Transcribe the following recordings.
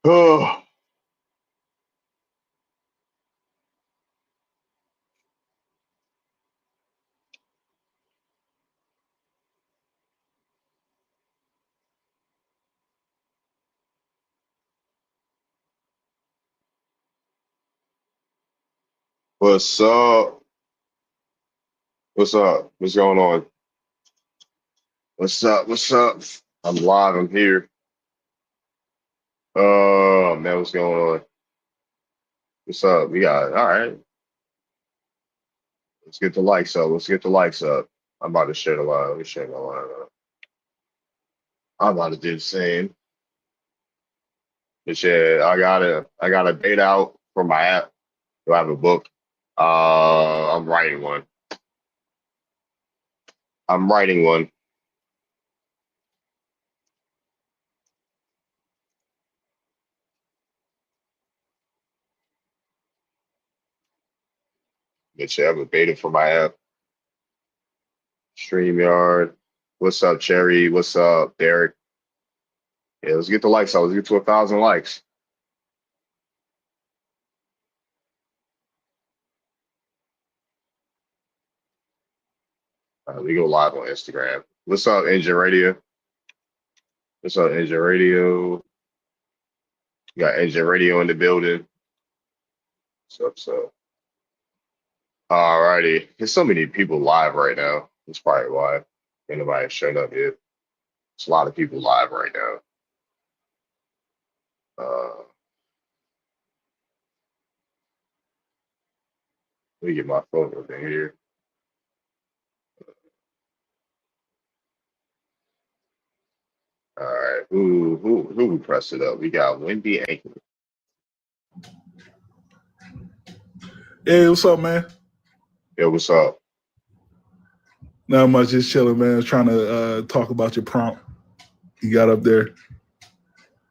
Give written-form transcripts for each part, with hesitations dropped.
Oh, what's up? What's up? What's going on? What's up? What's up? I'm live. I'm here. Oh man, what's going on? What's up? We got all right. Let's get the likes up. Let's get the likes up. I'm about to share the line. Let me share my line. I'm about to do the same. But yeah, I got a date out for my app. Do I have a book? I'm writing one. I'm writing one. But yeah, I have a beta for my app. StreamYard. What's up, Cherry? What's up, Derek? Yeah, let's get the likes up. Let's get to 1,000 likes. We go live on Instagram. What's up, Engine Radio? What's up, Engine Radio? You got Engine Radio in the building. What's up, so? Alrighty. There's so many people live right now. That's probably why anybody has shown up yet. There's a lot of people live right now. Let me get my phone over here. All right. Who we pressed it up? We got Wendy Anchor. Hey, what's up, man? Yeah, what's up? Not much, just chilling, man. Trying to talk about your prompt you got up there.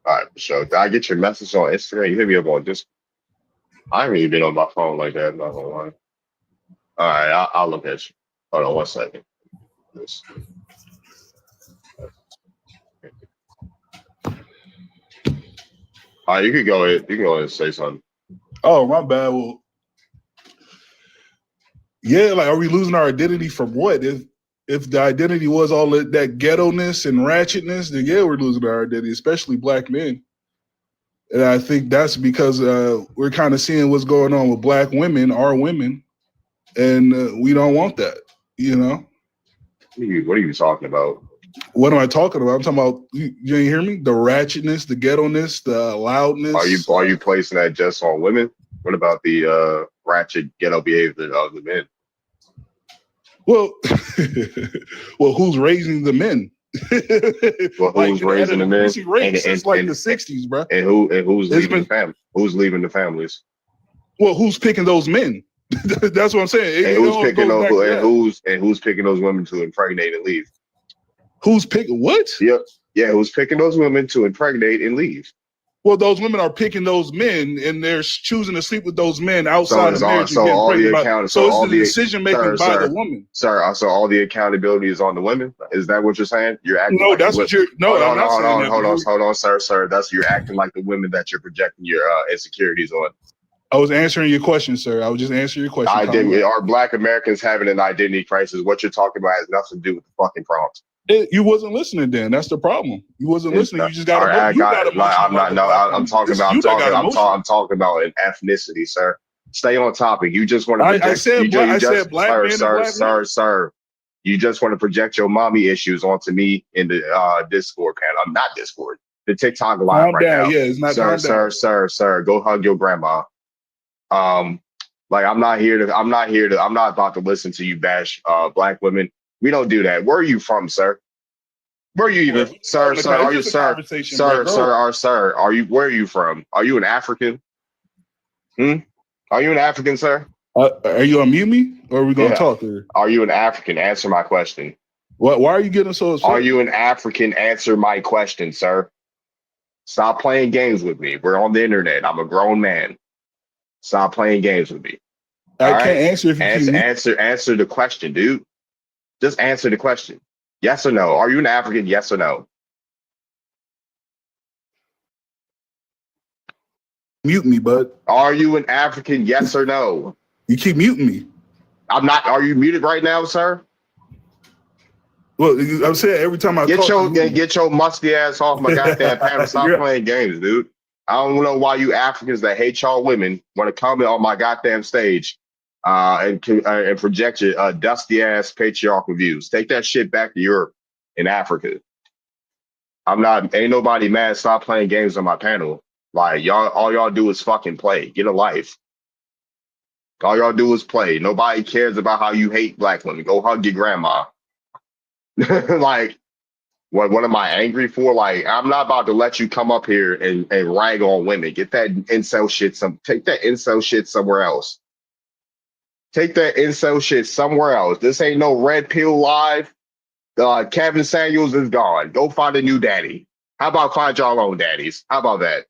All right, so did I get your message on Instagram? You hit me up on this. I haven't even been on my phone like that. Not gonna lie. All right, I'll look at you. Hold on one second. All right, you can go ahead. You can go ahead and say something. Oh, my bad. Well, yeah, like, are we losing our identity from what? If the identity was all that ghetto-ness and ratchetness, then yeah, we're losing our identity, especially black men. And I think that's because we're kind of seeing what's going on with black women, our women, and we don't want that, you know? What are you talking about? What am I talking about? I'm talking about, you didn't hear me? The ratchetness, the ghetto-ness, the loudness. Are you placing that just on women? What about the ratchet ghetto behavior of the men? Well, well, who's raising the men? Well, who's raising the men? It's like the 60s, bro. And who's leaving the family? Who's leaving the families? Well, who's picking those men? That's what I'm saying. And who's picking those? Who's picking those women to impregnate and leave? Who's picking what? Yeah. Who's picking those women to impregnate and leave? Well, those women are picking those men, and they're choosing to sleep with those men outside of marriage. So it's the decision making by the woman. Sir, so all the accountability is on the women. Is that what you're saying? You're acting. No, like that's what you're. No, hold on, sir. That's you're acting like the women that you're projecting your insecurities on. I was answering your question, sir. I was just answering your question. Are Black Americans having an identity crisis? What you're talking about has nothing to do with the fucking prompt. You wasn't listening then. That's the problem. You wasn't listening. You just got to. I'm talking about an ethnicity, sir. Stay on topic. You just want to project. I said black men. Sir. You just want to project your mommy issues onto me in the Discord panel. I'm not Discord. The TikTok live right now. Yeah, it's not. Sir. Go hug your grandma. Like I'm not about to listen to you bash black women. We don't do that. Where are you from, sir? Where are you even, sir? Are you, sir? Are you? Where are you from? Are you an African? Are you an African, sir? Are you on mute me, or are we gonna talk here? Are you an African? Answer my question. What? Why are you getting so upset? Are you an African? Answer my question, sir. Stop playing games with me. We're on the internet. I'm a grown man. Stop playing games with me. I can't answer if you answer the question, dude. Just answer the question. Yes or no? Are you an African? Yes or no? Mute me, bud. Are you an African? Yes or no? You keep muting me. I'm not. Are you muted right now, sir? Well, I'm saying every time I talk, get your musty ass off my goddamn panel. Stop playing games, dude. I don't know why you Africans that hate y'all women want to comment on my goddamn stage and project your dusty ass patriarchal views. Take that shit back to Europe and Africa. Ain't nobody mad. Stop playing games on my panel. Like all y'all do is fucking play. Get a life. All y'all do is play. Nobody cares about how you hate black women. Go hug your grandma. Like, what am I angry for? Like, I'm not about to let you come up here and rag on women. Get that incel shit. Take that incel shit somewhere else. Take that incel shit somewhere else. This ain't no red pill live. Kevin Samuels is gone. Go find a new daddy. How about find y'all own daddies? How about that?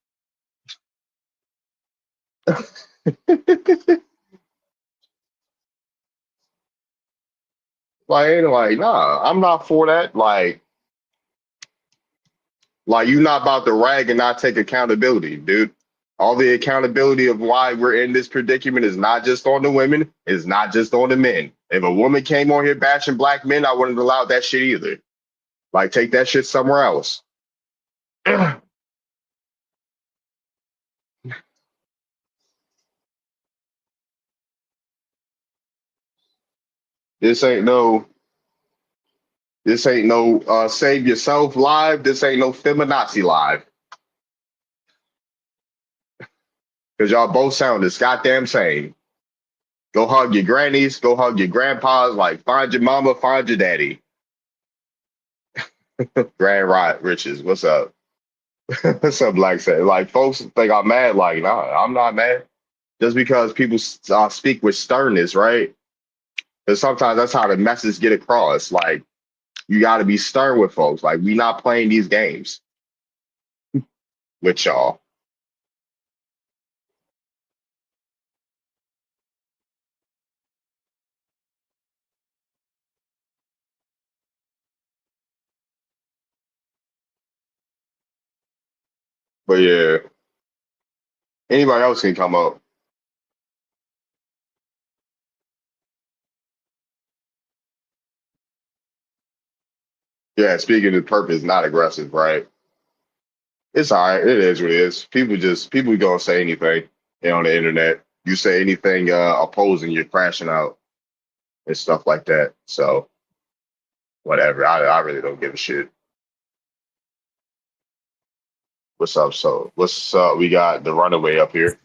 Like, nah, I'm not for that. Like you're not about to rag and not take accountability, dude. All the accountability of why we're in this predicament is not just on the women, it's not just on the men. If a woman came on here bashing black men, I wouldn't allow that shit either. Like, take that shit somewhere else. This ain't no save yourself live. This ain't no feminazi live. Because y'all both sound this goddamn same. Go hug your grannies, go hug your grandpas, like find your mama, find your daddy. Grand Rod Riches, what's up? What's up, Black said? Like, folks think I'm mad. Like, nah, I'm not mad. Just because people speak with sternness, right? Because sometimes that's how the message get across. Like, you got to be stern with folks. Like, we not playing these games with y'all. But yeah, anybody else can come up. Yeah, speaking of purpose, not aggressive, right? It's all right. It is what it is. People gonna say anything on the internet. You say anything opposing, you're crashing out and stuff like that. So whatever. I really don't give a shit. What's up? So what's up? We got the runaway up here.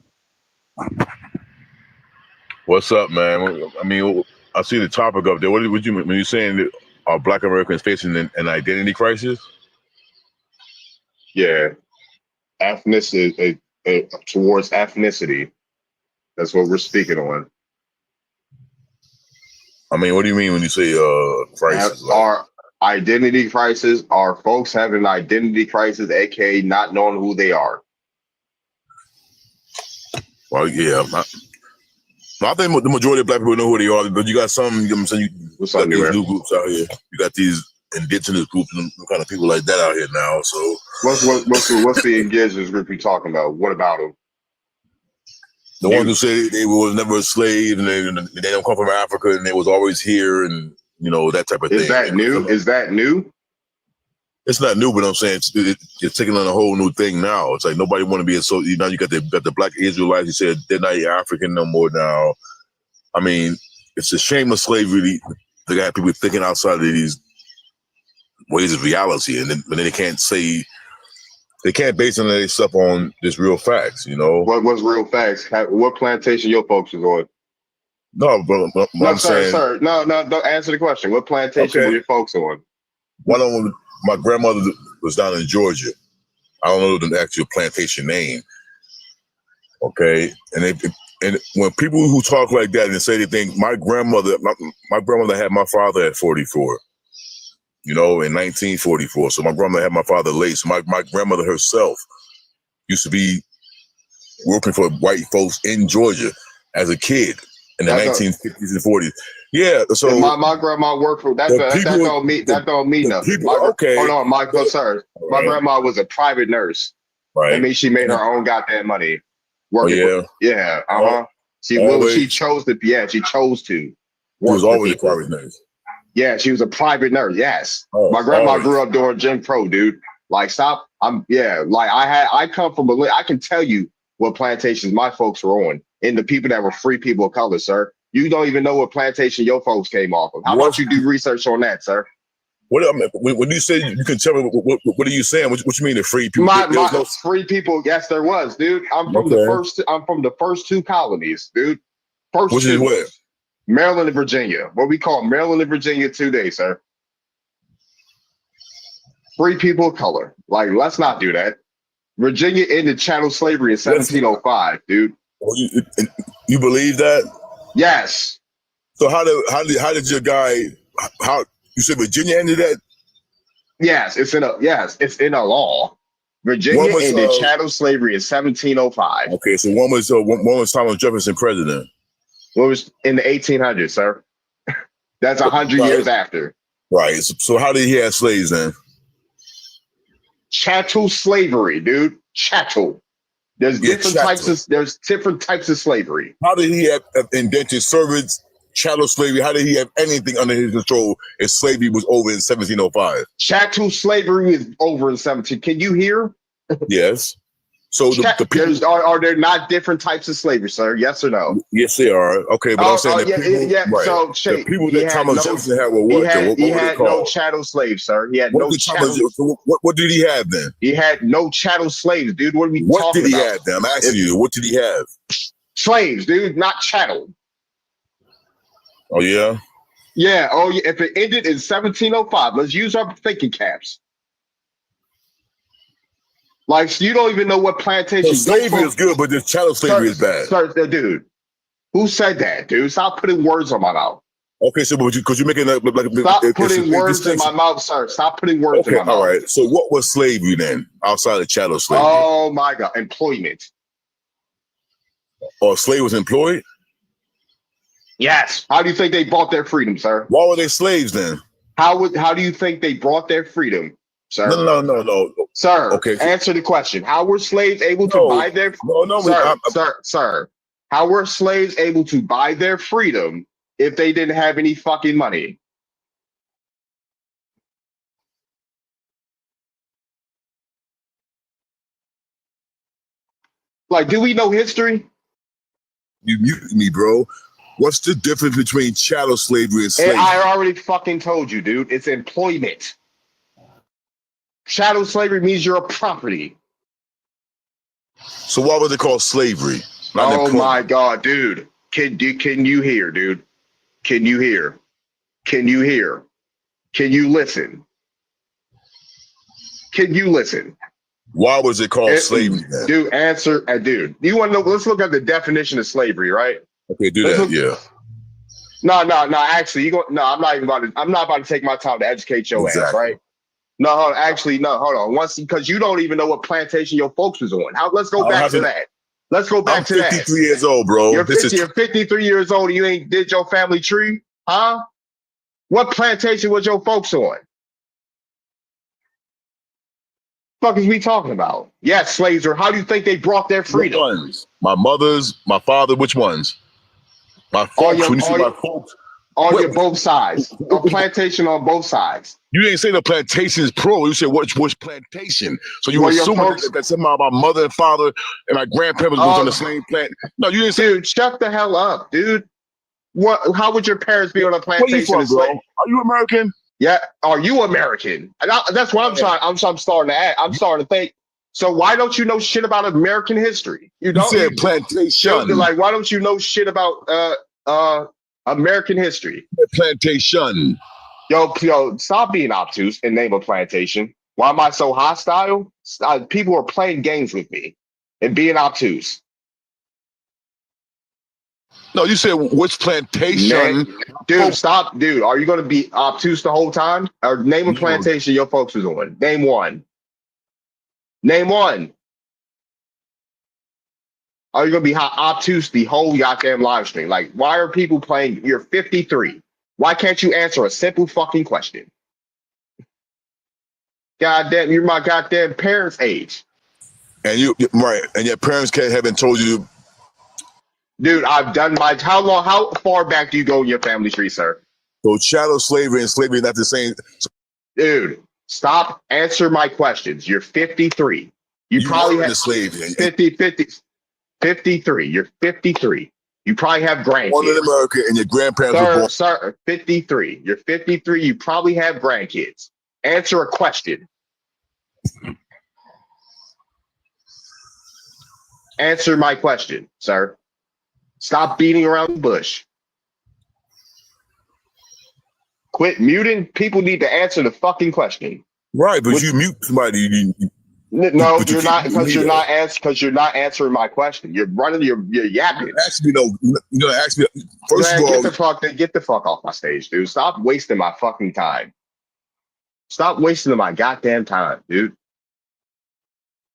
What's up, man? I mean, I see the topic up there. What you mean when you're saying that are Black Americans facing an identity crisis? Yeah, ethnicity towards ethnicity. That's what we're speaking on. I mean, what do you mean when you say crisis? Our identity crisis. Are folks having an identity crisis, aka not knowing who they are? Well, yeah. I think the majority of Black people know who they are, but you got some. You know what I'm saying? What's got up, these new groups out here. You got these indigenous groups and kind of people like that out here now. So what's the indigenous group you talking about? What about them? The ones who say they was never a slave and they don't come from Africa and they was always here and that type of thing. Is that new? Is that new? It's not new, but I'm saying it's taking on a whole new thing now. It's like nobody want to be now. You got the Black Israelites. You said they're not African no more now. I mean, it's a shame of slavery to have people thinking outside of these ways of reality, and then they can't base any of their stuff on just real facts. What's real facts? What plantation your folks was on? No, but no, I'm saying, sir. No, don't answer the question. What plantation were your folks on? One of them, my grandmother was down in Georgia. I don't know the actual plantation name. Okay, and when people who talk like that and say they think my grandmother had my father at 44, in 1944. So my grandmother had my father late. So my grandmother herself used to be working for white folks in Georgia as a kid in the 1950s and 40s. Yeah, so my grandma worked for that. That don't mean nothing. Okay, hold on, Michael, sir. My grandma was a private nurse. Right. That means she made her own goddamn money. working. yeah. Yeah, She Always. chose to. Yeah, she chose to. She was work always a for people. private nurse. Yeah, she was a private nurse. Yes, Oh, my grandma always. grew up during Jim Crow, dude. Like, stop. Like I come from I can tell you what plantations my folks were on, and the people that were free people of color, sir. You don't even know what plantation your folks came off of. How What? about you do research on that, sir? What I mean, when you say you can tell me, what are you saying? What you mean the free people? My There was no. free people. Yes, there was, dude. I'm from the first two colonies, dude. First Which is two. where? Maryland and Virginia. What we call Maryland and Virginia today, sir. Free people of color. Like, let's not do that. Virginia ended chattel slavery in 1705, dude. Oh, you believe that? Yes. So how did your guy? How you said Virginia ended that? Yes, it's in a law. Virginia ended chattel slavery in 1705. Okay, so one was Thomas Jefferson president. What was in the 1800s, sir? That's 100 years after. Right. So how did he have slaves then? Chattel slavery, dude. Chattel. There's different types of slavery. How did he have indentured servants, chattel slavery? How did he have anything under his control if slavery was over in 1705? Chattel slavery is over in 17. Can you hear? Yes. So the people are there not different types of slavery, sir? Yes or no? Yes, they are. Okay, but I'm saying Right. So the people that Thomas Jefferson had were what? He had no chattel slaves, sir. He had no chattel. What did he have then? He had no chattel slaves, dude. What are we talking about? What did he have then? I'm asking you. What did he have? Slaves, dude, not chattel. Oh yeah. Yeah. Oh yeah. If it ended in 1705, let's use our thinking caps. Like, you don't even know what plantation. Slavery is good, but this chattel slavery is bad. Sir, dude, who said that, dude? Stop putting words on my mouth. Okay, so because you're making that like stop putting words in my mouth, sir. Stop putting words in my mouth. All right. So what was slavery then, outside of chattel slavery? Oh my God, employment. Or slave was employed? Yes. How do you think they bought their freedom, sir? Why were they slaves then? How do you think they brought their freedom, sir? No. Sir, okay. Answer the question. How were slaves able to buy their Sir, how were slaves able to buy their freedom if they didn't have any fucking money? Like, do we know history? You mute me, bro. What's the difference between chattel slavery and slavery? I already fucking told you, dude. It's employment. Chattel slavery means you're a property. So why was it called slavery? Oh my God, dude. Can you hear, dude? Can you hear? Can you hear? Can you listen? Can you listen? Why was it called slavery then? Dude, answer, dude. You want to know? Let's look at the definition of slavery, right? Okay, do that. Yeah. No. Actually, I'm not about to take my time to educate your ass, right? No, hold on. Once, because you don't even know what plantation your folks was on. Let's go back to that. Let's go back to that. I'm 53 years old, bro. You're 53 years old and you ain't did your family tree? Huh? What plantation was your folks on? Fuck is we talking about? Yes, slaves are. How do you think they brought their freedom? Which ones? My mother's, my father, which ones? My folks, your both sides. A plantation on both sides. You didn't say the plantation is plural. You said which plantation. So you assuming that somehow my mother and father and my grandparents was on the same plant. No, you didn't say. Dude, shut the hell up, dude. What? How would your parents be on a plantation? Where you from, bro? Are you American? Yeah. Are you American? That's what I'm trying. I'm starting to add. I'm starting to think. So why don't you know shit about American history? You said plantation. Like, why don't you know shit about American history? Plantation. Yo, stop being obtuse and name a plantation. Why am I so hostile? People are playing games with me and being obtuse. No, you said which plantation? Man, dude, stop. Dude, are you going to be obtuse the whole time? Or name a plantation your folks was on. Name one. Name one. Are you going to be obtuse the whole goddamn live stream? Like, why are people playing? You're 53. Why can't you answer a simple fucking question? Goddamn, you're my goddamn parents' age. And you right, and your parents haven't told you. Dude, I've done my. How far back do you go in your family tree, sir? So chattel slavery and slavery is not the same. Dude, stop. Answer my questions. You're 53. You You probably were in have the slave. 53. You're 53. You probably have Born in grandkids. America, and your grandparents were born. Sir, 53. You're 53. You probably have grandkids. Answer a question. Answer my question, sir. Stop beating around the bush. Quit muting. People need to answer the fucking question. Right, but you mute somebody. No, but you you're keep not, muting because you're not answering my question. You're running. You're yapping. Ask me though. Ask me. First Man, of all, get the fuck off my stage, dude. Stop wasting my fucking time. Stop wasting my goddamn time, dude.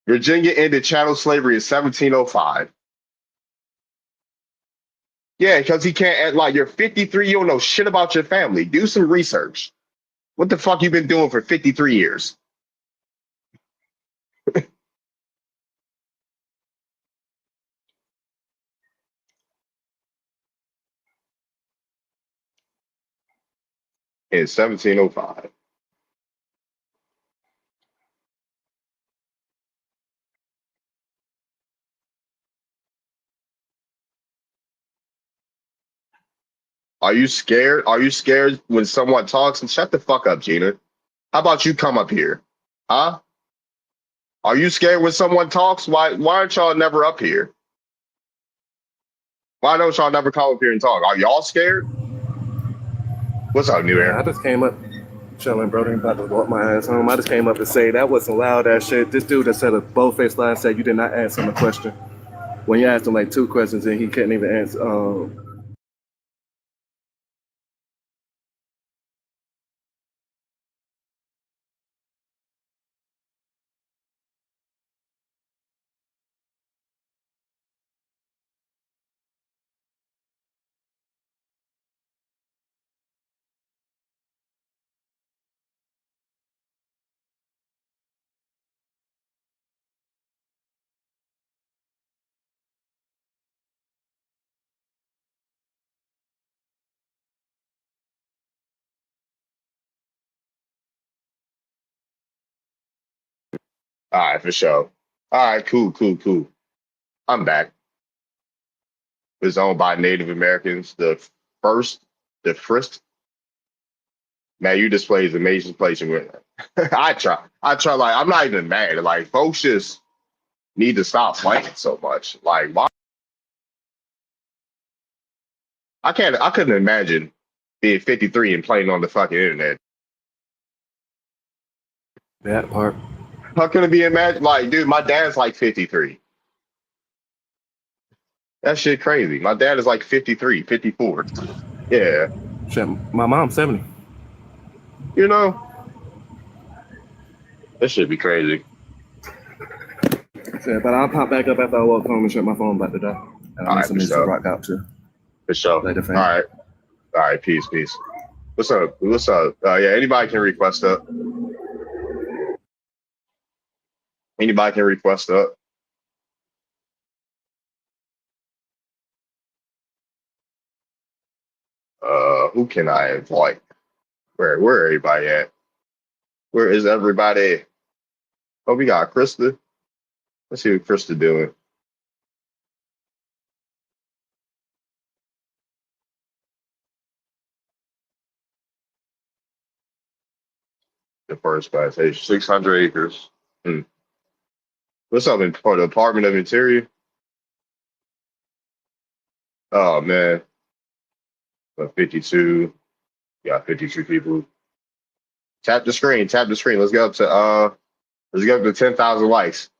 Virginia ended chattel slavery in 1705. Yeah, because he can't, like, you're 53, you don't know shit about your family. Do some research. What the fuck you been doing for 53 years? In 1705. Are you scared? Are you scared when someone talks? And shut the fuck up, Gina. How about you come up here? Huh? Are you scared when someone talks? Why aren't y'all never up here? Why don't y'all never come up here and talk? Are y'all scared? What's up, New Air? I just came up chilling, bro. They about to walk my ass home. I just came up to say that wasn't loud ass shit. This dude that said a bold-faced lie said you did not answer him a question. When you asked him like 2 questions and he couldn't even answer. All right, for sure. All right, cool. I'm back. It was owned by Native Americans. The first. Man, you display is amazing place you went. I try. Like, I'm not even mad. Like, folks just need to stop fighting so much. Like, why? I couldn't imagine being 53 and playing on the fucking internet. that part. How can it be imagined? Like, dude, my dad's like 53. That shit crazy. My dad is like 53, 54. Yeah. Shit, my mom's 70. You know, that should be crazy. Shit, but I'll pop back up after I walk home and shut my phone about to die. And All I need right, some for music to sure. rock out to. For sure. Later, fam. All right. Peace. What's up? Yeah, anybody can request up. Anybody can request up. Who can I invite? Where everybody at? Where is everybody? Oh, we got Krista. Let's see what Krista doing. The first class, hey, 600 acres. What's up for the Department of Interior? Oh man, 52. Yeah, 52 people. Tap the screen. Let's get up to 10,000 likes.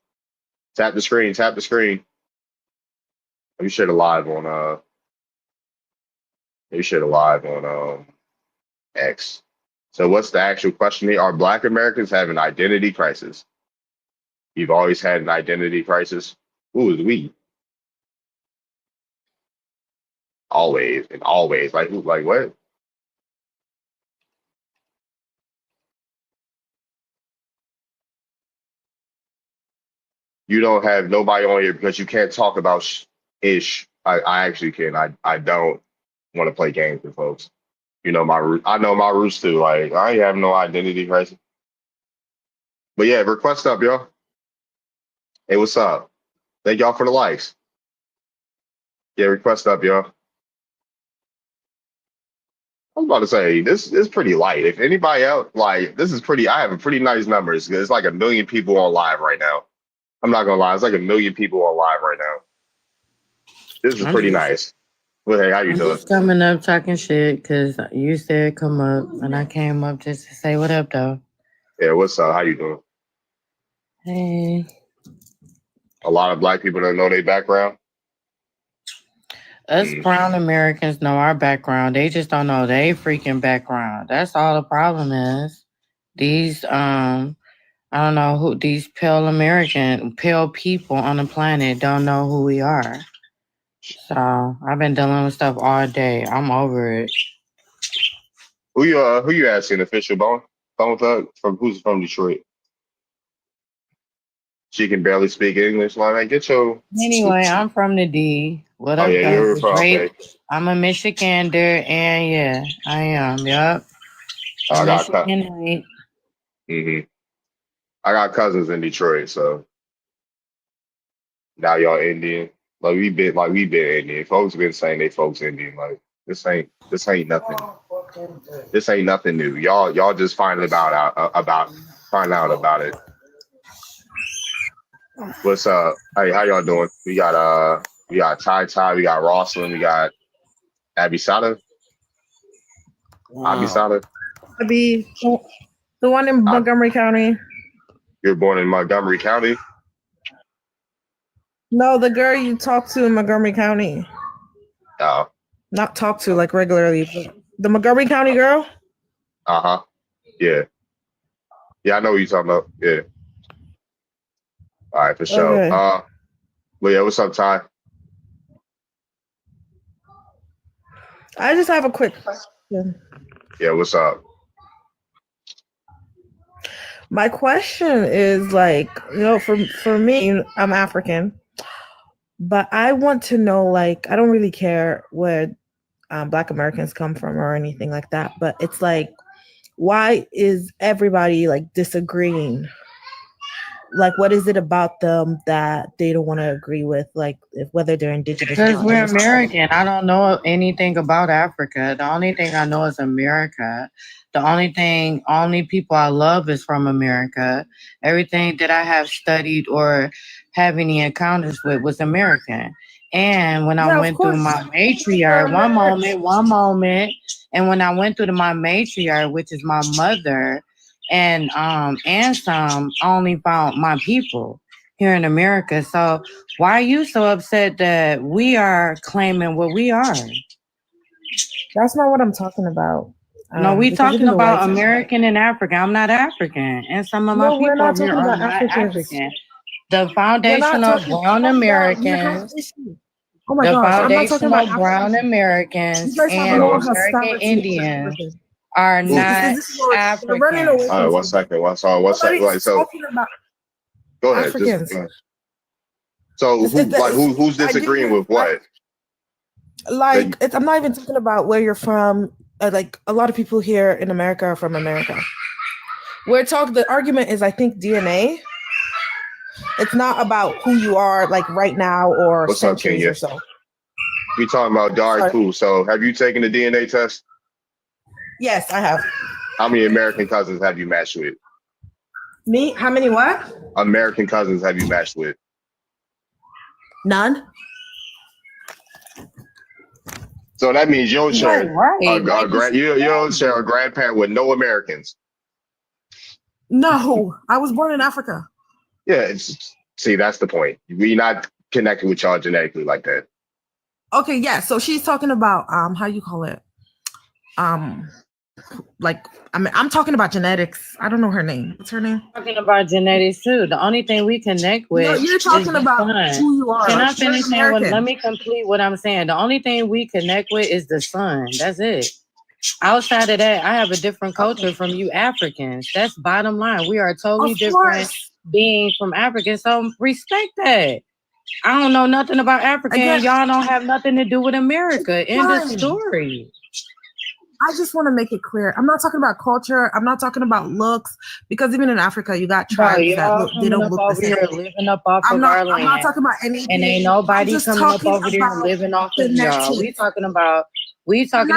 Tap the screen. You share the live on X. So what's the actual question here? Are Black Americans have an identity crisis? You've always had an identity crisis. Who is we? Always and always. Like who? Like what? You don't have nobody on here because you can't talk about ish. I actually can. I don't want to play games with folks. You know my root. I know my roots too. Like I ain't have no identity crisis. But yeah, request up, y'all. Hey, what's up? Thank y'all for the likes. Yeah, request up, y'all. I was about to say this is pretty light. If anybody else like this is pretty, I have a pretty nice numbers. It's like 1 million people on live right now. I'm not gonna lie, it's like 1 million people on live right now. This is pretty nice. Well, hey, how you I'm doing? just coming up talking shit because you said come up, and I came up just to say what up, though. Yeah, what's up? How you doing? Hey. A lot of black people don't know their background. Us brown Americans know our background. They just don't know their freaking background. That's all the problem is. These, I don't know who, these pale people on the planet don't know who we are. So I've been dealing with stuff all day. I'm over it. Who you asking? Official Bone Thug who's from Detroit? She can barely speak English. Like, man, get your. Anyway, I'm from the D. What Oh up, yeah, you're from. Okay. I'm a Michigander, and yeah, I am. Yup. I got Michiganite. I got cousins in Detroit, so now y'all Indian. Like we been Indian. Folks been saying they folks Indian. Like this ain't nothing. This ain't nothing new. Y'all just finding out about it. What's up? Hey, how y'all doing? We got Ty, we got Rosalind, we got Abby Sada. Abby Sada. Abby, the one in Montgomery County. You're born in Montgomery County? No, the girl you talk to in Montgomery County. Oh. Not talk to like regularly, but the Montgomery County girl? Uh-huh. Yeah. Yeah, I know what you're talking about. Yeah. All right, for sure. Okay. But yeah, what's up, Ty? I just have a quick question. Yeah, what's up? My question is like, for me, I'm African, but I want to know, like, I don't really care where Black Americans come from or anything like that, but it's like, why is everybody like disagreeing? Like, what is it about them that they don't want to agree with? Like, whether they're indigenous. Because we're American. I don't know anything about Africa. The only thing I know is America. The only people I love is from America. Everything that I have studied or have any encounters with was American. And when I went through my matriarch, one moment. And when I went through my matriarch, which is my mother, and some only found my people here in America. So why are you so upset that we are claiming what we are? That's not what I'm talking about. No, we talking about American and African. I'm not African, and some of my people we're not here talking are about not Africans. African. The foundational brown Americans. Oh my the gosh, foundational brown Americans and American Indians are not African. All right, 1 second. One second. So go ahead. Who's disagreeing with what? Like, I'm not even talking about where you're from. Like, a lot of people here in America are from America. The argument is, I think, DNA. It's not about who you are, like, right now or centuries or so. We talking about dark food. So have you taken the DNA test? Yes, I have. How many American cousins have you matched with? Me? How many what? American cousins have you matched with? None. So that means you don't share you don't share a grandparent with no Americans. No, I was born in Africa. Yeah, see, that's the point. We're not connected with y'all genetically like that. Okay, yeah. So she's talking about how you call it? Like, I'm talking about genetics. I don't know her name. What's her name? Talking about genetics too. The only thing we connect with. No, you're talking about who you are. Can I finish saying let me complete what I'm saying? The only thing we connect with is the sun. That's it. Outside of that, I have a different culture from you Africans. That's bottom line. We are totally different being from Africa. So respect that. I don't know nothing about Africa, and y'all don't have nothing to do with America. End of fine. story. I just want to make it clear. I'm not talking about culture. I'm not talking about looks, because even in Africa, you got Bro, tribes that y'all look, they coming don't up look the over same. here living up off I'm of not. our I'm not land. talking about anything. And ain't I'm nobody just coming up talking over there about living off of y'all. connected. We talking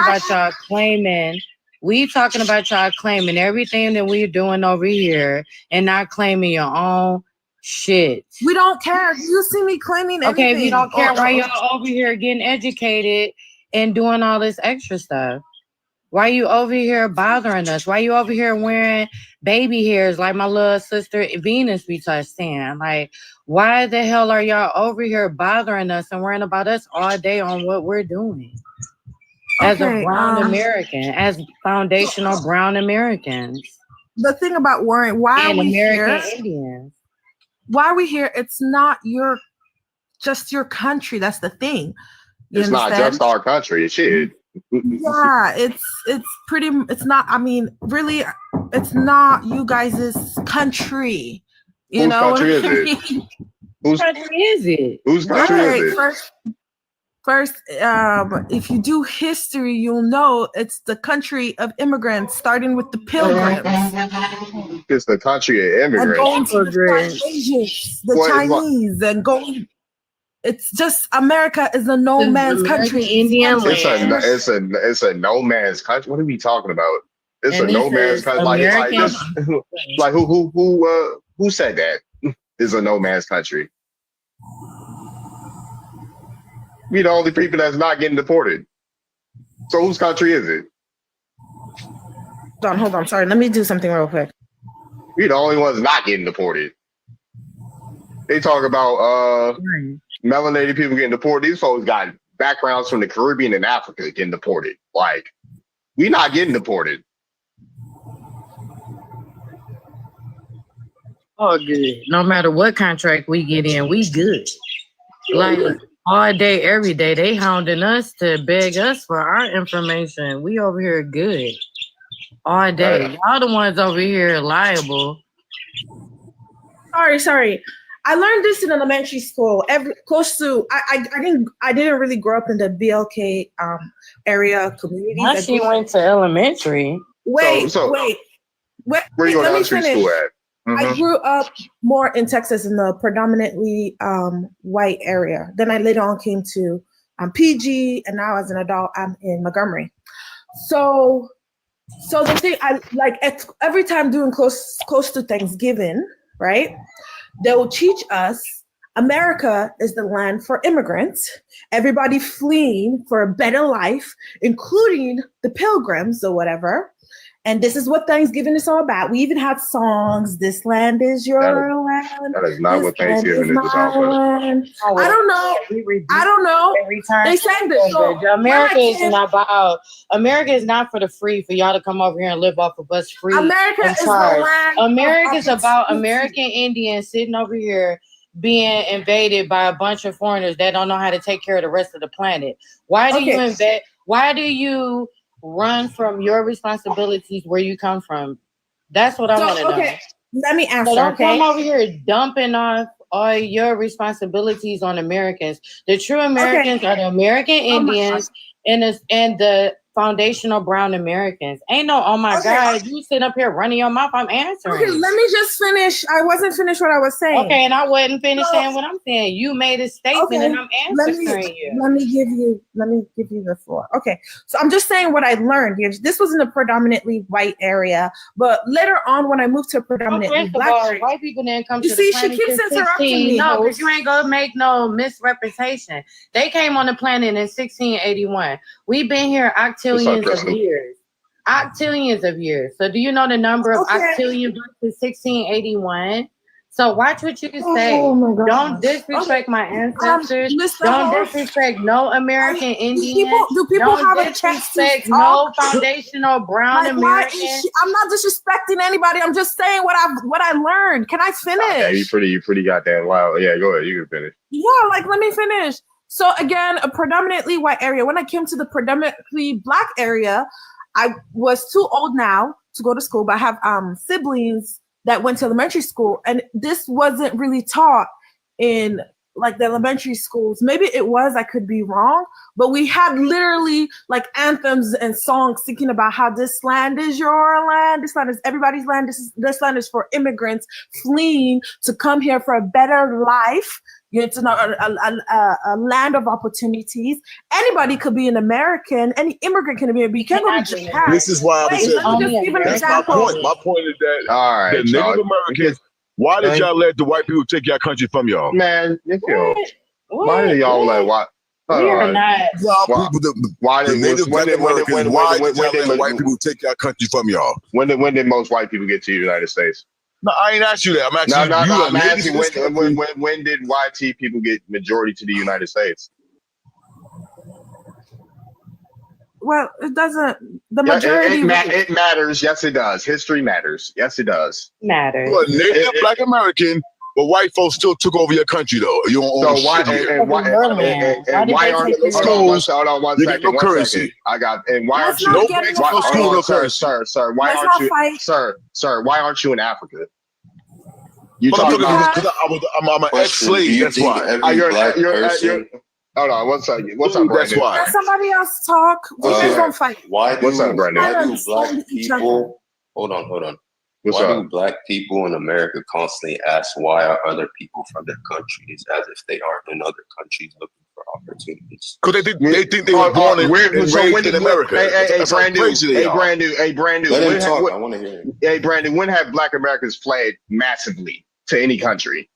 about y'all claiming everything that we're doing over here and not claiming your own shit. We don't care. You see me claiming anything. Okay, if you don't care, why y'all over here getting educated and doing all this extra stuff? Why you over here bothering us? Why you over here wearing baby hairs like my little sister Venus be saying? Like, why the hell are y'all over here bothering us and worrying about us all day on what we're doing? As a brown American, as foundational brown Americans. The thing about worrying, why and are we American here? Indians. Why are we here? It's not just your country. That's the thing. You It's understand? not just our country. It's shit. Yeah, it's not, I mean, really, it's not you guys' country. You Whose know country is what I it? mean? Whose country is it? Whose country Right, is it? First, if you do history, you'll know it's the country of immigrants, starting with the Pilgrims It's the country of and immigrants. going to the Asians, the Chinese, and going. It's just America is a no man's country. Indian It's land. a no man's country. What are we talking about? It's And a no this man's is country. Like American. this, like who said that? Is a no man's country. We the only people that's not getting deported. So whose country is it? Hold on. Sorry, let me do something real quick. We the only ones not getting deported. They talk about melanated people getting deported. These folks got backgrounds from the Caribbean and Africa getting deported. Like, we not getting deported. Oh, good. No matter what contract we get in, we good. Like all day, every day, they hounding us to beg us for our information. We over here good. All day. Y'all the ones over here liable. Sorry. I learned this in elementary school. I didn't really grow up in the BLK area community. Now she went to elementary. Wait. Where you go to elementary school at? Mm-hmm. I grew up more in Texas in the predominantly white area. Then I later on came to PG, and now as an adult, I'm in Montgomery. So the thing I like every time doing close to Thanksgiving, right? They will teach us America is the land for immigrants, everybody fleeing for a better life, including the Pilgrims or whatever. And this is what Thanksgiving is all about. We even have songs. This land is your land. That is not what Thanksgiving is about. I don't know. They sang this. So America is not about. America is not for the free for y'all to come over here and live off of us free. America is the land. America is about American Indians sitting over here being invaded by a bunch of foreigners that don't know how to take care of the rest of the planet. Why do you invade? Why do you run from your responsibilities where you come from? That's what I want to know. Let me answer. So don't come over here dumping off all your responsibilities on Americans. The true Americans are the American Indians and the foundational brown Americans. Ain't no, oh my God, you sit up here running your mouth, I'm answering. Okay, let me just finish. I wasn't finished what I was saying. Okay, and I wasn't finished saying what I'm saying. You made a statement and I'm answering you. Let me give you the floor. Okay, so I'm just saying what I learned here. This was in a predominantly white area, but later on when I moved to a predominantly black area, white people didn't come you to see, the planet. she keeps interrupting me. No, because you ain't gonna make no misrepresentation. They came on the planet in 1681. We've been here octillions of years. Octillions of years. So do you know the number of octillion versus 1681? So watch what you say. Oh don't disrespect my ancestors. Don't disrespect no American Indian. Do people don't have a chance to talk? No foundational brown American. I'm not disrespecting anybody. I'm just saying what I learned. Can I finish? Yeah, you pretty goddamn loud. Yeah, go ahead. You can finish. Yeah, let me finish. So again, a predominantly white area. When I came to the predominantly black area, I was too old now to go to school, but I have siblings that went to elementary school, and this wasn't really taught in like the elementary schools. Maybe it was, I could be wrong, but we had literally like anthems and songs thinking about how this land is your land, this land is everybody's land, this land is for immigrants fleeing to come here for a better life. It's a land of opportunities. Anybody could be an American. Any immigrant can be. But you can't go to Japan. This is why I was Wait, let me just give an that's my example. point. My point is that All right, the Native y'all. Americans, why did y'all let the white people take your country from y'all? Man, you know, What? why do y'all like why? We are not. Y'all Why- people, Why the did Native when did Americans, when why did- did y'all when let white did people take your country from y'all? when did most white people get to the United States? No, I ain't asked you that. I'm asking No, you. no, You no. are I'm native asking to this country. when did YT people get majority to the United States? Well, it doesn't. The Yeah, majority. it matters. Yes, it does. History matters. Yes, it does. Matters. You are native it- black American, but white folks still took over your country though. You don't own So why shit here. and why Because of your land. Why and did why they aren't take your hold land? on one second, hold on one You get second, no one currency. second. I got and why Let's aren't not you? No get banks, Why, no into school, hold no on, sir, currency. why Let's aren't not you, fight. sir? Why aren't you in Africa? You But I'm talking talking about? because I'm an Question: Do ex-slave. you That's think why. every You're black you're person? hold on one second. What's up, Dude, that's Brandon? why. Let somebody else talk. We just Yeah. don't fight. Why do What's up, Brandon? why do Understand black each other. people? Hold on. What's Why up? do black people in America constantly ask why are other people from their countries as if they aren't in other countries looking for opportunities? Because they think they were born and raised in America. That's how crazy they are. Brand new. Let him talk. I want to hear him. Hey, Brandon, when have Black Americans fled massively to any country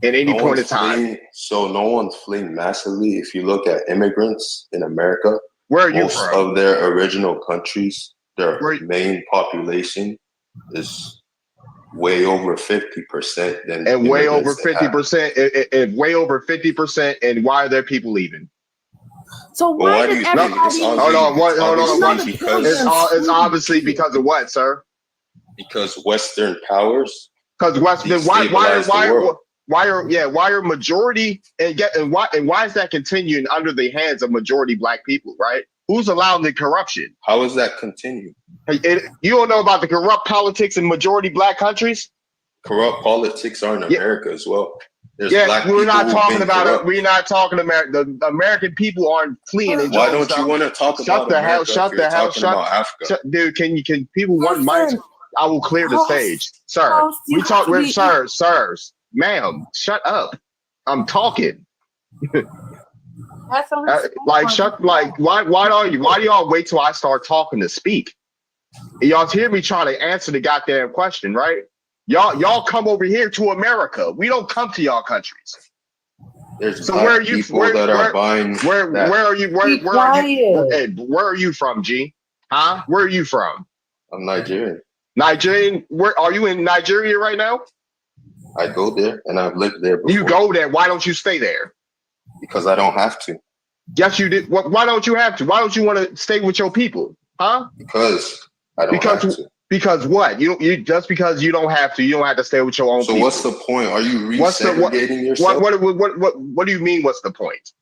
at any No point in one's time? fleeing. So no one's fleeing massively. If you look at immigrants in America, Where are you most from? of their original countries, their Where- main population is way over 50% than And way over immigrants that have. 50%, and way over 50%. And why are there people leaving? So Well, why why do did you think it's everybody? Hold on, hold on. obviously Not the because It's obviously because of what, sir? Western powers Because Western, destabilize the world. why are majority and why is that continuing under the hands of majority Black people, right? Who's allowing the corruption? How is that continuing? You don't know about the corrupt politics in majority Black countries? Corrupt politics are in Yeah. America as well. There's Yes, black we're people not who've talking been about it. corrupt. We're not talking about the American people aren't fleeing and Why doing don't stuff. you want to talk Shut about the hell! America Shut if you're the hell! talking about Africa? Dude, can people one mic? Listen, I will clear the host- stage, sir. host, you We have talk to with be- sirs, ma'am. Shut up! I'm talking. That's a respect Like on shut. it. Like why do y'all wait till I start talking to speak? Y'all hear me trying to answer the goddamn question, right? Y'all come over here to America. We don't come to y'all countries. There's So black where are you? people that are buying Where that. are you? Be Where are you? quiet. Hey, where are you from, G? Huh? Where are you from? I'm Nigerian. Nigerian? Where are you in Nigeria right now? I go there and I've lived there before. You go there. Why don't you stay there? Because I don't have to. Yes, you did. Why don't you have to? Why don't you want to stay with your people? Huh? Because I don't Because have to. Because what? You just because you don't have to, you don't have to stay with your own So people. what's the point? Are you What's the- what- resegregating yourself? What do you mean? What's the point,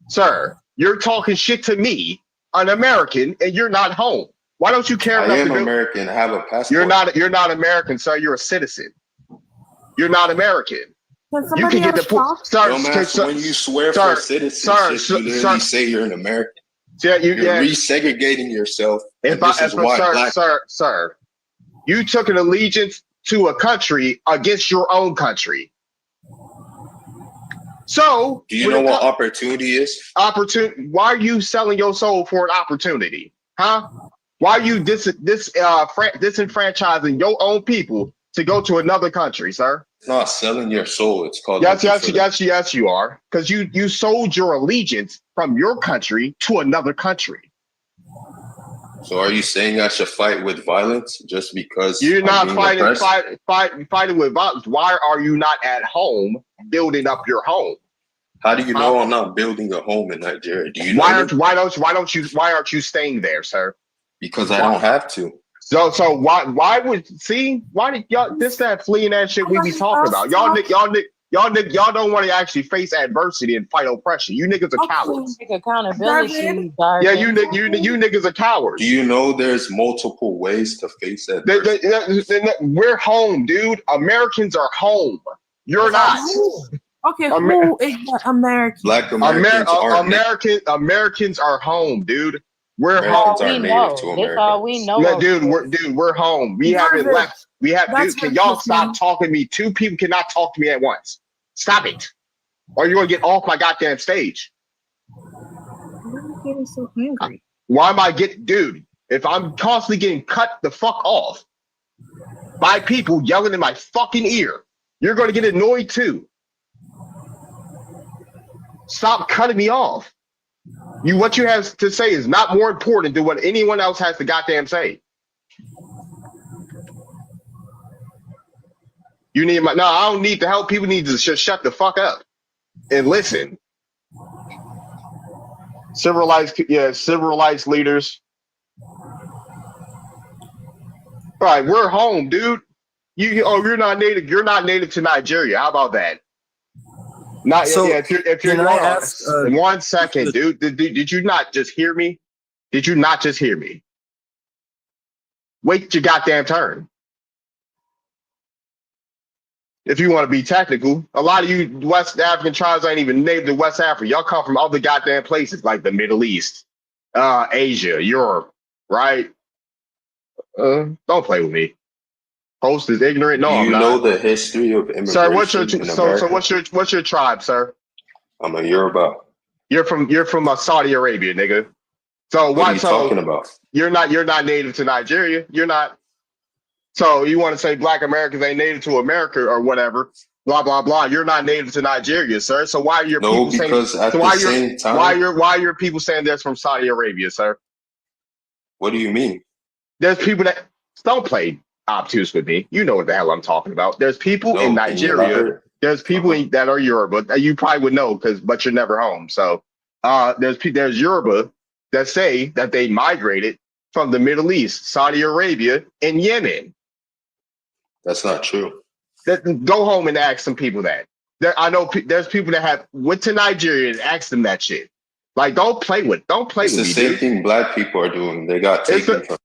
sir? You're talking shit to me, an American, and you're not home. Why don't you care I enough am to build? American. I have a passport. You're not American, sir. You're a citizen. You're not American. Can You somebody can get the else point, talk? sir. Dumbass, when you swear sir, for citizenship, sir, you literally sir. say you're an American. Yeah, You're yeah. resegregating yourself. And this is why black. Sir, you took an allegiance to a country against your own country. So, Do you know what opportunity is? opportunity? Why are you selling your soul for an opportunity? Huh? Why are you disenfranchising your own people to go to another country, sir? It's not selling your soul. It's called. Yes, looking for the- yes, you are. Because you sold your allegiance from your country to another country. So are you saying I should fight with violence just because You're I'm not being fighting oppressed? fighting with violence. Why are you not at home building up your home? How do you know I'm not building a home in Nigeria? Do you know? Why that? aren't you staying there, sir? Because I don't have to. So why did y'all that fleeing that shit we be talking about? Y'all Y'all don't want to actually face adversity and fight oppression. You niggas are cowards. Take accountability, Darvin? Darvin. Yeah, you niggas are cowards. Do you know there's multiple ways to face that? We're home, dude. Americans are home. You're not. Okay, who is the American? Black Americans aren't. Americans are home, dude. We're Americans home. are native to America. That's all we know. Yeah, we're home. We haven't left. Dude, can y'all stop talking to me? Two people cannot talk to me at once. Stop it. Or you're gonna get off my goddamn stage. Why are you getting so angry? Why am I dude, if I'm constantly getting cut the fuck off by people yelling in my fucking ear, you're gonna get annoyed too. Stop cutting me off. What you have to say is not more important than what anyone else has to goddamn say. I don't need the help. People need to just shut the fuck up and listen. Civilized leaders. All right, we're home, dude. You're not native. You're not native to Nigeria. How about that? If you're in 1 second, dude. Did you not just hear me? Did you not just hear me? Wait your goddamn turn. If you want to be technical, a lot of you West African tribes ain't even native to West Africa. Y'all come from other goddamn places like the Middle East, Asia, Europe, right? Don't play with me. Host is ignorant. No, I'm not. You know the history of immigration. Sir, what's your tribe, sir? I'm a Yoruba. You're from Saudi Arabia, nigga. So what are you talking about? You're not native to Nigeria. You're not. So you want to say Black Americans ain't native to America or whatever? Blah blah blah. You're not native to Nigeria, sir. So why are your people saying? Why are your people saying that's from Saudi Arabia, sir? What do you mean? There's people that don't play obtuse with me. You know what the hell I'm talking about. There's people in Nigeria. There's people that are Yoruba. You probably would know but you're never home. So there's Yoruba that say that they migrated from the Middle East, Saudi Arabia, and Yemen. That's not true. Go home and ask some people that. I know there's people that went to Nigeria and asked them that shit. Like, don't play with me. It's the same thing Black people are doing. They got taken from.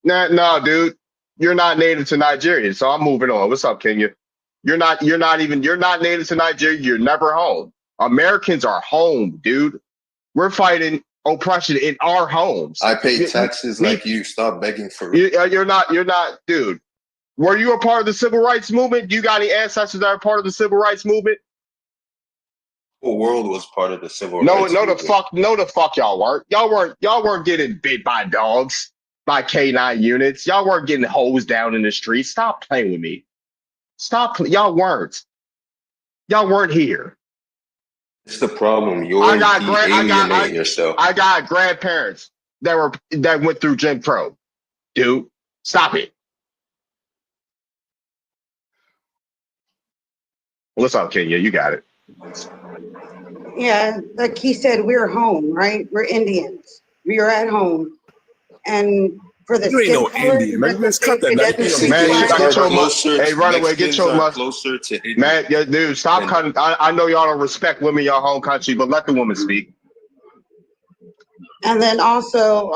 No, dude. You're not native to Nigeria, so I'm moving on. What's up, Kenya? You're not native to Nigeria. You're never home. Americans are home, dude. We're fighting oppression in our homes. I pay taxes like you. Stop begging for it. You're not, dude. Were you a part of the civil rights movement? You got any ancestors that are part of the civil rights movement? The whole world was part of the civil rights movement. No, the fuck y'all weren't. Y'all weren't getting bit by dogs, by K9 units. Y'all weren't getting hosed down in the streets. Stop playing with me. Y'all weren't. Y'all weren't here. It's the problem. You're alienating yourself. I got grandparents that went through Jim Crow. Dude, stop it. What's up, Kenya? You got it. Yeah, like he said, we're home, right? We're Indians. We are at home. And for the You ain't no Indian, man. Let's cut that back. Hey, Runaway, get your must. Closer to Indian. Man, yeah, dude, stop cutting. I know y'all don't respect women in your home country, but let the woman speak. And then also,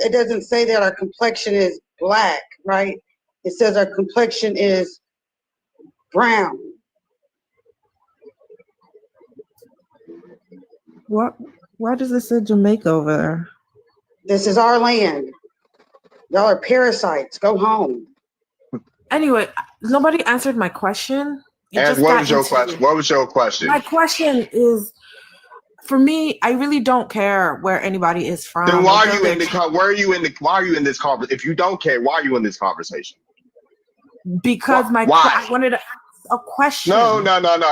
it doesn't say that our complexion is black, right? It says our complexion is brown. What? Why does it say Jamaica over there? This is our land. Y'all are parasites. Go home. Anyway, nobody answered my question. And what was your question? What was your question? My question is, for me, I really don't care where anybody is from. Then why are you in this conversation? If you don't care, why are you in this conversation? Because I wanted to ask a question. No.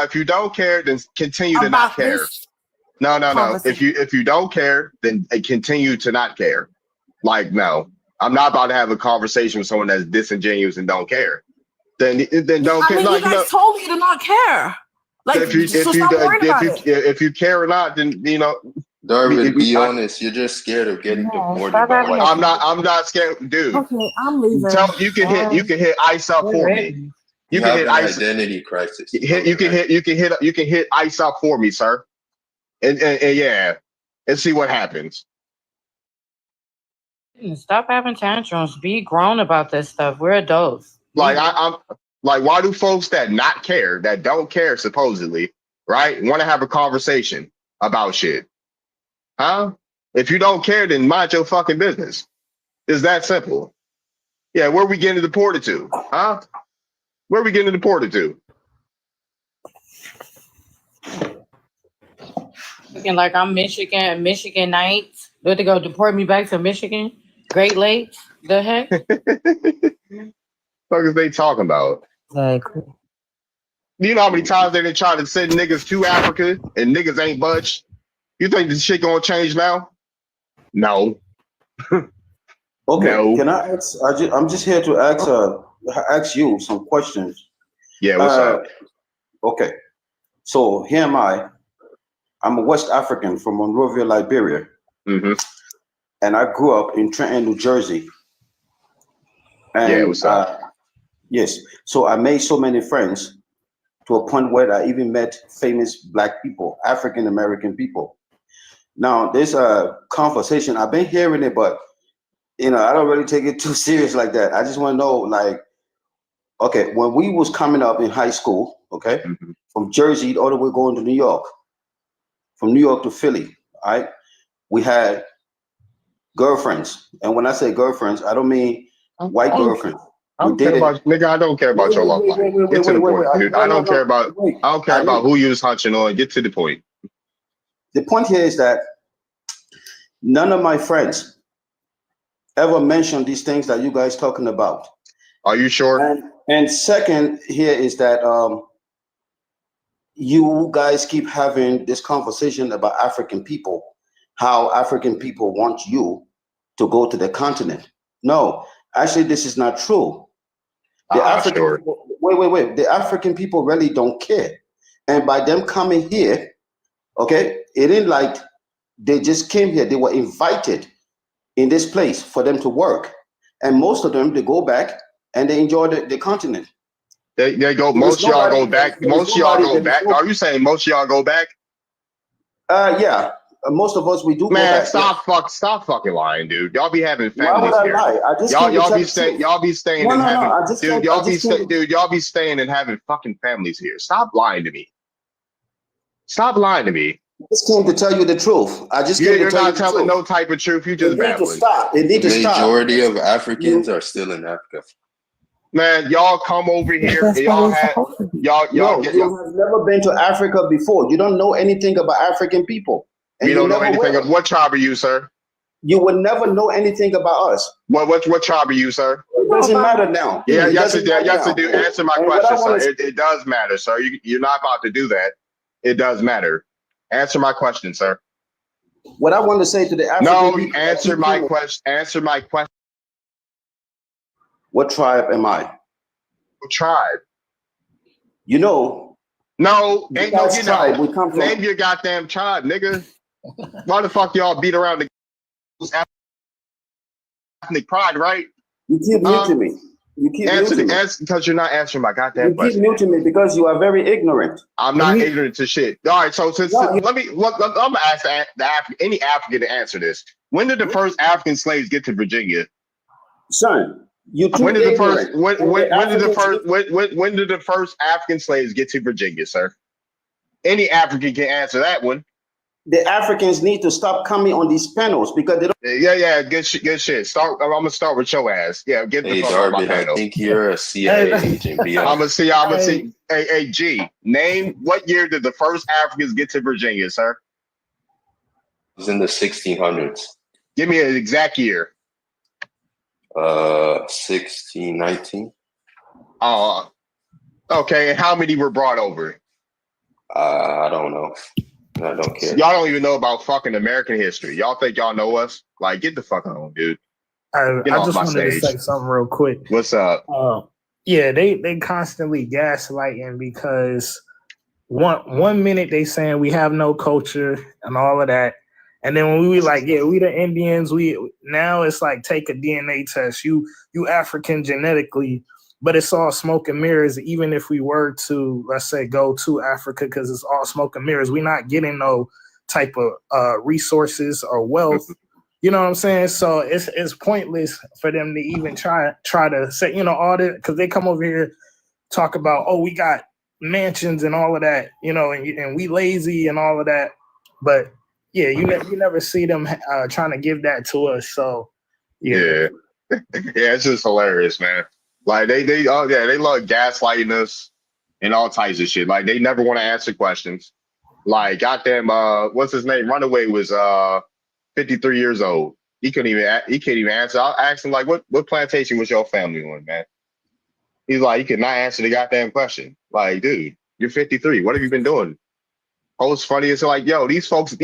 If you don't care, then continue to not care. No. If you don't care, then continue to not care. Like, no, I'm not about to have a conversation with someone that's disingenuous and don't care. Then don't care. You guys told me to not care. Like, if you care or not, then Darvin, be honest. You're just scared of getting deported. I'm not scared, dude. Okay, I'm leaving. You can hit ICE up for me. You You can have hit an ice. identity crisis. You can hit ice out for me, sir. And yeah, and see what happens. Stop having tantrums. Be grown about this stuff. We're adults. Like I'm like, why do folks that not care, that don't care supposedly, right, want to have a conversation about shit? Huh? If you don't care, then mind your fucking business. It's that simple. Yeah, where we getting deported to? Huh? Where we getting deported to? Looking like I'm Michigan Knights. What, to go deport me back to Michigan? Great Lakes? The heck? What is they talking about? Exactly. You know how many times they done try to send niggas to Africa and niggas ain't budged? You think this shit gonna change now? No. Okay, No. can I ask? I'm just here to ask you some questions. Yeah, what's up? Okay, so here am I. I'm a West African from Monrovia, Liberia, Mm-hmm. and I grew up in Trenton, New Jersey. And, Yeah, what's up? Yes, so I made so many friends to a point where I even met famous Black people, African American people. Now, there's a conversation, I've been hearing it, but I don't really take it too serious like that. I just want to know, like, okay, when we was coming up in high school, okay, Mm-hmm. from Jersey all the way going to New York, from New York to Philly, all right, we had girlfriends. And when I say girlfriends, I don't mean white girlfriends. I don't care about, nigga, I don't care about your love life. Get to the point, dude. I don't care about who you was hunching on. Get to the point. The point here is that none of my friends ever mentioned these things that you guys talking about. Are you sure? And second here is that you guys keep having this conversation about African people, how African people want you to go to the continent. No, actually, this is not true. The African Sure. people, wait. The African people really don't care. And by them coming here, okay, it ain't like they just came here. They were invited in this place for them to work. And most of them, they go back and they enjoy the continent. They go. Most of y'all go back. Most of y'all go back. Are you saying most of y'all go back? Yeah. Most of us, we do. Man, go back. stop fucking lying, dude. Y'all be having Why would families I here. lie? I just Y'all be staying and having, dude. Y'all be staying and having fucking families here. Stop lying to me. Stop lying to me. I just came to tell you the truth. I just came You're to tell not you telling the no truth. type of truth. You just It need to babbling. stop. It need to The stop. majority of Africans are still in Africa. Man, y'all come over here. That's Y'all what it's had supposed to be. y'all No, get. you have never been to Africa before. You don't know anything about African people. And You don't know never anything will. of what tribe are you, sir? You would never know anything about us. What tribe are you, sir? It doesn't matter now. Yeah, It yes, doesn't it matter yes, now. it do. Answer my And what question, I sir. wanna- It does matter, sir. You're not about to do that. It does matter. Answer my question, sir. What I want to say to the African No, people, answer my question. Answer my question. what tribe am I? What tribe? You know, No, the ain't no. guy's tribe we come from. Name your goddamn tribe, nigga. Why the fuck y'all beat around the ethnic pride, right? You keep muting me. You keep muting me. Answer because you're not answering my goddamn You keep question. muting me because you are very ignorant. I'm not ignorant to shit. All right, so since No, I'm gonna ask any African to answer this. When did the first African slaves get to Virginia? Son, you too When did the first ignorant. when did the first African slaves get to Virginia, sir? Any African can answer that one. The Africans need to stop coming on these panels because they don't. Yeah, good shit. I'm gonna start with your ass. Yeah, get the Hey, fuck out my Darvin, I panel. think you're a CIA agent. Be I'm honest. gonna see. Hey, G, name what year did the first Africans get to Virginia, sir? It was in the 1600s. Give me an exact year. 1619. Okay, and how many were brought over? I don't know. I don't care. Y'all don't even know about fucking American history. Y'all think y'all know us? Like, get the fuck on, dude. I Get off just my wanted to stage. say something real quick. What's up? Yeah, they constantly gaslighting because one minute they saying we have no culture and all of that, and then when we like, yeah, we the Indians, now it's like take a DNA test. You African genetically, but it's all smoke and mirrors. Even if we were to, let's say, go to Africa, because it's all smoke and mirrors, we're not getting no type of resources or wealth. You know what I'm saying? So it's pointless for them to even try to say, all that, because they come over here, talk about, oh, we got mansions and all of that, and we lazy and all of that. But yeah, you never see them trying to give that to us. So yeah. Yeah, it's just hilarious, man. Like they love gaslighting us and all types of shit. Like they never want to answer questions. Like goddamn, what's his name? Runaway was 53 years old. He can't even answer. I asked him like, what plantation was your family on, man? He's like, he could not answer the goddamn question. Like, dude, you're 53. What have you been doing? Oh, it's funny. It's like, yo, these folks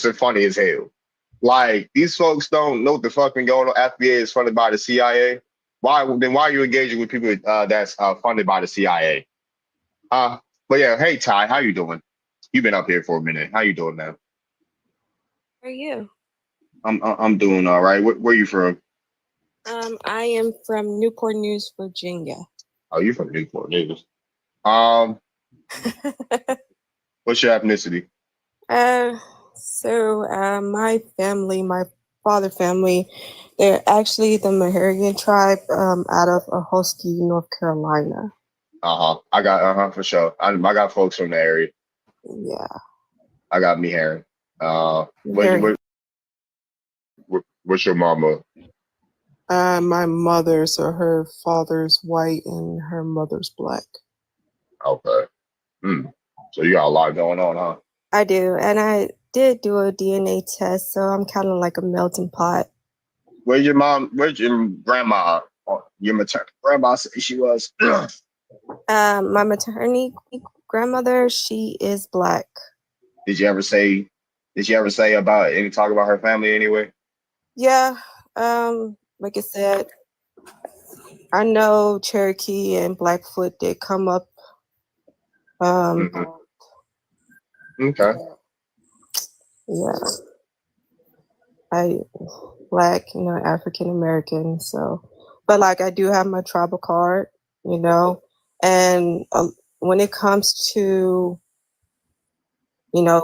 are funny as hell. Like, these folks don't know what the fuck been going on. FBI is funded by the CIA. Why are you engaging with people that's funded by the CIA? But yeah, hey Ty, how you doing? You've been up here for a minute. How you doing now? How are you? I'm doing all right. Where you from? I am from Newport News, Virginia. Oh, you're from Newport News. What's your ethnicity? So my family, my father family, they're actually the Maharian tribe out of Ahoskie, North Carolina. I got for sure. I got folks from the area. Yeah. I got me Heron. What's your mama? My mother, so her father's white and her mother's black. Okay. So you got a lot going on, huh? I do, and I did do a DNA test, so I'm kind of like a melting pot. Where's your mom? Where's your grandma? Your maternal grandma said she was. My maternity grandmother, she is black. Did you ever say about any talk about her family anyway? Yeah. Like I said, I know Cherokee and Blackfoot did come up. Okay. Yeah. I black, African American. So, but like I do have my tribal card, and when it comes to,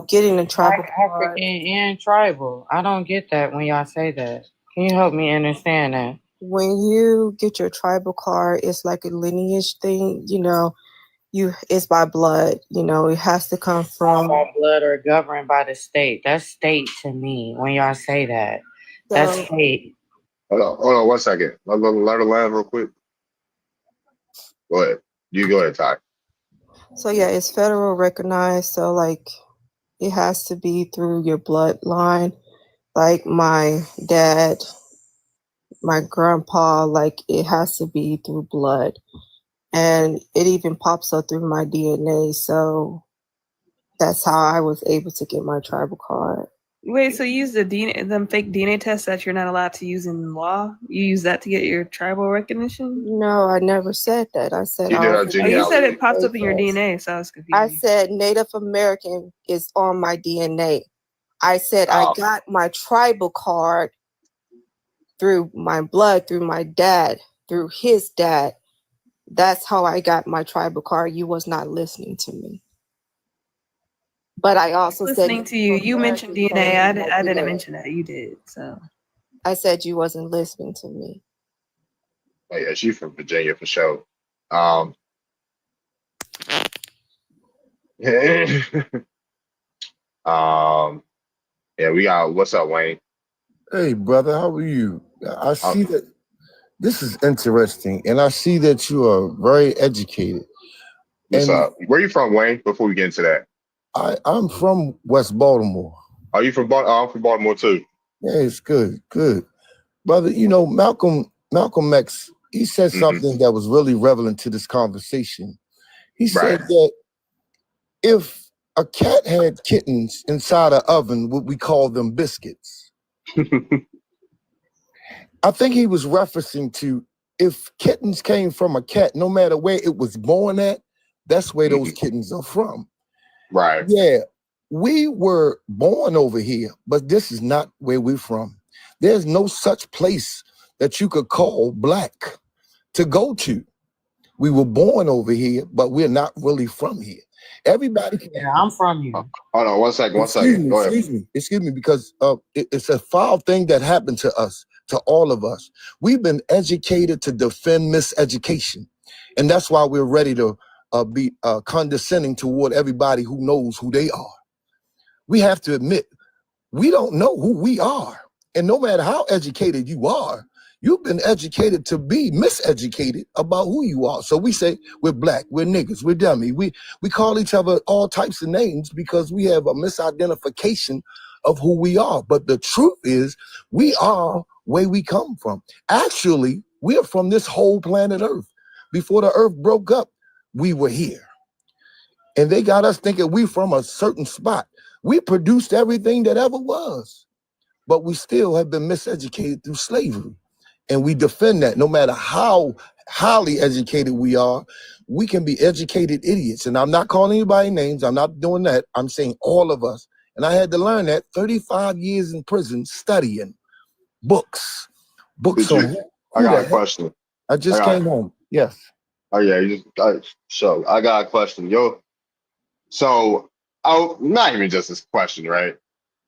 getting a tribal card. African and tribal. I don't get that when y'all say that. Can you help me understand that? When you get your tribal card, it's like a lineage thing, it's by blood, it has to come from by blood or governed by the state. That's state to me when y'all say that. That's state. Hold on 1 second. Let her land real quick. Go ahead. You go ahead, Ty. So yeah, it's federal recognized. So like it has to be through your bloodline. Like my dad, my grandpa, like it has to be through blood. And it even pops up through my DNA. So that's how I was able to get my tribal card. Wait, so you use the fake DNA test that you're not allowed to use in law? You use that to get your tribal recognition? No, I never said that. I said you said it pops up in your DNA, so I was confused. I said Native American is on my DNA. I said I got my tribal card through my blood, through my dad, through his dad. That's how I got my tribal card. You was not listening to me. But I also listening to you. You mentioned DNA. I didn't mention that. You did. So I said you wasn't listening to me. Oh, yeah, she's from Virginia for sure. Yeah, we got. What's up, Wayne? Hey, brother, how are you? I see that this is interesting, and I see that you are very educated. What's up? Where are you from, Wayne? Before we get into that, I'm from West Baltimore. Are you from Baltimore? I'm from Baltimore too. Yeah, it's good, brother. Malcolm X. He said something that was really relevant to this conversation. He said that if a cat had kittens inside an oven, would we call them biscuits? I think he was referencing to if kittens came from a cat, no matter where it was born at, that's where those kittens are from. Right. Yeah, we were born over here, but this is not where we're from. There's no such place that you could call black to go to. We were born over here, but we're not really from here. Everybody can. Yeah, I'm from you. Hold on, 1 second, 1 second. Go ahead. Excuse me, because it's a foul thing that happened to us, to all of us. We've been educated to defend miseducation, and that's why we're ready to be condescending toward everybody who knows who they are. We have to admit, we don't know who we are, and no matter how educated you are, you've been educated to be miseducated about who you are. So we say we're black, we're niggas, we're dummy. We call each other all types of names because we have a misidentification of who we are. But the truth is, we are where we come from. Actually, we're from this whole planet Earth. Before the Earth broke up, we were here. And they got us thinking we from a certain spot. We produced everything that ever was, but we still have been miseducated through slavery. And we defend that. No matter how highly educated we are, we can be educated idiots. And I'm not calling anybody names. I'm not doing that. I'm saying all of us. And I had to learn that 35 years in prison studying books. I got a question. I just came home. Yes. Oh yeah, so I got a question. So not even just this question, right?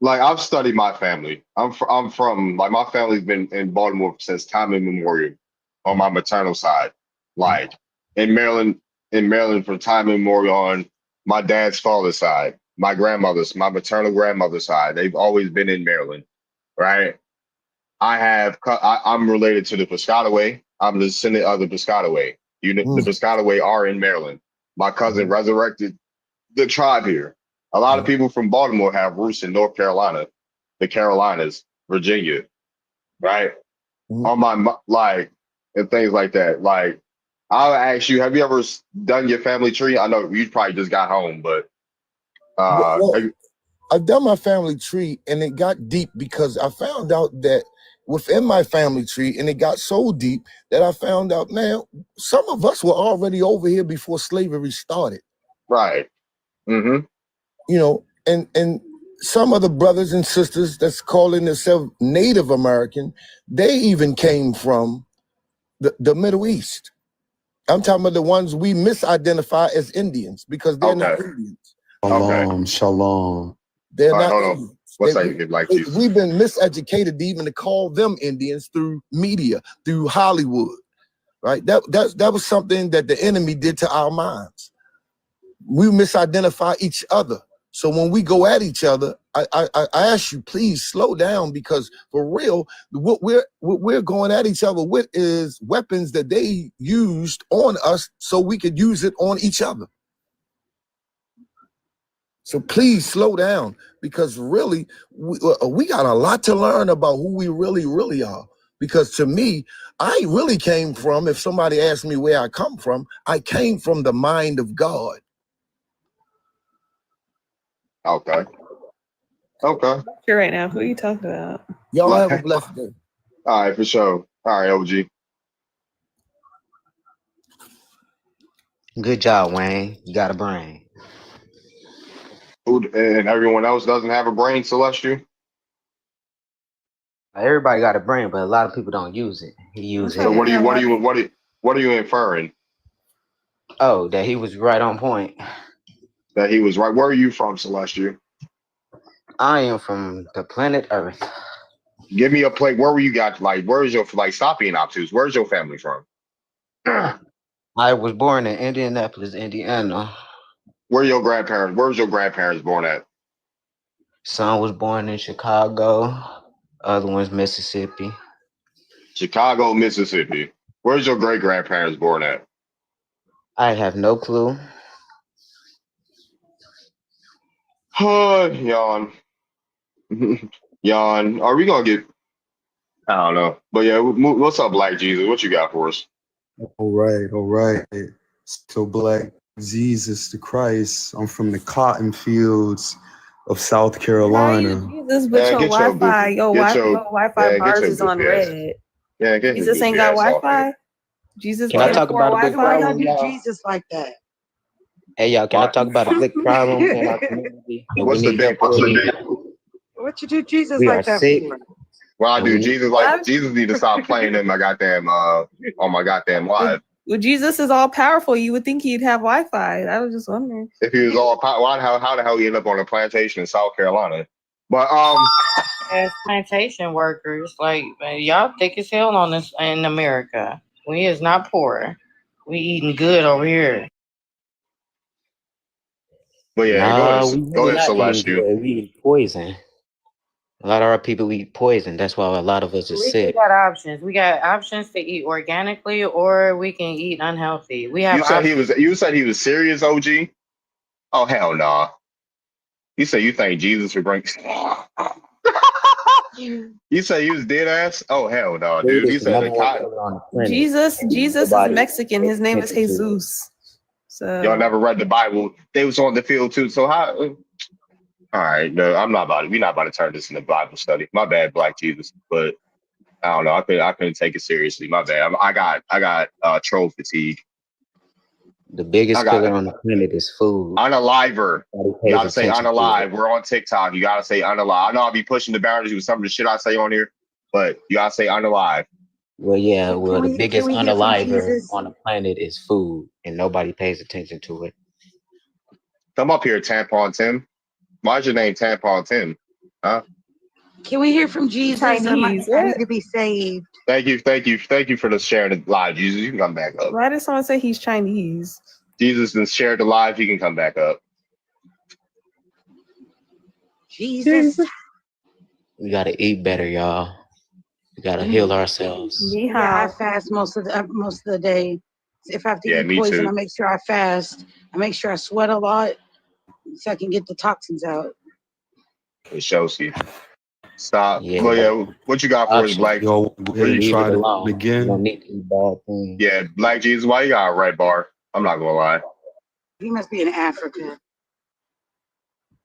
Like, I've studied my family. I'm from like, my family's been in Baltimore since time immemorial on my maternal side. Like in Maryland from time immemorial on my dad's father's side, my maternal grandmother's side. They've always been in Maryland, right? I'm related to the Piscataway. I'm the descendant of the Piscataway. The Piscataway are in Maryland. My cousin resurrected the tribe here. A lot of people from Baltimore have roots in North Carolina, the Carolinas, Virginia, right? On my, and things like that. Like, I'll ask you, have you ever done your family tree? I know you probably just got home, but I've done my family tree, and it got deep because I found out that within my family tree, and it got so deep that I found out, man, some of us were already over here before slavery started. Right. Mm-hmm. You know, and some of the brothers and sisters that's calling themselves Native American, they even came from the Middle East. I'm talking about the ones we misidentify as Indians because they're not Indians. Shalom. They're not Indians. We've been miseducated even to call them Indians through media, through Hollywood, right? That was something that the enemy did to our minds. We misidentify each other. So when we go at each other, I ask you, please slow down, because for real, what we're going at each other with is weapons that they used on us so we could use it on each other. So please slow down, because really, we got a lot to learn about who we really are. Because to me, I really came from, if somebody asked me where I come from, I came from the mind of God. Okay. Sure, right now, who are you talking about? Y'all have a blessed day. All right, for sure. All right, OG. Good job, Wayne. You got a brain. And everyone else doesn't have a brain, Celestial? Everybody got a brain, but a lot of people don't use it. He used it. So what are you inferring? Oh, that he was right on point. That he was right. Where are you from, Celestial? I am from the planet Earth. Give me a plate. Where were you got? Like, where's your, stop being obtuse. Where's your family from? I was born in Indianapolis, Indiana. Where's your grandparents born at? Son was born in Chicago. Other one's Mississippi. Chicago, Mississippi. Where's your great grandparents born at? I have no clue. Yawn. Yawn. Are we gonna get? I don't know. But yeah, what's up, Black Jesus? What you got for us? All right. So Black Jesus the Christ. I'm from the cotton fields of South Carolina. Jesus, but your Wi-Fi, your Wi-Fi bars is on red. Yeah, Jesus ain't got Wi-Fi. Jesus, can I talk about a big Why problem? y'all do Jesus like that? Hey, y'all, can I talk about a big problem in our community? What's the big problem? What you do Jesus We like are that sick. for? Well, I do. Jesus need to stop playing in my goddamn on my goddamn live. Well, Jesus is all powerful. You would think he'd have Wi-Fi. I was just wondering. If he was all how the hell he ended up on a plantation in South Carolina? But As plantation workers, like y'all thick as hell on this in America. We is not poor. We eating good over here. But yeah, Nah, go we ahead, really not eating Celestial. good. We eat poison. A lot of our people eat poison. That's why a lot of us are At least we sick. got options. We got options to eat organically, or we can eat unhealthy. We have You said options. you said he was serious, OG? Oh hell no. Nah. You said you think Jesus would bring You say you was dead ass? Oh hell no, Dude dude. is You the said number a one cotton. killer on the planet. Jesus is Nobody Mexican. His name is attention to it. Jesus. Y'all So never read the Bible. They was on the field too. So how all right, no, I'm not about it. We're not about to turn this into Bible study. My bad, Black Jesus. But I don't know. I couldn't take it seriously. My bad. I got troll fatigue. The I biggest got killer on the planet is food. unaliver. Nobody You pays gotta say attention to unalive. it. We're on TikTok. You gotta say unalive. I know I'll be pushing the boundaries with some of the shit I say on here, but you gotta say unalive. Well, yeah. Can Well, the can biggest we hear from unaliver Jesus? on the planet is food, and nobody pays attention to it. Come up here, Tampon Tim. Why's your name Tampon Tim? Huh? Can we hear from Jesus? Chinese. I need What? to be saved. Thank you for the sharing the live, Jesus. You can come back up. Why did someone say he's Chinese? Jesus has shared the live. He can come back up. Jesus. We gotta eat better, y'all. We gotta heal ourselves. Ni Yeah, I hao. fast most of the day. If I have to Yeah, eat me poison, too. I make sure I fast. I make sure I sweat a lot so I can get the toxins out. It shows you. Stop. Yeah, Well, yeah. What you got for us, option. Black? Yo, go ahead and Leave it try that alone. You again. don't need to eat bad things. Yeah, Black Jesus. Why you got a red bar? I'm not gonna lie. He must be in Africa.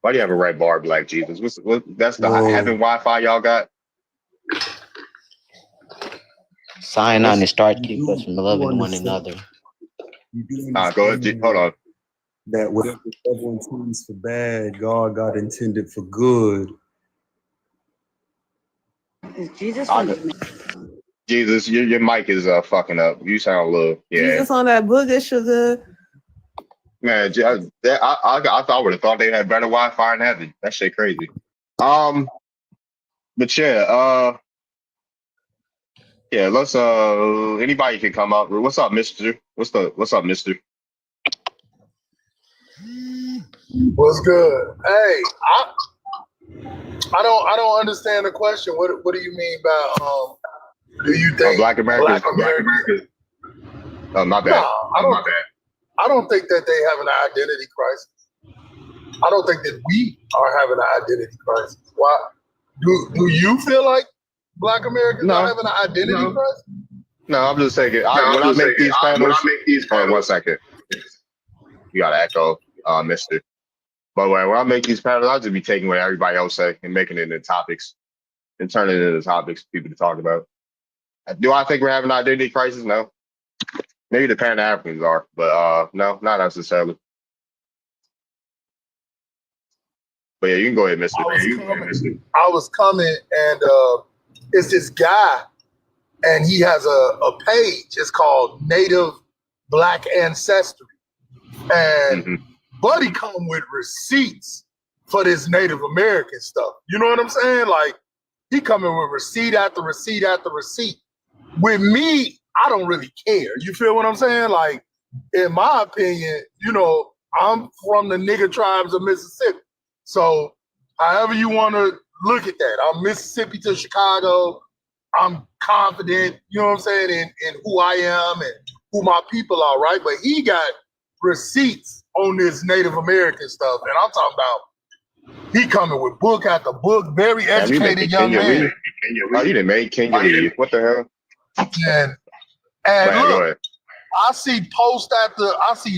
Why do you have a red bar, Black Jesus? What? That's the heaven Well, Wi-Fi y'all got. Sign on What's and start you keep us do from loving one understand. another. You do go ahead. understand Hold on. that whatever the devil intends for bad, God got intended for good. Is Jesus I from could, Jesus, your mic is fucking up. You sound low. Yeah, Jesus on that booger sugar. man. I thought I would have thought they had better Wi-Fi in heaven. That shit crazy. But yeah. Let's anybody can come up. What's up, Mister? What's up, Mister? What's good? Hey, I don't understand the question. What do you mean by do you think Black Americans. Black Americans? Oh, my No, bad. I don't think that they have an identity crisis. I don't think that we are having an identity crisis. Why? Do you feel like Black Americans are having an identity crisis? No, I'm just saying. When I make these panels, hold on 1 second. You got to echo, Mister. But when I make these panels, I'll just be taking what everybody else say and making it into topics and turning it into topics for people to talk about. Do I think we're having an identity crisis? No. Maybe the Pan Africans are, but no, not necessarily. But yeah, you can go ahead, Mister. I was coming and it's this guy and he has a page. It's called Native Black Ancestry. And Buddy come with receipts for this Native American stuff. You know what I'm saying? Like he coming with receipt after receipt after receipt. With me, I don't really care. You feel what I'm saying? Like, in my opinion, I'm from the nigger tribes of Mississippi. So however you want to look at that, I'm Mississippi to Chicago. I'm confident, you know what I'm saying, in who I am and who my people are, right? But he got receipts on this Native American stuff. And I'm talking about he coming with book after book, very educated young man. Oh, you didn't make Can You Leave? What the hell? And go look, ahead. I see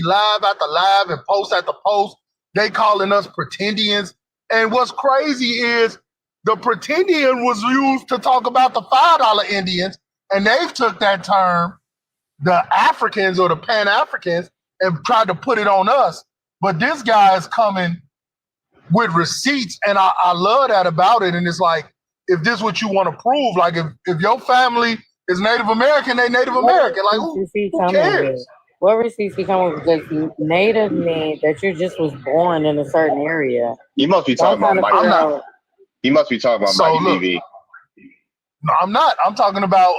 live after live and post after post. They calling us pretendians. And what's crazy is the pretendian was used to talk about the $5 Indians, and they've took that term, the Africans or the Pan-Africans, and tried to put it on us. But this guy is coming with receipts, and I love that about it. And it's like, if this is what you want to prove, like if your family is Native American, they Native American. Like who cares? What receipts he coming with? Because native means that you just was born in a certain area. You must be talking about Mike. I'm not. He must be talking about So Mikey look, TV. no, I'm not. I'm talking about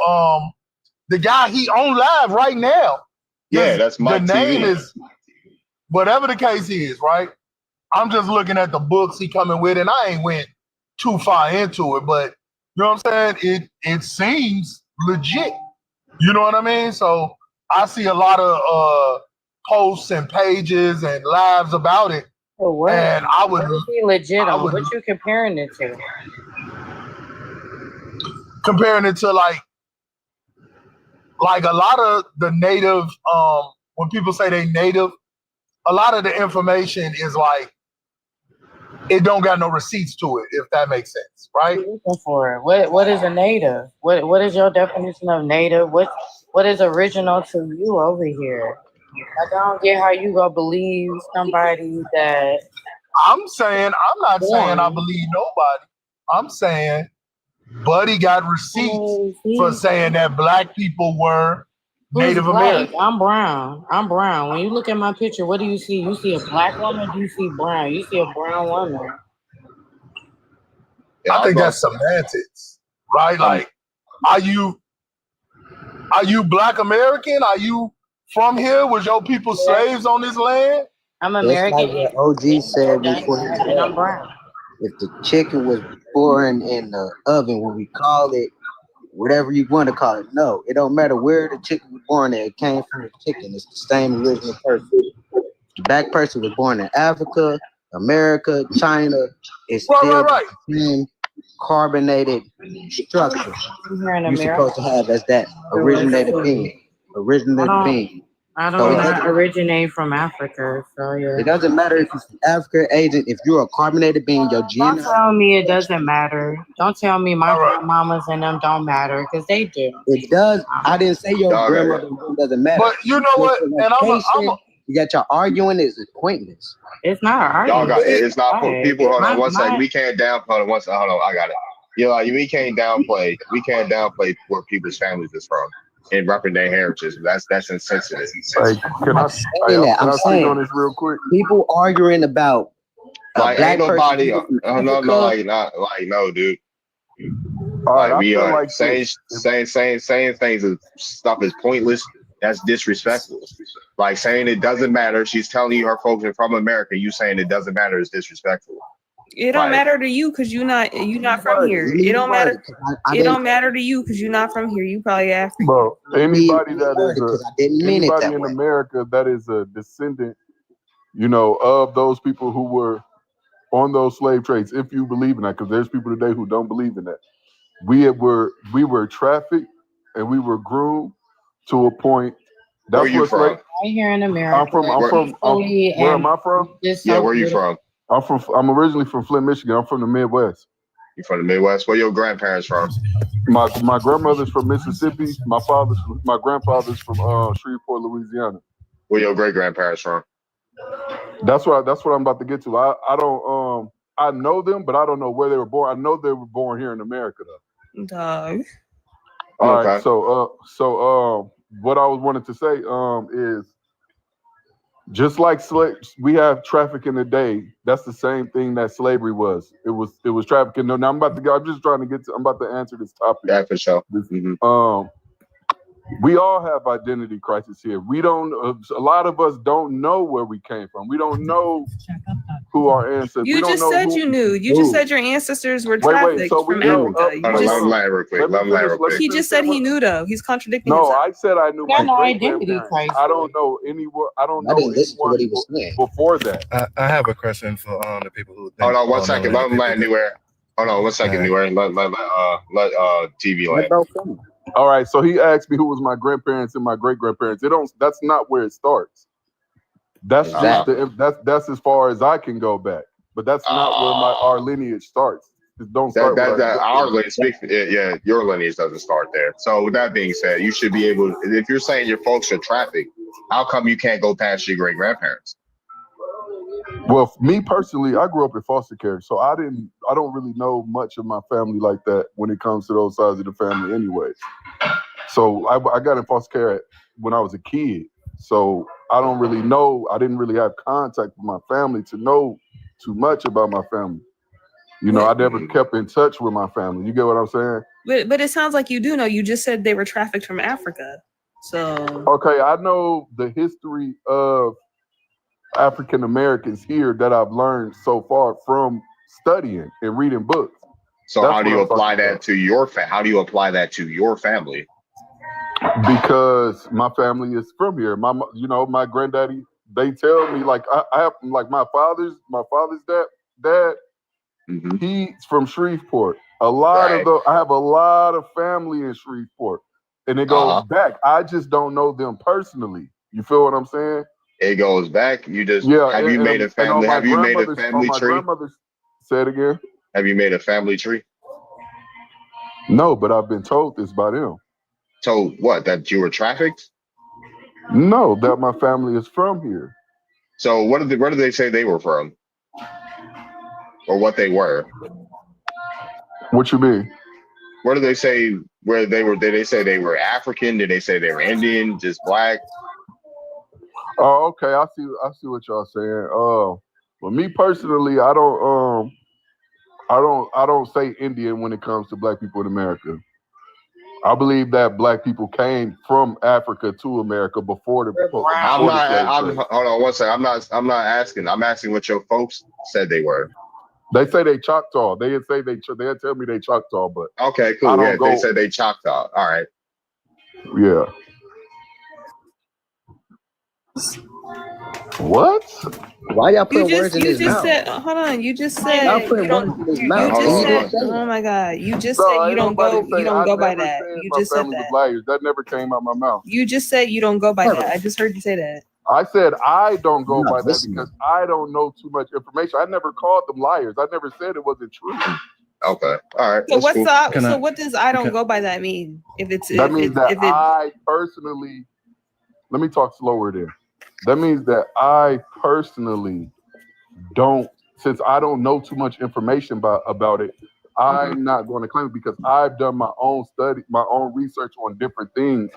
the guy he on live right now. Yeah, that's Mike The name TV. is whatever the case is, right? I'm just looking at the books he coming with, and I ain't went too far into it, but you know what I'm saying? It seems legit. You know what I mean? So I see a lot of posts and pages and lives about it. So what? And I would What is he legit I on? would- What you comparing it to? comparing it to like a lot of the native, when people say they native, a lot of the information is like it don't got no receipts to it, if that makes sense, right? Looking for it. What is a native? What is your definition of native? What is original to you over here? I don't get how you gonna believe somebody that I'm not saying I believe nobody. I'm saying Buddy got receipts for saying that black people were Native Who's black? American. I'm brown. I'm brown. When you look at my picture, what do you see? You see a black woman, do you see brown? You see a brown woman. I think that's semantics, right? Like, are you black American? Are you from here? Was your people slaves on this land? I'm That's American. like what OG said before he And I'm left. brown. If the chicken was born in the oven, when we call it whatever you want to call it, no, it don't matter where the chicken was born at. It came from the chicken. It's the same original person. The black person was born in Africa, America, China. It's still the same carbonated structure I'm here in you're America. supposed to have as that originated being. Originated being. I So don't it not doesn't, originate from Africa, so yeah. it doesn't matter if you're from Africa, Asian. If you're a carbonated being, your Don't genome. tell me it doesn't matter. Don't tell me my grandmamas and them don't matter, because they do. It does. I didn't say your Dog, grandmother doesn't matter. But you know what? Your And location, you got your arguing is pointless. It's not an Y'all argument. got it. It's not for Right. people. Hold on one second. My- We can't downplay. Hold on one second. Hold on. I got it. You know, we can't downplay. We can't downplay where people's families is from and repping their heritage. That's insensitive. Like, can I, I'm saying that. can I'm I speak saying on this real quick? people arguing about a Like black ain't nobody. person from No, Africa. like not like no, dude. All right, Like I we feel are like saying things and stuff is pointless. That's disrespectful. Like saying it doesn't matter. She's telling you her folks are from America. You saying it doesn't matter is disrespectful. It don't Like, matter to you because you're not from here. It don't matter. I It don't didn't, matter to you because you're not from here. You probably African. Bro, anybody that is because I didn't mean it anybody that in way. America that is a descendant, you know, of those people who were on those slave trades, if you believe in that, because there's people today who don't believe in that. We were trafficked and we were groomed to a point. where That's you what slave. from? Right here in America. Where am I from? Yeah, where you from? I'm originally from Flint, Michigan. I'm from the Midwest. You from the Midwest? Where your grandparents from? My grandmother's from Mississippi. My grandfather's from Shreveport, Louisiana. Where your great grandparents from? That's what I'm about to get to. I don't I know them, but I don't know where they were born. I know they were born here in America though. Dog. All right. So what I was wanting to say is just like we have trafficking today. That's the same thing that slavery was. It was trafficking. No, now I'm about to go. I'm just trying to I'm about to answer this topic. Yeah, for sure. We all have identity crisis here. We don't. A lot of us don't know where we came from. We don't know who our ancestors. You we don't just know said who, you knew. You just said your ancestors were Wait, trafficked so we from know. Africa. You Hold on, just- let him land real quick. Let him land real quick. he just said he knew though. He's contradicting No, himself. I said I knew Got my no great identity grandparents. crisis. I don't know anywhere. I don't I know didn't listen to anyone what he was saying. before that. I have a question for the people who think, Hold on one don't second. know Let any him land people New Air. Hold on one second, New Air. Let TV land. All right, so he asked me who was my grandparents and my great grandparents. That's not where it starts. That's just that's as far as I can go back. But that's not where our lineage starts. It don't start with Our lineage. Yeah, your lineage doesn't start there. So with that being said, you should be able. If you're saying your folks are trafficked, how come you can't go past your great grandparents? Well, me personally, I grew up in foster care, so I don't really know much of my family like that when it comes to those sides of the family anyways. So I got in foster care when I was a kid. So I don't really know. I didn't really have contact with my family to know too much about my family. You know, I never kept in touch with my family. You get what I'm saying? But it sounds like you do know. You just said they were trafficked from Africa. So Okay, I know the history of African Americans here that I've learned so far from studying and reading books. So That's how do what you I'm talking apply that about. to your how do you apply that to your family? Because my family is from here. My granddaddy. They tell me like I have like my father's dad. He's from Shreveport. I have a lot of family in Shreveport, and it goes back. I just don't know them personally. You feel what I'm saying? It goes back. You just Yeah. you made a family? Have you made a family tree? Grandmother's. Say it again. Have you made a family tree? No, but I've been told this by them. So what? That you were trafficked? No, that my family is from here. So where do they say they were from? Or what they were? What you mean? Where do they say where they were? Did they say they were African? Did they say they were Indian? Just black? Oh, okay. I see what y'all saying. Well, me personally, I don't say Indian when it comes to black people in America. I believe that black people came from Africa to America before the. Hold on one second. I'm not asking. I'm asking what your folks said they were. They say they Choctaw. They say they'd tell me they Choctaw, but okay, cool. Yeah, they said they Choctaw. All right. Yeah. What? Why y'all put words in you his just mouth? said hold on. You just said Y'all you put don't. words in his You mouth. just He didn't said say oh my god. You just No, said you ain't don't go. nobody say- You don't I go by never that. said You my just said family was that. liars. That never came out my mouth. You just said you don't go by that. I just heard you say that. I said I don't go You're not by that listening. because I don't know too much information. I never called them liars. I never said it wasn't true. Okay. All right. So what's the Can I- what does I don't go by that mean? If it's That if means it, that if it I personally, let me talk slower then. That means that I personally don't, since I don't know too much information about it, I'm not going to claim it because I've done my own study, my own research on different things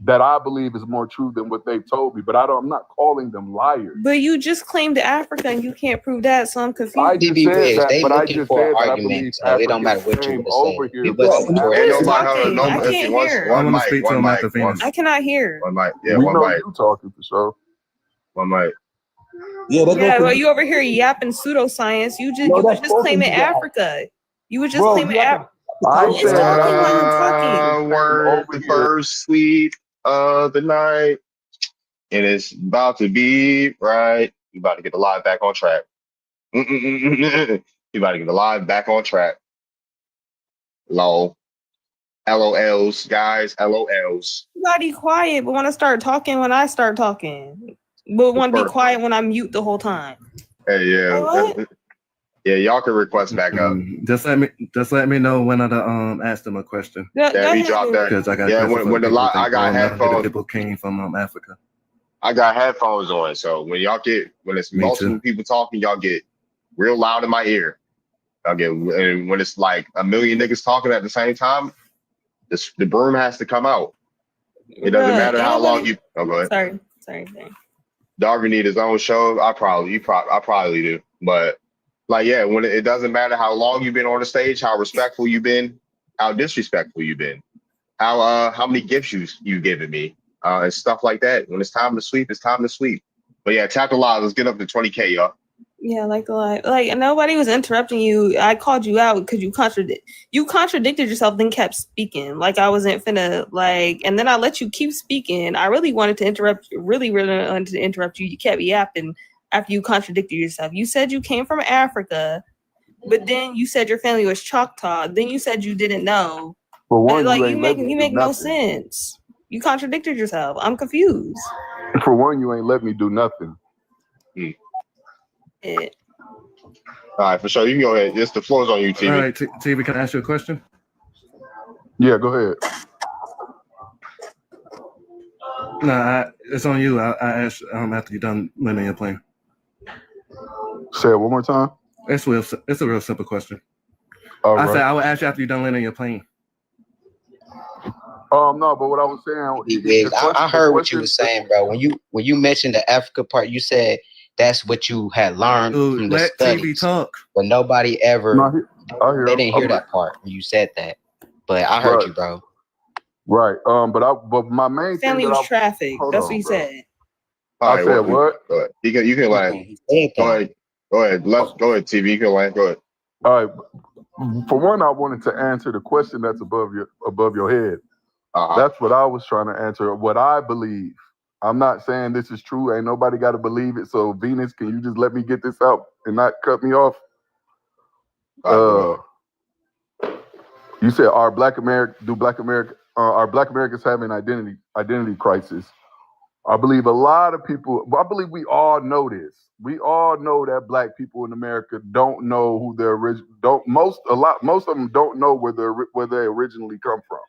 that I believe is more true than what they've told me. But I'm not calling them liars. but you just claimed Africa and you can't prove that, so I'm confused. I just said that, they but I looking just for said an that I argument, believe so it don't matter Africans what you came would say. over here. It wasn't Ain't George. nobody. I can't hear. One mic. One mic. I cannot hear. One mic. Yeah, We one know mic. you talking for sure. One mic. Yeah, Well, you over here yapping pseudoscience. You No, were that's just spoken claiming to y'all. Africa. You were just Bro, claiming you have Africa. I Who is said talking while you're talking? Word the first sleep of the night, and it's about to be right. You about to get the live back on track. You about to get the live back on track. Lol. LOLs, guys. LOLs. Everybody quiet, but want to start talking when I start talking. But want to be quiet when I mute the whole time. Hey, yeah. What? Yeah, y'all can request back up. Just let me know when I ask them a question. Yeah, he dropped that. Because I got Yeah, questions for when the people lot, think, I got none of the headphones. people came from Africa. I got headphones on, so when it's Me multiple too. people talking, y'all get real loud in my ear. And when it's like a million niggas talking at the same time, the broom has to come out. It doesn't matter how long you. Oh, go ahead. Sorry. Darby need his own show. I probably do, but like, yeah, when it doesn't matter how long you've been on the stage, how respectful you've been, how disrespectful you've been, how many gifts you given me, and stuff like that. When it's time to sweep, it's time to sweep. But yeah, tap the live. Let's get up to 20K, y'all. Yeah, like nobody was interrupting you. I called you out because you contradicted yourself, then kept speaking. Like I wasn't finna and then I let you keep speaking. I really wanted to interrupt you. Really wanted to interrupt you. You kept yapping after you contradicted yourself. You said you came from Africa, but then you said your family was Choctaw. Then you said you didn't know. For one, You make no sense. You contradicted yourself. I'm confused. For one, you ain't let me do nothing. All right, for sure. You can go ahead. The floor's on you, TV. All right, TV, can I ask you a question? Yeah, go ahead. No, it's on you. I asked after you're done landing your plane. Say it one more time. It's a real simple question. All I right. said I would ask you after you're done landing your plane. No, but what I was saying, I heard what you were saying, bro. When you mentioned the Africa part, you said that's what you had learned Dude, from the let studies. TV talk. But nobody ever they didn't hear Okay. that part when you said that. But I heard you, bro. Right. But my main Family thing was that traffic. hold That's on, what he bro. said. All I right, said what? Go ahead. You can land. Go ahead. Go ahead. Go ahead, TV. You can land. Go ahead. All right. For one, I wanted to answer the question that's above your head. That's what I was trying to answer. What I believe. I'm not saying this is true. Ain't nobody got to believe it. So Venus, can you just let me get this out and not cut me off? You said are Black Americans having identity crisis? I believe a lot of people. I believe we all know this. We all know that Black people in America don't know who their most of them don't know where they originally come from.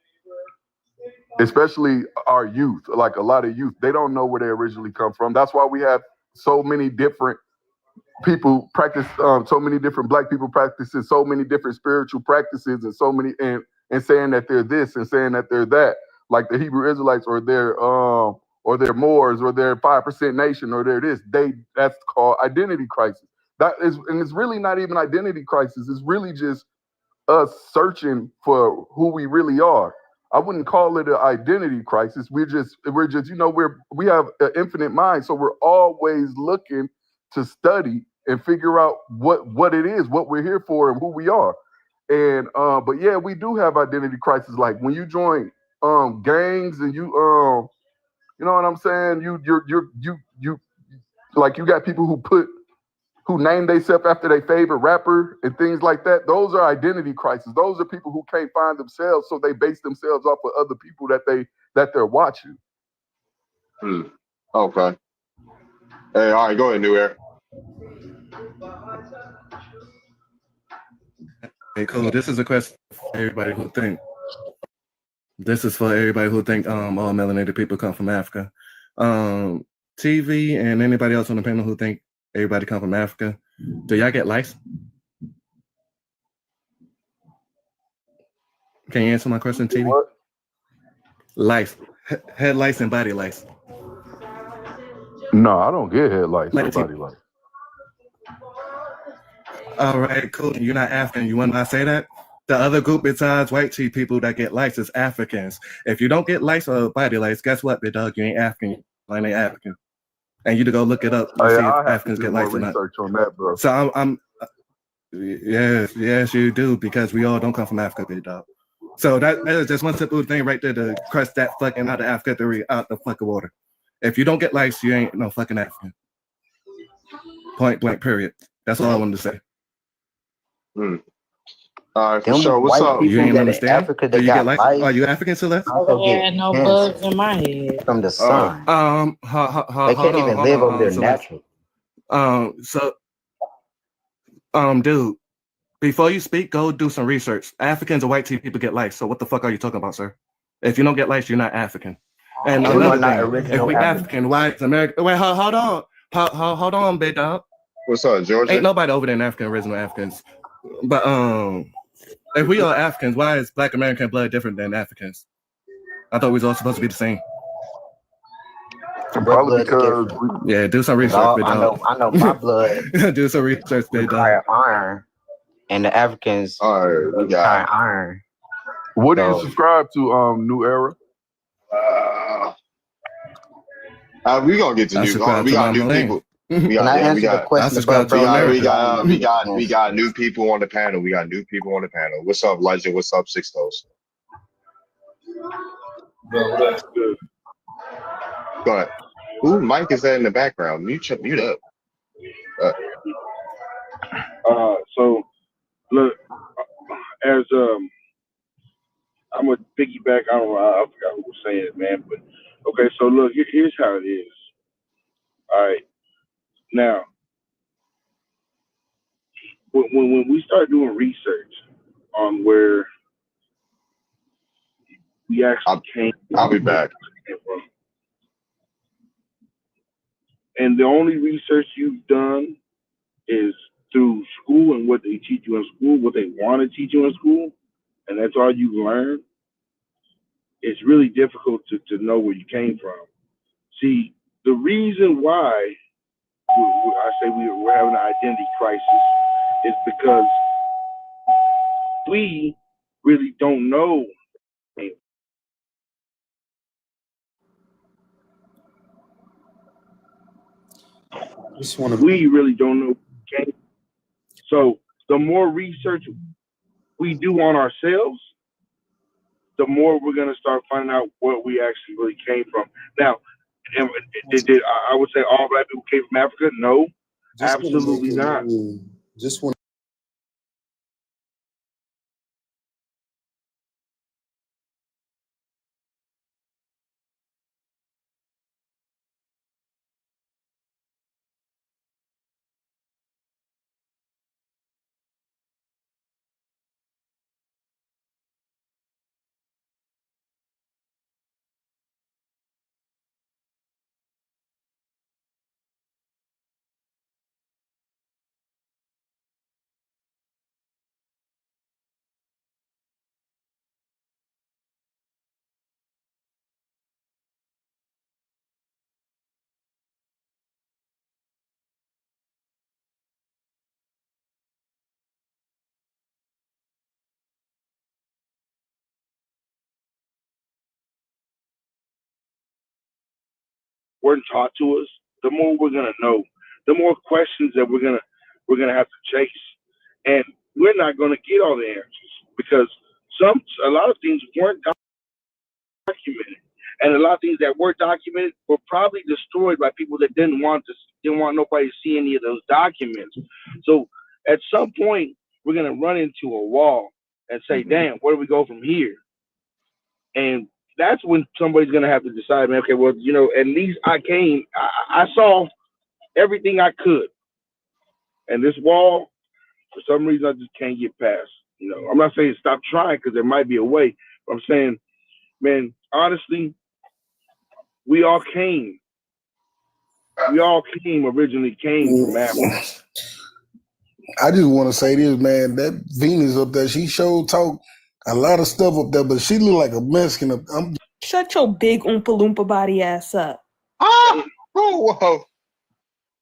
Especially our youth, like a lot of youth, they don't know where they originally come from. That's why we have so many different people practice, so many different Black people practicing so many different spiritual practices, and so many and saying that they're this and saying that they're that, like the Hebrew Israelites or they're Moors or they're 5% nation or they're this. That's called identity crisis. That is, and it's really not even identity crisis. It's really just us searching for who we really are. I wouldn't call it an identity crisis. We have an infinite mind, so we're always looking to study and figure out what it is, what we're here for, and who we are. And but yeah, we do have identity crisis. Like when you join gangs and you know what I'm saying? You like you got people who name themselves after their favorite rapper and things like that. Those are identity crises. Those are people who can't find themselves, so they base themselves off of other people that they're watching. Okay. Hey, all right, go ahead, New Air. Hey, cool. This is a question for everybody who think. This is for everybody who think all melanated people come from Africa. TV and anybody else on the panel who think everybody come from Africa. Do y'all get lice? Can you answer my question, TV? What? Lice. Head lice and body lice. No, I don't get head lice or body lice. All right, cool. You're not African. You want me to say that? The other group besides white people that get lice is Africans. If you don't get lice or body lice, guess what, big dog? You ain't African. You ain't African. And you to go look it up and see if Africans get lice or not. Research on that, bro. So I'm yes, you do, because we all don't come from Africa, big dog. So that is just one simple thing right there to crush that fucking out of Africa theory out the fucking water. If you don't get lice, you ain't no fucking African. Point blank, period. That's all I wanted to say. All right, for sure. What's up? You ain't understand? Africa, Do they you got get lice? lice. Are you African, Celeste? Yeah, no bugs in my head. From the sun. They can't even live over there naturally. Dude, before you speak, go do some research. Africans and white people get lice. So what the fuck are you talking about, sir? If you don't get lice, you're not African. And another thing, if we African, why is America? Wait, hold on. Hold on, big dog. What's up, Georgia? Ain't nobody over there in African, original Africans. But if we are Africans, why is Black American blood different than Africans? I thought we was all supposed to be the same. Probably because do some research, big dog. I know my blood. Do some research, big dog. Require iron, and the Africans require iron. What do you subscribe to, New Era? We gonna get to new. We got new people. We got new people on the panel. We got new people on the panel. What's up, Legend? What's up, Six Toes? That's good. Go ahead. Who Mike is that in the background? Mute up. So look, as I'm gonna piggyback. I forgot who was saying it, man. But okay, so look, here's how it is. All right, now when we start doing research on where we actually came, I'll be back. From, and the only research you've done is through school and what they teach you in school, what they want to teach you in school, and that's all you learn. it's really difficult to know where you came from. See, the reason why I say we're having an identity crisis is because we really don't know. We really don't know. So the more research we do on ourselves, the more we're going to start finding out where we actually really came from. Now, I would say all black people came from Africa? No, absolutely not. Just want Weren't taught to us, the more we're gonna know, the more questions that we're gonna have to chase, and we're not gonna get all the answers because a lot of things weren't documented, and a lot of things that were documented were probably destroyed by people that didn't want nobody to see any of those documents. So at some point, we're gonna run into a wall and say, "Damn, where do we go from here?" And that's when somebody's gonna have to decide, man, okay, well, at least I saw everything I could. And this wall, for some reason, I just can't get past. I'm not saying stop trying because there might be a way, but I'm saying, man, honestly, we all originally came from Africa. I just want to say this, man. That Venus up there, she showed talk a lot of stuff up there, but she look like a Mexican. Shut your big Oompa Loompa body ass up. Ah! Oh, whoa.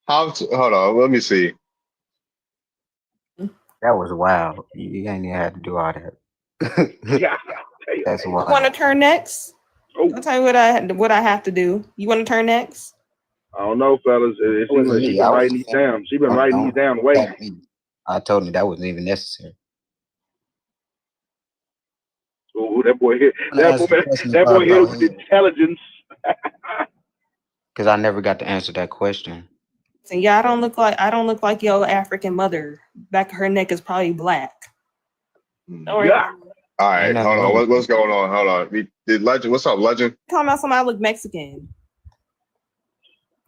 Hold on, let me see. That was wild. You ain't even had to do all that. Yeah. That's wild. Want to turn next? I'll tell you what I have to do. You want to turn next? I don't know, fellas. It seems like she's been writing these down. She's been writing these down way. I told him that wasn't even necessary. Oh, that boy hit with intelligence. Because I never got to answer that question. So yeah, I don't look like your African mother. Back of her neck is probably black. Yeah. All right, hold on. What's going on? Hold on. Did Legend? What's up, Legend? Talking about somebody look Mexican.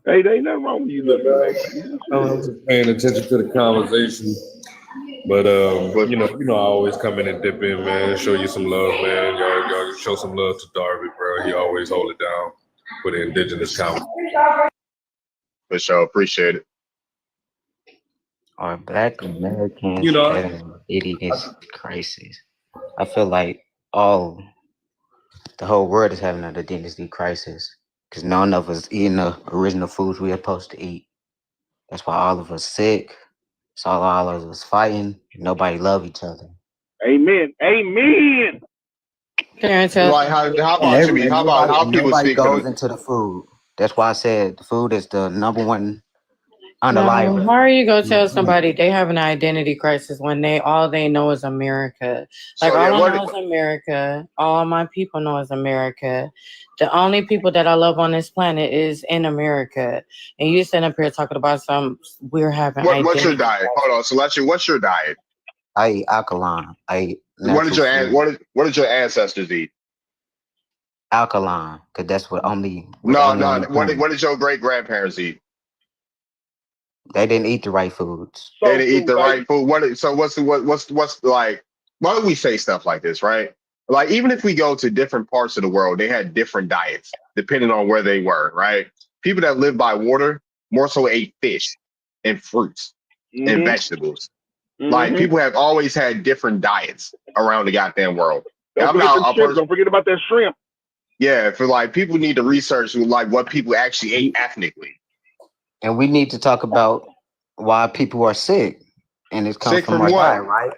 Hey, there ain't nothing wrong with you looking Mexican. I was just paying attention to the conversation. But you know, I always come in and dip in, man. Show you some love, man. Y'all show some love to Darby, bro. He always hold it down for the indigenous conversation. For sure, appreciate it. Are Black Americans You know, having an identity crisis? I feel like the whole world is having an identity crisis because none of us eating the original foods we are supposed to eat. That's why all of us sick. That's all of us fighting. Nobody love each other. Amen. Amen. Like how about you? How about how people nobody speak? goes into the food. That's why I said the food is the number one No, underlying. how are you gonna tell somebody they have an identity crisis when all they know is America? Like all I know is America. All my people know is America. The only people that I love on this planet is in America. And you sitting up here talking about we're having. What's your diet? Hold on, Celestia. What's your diet? I eat alkaline. I eat. What did your ancestors eat? Alkaline, because that's what only. No. What did your great grandparents eat? They didn't eat the right foods. They didn't eat the right food. What's like? Why do we say stuff like this, right? Like even if we go to different parts of the world, they had different diets depending on where they were, right? People that live by water more so ate fish and fruits and vegetables. Like people have always had different diets around the goddamn world. Don't forget about that shrimp. Yeah, for like people need to research like what people actually ate ethnically. And we need to talk about why people are sick, and it comes Sick from from our what? diet, right?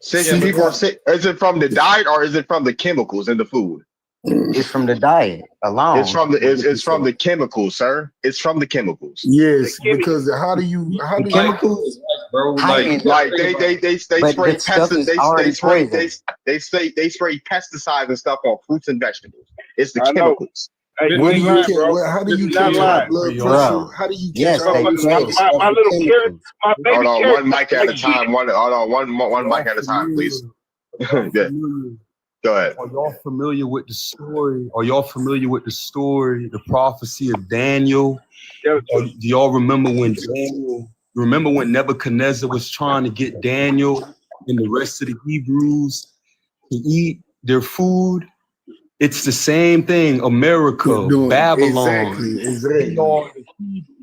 Sick Yeah, and but people are sick. Is it from the diet or is it from the chemicals in the food? It's from the diet alone. It's from the it's from the chemicals, sir. It's from the chemicals. Yes, because how do you chemicals, bro? Like they spray but stuff is already poison. they spray pesticides and stuff on fruits and vegetables. It's the I know. chemicals. Hey, Where do you lie, catch? bro. How do This you is not catch high lying. blood Bro. pressure? How do you Yes, catch high they blood spray pressure? stuff My with little carrot, chemicals. my baby Hold on, carrot. one mic at a time. Hold on, one mic at a time, please. Yeah, go ahead. Are y'all familiar with the story? Are y'all familiar with the story, the prophecy of Daniel? Do y'all remember when Daniel? Remember when Nebuchadnezzar was trying to get Daniel and the rest of the Hebrews to eat their food? It's the same thing. America, Babylon. Exactly.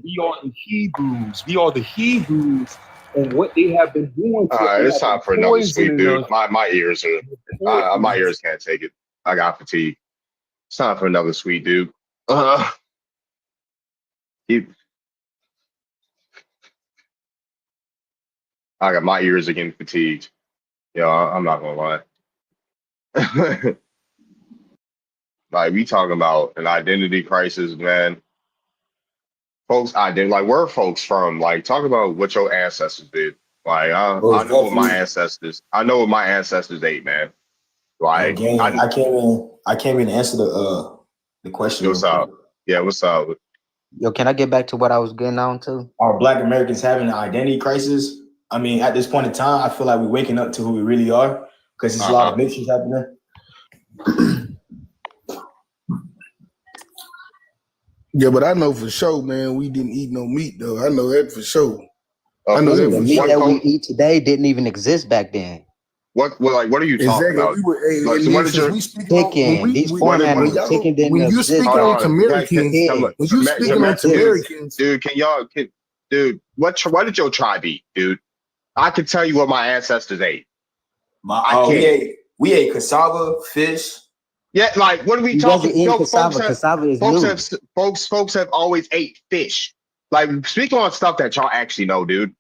We are the Hebrews. We are the Hebrews, and what they have been doing. All right, it's time for another sweet dude. My ears are my ears can't take it. I got fatigue. It's time for another sweet dude. I got my ears are getting fatigued. Yeah, I'm not gonna lie. Like we talking about an identity crisis, man. Folks, like where are folks from? Like talk about what your ancestors did. Like I know what my ancestors. I know what my ancestors ate, man. Like I can't even answer the question. What's up? Yeah, what's up? Yo, can I get back to what I was getting on to? Are Black Americans having an identity crisis? I mean, at this point in time, I feel like we're waking up to who we really are because there's a lot of mixtures happening. Yeah, but I know for sure, man, we didn't eat no meat though. I know that for sure. I know that the meat that we eat today didn't even exist back then. What are you talking about? Chicken. These farm animals, chicken didn't exist. Dude, what did your tribe eat, dude? I can tell you what my ancestors ate. We ate cassava, fish. Yeah, like what are we talking? Folks have always ate fish. Like speak on stuff that y'all actually know, dude.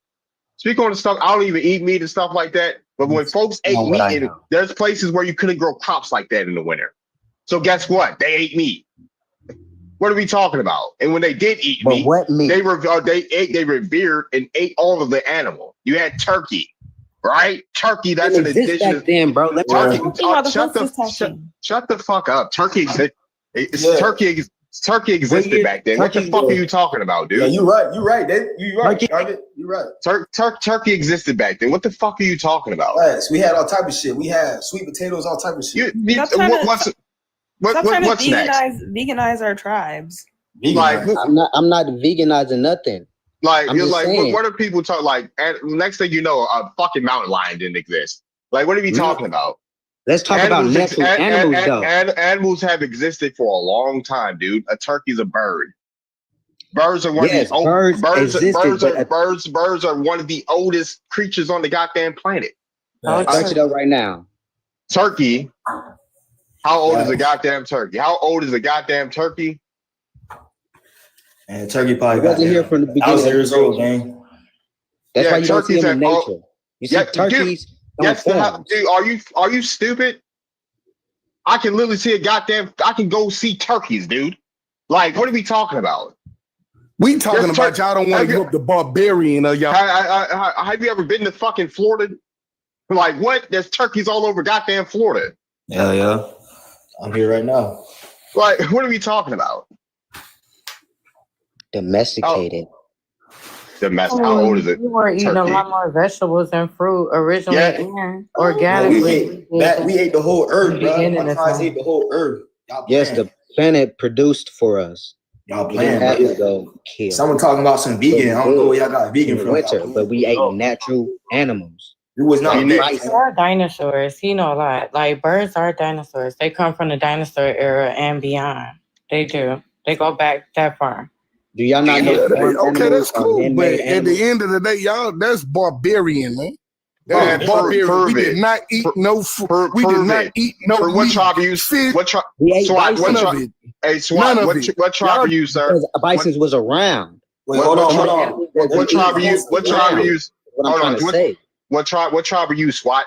Speak on the stuff. I don't even eat meat and stuff like that. But when folks ate meat, there's places where you couldn't grow crops like that in the winter. So guess what? They ate meat. What are we talking about? And when they did eat meat, what meat? They revered and ate all of the animal. You had turkey, right? Turkey, that's an addition. Back then, bro. Shut the fuck up. Turkey existed back then. What the fuck are you talking about, dude? Yeah, you're right. You're right. You're right. Turkey existed back then. What the fuck are you talking about? Yes, we had all type of shit. We had sweet potatoes, all type of shit. Stop trying to What's next? veganize our tribes. Like, I'm not veganizing nothing. Like I'm you're just like, saying. what are people talking? Like, and next thing you know, a fucking mountain lion didn't exist. Like, what are we talking about? Let's talk about natural animals, though. Animals have existed for a long time, dude. A turkey's a bird. Birds are one of the birds are one of the oldest creatures on the goddamn planet. I'll touch it up right now. Turkey. How old is a goddamn turkey? How old is a goddamn turkey? And turkey probably wasn't here from the beginning. 1,000 years old, gang. That's why you don't see them in nature. You see turkeys. Dude, are you stupid? I can literally see I can go see turkeys, dude. Like, what are we talking about? We talking about y'all don't want to give up the barbarian of y'all. Have you ever been to fucking Florida? Like, what? There's turkeys all over goddamn Florida. Hell yeah. I'm here right now. Like, what are we talking about? Domesticated. How old is it? We were eating a lot more vegetables and fruit originally and organically. We ate the whole earth, bro. My guys ate the whole earth. Yes, the planet produced for us. Y'all playing, had to go kill. Someone talking about some vegan. I don't know where y'all got vegan from. Winter, but we ate natural animals. It was not Birds are dinosaurs. You know a lot. Like birds are dinosaurs. They come from the dinosaur era and beyond. They do. They go back that far. Do y'all not know? Okay, that's cool. But at the end of the day, y'all, that's barbarian, man. Barbarian. We did not eat no food. We did not eat no meat. What tribe are you? What tribe? SWAT. Hey, SWAT. What tribe are you, sir? Because bisons was around. Wait, hold on. What tribe are you? What tribe are you? What I'm trying to say. What tribe are you, SWAT?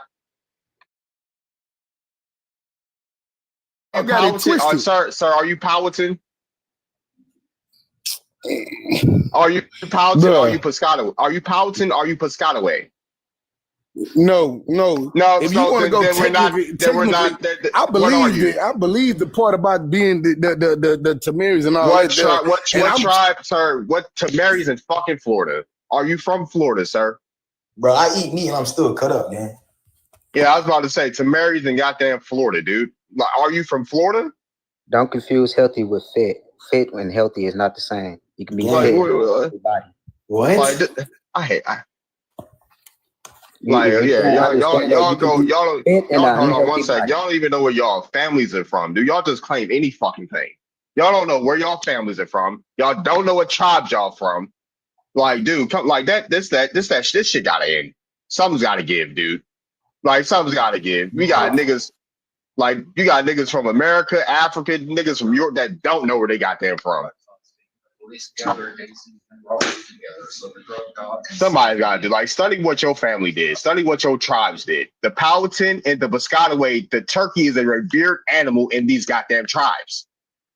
I got it twisted. Sir, are you Powhatan? Are you Powhatan? Are you Piscataway? Are you Powhatan? Are you Piscataway? No. If you want to go technically, I believe the part about being the Tamaris and all that. What tribe, sir? What Tamaris in fucking Florida? Are you from Florida, sir? Bro, I eat meat and I'm still cut up, man. Yeah, I was about to say Tamaris in goddamn Florida, dude. Like, are you from Florida? Don't confuse healthy with fit. Fit and healthy is not the same. You can be fit. What? Y'all hold on one sec. Y'all don't even know where y'all families are from. Do y'all just claim any fucking thing? Y'all don't know where y'all families are from. Y'all don't know what tribes y'all from. Like, dude, come like that. This shit gotta end. Something's gotta give, dude. Like, something's gotta give. We got niggas. Like, you got niggas from America, Africa, niggas from Europe that don't know where they got them from. Somebody's got to do, like, study what your family did. Study what your tribes did. The Powhatan and the Piscataway, the turkey is a revered animal in these goddamn tribes.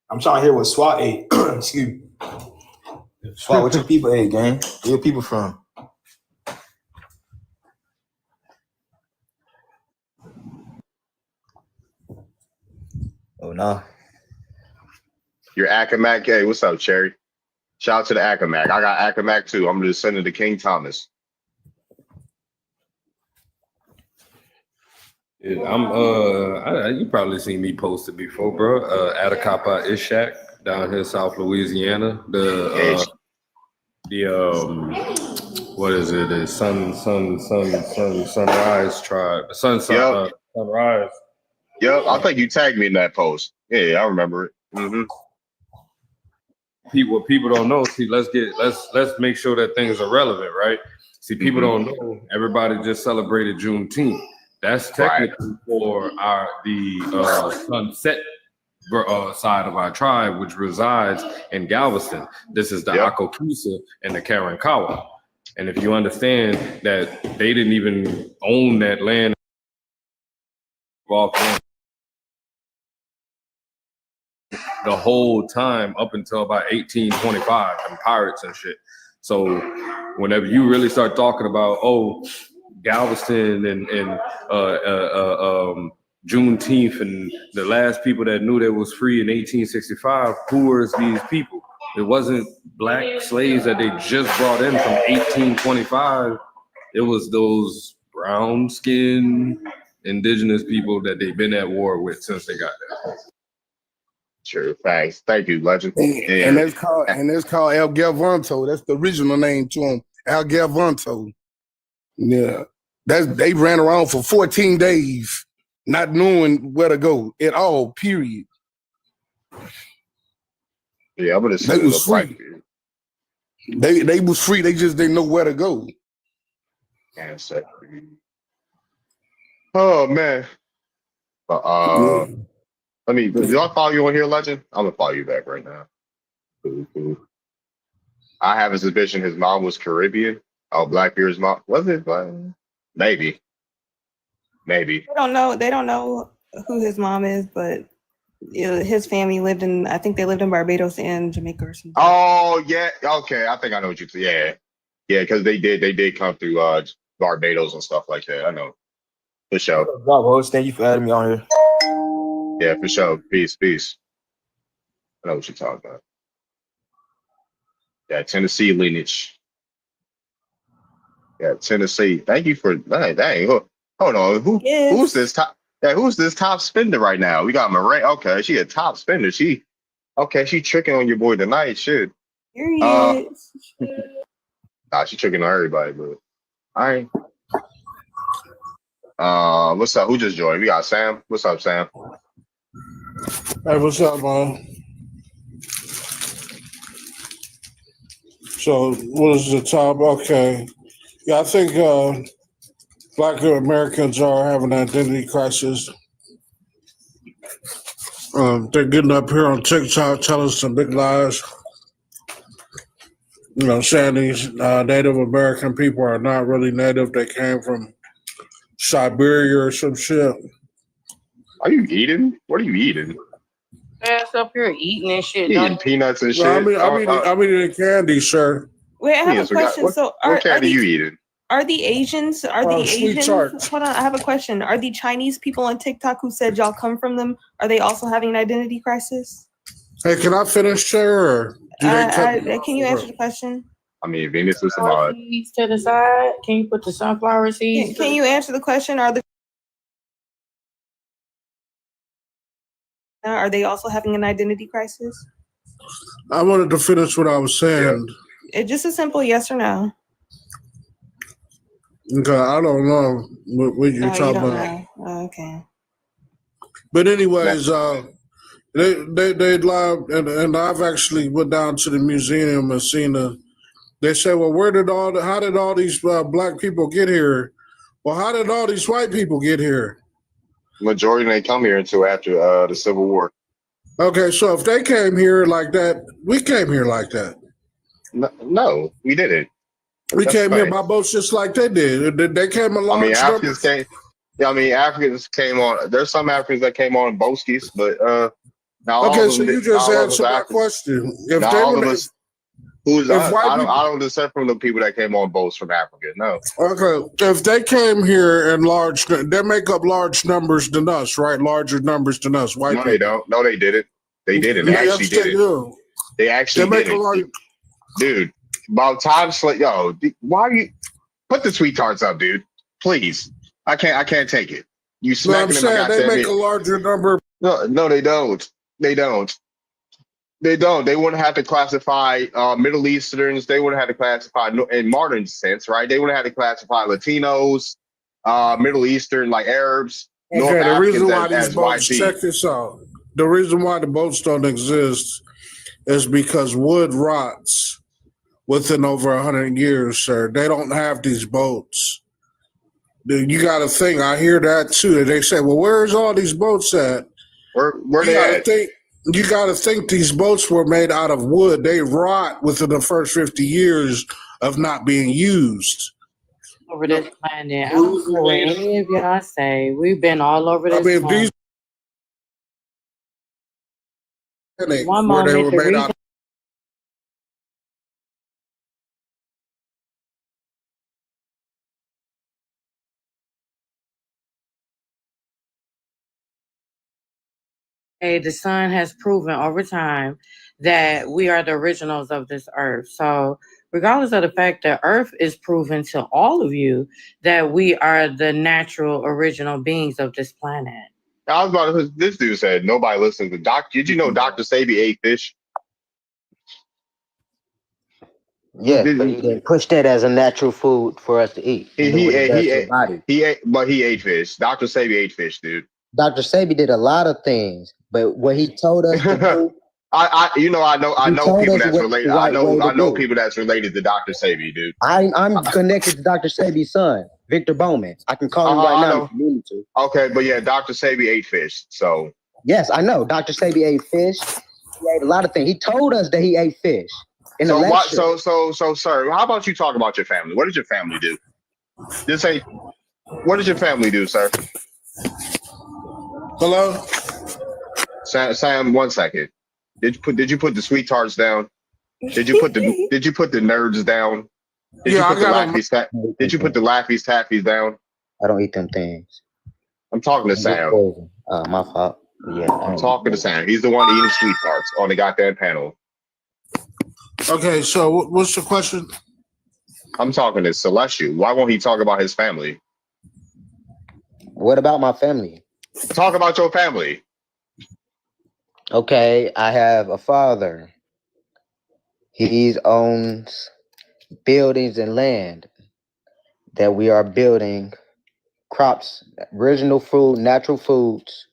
I'm trying to hear what SWAT ate. Excuse me. SWAT, what your people ate, gang? Where your people from? Oh, no. Your Accomack. Hey, what's up, Cherry? Shout out to the Accomack. I got Accomack too. I'm just sending to King Thomas. Yeah, you probably seen me posted before, bro. Atacapa Ishak down here, South Louisiana. What is it? The Sunrise tribe. Sunrise. Yep, I think you tagged me in that post. Yeah, I remember it. Mm-hmm. What people don't know. See, let's make sure that things are relevant, right? See, people don't know. Everybody just celebrated Juneteenth. That's technically for the Sunset side of our tribe, which resides in Galveston. This is the Akokisa and the Karankawa. And if you understand that they didn't even own that land the whole time up until about 1825 and pirates and shit. So whenever you really start talking about Galveston and Juneteenth and the last people that knew they was free in 1865, who was these people? It wasn't black slaves that they just brought in from 1825. It was those brown skinned indigenous people that they've been at war with since they got there. Sure, thanks. Thank you, legend. And that's called El Galvanto. That's the original name to him, El Galvanto. Yeah, they ran around for 14 days, not knowing where to go at all. Period. Yeah, I'm gonna say they was free. They was free. They just didn't know where to go. Oh man. Do y'all follow you on here, legend? I'm gonna follow you back right now. Cool. I have a suspicion his mom was Caribbean. Oh, Blackbeard's mom was it? Maybe. They don't know who his mom is, but his family lived in. I think they lived in Barbados and Jamaica or something. Oh yeah, okay. I think I know what you said. Yeah, because they did come through Barbados and stuff like that. I know. For sure. Thank you for having me on here. Yeah, for sure. Peace. I know what you're talking about. Yeah, Tennessee lineage. Yeah, Tennessee. Thank you for dang. Hold on. Who's this top? Yeah, who's this top spender right now? We got Murray. Okay, she a top spender. She tricking on your boy tonight. Shit. Here he is. Nah, she tricking on everybody, but all right. What's up? Who just joined? We got Sam. What's up, Sam? Hey, what's up, man? So, what is the top? Okay. Yeah, I think Black Americans are having an identity crisis. They're getting up here on TikTok telling some big lies. You know, saying these Native American people are not really native. They came from Siberia or some shit. Are you eating? What are you eating? Ass up here eating and shit. You eating peanuts and shit? No, I'm eating candy, sir. Wait, I have a question. What candy you eating? Are the Asians? Are the Sweet Asians? tarts. Hold on, I have a question. Are the Chinese people on TikTok who said y'all come from them? Are they also having an identity crisis? Hey, can I finish, sir? Or do they cut me Can you off? answer the question? I mean, Venus is some Sunflower seeds to the side. Can you put the sunflower seeds? Can you answer the question? Are they also having an identity crisis? I wanted to finish what I was saying. It's just a simple yes or no. Okay, I don't know what you're Oh, you talking don't about. know. Oh, okay. But anyways, they lied, and I've actually went down to the museum and seen they say, well, how did all these black people get here? Well, how did all these white people get here? Majority didn't come here until after the Civil War. Okay, so if they came here like that, we came here like that. No, we didn't. We That's came here right. by boats just like they did. They came along. I mean, Africans came. Yeah, I mean, Africans came on. There's some Africans that came on boskies, but now all Okay, of so them. you just not all of answered us my Africans. question. If Not they all would, of us. Who's if I white don't. people, I don't dissent from the people that came on boats from Africa. No. okay, if they came here in large, they make up large numbers than us, right? Larger numbers than us, white No, people. they don't. No, they didn't. They didn't. They Yes, actually they didn't. do. They actually They make a didn't. large. Dude, about time yo, why are you put the sweet tarts up, dude? Please. I can't take it. You No, smacking I'm them, saying they make it. a larger number. No, they don't. They don't. They don't. They wouldn't have to classify Middle Easterns. They wouldn't have to classify in modern sense, right? They wouldn't have to classify Latinos, Middle Eastern, like Arabs, North Okay, the reason Africans why these as white boats, people. check this out. The reason why the boats don't exist is because wood rots within over 100 years, sir. They don't have these boats. You got to think. I hear that too. They say, "Well, where's all these boats at?" Where You they got to at? think. You got to think these boats were made out of wood. They rot within the first 50 years of not being used. Over this planet. I don't care what any of y'all say. We've been all over I this mean, if planet. these One where they moment, were the made reason out. the sun has proven over time that we are the originals of this earth. So regardless of the fact that earth is proven to all of you that we are the natural original beings of this planet. I was about to. This dude said nobody listens to Doc. Did you know Dr. Sabi ate fish? Yes, but he didn't push that as a natural food for us to eat. He Do what it does he to the ate, body. he ate fish. Dr. Sabi ate fish, dude. Dr. Sabi did a lot of things, but what he told us to do, I he know told people us that's what related. the right way I to know do. people that's related to Dr. Sabi, dude. I'm connected to Dr. Sabi's son, Victor Bowman. I can call him right I now know. if you need me to. Okay, but yeah, Dr. Sabi ate fish. So Yes, I know. Dr. Sabi ate fish. He ate a lot of things. He told us that he ate fish in the lecture. so sir, how about you talk about your family? What did your family do? Just say, what did your family do, sir? Hello? Sam, 1 second. Did you put the sweet tarts down? Did you put the nerds down? Did you put the Laffy Taffies down? I don't eat them things. I'm talking to Sam. My fault. Yeah, I'm talking to Sam. He's the one eating sweet tarts on the goddamn panel. Okay, so what's the question? I'm talking to Celestial. Why won't he talk about his family? What about my family? Talk about your family. Okay, I have a father. He owns buildings and land that we are building crops, original food, natural foods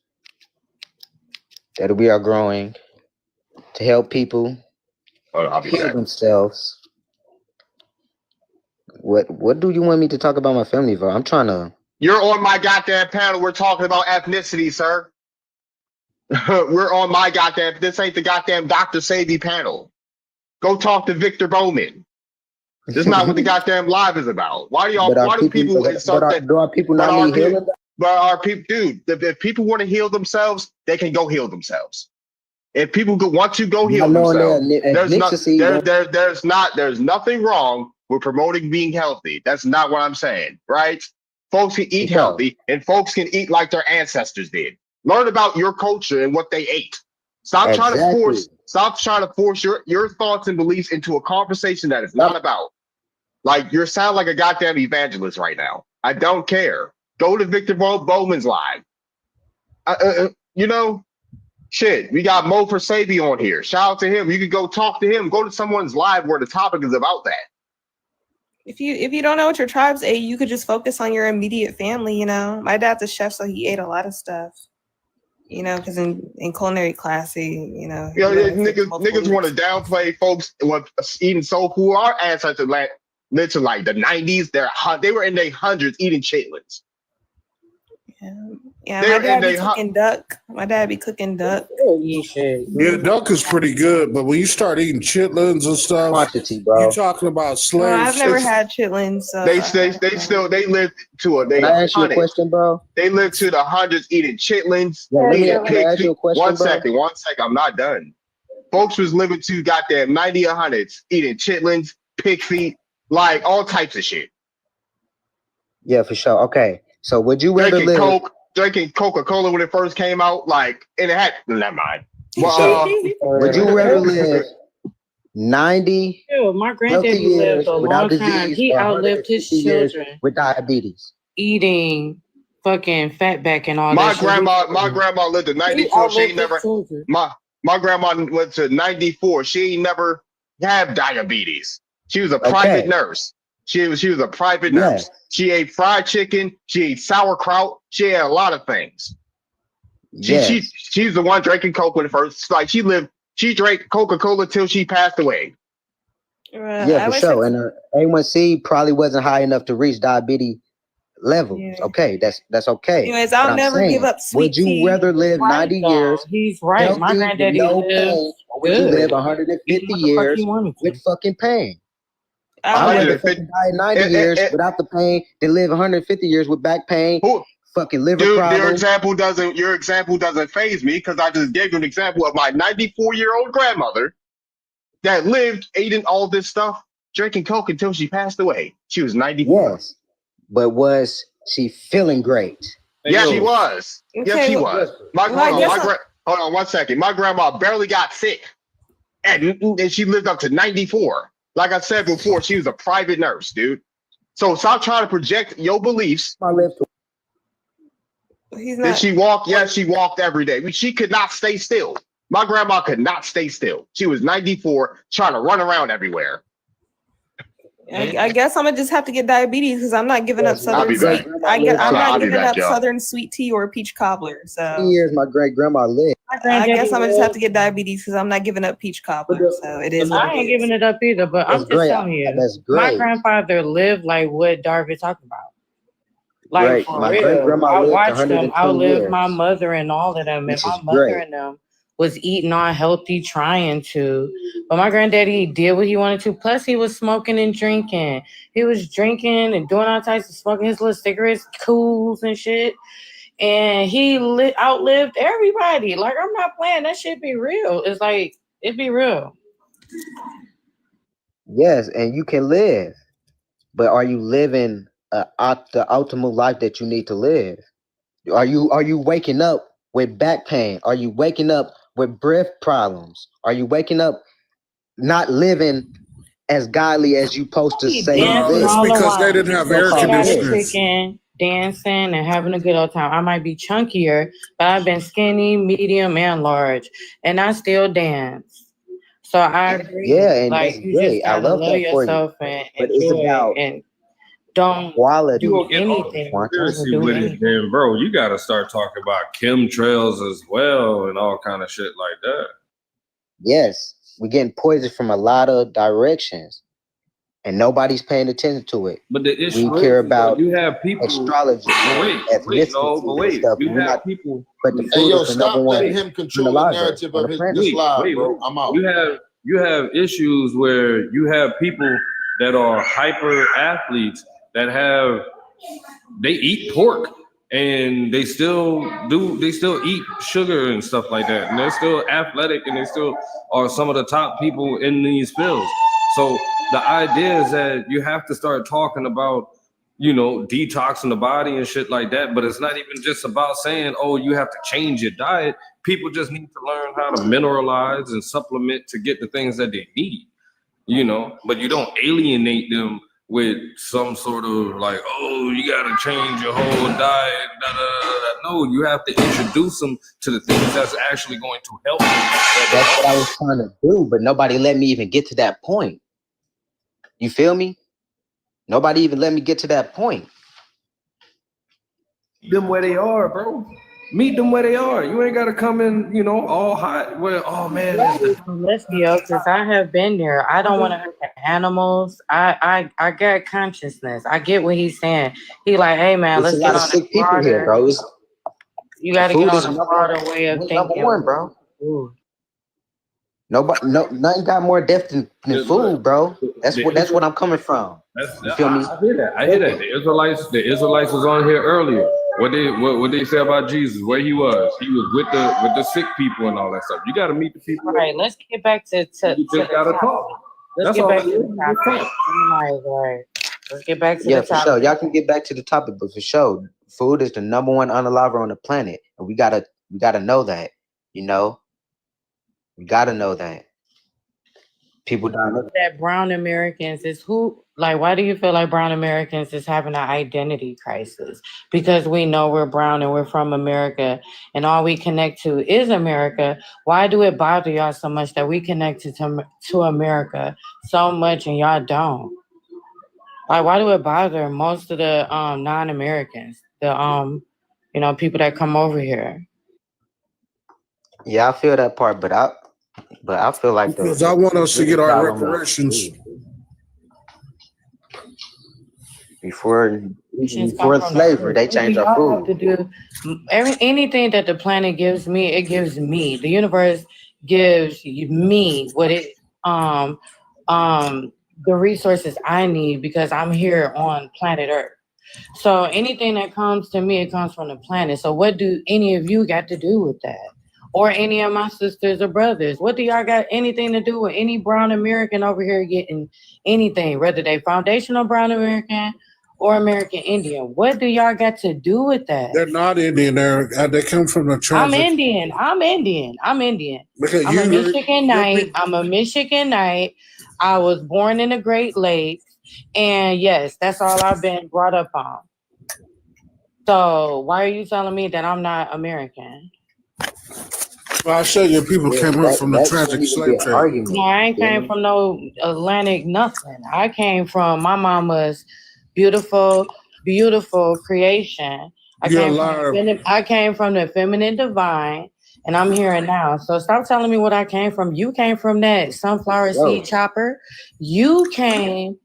that we are growing to help people heal themselves. What do you want me to talk about my family for? I'm trying to You're on my goddamn panel. We're talking about ethnicity, sir. We're on my goddamn. This ain't the goddamn Dr. Savy panel. Go talk to Victor Bowman. This is not what the goddamn live is about. Why do y'all? Why do people insult that? Do our people not need healing? But our people, dude. If people want to heal themselves, they can go heal themselves. If people want to go heal themselves, there's nothing wrong with promoting being healthy. That's not what I'm saying, right? Folks can eat healthy, and folks can eat like their ancestors did. Learn about your culture and what they ate. Stop trying to force your thoughts and beliefs into a conversation that it's not about. Like, you sound like a goddamn evangelist right now. I don't care. Go to Victor Bowman's live. You know, shit. We got Mo for Sabi on here. Shout out to him. You can go talk to him. Go to someone's live where the topic is about that. If you don't know what your tribes ate, you could just focus on your immediate family. You know, my dad's a chef, so he ate a lot of stuff. You know, because in culinary class, niggas want to downplay folks eating soul food. Our ancestors lived to like the 90s. They were in their hundreds eating chitlins. Yeah, my dad be cooking duck. My dad be cooking duck. Yeah, duck is pretty good, but when you start eating chitlins and stuff, quantity, bro. You talking about slaves? Well, I've never had chitlins. So they lived to a. Can I ask you a question, bro? They lived to the hundreds eating chitlins. Yeah, let me ask you a question, One second. I'm not done. Folks was living to goddamn 90 or hundreds eating chitlins, pig feet, like all types of shit. Yeah, for sure. Okay, so would you rather live? Drinking Coca-Cola when it first came out, like, and it had, never mind. Would you rather live 90 my granddaddy lived a long time. He outlived his children with diabetes, eating fucking fatback and all my that. My grandma lived to 94. She ain't never. My grandma went to 94. She ain't never had diabetes. She was a private nurse. She was a private nurse. She ate fried chicken. She ate sauerkraut. She ate a lot of things. She's the one drinking Coke when it first. Like she drank Coca-Cola till she passed away. Yeah, for sure. And A1C probably wasn't high enough to reach diabetes levels. Yeah. Okay, that's okay. Anyways, I'll never give up sweet tea. Would you rather live 90 years? He's right. Healthy, My granddaddy lived. Would you live 150 years with fucking pain? I'd rather fucking die 90 years without the pain than live 150 years with back pain, fucking liver problems. Your example doesn't faze me because I just gave you an example of my 94-year-old grandmother that lived eating all this stuff, drinking Coke until she passed away. She was 94. Yes, but was she feeling great? Yes, she was. Okay, yes, she was. Hold on 1 second. My grandma barely got sick, and she lived up to 94. Like I said before, she was a private nurse, dude. So stop trying to project your beliefs. Did she walk? Yes, she walked every day. She could not stay still. My grandma could not stay still. She was 94, trying to run around everywhere. I guess I'm gonna just have to get diabetes because I'm not giving up Southern sweet. I'm not giving up Southern sweet tea or peach cobbler. So years my great grandma lived. I guess I'm gonna just have to get diabetes because I'm not giving up peach cobbler. So it is. I ain't giving it up either. But I'm just telling you, my grandfather lived like what Darby talked about. Like for real, I watched them outlive my mother and all of them, and my mother and them was eating unhealthy, trying to. But my granddaddy did what he wanted to. Plus, he was smoking and drinking. He was drinking and doing all types of smoking his little cigarettes, cools and shit. And he outlived everybody. Like, I'm not playing. That shit be real. It's like, it be real. Yes, and you can live. But are you living the optimal life that you need to live? Are you waking up with back pain? Are you waking up with breath problems? Are you waking up not living as godly as you supposed to say? It's because they didn't have air conditioning. Dancing and having a good old time. I might be chunkier, but I've been skinny, medium, and large, and I still dance. So I agree. Yeah, and like that's you great. just I gotta love love that for yourself you. and But it's enjoy about and don't quality. do anything. Seriously with it, then, bro, you got to start talking about chemtrails as well and all kind of shit like that. Yes, we're getting poisoned from a lot of directions. and nobody's paying attention to it. But the issue We care is, about you have people. astrology, ethnicity, stuff. You We're have not, people. but the Hey, food yo, is the stop number one letting him control the fertilizer narrative on of the his planet. this live, bro. I'm out. You have issues where you have people that are hyper athletes that they eat pork and they still eat sugar and stuff like that, and they're still athletic and they still are some of the top people in these fields. So the idea is that you have to start talking about, detoxing the body and shit like that. But it's not even just about saying, oh, you have to change your diet. People just need to learn how to mineralize and supplement to get the things that they need, but you don't alienate them with some sort of like, oh, you got to change your whole diet. Da, da, da, da. No, you have to introduce them to the things that's actually going to help them. That's what I was trying to do, but nobody let me even get to that point. You feel me? Nobody even let me get to that point. Meet them where they are, bro. Meet them where they are. You ain't gotta come in, all hot. Well, oh man, let's be honest. I have been there. I don't want to hurt the animals. I get consciousness. I get what he's saying. He like, hey man, There's let's a lot get of on sick the people here, broader. bro. You got to Food get is on the number- broader way of number thinking. one, bro. Ooh. Nothing got more depth than food, bro. That's what I'm coming from. You feel me? I hear that. The Israelites was on here earlier. What they say about Jesus? Where he was with the sick people and all that stuff. You got to meet the people. All right, let's get back to You just gotta the talk. topic. Let's That's get all back it to is. the topic. All right. Let's get back to Yeah, the for topic. sure. Y'all can get back to the topic, but for sure, food is the number one unaliver on the planet, and we gotta know that. We gotta know that. People don't know That brown Americans is why do you feel like brown Americans is having an identity crisis? Because we know we're brown and we're from America and all we connect to is America. Why do it bother y'all so much that we connected to America so much and y'all don't? Like, why do it bother most of the non-Americans, the people that come over here? Yeah, I feel that part, but I feel like because I want us to get our reparations. Before slavery, they changed our food. To do anything that the planet gives me, it gives me. The universe gives me what it the resources I need because I'm here on planet Earth. So anything that comes to me, it comes from the planet. So what do any of you got to do with that? Or any of my sisters or brothers? What do y'all got anything to do with any brown American over here getting anything, whether they foundational brown American or American Indian? What do y'all got to do with that? They're not Indian. They come from the I'm Indian. Because I'm a Michiganite. I was born in the Great Lakes. And yes, that's all I've been brought up on. So why are you telling me that I'm not American? Well, I said your people came here from the tragic slave trade. No, I ain't came from no Atlantic nothing. I came from my mama's beautiful creation. I came from the feminine divine, and I'm here and now. So stop telling me what I came from. You came from that sunflower seed chopper. You came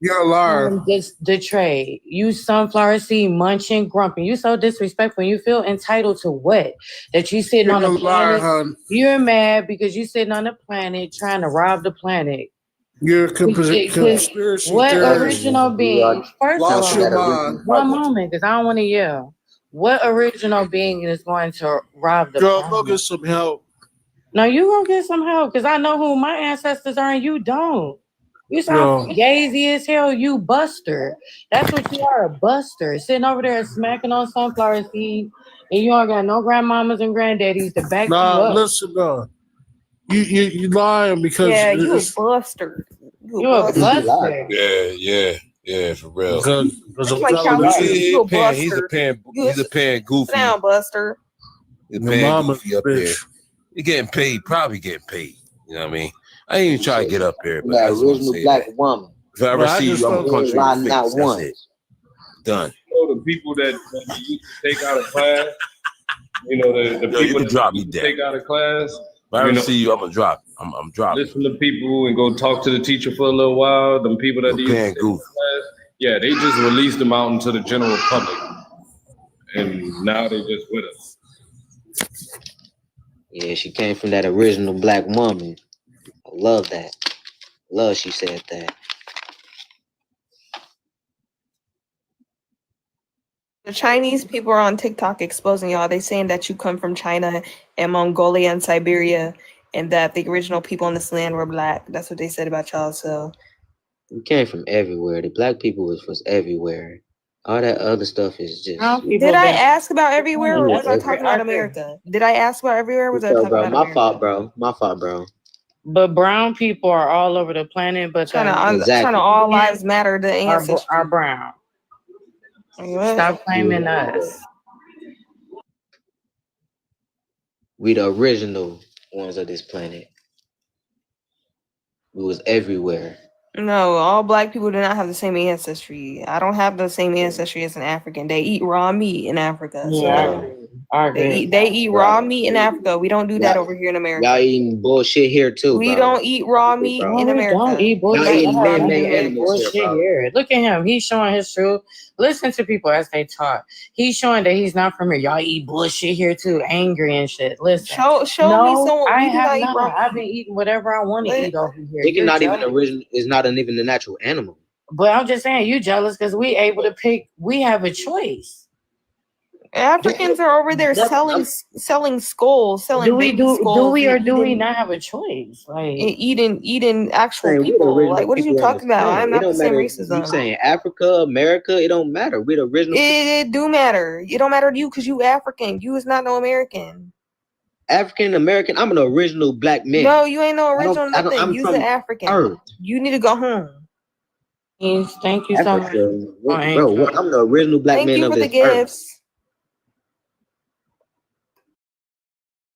from the trade. You sunflower seed munching, grumping. You so disrespectful. You feel entitled to what? That you sitting on the planet. You're mad because you sitting on the planet trying to rob the planet. You're a conspiracy what theorist. original being? First Lost of your all, mind. one moment, because I don't want to yell. What original being is going to rob the Girl, planet? go get some help. No, you gonna get some help because I know who my ancestors are and you don't. You sound gazy as hell, you buster. That's what you are, a buster. Sitting over there smacking on sunflower seeds and you don't got no grandmamas and granddaddies to back you up. Listen, you lying because you a buster. You a buster. Yeah, for real. Because he's paying goofy. Down, Buster. He's paying goofy up here. You're getting paid, probably getting paid. You know what I mean? I ain't even trying to get up here, but that original black woman. If I ever see you, I'm gonna punch you in the face. That's it. Done. The people that you used to take out of class, the people that drop me you dead. take out of class, If I ever see you, I'm gonna drop you. I'm dropping. Listen to people and go talk to the teacher for a little while. Them people that paying goof. Yeah, they just released them out into the general public, and now they just with us. Yeah, she came from that original black woman. I love that. Love she said that. The Chinese people are on TikTok exposing y'all. They saying that you come from China and Mongolia and Siberia, and that the original people on this land were black. That's what they said about y'all. So We came from everywhere. The black people was everywhere. All that other stuff is just. did I ask about everywhere, or was I talking about America? Did I ask about everywhere, or was I So, talking bro, about my America? fault, bro. My fault, bro. But brown people are all over the planet, but Trying to all lives matter. The ancestry are brown. What? Stop claiming us. We the original ones of this planet. We was everywhere. No, all black people do not have the same ancestry. I don't have the same ancestry as an African. They eat raw meat in Africa. Yeah, I agree. They eat raw meat in Africa. We don't do that over here in America. Y'all eating bullshit here too. We bro. don't eat raw meat No, in we America. don't eat Y'all bullshit. eating man-made Bullshit animals here, bro. here. Look at him. He's showing his truth. Listen to people as they talk. He's showing that he's not from here. Y'all eat bullshit here too, angry and shit. Listen. Show me someone. I We do have not eat not. raw. I've been eating whatever I want to eat over here. Chicken You're not even jealous. original. Is not even a natural animal. But I'm just saying, you jealous because we able to pick. We have a choice. Africans are over there selling skulls, selling Do we baby skulls. do we or and do we eating- not have a choice? Like and eating actual Saying we the people. original Like, what are you people on talking this about? planet. I'm It not the don't same matter. racism. You saying Africa, America? It don't matter. We the original. It do matter. It don't matter to you because you African. You is not no American. African American. I'm an original black man. No, you ain't no I don't- original I don't- nothing. I'm You's from an African. Earth. You need to go home. Thank you so much. Africa. Bro, what? I'm the original black Thank man you of for the this earth. gifts.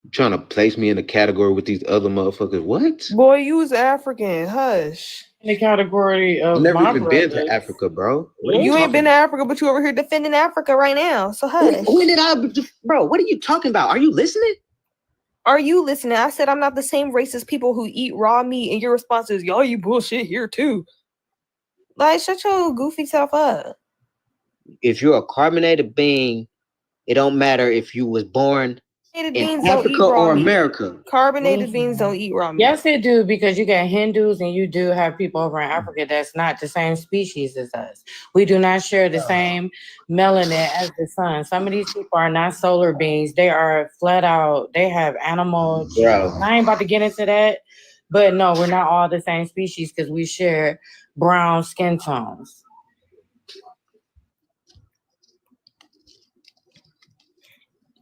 You trying to place me in a category with these other motherfuckers? What? Boy, you was African. Hush. In the category of I've never my even been brothers. to Africa, bro. What are You ain't talking been to Africa, but you over here defending Africa right now. So hush. When did I, bro? What are you talking about? Are you listening? Are you listening? I said I'm not the same racist people who eat raw meat, and your response is, y'all eat bullshit here too. Like, shut your goofy self up. If you're a carbonated being, it don't matter if you was born Carbonated in beans don't eat Africa raw or meat. America. Carbonated beans don't eat raw meat. Yes, they do, because you got Hindus and you do have people over in Africa that's not the same species as us. We do not share the same melanin as the sun. Some of these people are not solar beings. They are flat out, they have animal genes. Bro. I ain't about to get into that, but no, we're not all the same species because we share brown skin tones.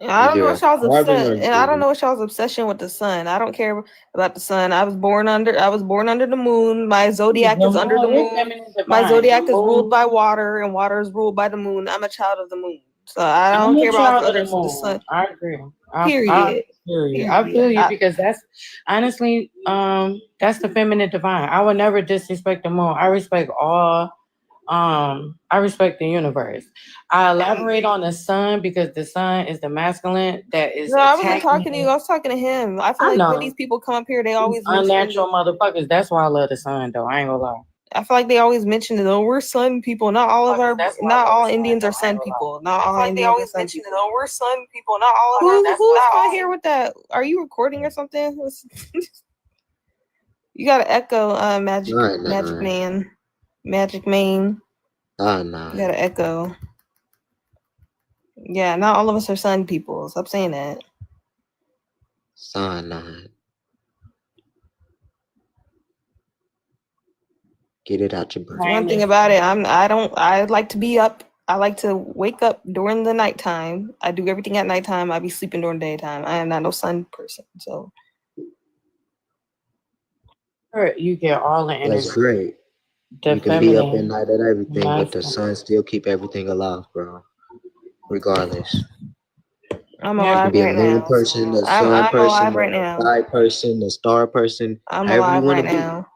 I don't know what y'all's Carbon obsession, or and I don't know what y'all's obsession with the sun. I don't care about the sun. I was born under the moon. My zodiac is under the moon. My zodiac is ruled by water, and water is ruled by the moon. I'm a child of the moon, so I don't care about the sun. I agree. Period. I feel you because that's honestly, that's the feminine divine. I would never disrespect the moon. I respect all. I respect the universe. I elaborate on the sun because the sun is the masculine that is. No, I wasn't attacking talking to you. I was talking to him. I feel I like know. when these people come up here, they always mention unnatural motherfuckers. That's why I love the sun, though. I ain't gonna lie. I feel like they always mention it. Oh, we're sun people. Not all of our, not all Indians are sun people. Not all Indians are sun people. Oh, we're sun people. Not all Who's out here with that? Are you recording or something? You got an echo, magic man. Magic man. Oh no. You got an echo. Yeah, not all of us are sun people. Stop saying that. Cyanide. Get it out your brain. One thing about it, I like to be up. I like to wake up during the nighttime. I do everything at nighttime. I be sleeping during the daytime. I am not no sun person. So you get all the energy. That's great. The You can be up at feminine. night at everything, but the masculine. sun still keep everything alive, bro. Regardless. I'm You alive can be a right moon now. person, a I'm sun person, alive right a now. sky person, a star person, I'm however alive you want right to be. now.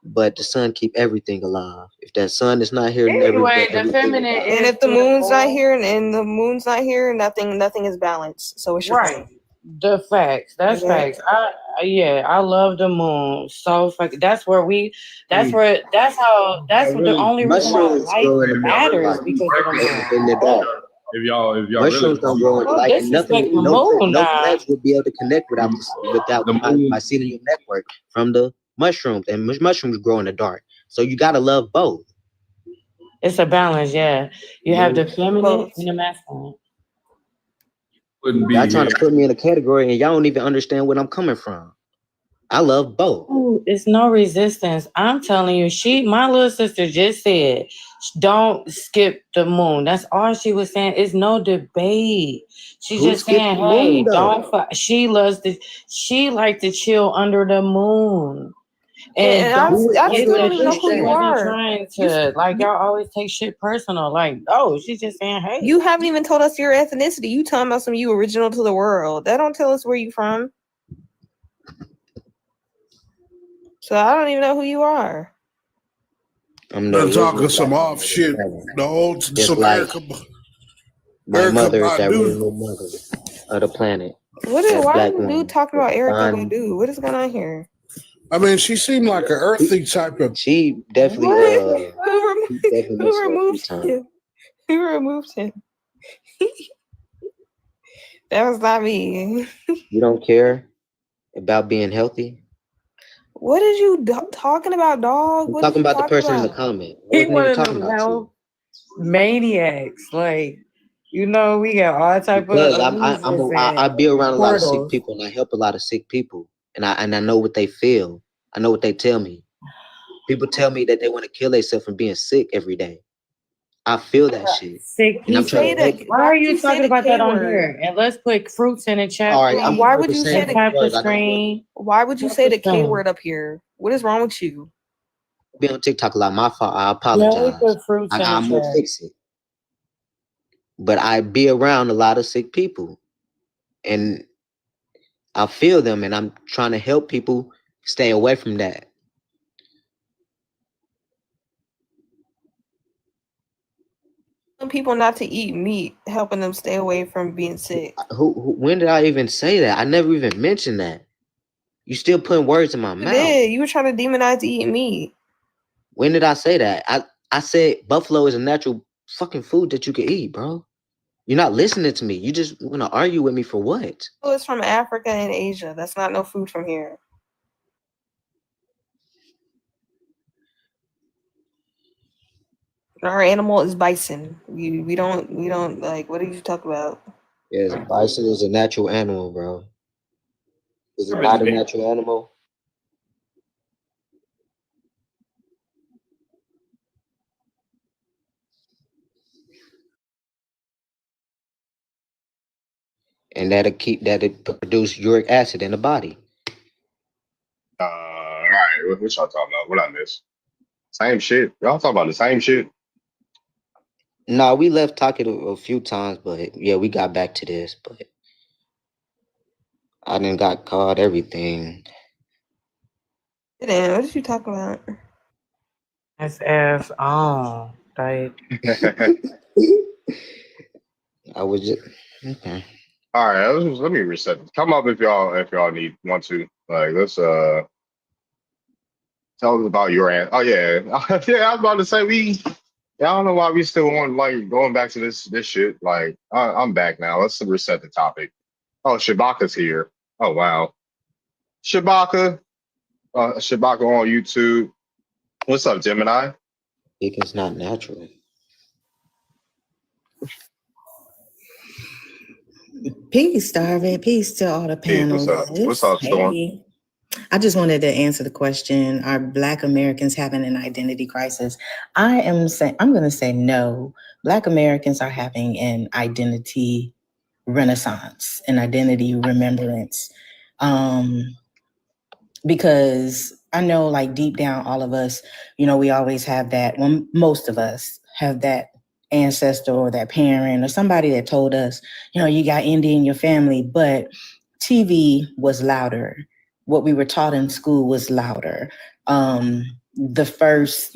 But the sun keep everything alive. If that sun is not here, Anyway, the everything feminine dies. And if the moon's not here and the moon's not here, nothing is balanced. So it's your Right. fault. The facts. That's facts. I love the moon. So that's where that's the only reason why Mushrooms life grow in the matters moon, because of the moon. in the dark. If y'all Mushrooms don't grow in Don't like disrespect nothing. the moon No now. plants would be able to connect without my cellular network from the mushrooms, and mushrooms grow in the dark. So you gotta love both. It's a balance, yeah. You have the feminine and the masculine. Y'all trying to put me in a category, and y'all don't even understand where I'm coming from. I love both. Ooh, it's no resistance. I'm telling you, my little sister just said, don't skip the moon. That's all she was saying. It's no debate. She's Who just skipped saying, the moon, hey, though? she like to chill under the moon. And I don't still forget don't that even know who she you wasn't are. trying to, like, y'all always take shit personal. Like, oh, she's just saying, hey. You haven't even told us your ethnicity. You talking about some you original to the world. That don't tell us where you from. So I don't even know who you are. I'm They're talking some off shit. The old Just some like Erica. my Erica mother is the Badu. original mother of the planet. Why Black is woman. dude talking about Erica Fine. Badu? What is going on here? I mean, she seemed like an earthy type of. She definitely Who removed him? Who removed him? That was not me. You don't care about being healthy? What is you talking about, dog? I'm What talking is you about the talking person in the about? comment. I He wasn't even wanted talking to about you. help maniacs. Like, we got all type Because of I be around a lot of sick portals. people, and I help a lot of sick people, and I know what they feel. I know what they tell me. People tell me that they want to kill themselves from being sick every day. I feel that shit. Sick And I'm people. trying to help. Why are you talking about that on here? And let's put fruits in the chat. All right, I'm Why would you say the tap the drugs. I don't screen? Why would you say the K word up here? What is wrong with you? be on TikTok a lot. My fault. I Yeah, apologize. we put fruits in the I'm gonna chat. fix it. But I be around a lot of sick people, and I feel them, and I'm trying to help people stay away from that. Telling people not to eat meat, helping them stay away from being sick. When did I even say that? I never even mentioned that. You still putting words in my You mouth. did. You were trying to demonize eating meat. When did I say that? I said buffalo is a natural fucking food that you can eat, bro. You're not listening to me. You just want to argue with me for what? Oh, it's from Africa and Asia. That's not no food from here. Our animal is bison. We don't like. What are you talking about? Yes, bison is a natural animal, bro. Is it not a natural animal? And that'll produce uric acid in the body. All right, what y'all talking about? What I missed? Same shit. Y'all talking about the same shit? No, we left talking a few times, but yeah, we got back to this. But I done got caught everything. Damn, what did you talk about? That's ass on. Like, I was just okay. All right, let me reset. Come up if y'all want to. Like, let's tell us about your answer. Oh yeah, yeah. I was about to say I don't know why we still want like going back to this shit. Like, I'm back now. Let's reset the topic. Oh, Shabaka's here. Oh wow, Shabaka on YouTube. What's up, Gemini? It's not natural. Peace, Darvin. Peace to all the Hey, what's up? panelists. What's up, Storm? Hey. I just wanted to answer the question, are Black Americans having an identity crisis? I'm going to say no. Black Americans are having an identity renaissance, an identity remembrance. Because I know, like, deep down, all of us, we always have that, well, most of us have that ancestor or that parent or somebody that told us, you got Indy in your family, but TV was louder. What we were taught in school was louder. The first,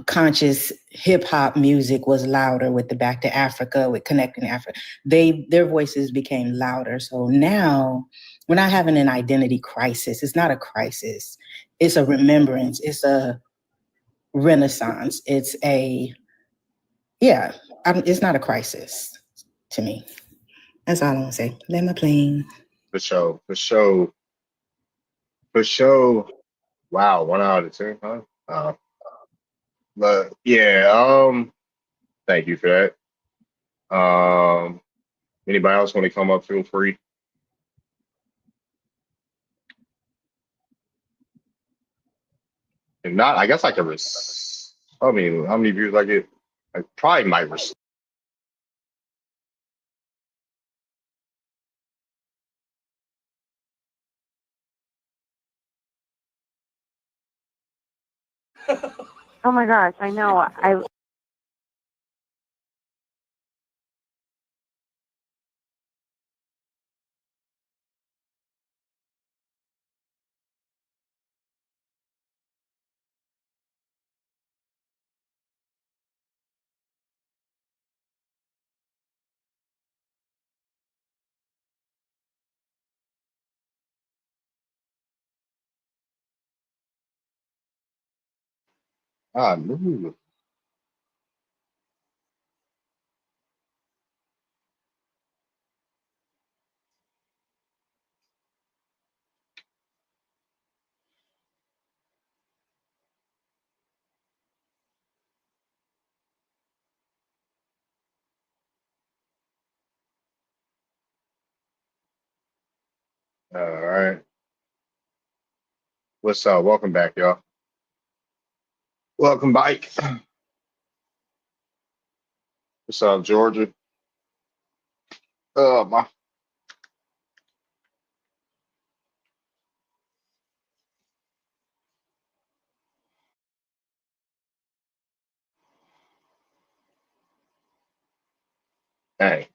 conscious hip hop music was louder with the Back to Africa, with Connecting Africa. Their voices became louder. So now we're not having an identity crisis. It's not a crisis. It's a remembrance. It's a renaissance. It's not a crisis to me. That's all I'm gonna say. Land my plane. For sure. Wow, 1 out of 10, huh? But yeah, thank you for that. Anybody else want to come up, feel free. If not, I guess I could how many views I get? I probably might Oh my gosh, I know. no. All right. What's up? Welcome back, y'all. Welcome back. What's up, Georgia? My hey.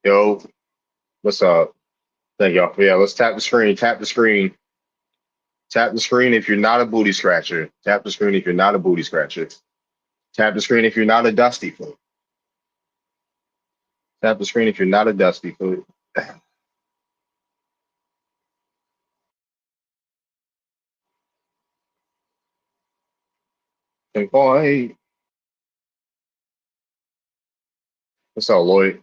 Yo, what's up? Thank y'all. Yeah, let's tap the screen. Tap the screen. Tap the screen if you're not a booty scratcher. Tap the screen if you're not a booty scratcher. Tap the screen if you're not a dusty foot. Tap the screen if you're not a dusty foot. Hey, Paul, hey. What's up, Lloyd?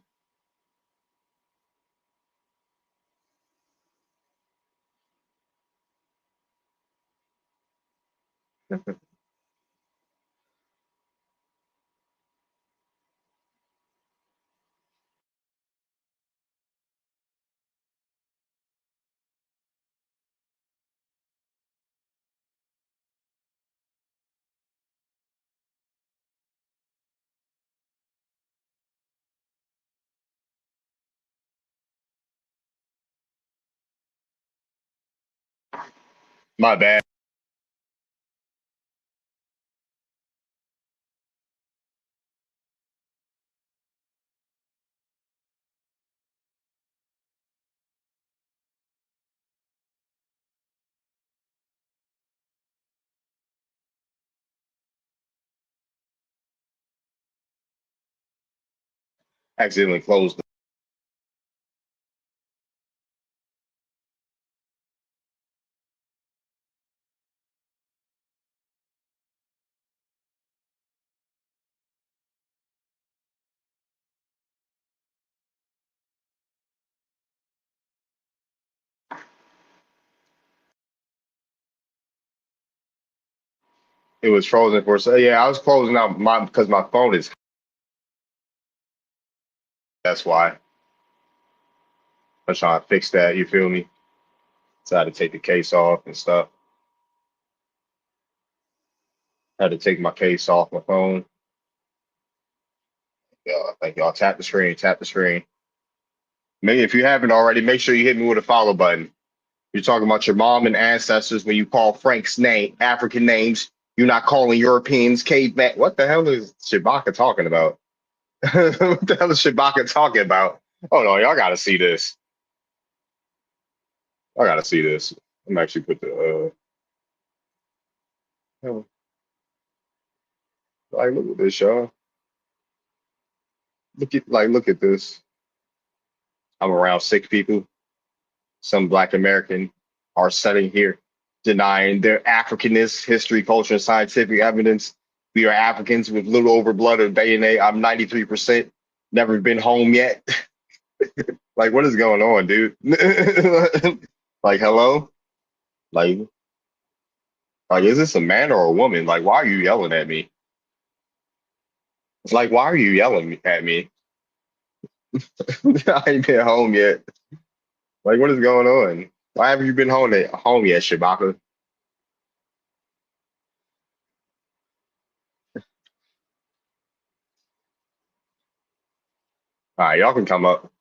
My bad. Accidentally closed. It was frozen for a second. Yeah, I was closing out because my phone is. That's why. I'm trying to fix that. You feel me? So I had to take the case off and stuff. I had to take my case off my phone. Yeah, thank y'all. Tap the screen. Tap the screen. Maybe if you haven't already, make sure you hit me with a follow button. You're talking about your mom and ancestors when you call Frank's name, African names. You're not calling Europeans caveman. What the hell is Shabaka talking about? What the hell is Shabaka talking about? Oh no, y'all gotta see this. I gotta see this. I'm actually put the like look at this, y'all. Look at this. I'm around sick people. Some Black American are sitting here denying their Africanness, history, culture, and scientific evidence. We are Africans with little over blood or DNA. I'm 93%. Never been home yet. Like, what is going on, dude? Like, hello? Like, is this a man or a woman? Like, why are you yelling at me? It's like, why are you yelling at me? I ain't been home yet. Like, what is going on? Why haven't you been home yet, Shabaka? All right, y'all can come up.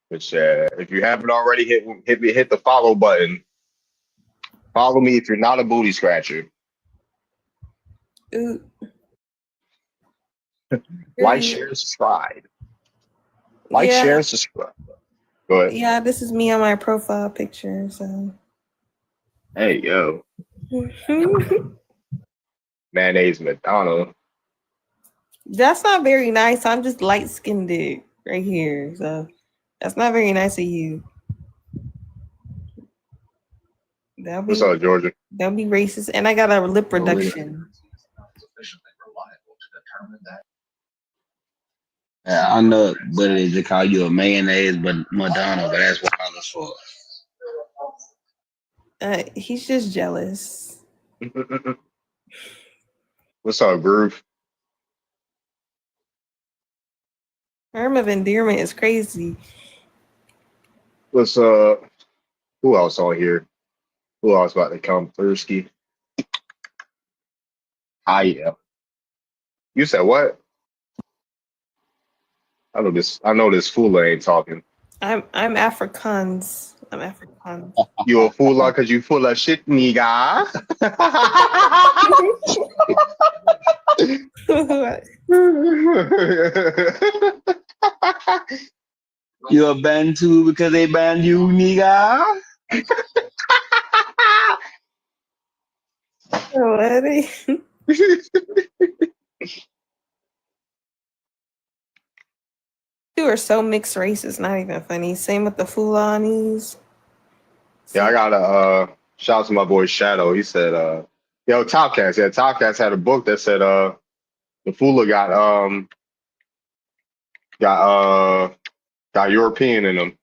Which, if you haven't already, hit the follow button. Follow me if you're not a booty scratcher. Ooh. Like, share, and subscribe. Like, share, and subscribe. Go ahead. Yeah, this is me on my profile picture. So. Hey, yo. Mayonnaise Madonna. That's not very nice. I'm just light skinned right here. So that's not very nice of you. What's up, Georgia? That'll be racist. And I got a lip reduction. I know, but they call you a mayonnaise, but Madonna, but that's what I was for. He's just jealous. What's up, Groove? Term of endearment is crazy. What's who else on here? Who else about to come? Thursky. Yeah. You said what? I know this fool ain't talking. I'm Afrikaans. I'm Afrikaans. You a fool because you full of shit, nigga. You a Bantu because they banned you, nigga. You are so mixed race, it's not even funny. Same with the Fulanis. Yeah, I gotta shout out to my boy Shadow. He said, yo, Topcats. Yeah, Topcats had a book that said the Fula got European in them.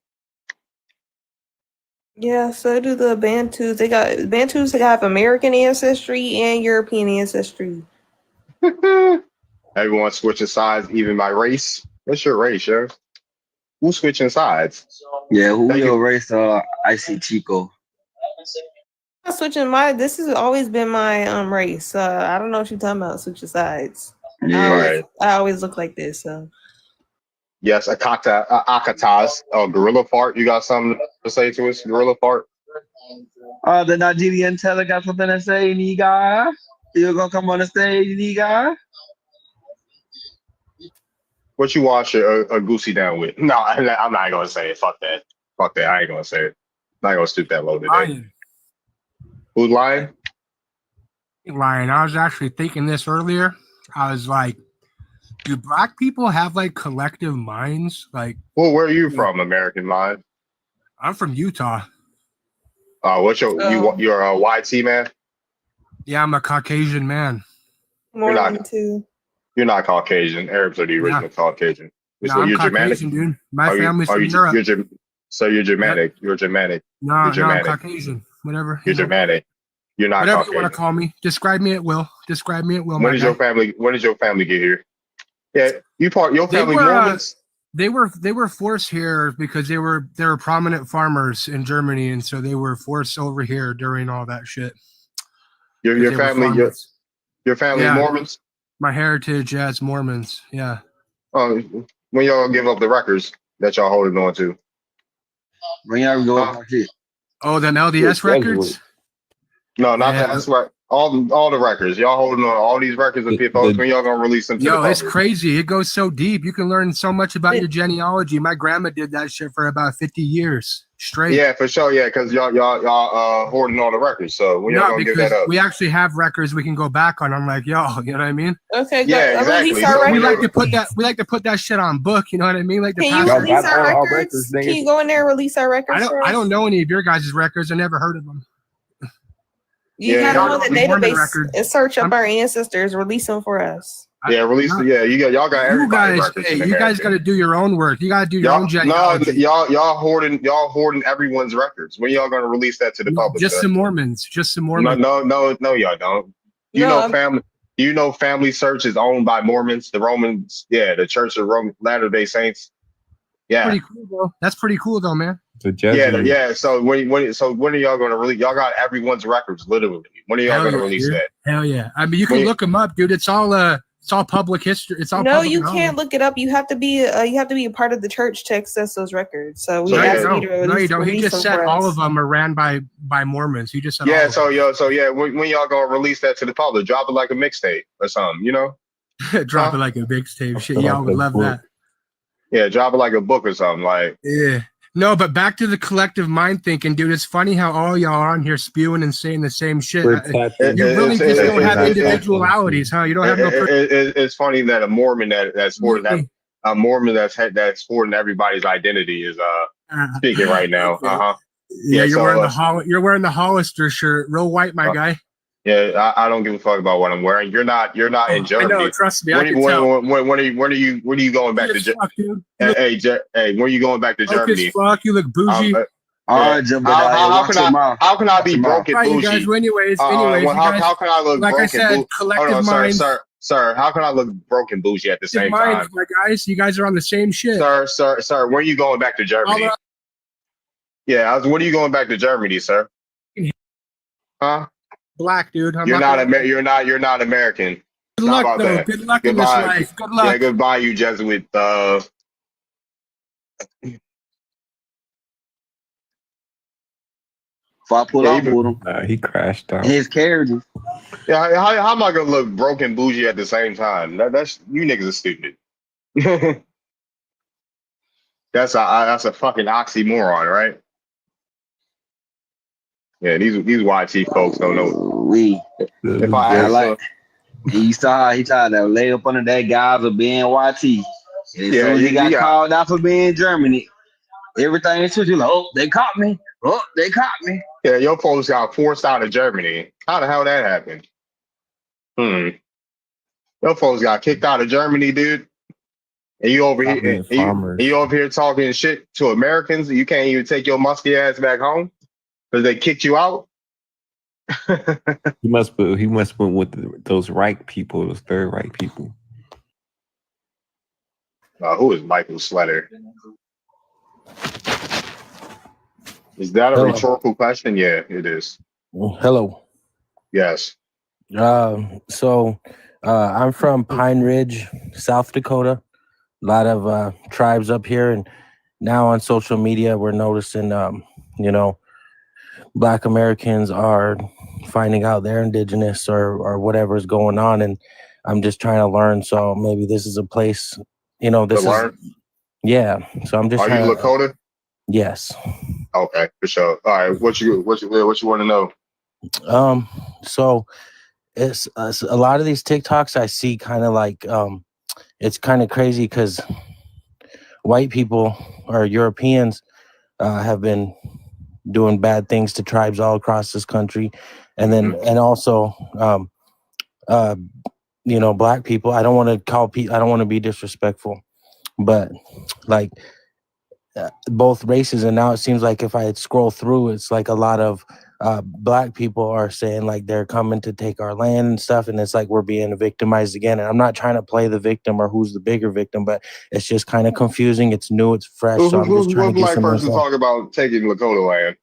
Yeah, so do the Bantus. They got Bantus that have American ancestry and European ancestry. Everyone switching sides, even by race. What's your race, Sheriff? Who's switching sides? Yeah, who your race? I see Chico. I'm switching this has always been my race. I don't know what you're talking about, switching sides. Yeah. I always look like this, so. Yes, Akataz, Gorilla Fart. You got something to say to us, Gorilla Fart? The Nigerian teller got something to say, nigga. You gonna come on the stage, nigga? What you wash a goosey down with? No, I'm not gonna say it. Fuck that. I ain't gonna say it. I'm not gonna stoop that low today. Lying. Who's lying? Lying. I was actually thinking this earlier. I was like, do Black people have like collective minds? Like, well, where are you from, American Mind? I'm from Utah. What's you're a YT man? Yeah, I'm a Caucasian man. You're not Caucasian. Arabs are the original Caucasian. No, So I'm you're Caucasian, Germanic? dude. My family's from Europe. So you're Germanic. You're Germanic. No, you're I'm Germanic. Caucasian. Whatever. You're Germanic. You're not whatever Caucasian. you want to call me. Describe me at will. Describe me at will. When did your family get here? Yeah, your family Mormons? They were forced here because they were prominent farmers in Germany, and so they were forced over here during all that shit. Your family Mormons? My heritage as Mormons, yeah. When y'all give up the records that y'all holding on to? When y'all go up Oh, them LDS records? No, not that. That's right. All the records. Y'all holding on all these records of people. When y'all gonna release them to the Yo, public? it's crazy. It goes so deep. You can learn so much about your genealogy. My grandma did that shit for about 50 years straight. Yeah, for sure. Yeah, because y'all hoarding all the records. So when y'all No, gonna give because that up? we actually have records we can go back on. I'm like, yo, you know what I mean? Okay, Yeah, go, exactly. release our So We records. like to put that. We like to put that shit on book. You know what I mean? Like the Can you release our records? Can you go in there and release our records? I don't know any of your guys' records. I never heard of them. You Yeah, gotta y'all go on the got Mormon database records. and search up our ancestors. Release them for us. Yeah, release. Yeah, y'all got You everybody guys, records. hey, in you guys America. got to do your own work. You got to do your own No, genealogy. y'all hoarding everyone's records. When y'all gonna release that to the public? Just sir? some Mormons. Just some No, Mormons. no, y'all don't. You know, Family Search is owned by Mormons, the Romans. Yeah, the Church of Latter-day Saints. Yeah, Pretty cool, bro. That's pretty cool, though, man. yeah. So when are y'all gonna release? Y'all got everyone's records, literally. When are y'all Hell gonna yeah, release dude. that? Hell yeah. I mean, you can look them up, dude. It's all public history. It's all No, public you knowledge. can't look it up. You have to be a part of the church to access those records. So we No, you ask you don't. to No, you release, don't. He release just them said for all us. of them are ran by Mormons. He just said Yeah, all of them. when y'all gonna release that to the public? Drop it like a mixtape or something, you know? Drop it like a big tape. Shit, y'all would love that. Yeah, drop it like a book or something. Like, Yeah. No, but back to the collective mind thinking, dude. It's funny how all y'all are on here spewing and saying the same shit. You really just don't have individualities, huh? You don't have no. It's funny that a Mormon that's hoarding that's hoarding everybody's identity is speaking right now. Yeah, you're wearing the Hollister shirt, real white, my guy. Yeah, I don't give a fuck about what I'm wearing. You're not in Germany. I know, trust me, I When can tell. are you going back to Germany? Hey, when are you going back to Broke Germany? as fuck, you look bougie. How can I be broke and All right, you bougie? guys. Well, anyways, Well, you guys, how can I look like broke I said, and collective Hold on, minds. sir. How can I look broke and bougie at the same Minds, time? my guys. You guys are on the same shit. Sir, when are you going back to Germany? Yeah, when are you going back to Germany, sir? Huh? Black dude. You're not American. Good How luck, about though. that? Good luck in this Goodbye. life. Good luck. Yeah, goodbye, you Jesuit. If I pull off with him, he crashed out. his carriage. Yeah, how am I gonna look broke and bougie at the same time? That's you niggas are stupid. that's a fucking oxymoron, right? Yeah, these YT folks don't know. If I ask them, He saw he tried to lay up under that guys of being YT. And as soon as he got called out for being Germany, everything is switched. Like, oh, they caught me. Oh, they caught me. Yeah, your folks got forced out of Germany. How the hell that happened? Your folks got kicked out of Germany, dude. And you over here, and you over here talking shit to Americans. And you can't even take your musky ass back home because they kicked you out. He must went with those Reich people, those Third Reich people. Who is Michael Slater? Is that a Hello. rhetorical question? Yeah, it is. Hello. Yes. So I'm from Pine Ridge, South Dakota. A lot of tribes up here, and now on social media, we're noticing, Black Americans are finding out they're indigenous or whatever is going on, and I'm just trying to learn. So maybe this is a place, this is. Learn? Yeah. So I'm just. Are you Lakota? Yes. Okay, for sure. All right, what you want to know? So it's a lot of these TikToks I see kind of like it's kind of crazy because white people or Europeans have been doing bad things to tribes all across this country, and then and also Black people. I don't want to be disrespectful, but like both races, and now it seems like if I scroll through, it's like a lot of Black people are saying like they're coming to take our land and stuff, and it's like we're being victimized again. And I'm not trying to play the victim or who's the bigger victim, but it's just kind of confusing. It's new, it's fresh. So I'm just trying What to get Black some person info. talk about taking Lakota land?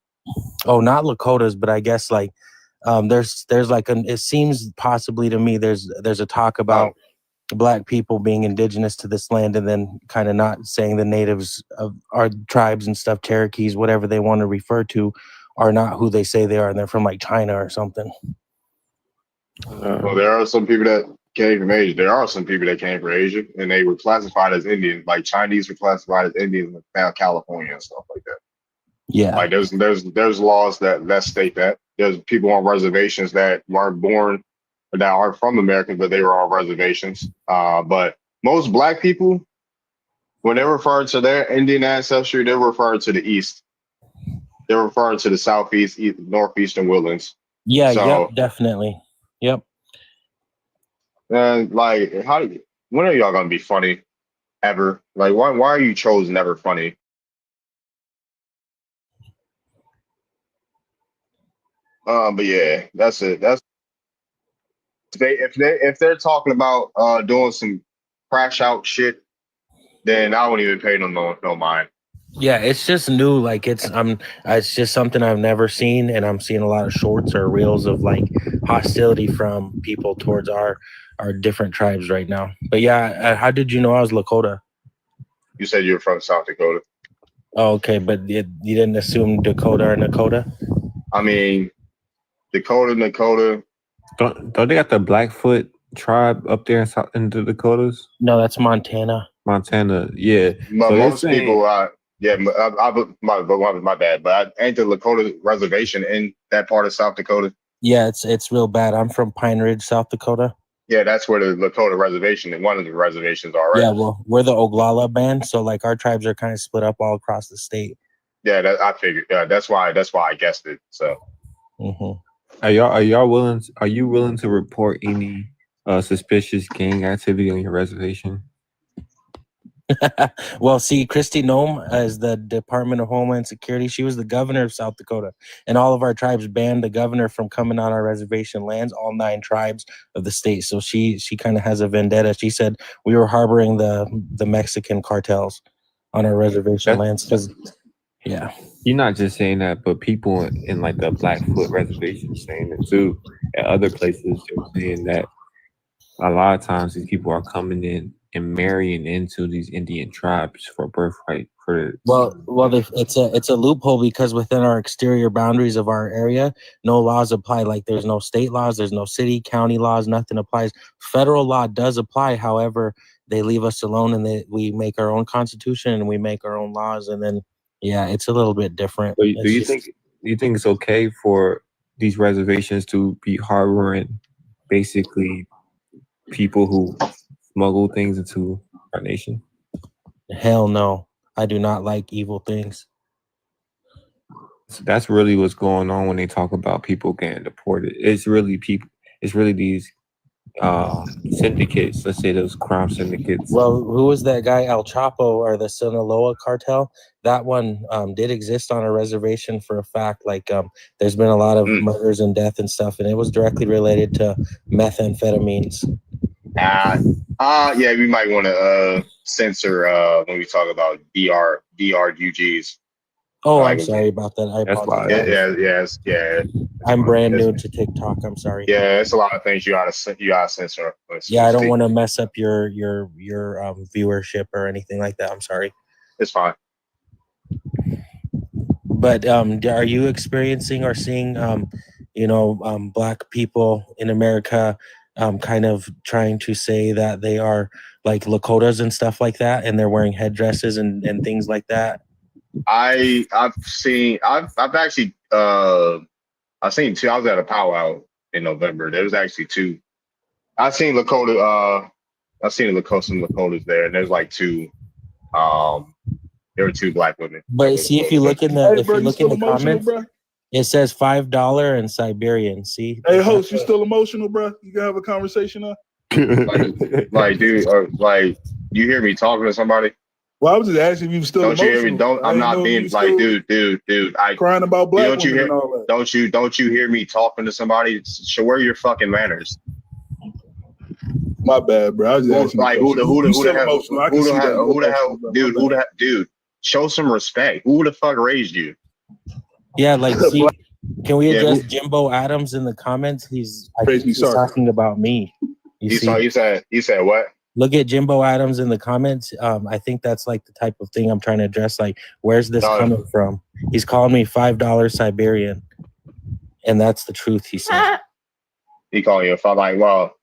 Oh, not Lakotas, but I guess like there's like it seems possibly to me there's a talk about Black people being indigenous to this land, and then kind of not saying the natives of our tribes and stuff, Cherokees, whatever they want to refer to, are not who they say they are, and they're from like China or something. Well, there are some people that came from Asia. There are some people that came from Asia, and they were classified as Indian. Like Chinese were classified as Indians in California and stuff like that. Yeah. Like there's laws that state that. There's people on reservations that weren't born or that aren't from America, but they were on reservations. But most black people, when they refer to their Indian ancestry, they're referring to the East. They're referring to the Southeast, Northeastern Woodlands. Yeah, So, yep, definitely. Yep. And like, when are y'all gonna be funny ever? Like, why are you trolls never funny? But yeah, that's it. That's if they're talking about doing some crash out shit, then I won't even pay no mind. Yeah, it's just new. Like it's just something I've never seen, and I'm seeing a lot of shorts or reels of like hostility from people towards our different tribes right now. But yeah, how did you know I was Lakota? You said you were from South Dakota. Oh, okay, but you didn't assume Dakota or Nakota? I mean, Dakota. Don't they got the Blackfoot tribe up there in the Dakotas? No, that's Montana. Montana, yeah. Most people, my bad, but ain't the Lakota reservation in that part of South Dakota? Yeah, it's real bad. I'm from Pine Ridge, South Dakota. Yeah, that's where the Lakota reservation and one of the reservations are, right? Yeah, well, we're the Oglala band, so like our tribes are kind of split up all across the state. Yeah, I figured. Yeah, that's why I guessed it. So, are you willing to report any suspicious gang activity on your reservation? Well, see, Kristi Noem is the Department of Homeland Security. She was the governor of South Dakota, and all of our tribes banned the governor from coming on our reservation lands, all 9 tribes of the state. So she kind of has a vendetta. She said we were harboring the Mexican cartels on our reservation lands. Because, yeah. You're not just saying that, but people in like the Blackfoot reservation saying it too. At other places, they're saying that a lot of times these people are coming in and marrying into these Indian tribes for birthright. Well, it's a loophole because within our exterior boundaries of our area, no laws apply. Like there's no state laws, there's no city, county laws, nothing applies. Federal law does apply. However, they leave us alone and we make our own constitution and we make our own laws. And then, yeah, it's a little bit different. Do you think it's okay for these reservations to be harboring basically people who smuggle things into our nation? Hell no. I do not like evil things. So that's really what's going on when they talk about people getting deported. It's really these syndicates, let's say those crime syndicates. Well, who was that guy, El Chapo or the Sinaloa cartel? That one did exist on a reservation for a fact. Like there's been a lot of murders and death and stuff, and it was directly related to methamphetamines. Yeah, we might want to censor when we talk about DRUGs. Oh, I'm sorry about that. I apologize. Yeah. I'm brand new to TikTok. I'm sorry. Yeah, it's a lot of things you gotta censor. Yeah, I don't want to mess up your viewership or anything like that. I'm sorry. It's fine. But are you experiencing or seeing Black people in America kind of trying to say that they are like Lakotas and stuff like that, and they're wearing headdresses and things like that? I've seen two. I was at a powwow in November. There was actually 2. I've seen Lakota. I've seen some Lakotas there, and there's like 2. There were 2 Black women. But see, if you look in the comments, it says $5 and Siberian. See, hey, host, you still emotional, bro? You can have a conversation now. like, dude, like you hear me talking to somebody? Well, I was just asking if you still emotional. You hear me? I'm not being like, dude. I crying about Black women and all that. Don't you hear me talking to somebody? So where are your fucking manners? My bad, bro. I was just asking. Like who the hell, dude? Show some respect. Who the fuck raised you? Yeah, like, see, can we address Jimbo Adams in the comments? He's talking about me. You said what? Look at Jimbo Adams in the comments. I think that's like the type of thing I'm trying to address. Like, where's this coming from? He's calling me $5 Siberian, and that's the truth. He said. He calling you a fuck. Like, well,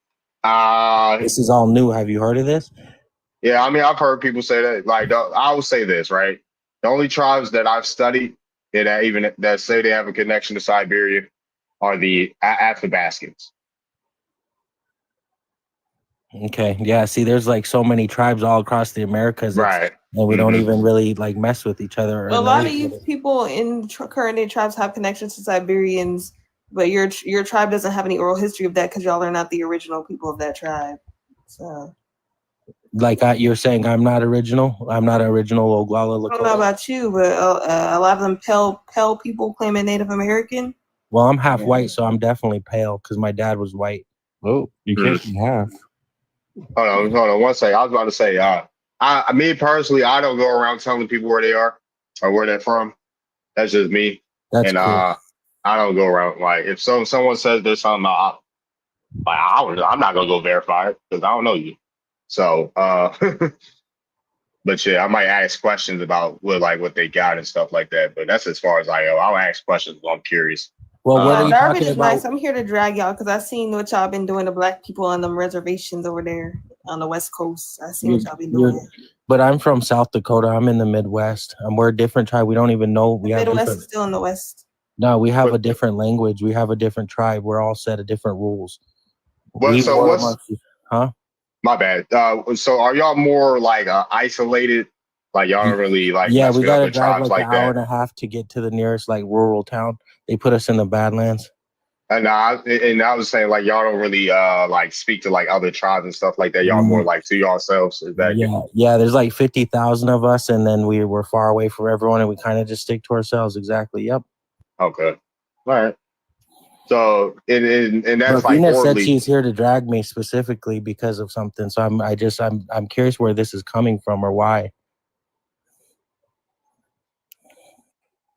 This is all new. Have you heard of this? yeah. I mean, I've heard people say that. Like, I will say this, right? The only tribes that I've studied that say they have a connection to Siberia are the Athabascans. Okay. Yeah. See, there's like so many tribes all across the Americas. Right. And we don't even really like mess with each other. Or A know lot of each you other. people in current day tribes have connections to Siberians, but your tribe doesn't have any oral history of that because y'all are not the original people of that tribe. So Like you're saying, I'm not original. I'm not original Oglala I don't know Lakota. about you, but a lot of them pale people claiming Native American. Well, I'm half white, so I'm definitely pale because my dad was white. Oh, you can't be half. Hold on one second. I was about to say, me personally, I don't go around telling people where they are or where they're from. That's just me. That's and cool. I don't go around like if someone says there's something, I'm not gonna go verify it because I don't know you. So, but yeah, I might ask questions about what they got and stuff like that. But that's as far as I go. I'll ask questions when I'm curious. Well, what are you Garbage talking is about? nice. I'm here to drag y'all because I seen what y'all been doing to black people on them reservations over there on the West Coast. I seen what y'all been doing. But I'm from South Dakota. I'm in the Midwest. We're a different tribe. We don't even know. We have Midwest different. is still in the West. No, we have a different language. We have a different tribe. We're all set of different rules. Huh? My bad. So are y'all more like isolated? Like y'all don't really like Yeah, mess we with gotta other drive tribes like like an hour that? and a half to get to the nearest like rural town. They put us in the Badlands. And I was saying like y'all don't really like speak to like other tribes and stuff like that. Y'all more like to yourselves. Is that Yeah. There's like 50,000 of us, and then we're far away from everyone, and we kind of just stick to ourselves. Exactly. Yep. Okay. All right. So and that's But like Venus said orderly. she's here to drag me specifically because of something. So I'm curious where this is coming from or why.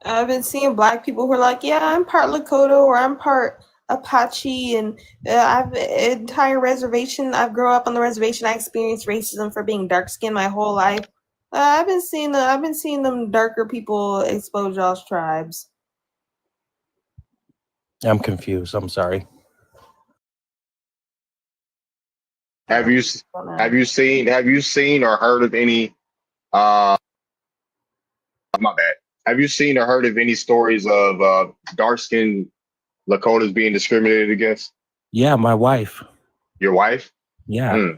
I've been seeing black people who are like, yeah, I'm part Lakota or I'm part Apache, and I've entire reservation. I've grown up on the reservation. I experienced racism for being dark skinned my whole life. I've been seeing them darker people expose y'all's tribes. I'm confused. I'm sorry. Have you seen or heard of any my bad. Have you seen or heard of any stories of dark skinned Lakotas being discriminated against? Yeah, my wife. Your wife? Yeah.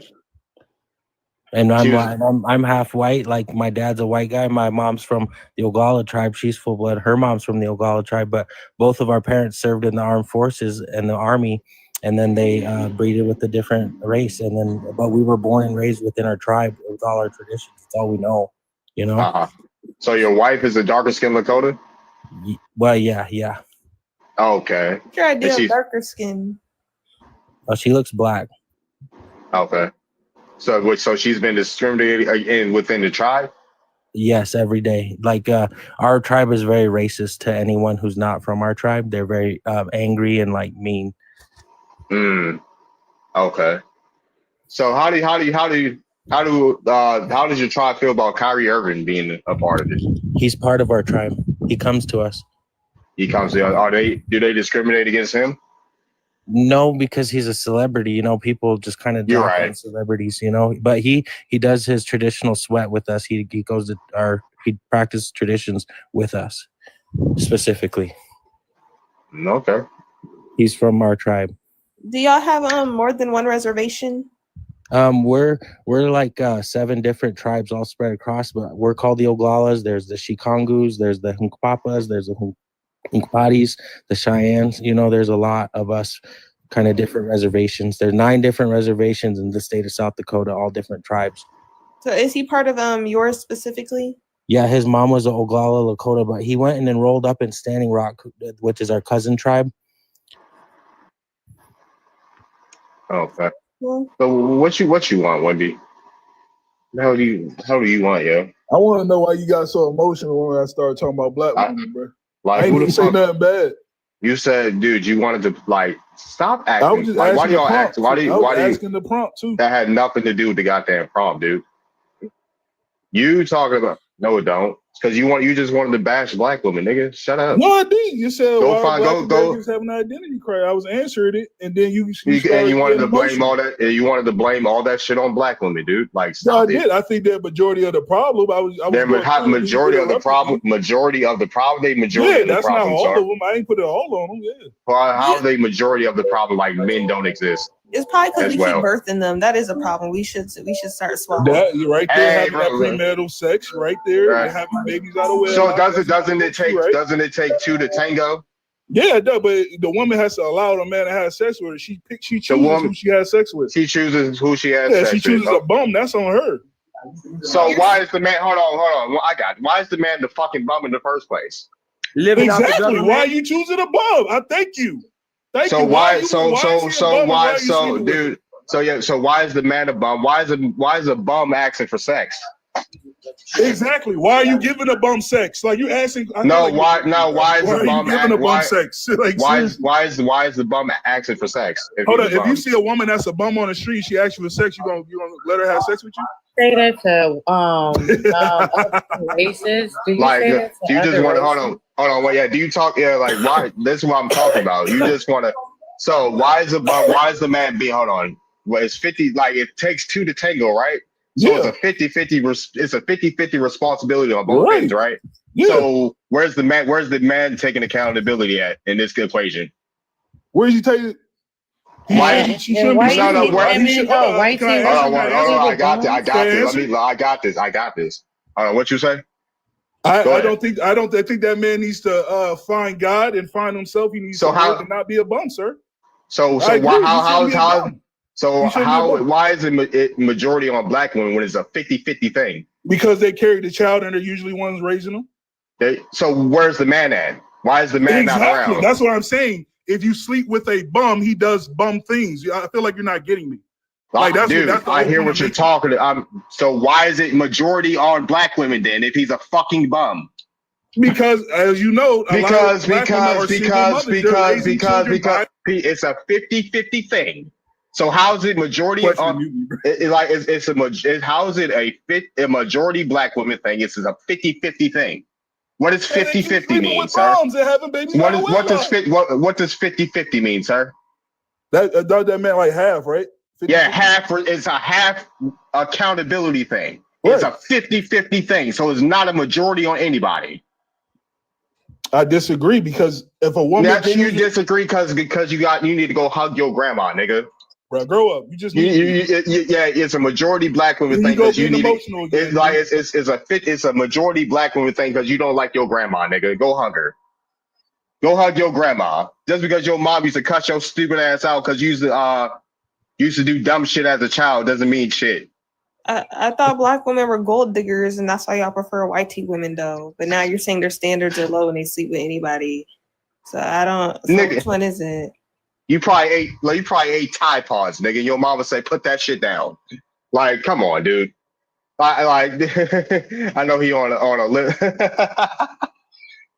And I'm half white. Like my dad's a white guy. My mom's from the Oglala tribe. She's full blood. Her mom's from the Oglala tribe. But both of our parents served in the armed forces and the army, and then they breeded with a different race. But we were born and raised within our tribe with all our traditions. That's all we know. You know. So your wife is a darker skinned Lakota? Well, yeah. Okay. What's your idea of darker skin? Oh, she looks black. Okay. So she's been discriminated within the tribe? Yes, every day. Like our tribe is very racist to anyone who's not from our tribe. They're very angry and like mean. Okay. So how does your tribe feel about Kyrie Irving being a part of it? He's part of our tribe. He comes to us. He comes to do they discriminate against him? No, because he's a celebrity. You know, people just kind of dock on celebrities. You know, but he does his traditional sweat with us. He goes to he practices traditions with us specifically. Okay. He's from our tribe. Do y'all have more than one reservation? We're like 7 different tribes all spread across, but we're called the Oglalas. There's the Chikangus, there's the Hunkpapas, there's the Hunkpatis, the Cheyennes. You know, there's a lot of us, kind of different reservations. There's 9 different reservations in the state of South Dakota, all different tribes. So is he part of yours specifically? Yeah, his mom was an Oglala Lakota, but he went and enrolled up in Standing Rock, which is our cousin tribe. Okay. So what you want, Wendy? How do you want, yo? I want to know why you got so emotional when I started talking about black women, bro. Like, I ain't who even the say fuck? nothing bad. You said, dude, you wanted to like stop acting. I was just Like, why do asking the y'all prompt. act? Why do I you? was Why do you? asking the prompt too. That had nothing to do with the goddamn prompt, dude. You talking about? No, it don't. Because you just wanted to bash black women, nigga. Shut up. No, I did. You said Go why find- black go- Americans have an identity crisis. I was answering it, and then you And started you wanted to getting blame emotional. all that. You wanted to blame all that shit on black women, dude. Like, No, I stop it. did. I think that majority of the problem. I was They're going through it, and you majority of the interrupted problem. me. Majority of the problem. They Yeah, majority of the that's not problem. all Sorry. of them. I ain't put it all on them. Yeah. Well, how are they majority of the problem? Like men don't exist It's probably because as we well. keep birthing them. That is a problem. We should start swallowing. That you're right there, Hey, having that bro. premarital sex, right there, Right. and having babies out of wedlock. So That's doesn't it take right. doesn't it take two to tango? Yeah, it does, but the woman has to allow the man to have sex with her. She chooses woman- who she has sex with. She chooses who she has Yeah, sex she with. chooses a bum. That's on her. So why is the man? Hold on. Well, why is the man the fucking bum in the first place? Exactly. Why are you choosing a bum? I thank you. Thank So you. why? is he So a bum and why are you so sleeping with him? dude. So yeah. So why is the man a bum? Why is a bum asking for sex? Exactly. Why are you giving a bum sex? Like you asking? I feel No. like Why? No. Why is why the are you bum? giving a bum sex? Like, why seriously. is the bum asking for sex? Hold he's on. a If you bum? see a woman that's a bum on the street, she asks you for sex, you gonna let her have sex with you? Say that to other races. Do you Like, say that to do you just other want to races? hold on? Wait, yeah. Do you talk? Yeah, like why? This is what I'm talking about. You just want to. So why is the man being? Hold on. Well, it's 50. Like it takes two to tango, right? So Yeah. it's a 50-50. It's a 50-50 responsibility on both Right. ends, right? Yeah. So where's the man? Where's the man taking accountability at in this equation? Where's he taking? Why? She shouldn't be No, no. sleeping. Where? He should- hold on, can I answer? Hold on. I got this. I got Can I this. answer? I got this. Hold on. What you say? I Go ahead. I think that man needs to find God and find himself. He needs So to how- work and not be a bum, sir. So I agree. why? You How? shouldn't be a How? bum. So You shouldn't be a how? bum. Why is it majority on black women when it's a 50-50 thing? Because they carry the child and they're usually ones raising them. So where's the man at? Why is the man not Exactly. around? That's what I'm saying. If you sleep with a bum, he does bum things. I feel like you're not getting me. Like that's Dude, that's the I whole hear point what I'm you're making. talking about. So why is it majority on black women then if he's a fucking bum? Because as you know, a lot of black women are single mothers. They're raising children by- it's a 50-50 thing. So how is it majority Question on how is it a majority black women thing? It's a 50-50 thing. What does 50-50 mean, with sir? bums and having babies What out is of wedlock. what does 50-50 mean, sir? That meant like half, right? 50-50? Yeah, it's a half accountability thing. It's a 50-50 thing. So it's not a majority on anybody. I disagree because if a woman That's you disagree because you need to go hug your grandma, nigga. Bro, grow up. You just yeah, it's a majority black women thing because you need emotional again, it's like it's a majority black women thing because you don't like your grandma, nigga. Go hug her. Go hug your grandma. Just because your mom used to cut your stupid ass out because you used to do dumb shit as a child doesn't mean shit. I thought black women were gold diggers, and that's why y'all prefer white women, though. But now you're saying their standards are low and they sleep with anybody. So I don't. So Nigga. which one is it? You probably ate Tide Pods, nigga. And your mama say, put that shit down. Like, come on, dude. I know he on a list.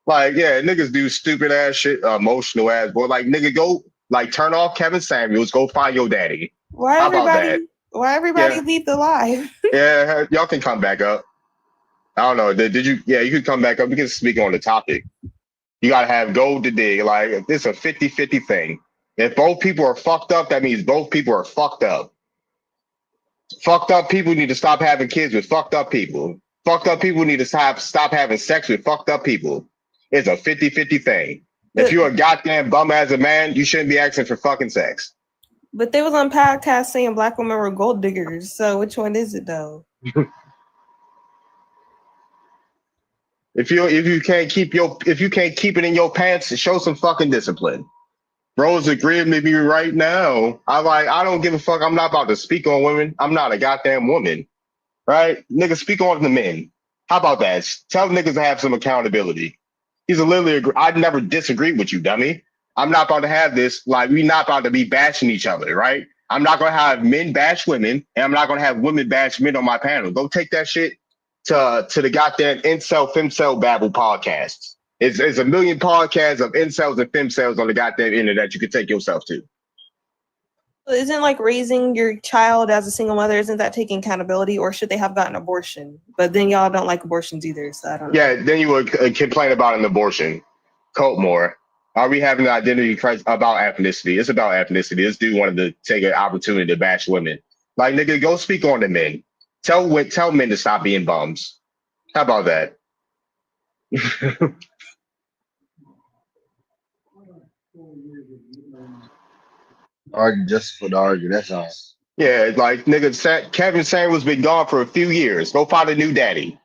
Like, yeah, niggas do stupid ass shit, emotional ass boy. Like, nigga, go turn off Kevin Samuels, go find your daddy. Why How about everybody? that? Why everybody Yeah. leave the live? Yeah, y'all can come back up. I don't know. Did you? Yeah, you can come back up. We can speak on the topic. You gotta have gold to dig. Like, it's a 50-50 thing. If both people are fucked up, that means both people are fucked up. Fucked up people need to stop having kids with fucked up people. Fucked up people need to stop having sex with fucked up people. It's a 50-50 thing. If you're a goddamn bum as a man, you shouldn't be asking for fucking sex. But they was on podcast saying black women were gold diggers. So which one is it though? If you can't keep it in your pants, show some fucking discipline. Bro's agreeing with me right now. I don't give a fuck. I'm not about to speak on women. I'm not a goddamn woman. Right? Nigga, speak on the men. How about that? Tell niggas to have some accountability. He's I never disagree with you, dummy. I'm not about to have this. Like, we not about to be bashing each other, right? I'm not gonna have men bash women, and I'm not gonna have women bash men on my panel. Go take that shit to the goddamn incel femcel babble podcasts. It's a million podcasts of incels and femcels on the goddamn internet you can take yourself to. Isn't like raising your child as a single mother, isn't that taking accountability, or should they have gotten abortion? But then y'all don't like abortions either, so I don't know. Yeah, then you would complain about an abortion. Coltmore, are we having an identity crisis about ethnicity? It's about ethnicity. This dude wanted to take an opportunity to bash women. Like, nigga, go speak on the men. Tell men to stop being bums. How about that? Argue just for the argue. That's all. Yeah, it's like, nigga, Kevin Samuels been gone for a few years. Go find a new daddy.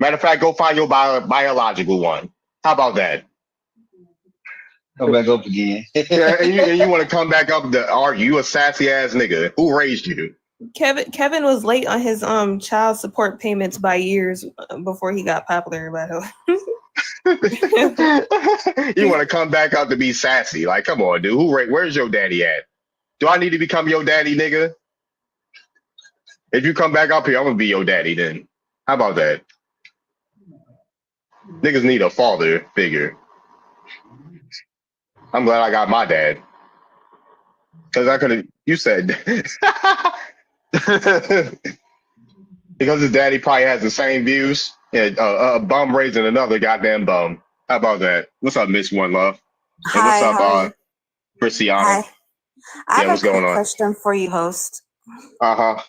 Matter of fact, go find your biological one. How about that? Come back up again. Yeah, and you want to come back up to argue? You a sassy ass nigga. Who raised you? Kevin was late on his child support payments by years before he got popular, by the way. You want to come back up to be sassy? Like, come on, dude. Where's your daddy at? Do I need to become your daddy, nigga? If you come back up here, I'm gonna be your daddy then. How about that? Niggas need a father figure. I'm glad I got my dad. Because I could have, you said, because his daddy probably has the same views. Yeah, a bum raising another goddamn bum. How about that? What's up, Miss One Love? And what's up, Cristiano? Hi. I What's have a going quick on? question for you, host. Uh-huh.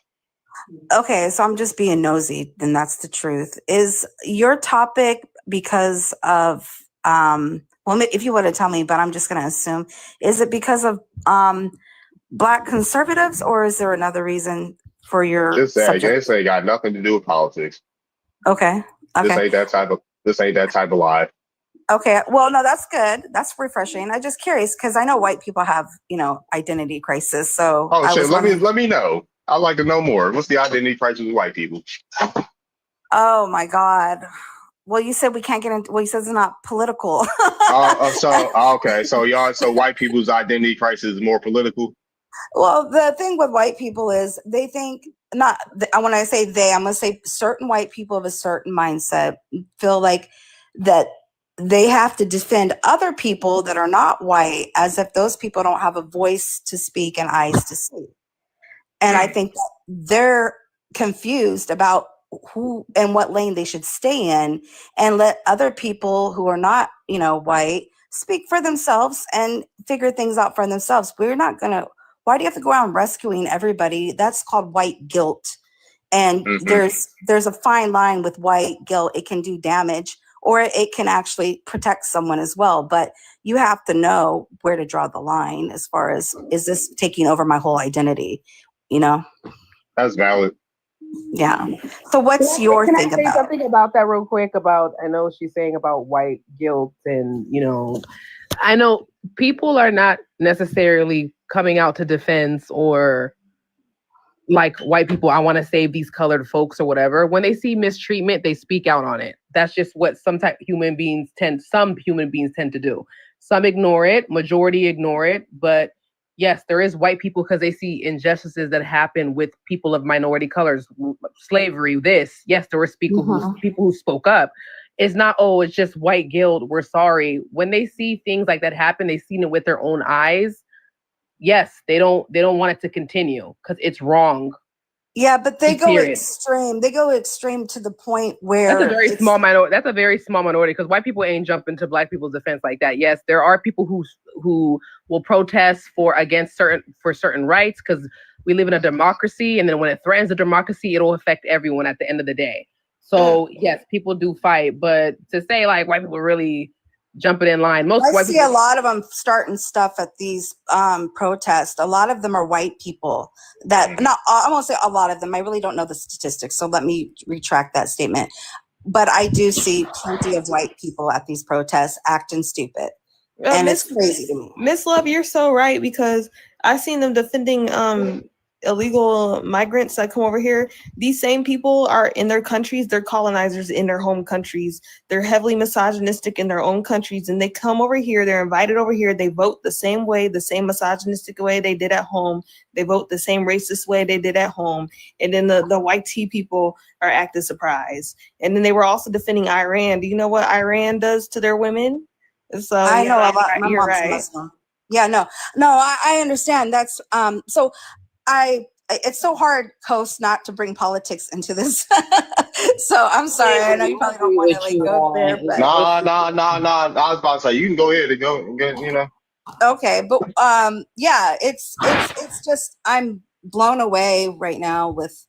Okay, so I'm just being nosy, and that's the truth. Is your topic because of well, if you want to tell me, but I'm just going to assume, is it because of Black conservatives, or is there another reason for your This subject? ain't got nothing to do with politics. Okay. This ain't that type of lie. Okay. Well, no, that's good. That's refreshing. I'm just curious because I know white people have, identity crisis. So Oh I shit, was let wondering. me know. I'd like to know more. What's the identity crisis with white people? Oh my God. Well, you said we can't get into. Well, you said it's not political. Okay, so white people's identity crisis is more political. Well, the thing with white people is they think not. When I say they, I'm gonna say certain white people of a certain mindset feel like that they have to defend other people that are not white as if those people don't have a voice to speak and eyes to see. And I think they're confused about who and what lane they should stay in and let other people who are not, white speak for themselves and figure things out for themselves. We're not going to, why do you have to go around rescuing everybody? That's called white guilt. And there's a fine line with white guilt. It can do damage or it can actually protect someone as well. But you have to know where to draw the line as far as, is this taking over my whole identity? That's valid. Yeah. So what's your Can I thing say about? something about that real quick? I know she's saying about white guilt and, I know people are not necessarily coming out to defense or like white people, I want to save these colored folks or whatever. When they see mistreatment, they speak out on it. That's just what some human beings tend to do. Some ignore it, majority ignore it, but yes, there is white people because they see injustices that happen with people of minority colors, slavery, this. Yes, there were people who spoke up. It's not, it's just white guilt, we're sorry. When they see things like that happen, they've seen it with their own eyes. Yes, they don't want it to continue because it's wrong. Yeah, but they go Period. extreme. They go extreme to the point where That's a very small minority. That's a very small minority because white people ain't jumping to black people's defense like that. Yes, there are people who will protest against certain rights because we live in a democracy, and then when it threatens the democracy, it'll affect everyone at the end of the day. So yes, people do fight, but to say like white people really jumping in line, I see a lot of them starting stuff at these protests. A lot of them are white people that I won't say a lot of them. I really don't know the statistics, so let me retract that statement. But I do see plenty of white people at these protests acting stupid, and it's crazy to me. Miss Love, you're so right because I've seen them defending illegal migrants that come over here. These same people are in their countries. They're colonizers in their home countries. They're heavily misogynistic in their own countries, and they come over here. They're invited over here. They vote the same way, the same misogynistic way they did at home. They vote the same racist way they did at home. And then the white tea people are acting surprised. And then they were also defending Iran. Do you know what Iran does to their women? So I know a lot. My you're mom's right. Muslim. Yeah, no, I understand. That's so it's so hard, Coast, not to bring politics into this. So I'm sorry. I know you probably don't want to like go there, but Nah. I was about to say you can go ahead and go. You know. okay, but yeah, it's just I'm blown away right now with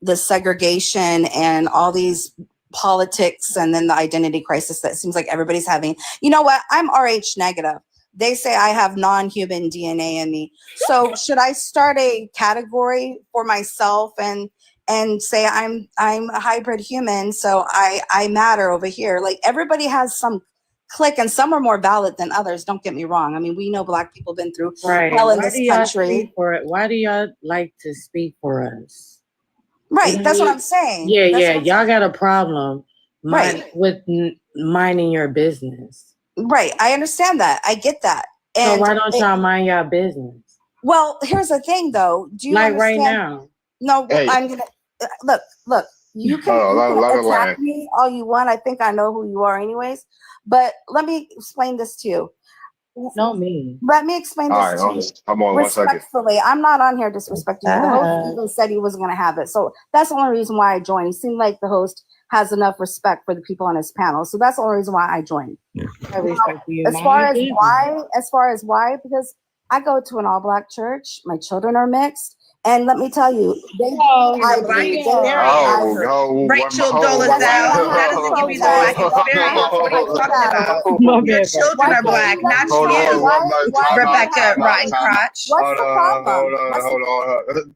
the segregation and all these politics and then the identity crisis that seems like everybody's having. You know what? I'm Rh negative. They say I have non-human DNA in me. So should I start a category for myself and say I'm a hybrid human, so I matter over here? Like everybody has some clique, and some are more valid than others. Don't get me wrong. I mean, we know Black people been through hell in this country. Why do y'all like to speak for us? Right, that's what I'm saying. Yeah, y'all got a problem with minding your business. Right, I understand that. I get that. And so why don't y'all mind your business? Well, here's the thing, though. Do you like understand? right now? No, hey. I'm gonna look. You can attack me all you want. I think I know who you are, anyways. But let me explain this to you. Not me. Let me explain this to you. Come on, 1 second. Respectfully, I'm not on here disrespecting you. The host even said he wasn't going to have it, so that's the only reason why I joined. It seemed like the host has enough respect for the people on his panel, so that's the only reason why I joined. I respect you. As far as why, because I go to an all-Black church. My children are mixed. And let me tell you, Rachel Dolezal, how does it give you the Black experience? What are you talking about? Your children are Black, not you. Rebecca Rotten Crotch. What's the problem?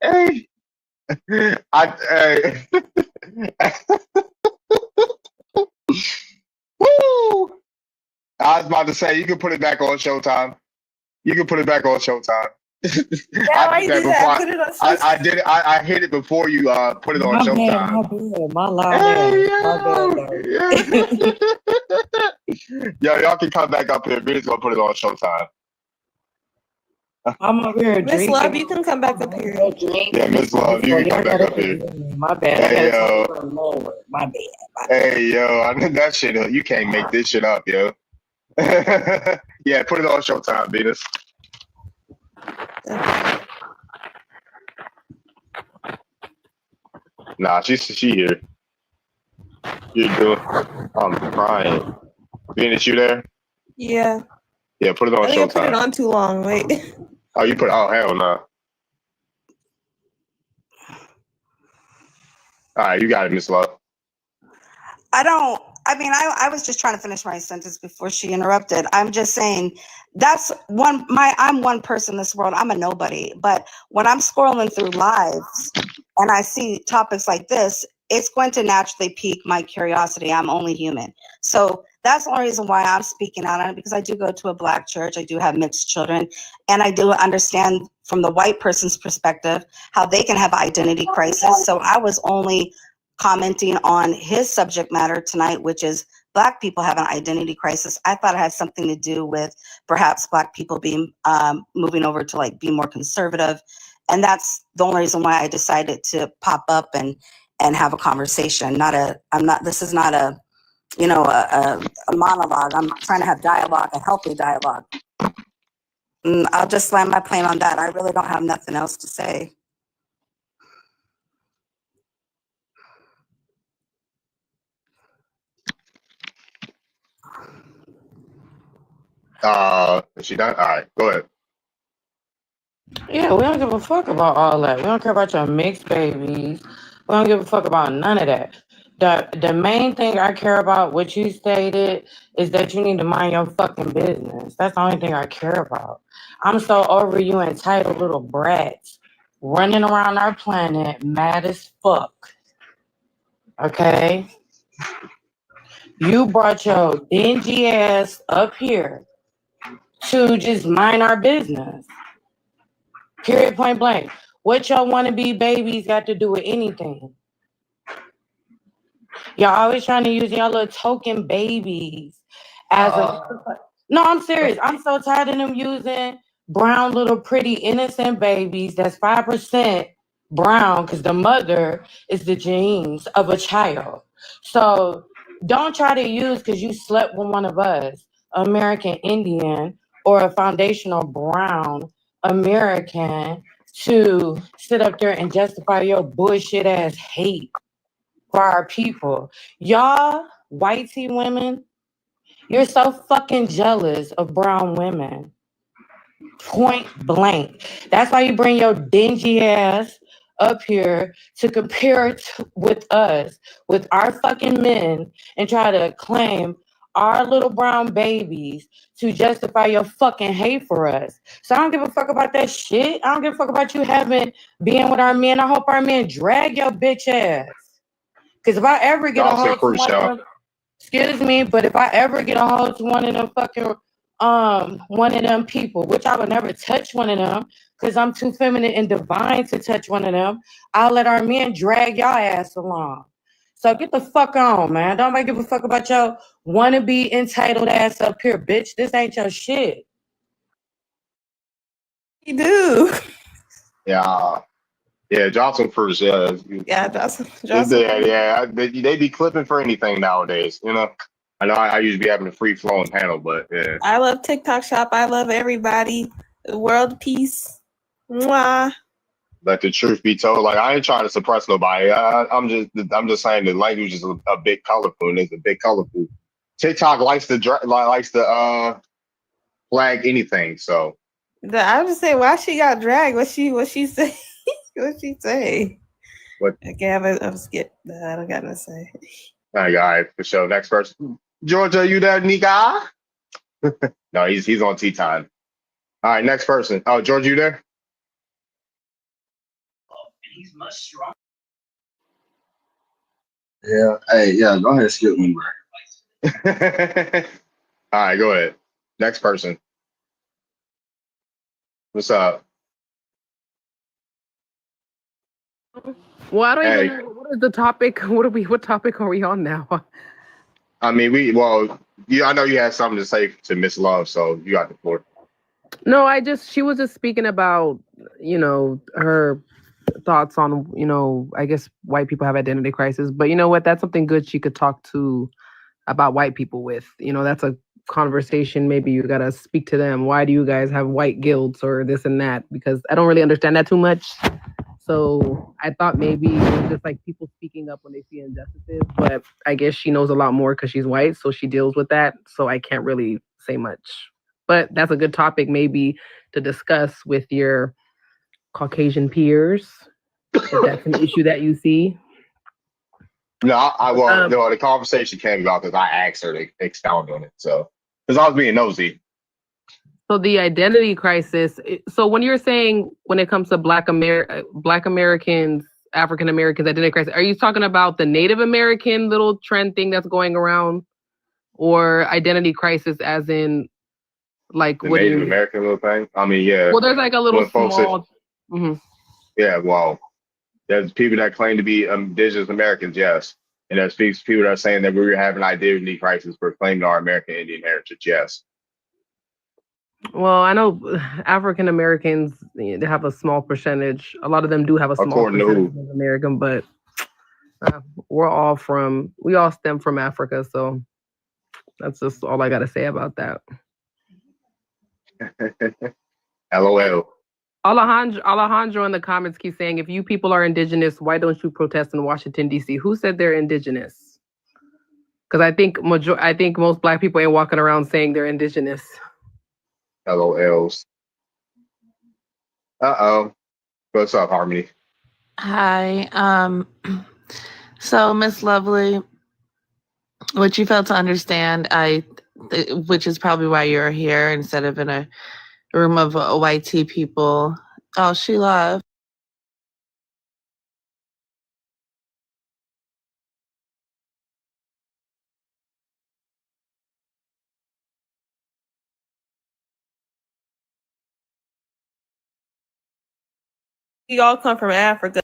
Hey. Woo! I was about to say you can put it back on Showtime. You can put it back on Showtime. I did it. I hit it before you put it on Showtime. Yo, y'all can come back up here. Vinny's gonna put it on Showtime. I'm over here. Miss Love, you can come back up here. Yeah, Miss Love, you can come back up here. My bad. Hey, yo. My bad. Hey, yo, I know that shit. You can't make this shit up, yo. Yeah, put it on Showtime, Venus. Nah, she here. You're doing. I'm crying. Venus, you there? Yeah. Yeah, put it on I think Showtime. I put it on too long. Wait. Oh, you put. Oh, hell no. All right, you got it, Miss Love. I was just trying to finish my sentence before she interrupted. I'm just saying I'm one person in this world. I'm a nobody. But when I'm scrolling through lives and I see topics like this, it's going to naturally pique my curiosity. I'm only human. So that's the only reason why I'm speaking out on it, because I do go to a Black church. I do have mixed children. And I do understand from the white person's perspective how they can have an identity crisis. So I was only commenting on his subject matter tonight, which is Black people have an identity crisis. I thought it had something to do with perhaps Black people being moving over to like be more conservative. And that's the only reason why I decided to pop up and have a conversation. This is not a monologue. I'm trying to have dialogue, a healthy dialogue. I'll just land my plane on that. I really don't have nothing else to say. Is she done? All right, go ahead. Yeah, we don't give a fuck about all that. We don't care about your mixed babies. We don't give a fuck about none of that. The main thing I care about, what you stated, is that you need to mind your fucking business. That's the only thing I care about. I'm so over you entitled little brats running around our planet mad as fuck. Okay? You brought your dingy ass up here to just mind our business. Period, point blank. What y'all wannabe babies got to do with anything? Y'all always trying to use y'all little token babies as No, I'm serious. I'm so tired of them using brown little pretty innocent babies that's 5% brown because the mother is the genes of a child. So Don't try to use because you slept with one of us, American Indian or a foundational brown American, to sit up there and justify your bullshit ass hate for our people. Y'all, white tea women, you're so fucking jealous of brown women. Point blank. That's why you bring your dingy ass up here to compare with us, with our fucking men, and try to claim our little brown babies to justify your fucking hate for us. So I don't give a fuck about that shit. I don't give a fuck about you being with our men. I hope our men drag your bitch ass. Because if I ever get a hold to one of them, excuse me, but if I ever get a hold to one of them fucking one of them people, which I would never touch one of them because I'm too feminine and divine to touch one of them, I'll let our men drag y'all ass along. So get the fuck on, man. Don't give a fuck about your wannabe entitled ass up here, bitch. This ain't your shit. You do. Yeah. Yeah, Johnson first. Yeah, Yeah, Johnson. Yeah. They be clipping for anything nowadays. You know, I know I usually be having a free flowing panel, but yeah. I love TikTok shop. I love everybody. World peace. Mwah. Let the truth be told. Like, I ain't trying to suppress nobody. I'm just saying the language is a bit colorful, and it's a bit colorful. TikTok likes to flag anything. So I was just saying, why she got dragged? What she say? What she say? What? Okay, I'm skip. I don't got nothing to say. All right, for sure. Next person, Georgia, you there, Nika? No, he's on tea time. All right, next person. Oh, Georgia, you there? He's much stronger. Yeah. Hey, yeah. Go ahead, skip me, bro. All right, go ahead. Next person. What's up? Well, I don't even know what is the topic. What topic are we on now? I mean, I know you had something to say to Miss Love, so you got the floor. No, she was just speaking about, her thoughts on, I guess white people have identity crisis, but you know what? That's something good she could talk to about white people with. That's a conversation. Maybe you got to speak to them. Why do you guys have white guilts or this and that? Because I don't really understand that too much. So I thought maybe it was just like people speaking up when they see injustices, but I guess she knows a lot more because she's white, so she deals with that. So I can't really say much. But that's a good topic maybe to discuss with your Caucasian peers, if that's an issue that you see. No, the conversation came about because I asked her to expound on it. So, because I was being nosy. So the identity crisis. So when you're saying when it comes to Black Americans, African Americans identity crisis, are you talking about the Native American little trend thing that's going around, or identity crisis as in like the Native American little thing? I mean, yeah. Well, there's like a little small. Yeah, well, there's people that claim to be indigenous Americans, yes, and there's people that are saying that we're having an identity crisis for claiming our American Indian heritage, yes. Well, I know African Americans, they have a small percentage. A lot of them do have a small percentage of American, but we all stem from Africa, so that's just all I got to say about that. LOL. Alejandro in the comments keeps saying, if you people are indigenous, why don't you protest in Washington, D.C.? Who said they're indigenous? Because I think most Black people ain't walking around saying they're indigenous. LOLs. Uh-oh. What's up, Harmony? Hi. So Miss Lovely, what you failed to understand, which is probably why you're here instead of in a room of white tea people. Oh, she love. We all come from Africa.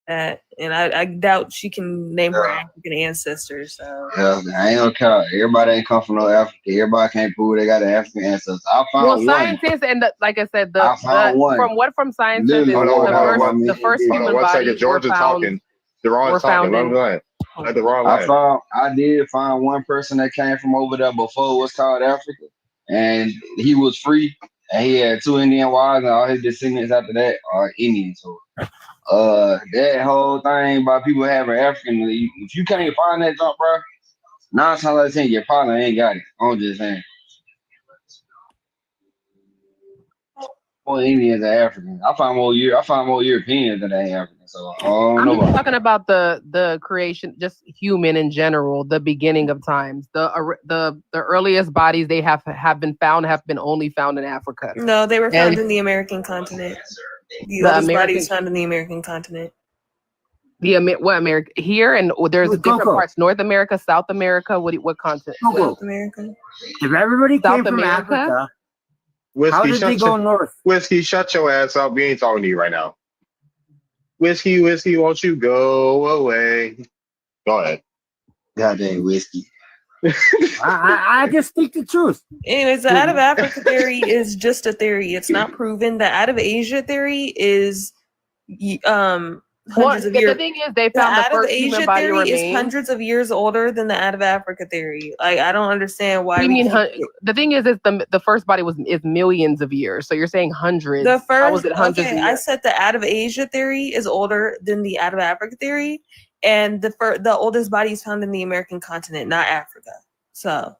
And I doubt she can name her African ancestors. So yeah, I ain't gonna count. Everybody ain't come from no Africa. Everybody can't prove they got an African ancestor. I found one. Scientists and like I said, one. from scientists, the first human bodies Georgia's talking. Deron's talking. Let him go ahead. At the wrong land. I did find one person that came from over there before it was called Africa, and he was free, and he had 2 Indian wives, and all his descendants after that are Indian. So, that whole thing about people having African, if you can't find that jump, bro, 9 times out of 10, your partner ain't got it. I'm just saying. More Indians than Africans. I find more Europeans than they Africans. So I don't I'm know. just talking about the creation, just human in general, the beginning of times. The earliest bodies they have been only found in Africa. No, they were found And in the American continent. The the oldest body American, was found in the American continent. what America here, and there's different Coco. parts: North America, South America. What continent? Coco. South America. If everybody South came from America? Africa, how Whiskey, did they go north? Whiskey, shut your ass up. We ain't talking to you right now. Whiskey, won't you go away? Go ahead. Goddamn whiskey. I just speak the truth. Anyways, the out of Africa theory is just a theory. It's not proven. The out of Asia theory is hundreds of years. The thing is, they The found the out of first human Asia body theory is remains. hundreds of years older than the out of Africa theory. Like, I don't understand why. What do you we mean? can't- The thing is the first body is millions of years. So you're saying hundreds. The How was first, it hundreds okay, of I years? said the out of Asia theory is older than the out of Africa theory, and the oldest body is found in the American continent, not Africa. So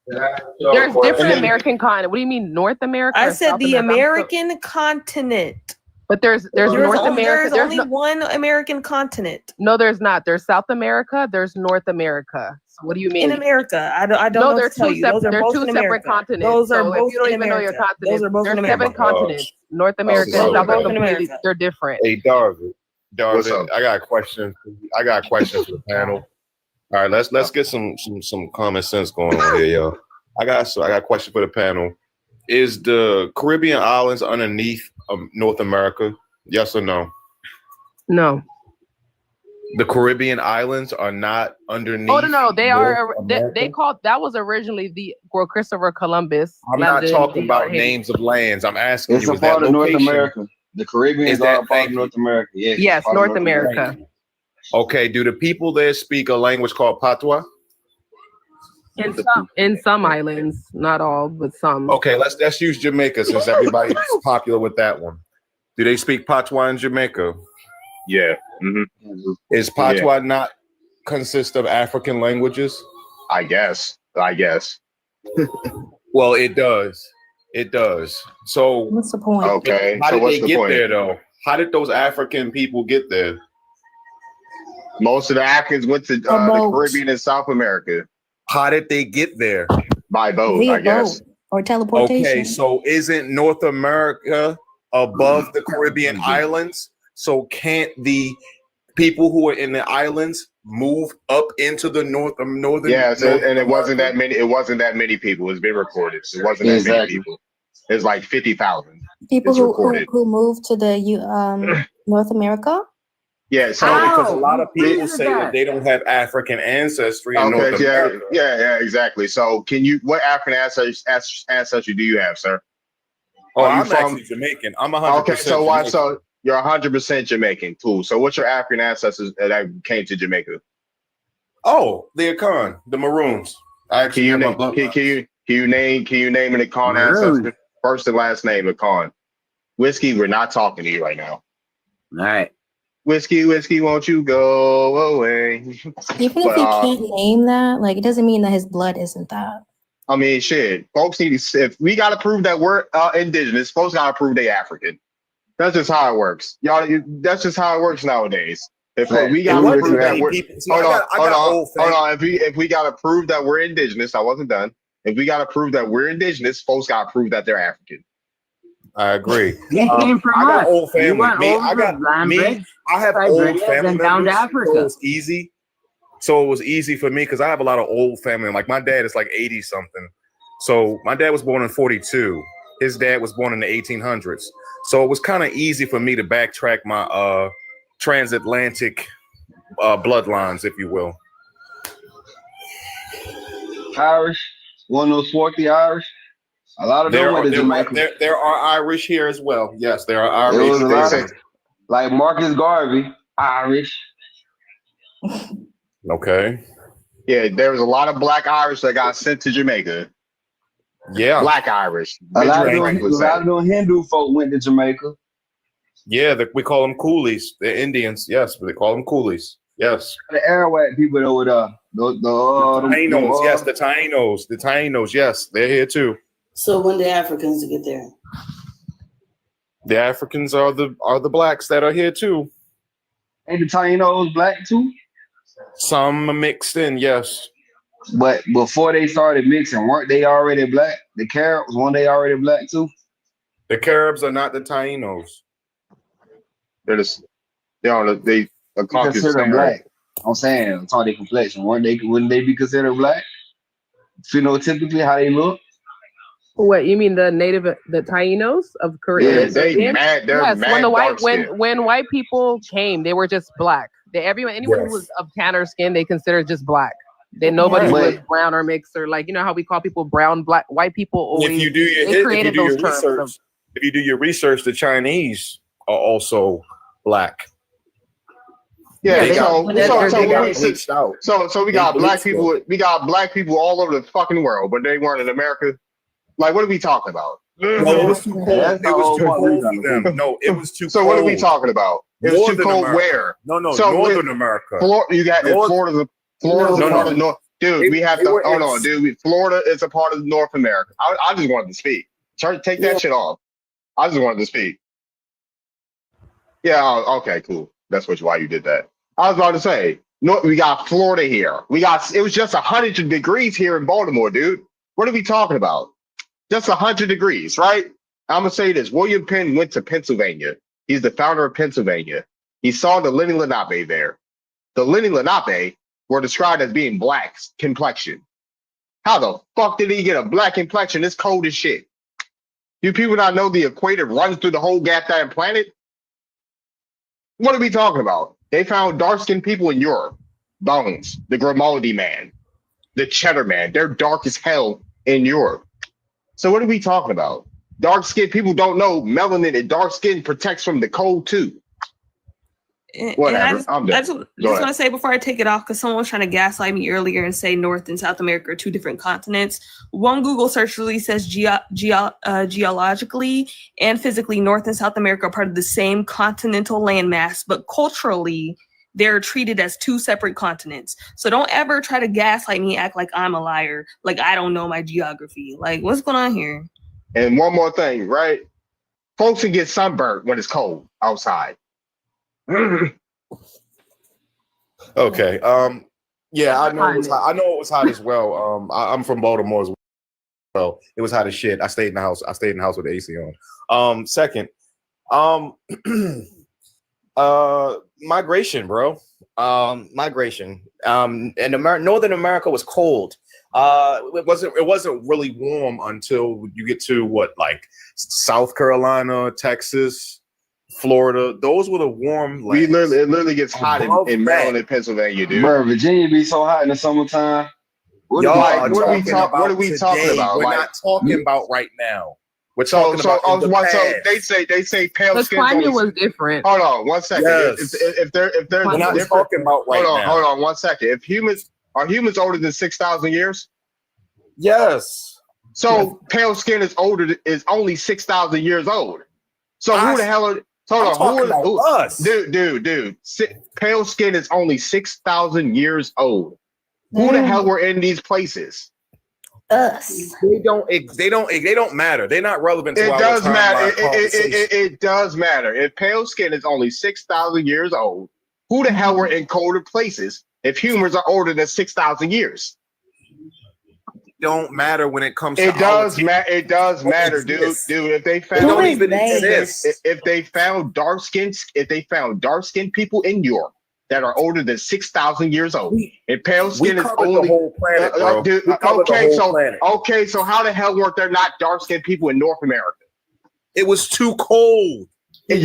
There's different American continent. What do you mean, North America? I or said South the America? American continent. But there's North America. There's only one American continent No, there's not. There's South America. There's North America. So what do you mean? in America. I don't No, know they're what to tell two you. Those are they're both two in separate America. continents. Those are So both if you don't in even know your America. continents, Those are both there's in 7 America. continents. North America and Those are South both America in completely America. they're different. Hey, Darvin, I got a question. I got a question for the panel. All right, let's get some common sense going on here, yo. I got a question for the panel. Is the Caribbean islands underneath North America? Yes or no? No. The Caribbean islands are not underneath. Oh no, they are. North They America? called that was originally where Christopher Columbus. I'm not landed talking in about Haiti. names of lands. I'm asking It's you, a is that part of North location? America. The Caribbean Is is that all part of North America. Yes, it's Yes, part of North America. Okay, do the people there speak a language called Patois? In some islands, not all, but some. Okay, let's use Jamaica since everybody's popular with that one. Do they speak Patois in Jamaica? Yeah. Is Patois not consist of African languages? I guess. Well, it does. It does. So What's the point? Okay. how So did what's they the get point? there though? How did those African people get there? Most of the Africans went to the Caribbean and South America. How did they get there? By boat, Via I guess. boat or teleportation. Okay, so isn't North America above the Caribbean islands? So can't the people who are in the islands move up into the northern? Yes, North and it wasn't America? that many. It wasn't that many people. It's been recorded. It wasn't that many people. It's like 50,000. People It's who recorded. moved to the North America. Yeah. So because a lot of people say that they don't have African ancestry in North Okay. Yeah. America. Yeah. Exactly. So what African ancestry do you have, sir? Oh, Are you I'm actually Jamaican. I'm 100%. Okay. So why? Jamaican. So you're 100% Jamaican. Cool. So what's your African ancestors that came to Jamaica? Oh, the Akan, the Maroons. I actually have my bloodline. Can you name an Akan ancestor? First and last name Akan. Whiskey, we're not talking to you right now. All right. Whiskey, won't you go away? Even if he can't name that, like it doesn't mean that his blood isn't that. I mean, shit. Folks need to. If we gotta prove that we're indigenous, folks gotta prove they African. That's just how it works, y'all. That's just how it works nowadays. If we gotta prove that we're hold on. If we gotta prove that we're indigenous, I wasn't done. If we gotta prove that we're indigenous, folks gotta prove that they're African. I agree. They came from I got us. old family. You went Me, over I got Lambridge, I have Cyprus, old family and down to members, Africa. so it's easy. So it was easy for me because I have a lot of old family. Like my dad is like 80 something. So my dad was born in 42. His dad was born in the 1800s. So it was kind of easy for me to backtrack my transatlantic bloodlines, if you will. Irish, one of those swarthy Irish. A lot of them were the Jamaicans. There are Irish here as well. Yes, there are There was a lot Irish. of, like Marcus Garvey, Irish. Okay. Yeah, there was a lot of black Irish that got sent to Jamaica. Yeah. Black Irish. A lot of Benjamin Franklin said. those Hindu folk went to Jamaica. Yeah, we call them coolies. They're Indians. Yes, but they call them coolies. Yes. The Arawak people over there. The Tainos. Yes, the Tainos. The Tainos. Yes, they're here too. So when the Africans get there? The Africans are the blacks that are here too. Ain't the Tainos black too? Some are mixed in, yes. But before they started mixing, weren't they already black? The Caribs, weren't they already black too? The Caribs are not the Tainos. They're just they are considered black. I'm saying, I'm talking their complexion. Wouldn't they be considered black? Phenotypically, how they look? What you mean, the Tainos of Korea? Yeah, they're mad when dark-skinned. when white people came, they were just black. Anyone who was of tanner skin, they considered just black. Then nobody was brown or mixed, or like, you know how we call people brown, black, white people always. If you do your research, the Chinese are also black. Yeah, They got bleached out. So we got black people. We got black people all over the fucking world, but they weren't in America. Like, what are we talking about? No, it was too cold. It was too cold for them. No, it was too cold. So what are we talking about? It was too cold where? No, Northern America. You got Florida's part of North. Dude, we have to hold on, dude. Florida is a part of North America. I just wanted to speak. Take that shit off. I just wanted to speak. Yeah, okay, cool. That's why you did that. I was about to say, we got Florida here. It was just 100 degrees here in Baltimore, dude. What are we talking about? Just 100 degrees, right? I'm gonna say this. William Penn went to Pennsylvania. He's the founder of Pennsylvania. He saw the Lenni Lenape there. The Lenni Lenape were described as being black complexion. How the fuck did he get a black complexion? It's cold as shit. Do people not know the equator runs through the whole goddamn planet? What are we talking about? They found dark-skinned people in Europe. Bones, the Grimaldi man, the Cheddar man. They're dark as hell in Europe. So what are we talking about? Dark-skinned people don't know melanin and dark skin protects from the cold too. Whatever. I'm done. I just want to say before I take it off, because someone was trying to gaslight me earlier and say North and South America are two different continents. One Google search really says geologically and physically, North and South America are part of the same continental landmass, but culturally, they're treated as two separate continents. So don't ever try to gaslight me and act like I'm a liar, like I don't know my geography. Like, what's going on here? And one more thing, right? Folks can get sunburned when it's cold outside. Okay. Yeah, I know it was hot. I know it was hot as well. I'm from Baltimore as well. It was hot as shit. I stayed in the house. With the AC on. Second, migration, bro. Migration. And Northern America was cold. It wasn't really warm until you get to like South Carolina, Texas, Florida. Those were the warm lands. It literally gets hot in Maryland and Pennsylvania, dude. Bro, Virginia be so hot in the summertime. What are we talking about? We're not talking about right now. We're talking about in the past. So they say pale the skin. climate was different. Hold on 1 second. Yes. If they're we're not talking about right now. Hold on 1 second. If humans older than 6,000 years? Yes. So pale skin is only 6,000 years old. So who the hell are? Hold on, who us? Dude. Pale skin is only 6,000 years old. Who the hell were in these places? Us. They don't matter. They're not relevant to it our does matter. conversation. It does matter. If pale skin is only 6,000 years old, who the hell were in colder places if humans are older than 6,000 years? Don't matter when it comes to it does matter, dude. If they found dark skinned people in Europe that are older than 6,000 years old, and pale skin is only the whole planet, bro. Okay, so how the hell weren't there not dark skinned people in North America? It was too cold. Dude,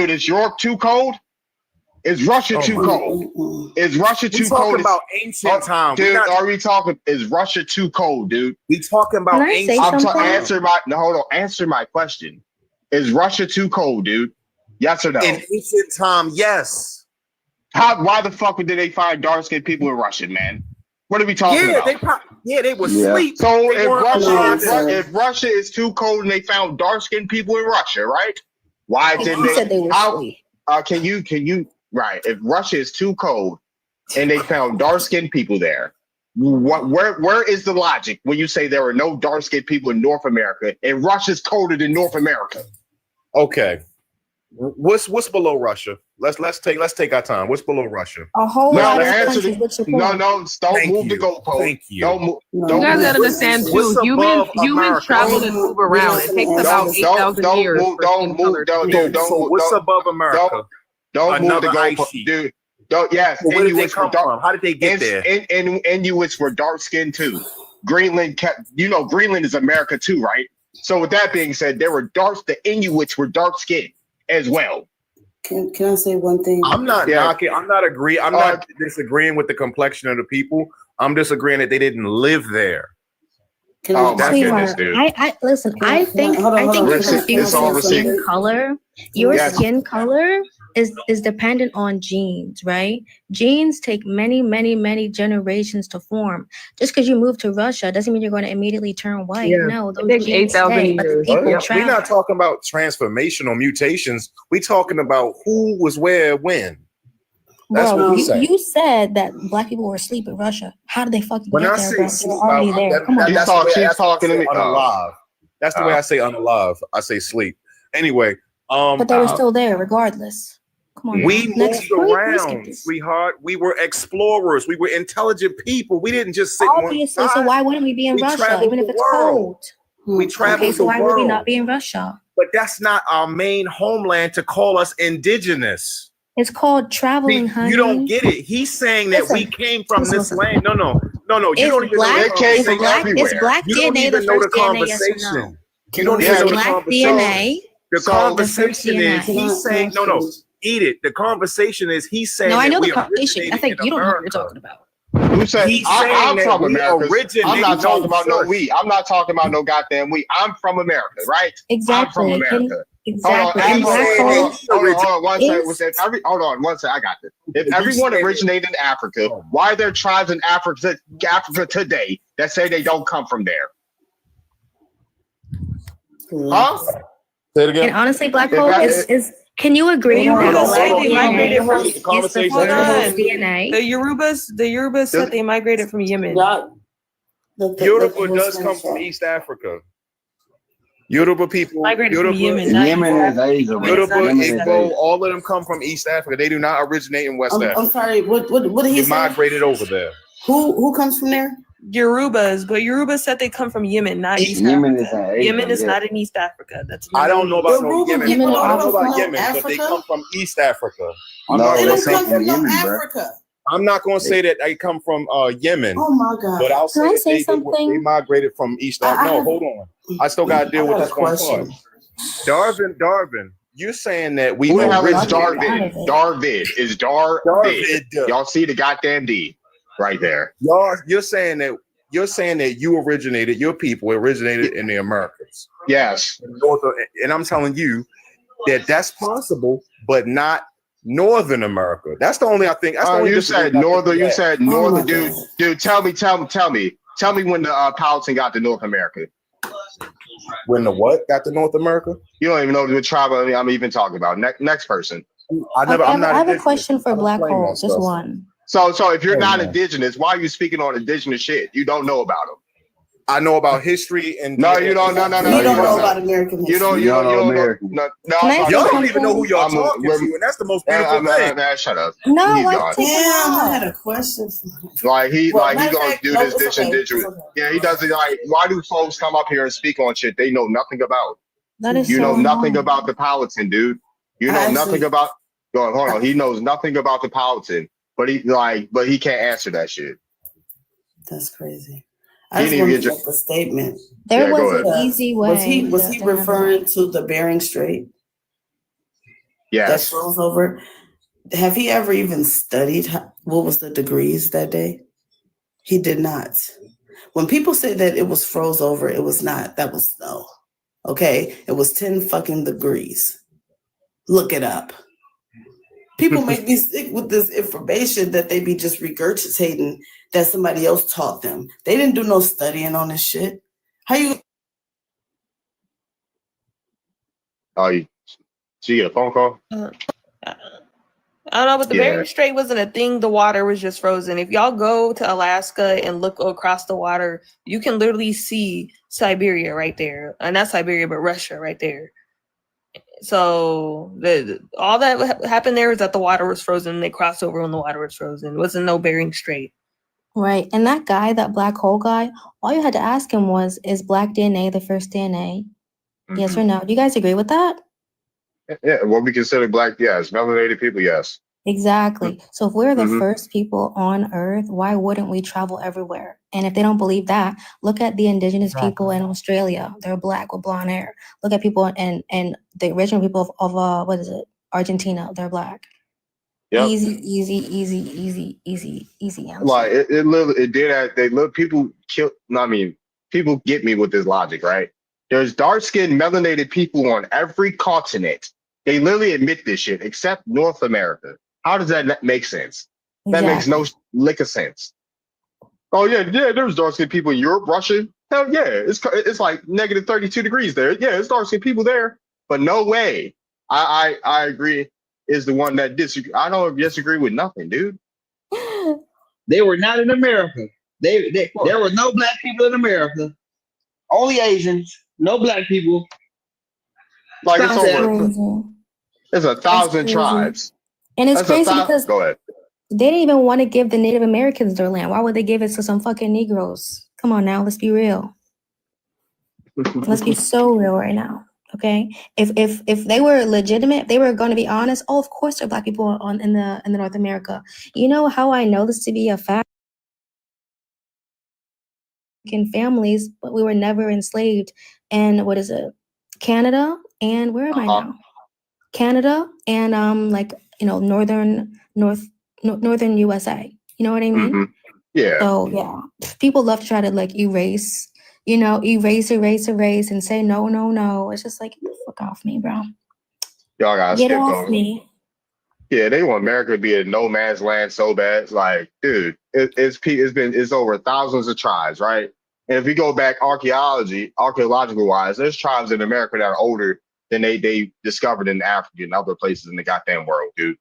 is Europe too cold? Is Russia too cold? Is Russia too cold? Talking about ancient time, dude. Is Russia too cold, dude? We talking about ancient. Answer my question. Is Russia too cold, dude? Yes or no? In ancient time, yes. Why the fuck did they find dark skinned people in Russia, man? What are we talking about? They were asleep. So They if weren't alive. if Russia is too cold and they found dark skinned people in Russia, right? Why didn't they? said they were asleep. Can you right? If Russia is too cold and they found dark skinned people there, where is the logic when you say there are no dark skinned people in North America and Russia's colder than North America? Okay. What's below Russia? Let's take our time. What's below Russia? A whole No, lot the of answer countries. to- What's your No, point? don't Thank move the you. goalpost. Thank you. Don't move. You Don't guys move. gotta understand too. What's above Humans America? travel and move around. It takes about 8,000 Don't years. move. for Don't skin move. color to Don't. change. Don't. So what's don't- above America? Don't move the Another ice goalpost, sheet. dude. Don't. Yes, Well, where did they Inuits were come from? How did they get there? Inuits were dark skinned too. Greenland kept. Greenland is America too, right? So with that being said, the Inuits were dark skinned as well. Can I say one thing? I'm not knocking. I'm not disagreeing with the complexion of the people. I'm disagreeing that they didn't live there. Can Oh, I my goodness, dude. I listen. I think hold on, you're It's all confusing received. skin color. Your Yes. skin color is dependent on genes, right? Genes take many generations to form. Just because you move to Russia doesn't mean you're going to immediately turn white. Yeah. No, It those takes genes 8,000 stay, but the years. people We're travel. not talking about transformational mutations. We're talking about who was where when. That's Bro, what we say. you said that black people were asleep in Russia. How did they fucking When get I there, say bro? They sleep, were already there. Come on. She's now. talking to me. Unalive. That's the way I say unalive. I say sleep. Anyway, But they were still there regardless. Come on. we now. Next moved point, let's skip around, this. sweetheart. We were explorers. We were intelligent people. We didn't just sit in one Obviously, so side. why wouldn't we be in We Russia, traveled even if the it's world. cold? We traveled Okay, so the why would we world. not be in Russia? But that's not our main homeland to call us indigenous. It's called traveling, See, honey. you don't get it. He's saying that we Listen, came from listen, this listen. land. No. You Is don't even know the black, conversation. is black You don't DNA the even know the first DNA, yes or no? conversation. You don't even Is know the black conversation. DNA The the conversation first is DNA? he's saying no. Eat it. The conversation is he's saying No, I that know we the conversation. I originated think in you don't know what you're America. talking about. Who said He's I'm saying that from we America? originated. I'm not talking about no first. we. I'm not talking about no goddamn we. I'm from America, right? Exactly. I'm from America. Exactly. Hold And on, black folks hold on one second. is Hold on one second. I got this. If everyone originated in Africa, why are there tribes in Africa today that say they don't come from there? Huh? Say it again. and honestly, black If folk I- is. Can you agree Hold that on, black hold on. DNA Hold on. is the Conversation. Hold first on. DNA? The Yorubas said they migrated from Yemen. Yoruba does come from East Africa. Yoruba people, Migrated from Yoruba, Yemen, not Yemen is Asia, bro. Yoruba, Yemen is Igbo, Asia. all of them come from East Africa. They do not originate in West Africa. I'm sorry. What did he They say? migrated over there. Who comes from there? Yorubas, but Yorubas said they come from Yemen, not East Yemen is Africa. in Asia, Yemen is yeah. not in East Africa. That's I don't know about no Yoruba Yemen. people I don't don't know come about from Yemen, but they Africa? come from East Africa. I'm No, not They gonna don't say come from no Yemen, bro. Africa. I'm not going to say that they come from Yemen, Oh my God. but I'll Can say I that say they something? migrated from East I Africa. No, have- hold on. I still got to deal with I got this a one question. part. Darvin, you're saying that we Who the hell is originated. Darvid? Darvid is Darvid. Darvid. Y'all see the goddamn D right there. You're saying that you originated, your people originated in the Americas. Yes. And I'm telling you that that's possible, but not Northern America. That's the only I think. That's the only You said northern. You said northern, my dude. Tell me when the Powhatan got to North America. When the what got to North America? You don't even know the tribe I'm even talking about. Next person. I Okay, I have a question for black claim holes. Just myself. one. So if you're Hey, not man. indigenous, why are you speaking on indigenous shit? You don't know about them. I know about history and No, you don't. No. You don't know about American history. You don't know American. No. Can I say Y'all don't even know who y'all I'm- talking to, and that's the most beautiful thing. Man, shut up. No, He's I gone. take it Damn, I off. had a question. Like he Well, like he matter of gonna fact, do no, this it's okay. indigenous. It's okay. Yeah, he doesn't like. Why do folks come up here and speak on shit they know nothing about? That is You so know nothing annoying. about the Powhatan, dude. You know I nothing actually- about. Hold on. He knows nothing about the Powhatan, but he can't answer that shit. That's crazy. He I just didn't want even to get make a statement. There Yeah, go was an ahead. easy way. Was he to handle referring that. to the Bering Strait that Yes. froze over? Have he ever even studied what was the degrees that day? He did not. When people say that it was froze over, it was not. That was no. Okay, it was 10 fucking degrees. Look it up. People make me sick with this information that they be just regurgitating that somebody else taught them. They didn't do no studying on this shit. How you? Oh, you get a phone call? I don't know, but the Yeah. Bering Strait wasn't a thing. The water was just frozen. If y'all go to Alaska and look across the water, you can literally see Siberia right there. Not Siberia, but Russia right there. So all that happened there is that the water was frozen. And they crossed over when the water was frozen. It wasn't no Bering Strait. Right. And that guy, that black hole guy, all you had to ask him was, is black DNA the first DNA? Yes or no? Do you guys agree with that? Yeah, what we consider black, yes. Melanated people, yes. Exactly. So if we're the Mhm. first people on Earth, why wouldn't we travel everywhere? And if they don't believe that, look at the indigenous people in Australia. They're black with blonde hair. Look at people and the original people of what is it? Argentina. They're black. Yep. Easy answer. Like it literally it did that. They look people kill. No, I mean, people get me with this logic, right? There's dark skinned melanated people on every continent. They literally admit this shit, except North America. How does that make sense? That makes no lick of sense. Oh yeah, there's dark skinned people in Europe, Russia. Hell yeah, it's like negative 32 degrees there. Yeah, it's dark skinned people there, but no way. I agree. Is the one that disagree. I don't disagree with nothing, dude. They were not in America. There were no black people in America. Only Asians. No black people. Like That's it's over. crazy. There's 1,000 crazy. tribes. And it's That's crazy because Go ahead. they didn't even want to give the Native Americans their land. Why would they give it to some fucking Negroes? Come on now, let's be real. Let's be so real right now. Okay. If they were legitimate, they were going to be honest. Oh, of course there are black people in the North America. You know how I know this to be a fact? In families, but we were never enslaved. And what is it? Canada and where am I now? Canada and northern USA. You know what I mean? Mhm. Yeah. So yeah, people love to try to like erase, erase, and say no. It's just like, get the fuck off me, bro. Y'all gotta Get skip off over. me. Yeah, they want America to be a no man's land so bad. It's like, dude, it's over thousands of tribes, right? And if we go back archaeological wise, there's tribes in America that are older than they discovered in Africa and other places in the goddamn world, dude.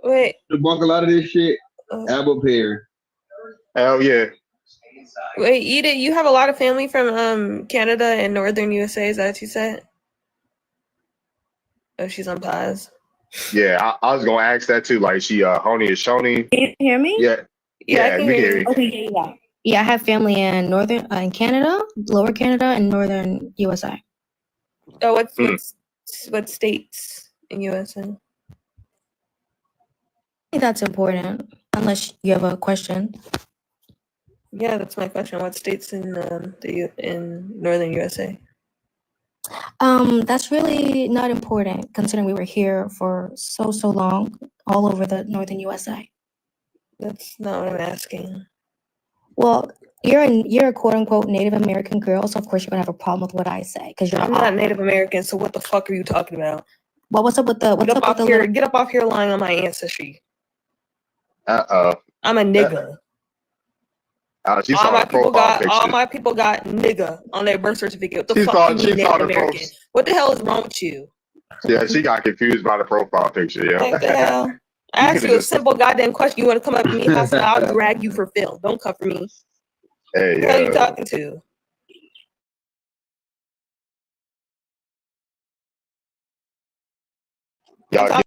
Wait. To bunk a lot of this shit, Albert Perry. Hell yeah. Wait, Edith, you have a lot of family from Canada and northern USA. Is that what you said? Oh, she's on pause. Yeah, I was gonna ask that too. Like she Honey is Shoni. Can you hear me? Yeah. Yeah, I can we hear can you. Okay, yeah. Yeah, I have family in in Canada, lower Canada, and northern USA. Oh, what states in USA? I think that's important, unless you have a question. Yeah, that's my question. What states in in northern USA? That's really not important considering we were here for so long, all over the northern USA. That's not what I'm asking. Well, you're a quote unquote Native American girl, so of course you're gonna have a problem with what I say because you're I'm not Native American, so what the fuck are you talking about? Well, what's up with the Get up off here lying on my ancestry. I'm a nigga. She saw the profile picture. All my people got nigga on their birth certificate. What the She fuck saw- you she mean saw Native the American? post. What the hell is wrong with you? Yeah, she got confused by the profile picture. Yeah. What the hell? I asked you a simple goddamn question. You want to come up to me hostile? I'll drag you for Phil. Don't cover me. Hey, Who are you talking to? Y'all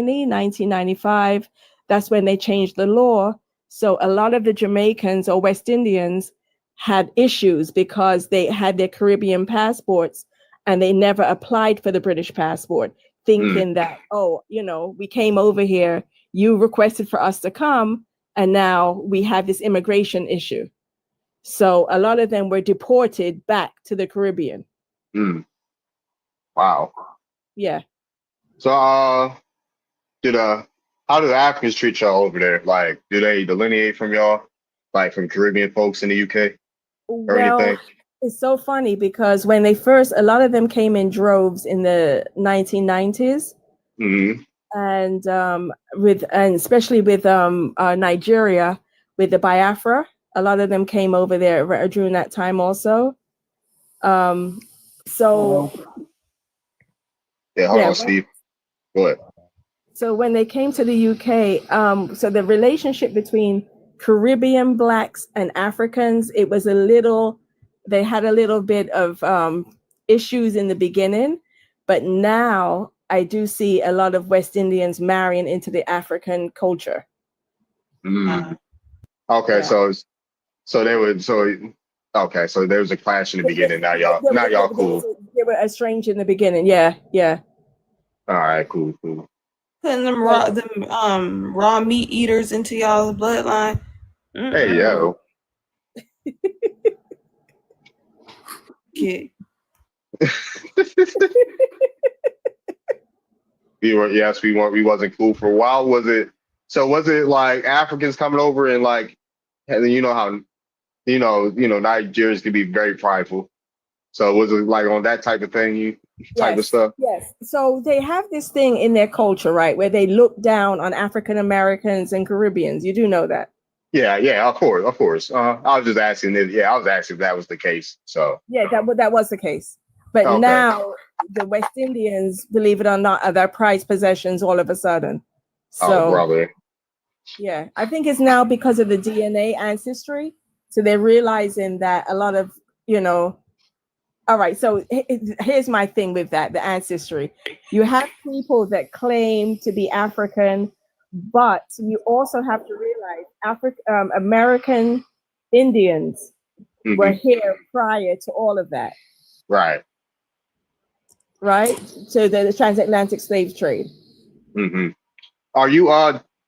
1995, that's when they changed the law. So a lot of the Jamaicans or West Indians had issues because they had their Caribbean passports and they never applied for the British passport, thinking that, oh, you know, we came over here, you requested for us to come, and now we have this immigration issue. So a lot of them were deported back to the Caribbean. Wow. Yeah. So, how do the Africans treat y'all over there? Like, do they delineate from y'all, like from Caribbean folks in the UK or anything? It's so funny because when they first, a lot of them came in droves in the 1990s, and especially with Nigeria with the Biafra, a lot of them came over there during that time also. Hold on, Steve. Go ahead. So when they came to the UK, so the relationship between Caribbean blacks and Africans, they had a little bit of issues in the beginning, but now I do see a lot of West Indians marrying into the African culture. Okay, so there was a clash in the beginning. Now y'all cool. They were estranged in the beginning. Yeah. All right, cool. Putting them raw meat eaters into y'all's bloodline. Hey yo. Okay. We wasn't cool for a while. Was it like Africans coming over and like, and you know how Nigerians can be very prideful. So was it like on that type of thing, of stuff? Yes. So they have this thing in their culture, right, where they look down on African Americans and Caribbeans. You do know that. Yeah, of course. I was just asking if that was the case. So yeah, that was the case. But now the West Indians, believe it or not, are their prized possessions all of a sudden. So probably. Yeah, I think it's now because of the DNA ancestry. So they're realizing that a lot of, all right, so here's my thing with that, the ancestry. You have people that claim to be African, but you also have to realize American Indians were here prior to all of that. Right. So the transatlantic slave trade. Are you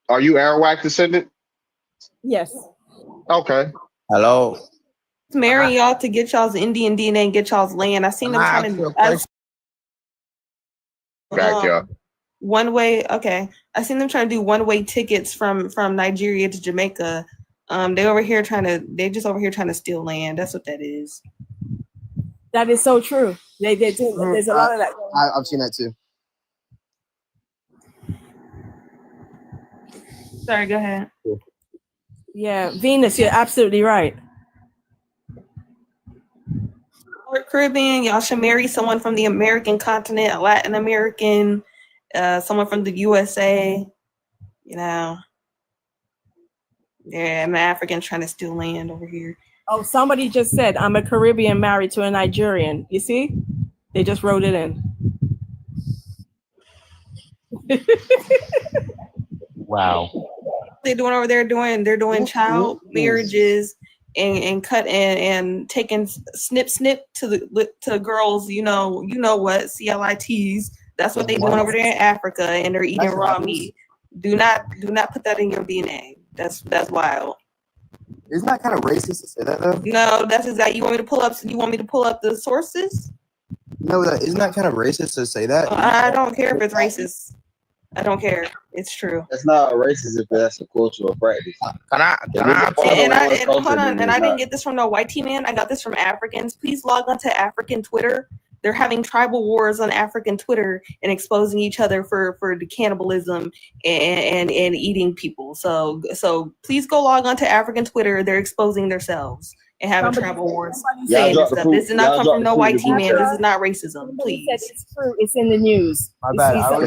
Arawak descendant? Yes. Okay. Hello. Marrying y'all to get y'all's Indian DNA and get y'all's land. I seen them trying to one way. Okay, I seen them trying to do one-way tickets from Nigeria to Jamaica. They're just over here trying to steal land. That's what that is. That is so true. They do. There's a lot of that. I've seen that too. Sorry, go ahead. Yeah, Venus, you're absolutely right. Caribbean, y'all should marry someone from the American continent, a Latin American, someone from the USA. Yeah, I'm an African trying to steal land over here. Oh, somebody just said I'm a Caribbean married to a Nigerian. You see? They just wrote it in. Wow. They're doing over there they're doing child marriages and cut and taking snip to the girls, you know what, CLITs. That's what they're doing over there in Africa, and they're eating raw meat. Do not put that in your DNA. That's wild. Isn't that kind of racist to say that though? No, that's exactly. You want me to pull up the sources? No, isn't that kind of racist to say that? I don't care if it's racist. I don't care. It's true. That's not racist if that's a cultural practice. And I didn't get this from no white man. I got this from Africans. Please log on to African Twitter. They're having tribal wars on African Twitter and exposing each other for the cannibalism and eating people. So please go log on to African Twitter. They're exposing themselves and having tribal wars. Saying this stuff. This did not come from no white man. This is not racism. Please. It's true. It's in the news. My bad. I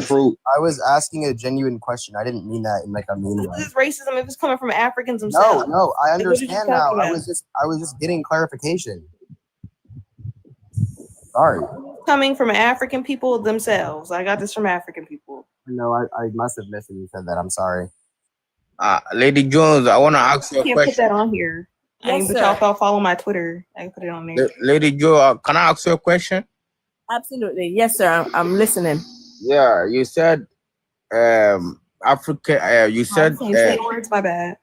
was asking a genuine question. I didn't mean that in like a mean way. This is racism if it's coming from Africans themselves. No, I understand now. I was just getting clarification. Sorry. Coming from African people themselves. I got this from African people. No, I must have missed it. You said that. I'm sorry. Lady Jones, I want to ask you I a can't put question. that on here. Yes, But y'all sir. follow my Twitter. I can put it on there. Lady Joe, can I ask you a question? Absolutely. Yes, sir. I'm listening. Yeah, you said Africa. You said Say words. My bad.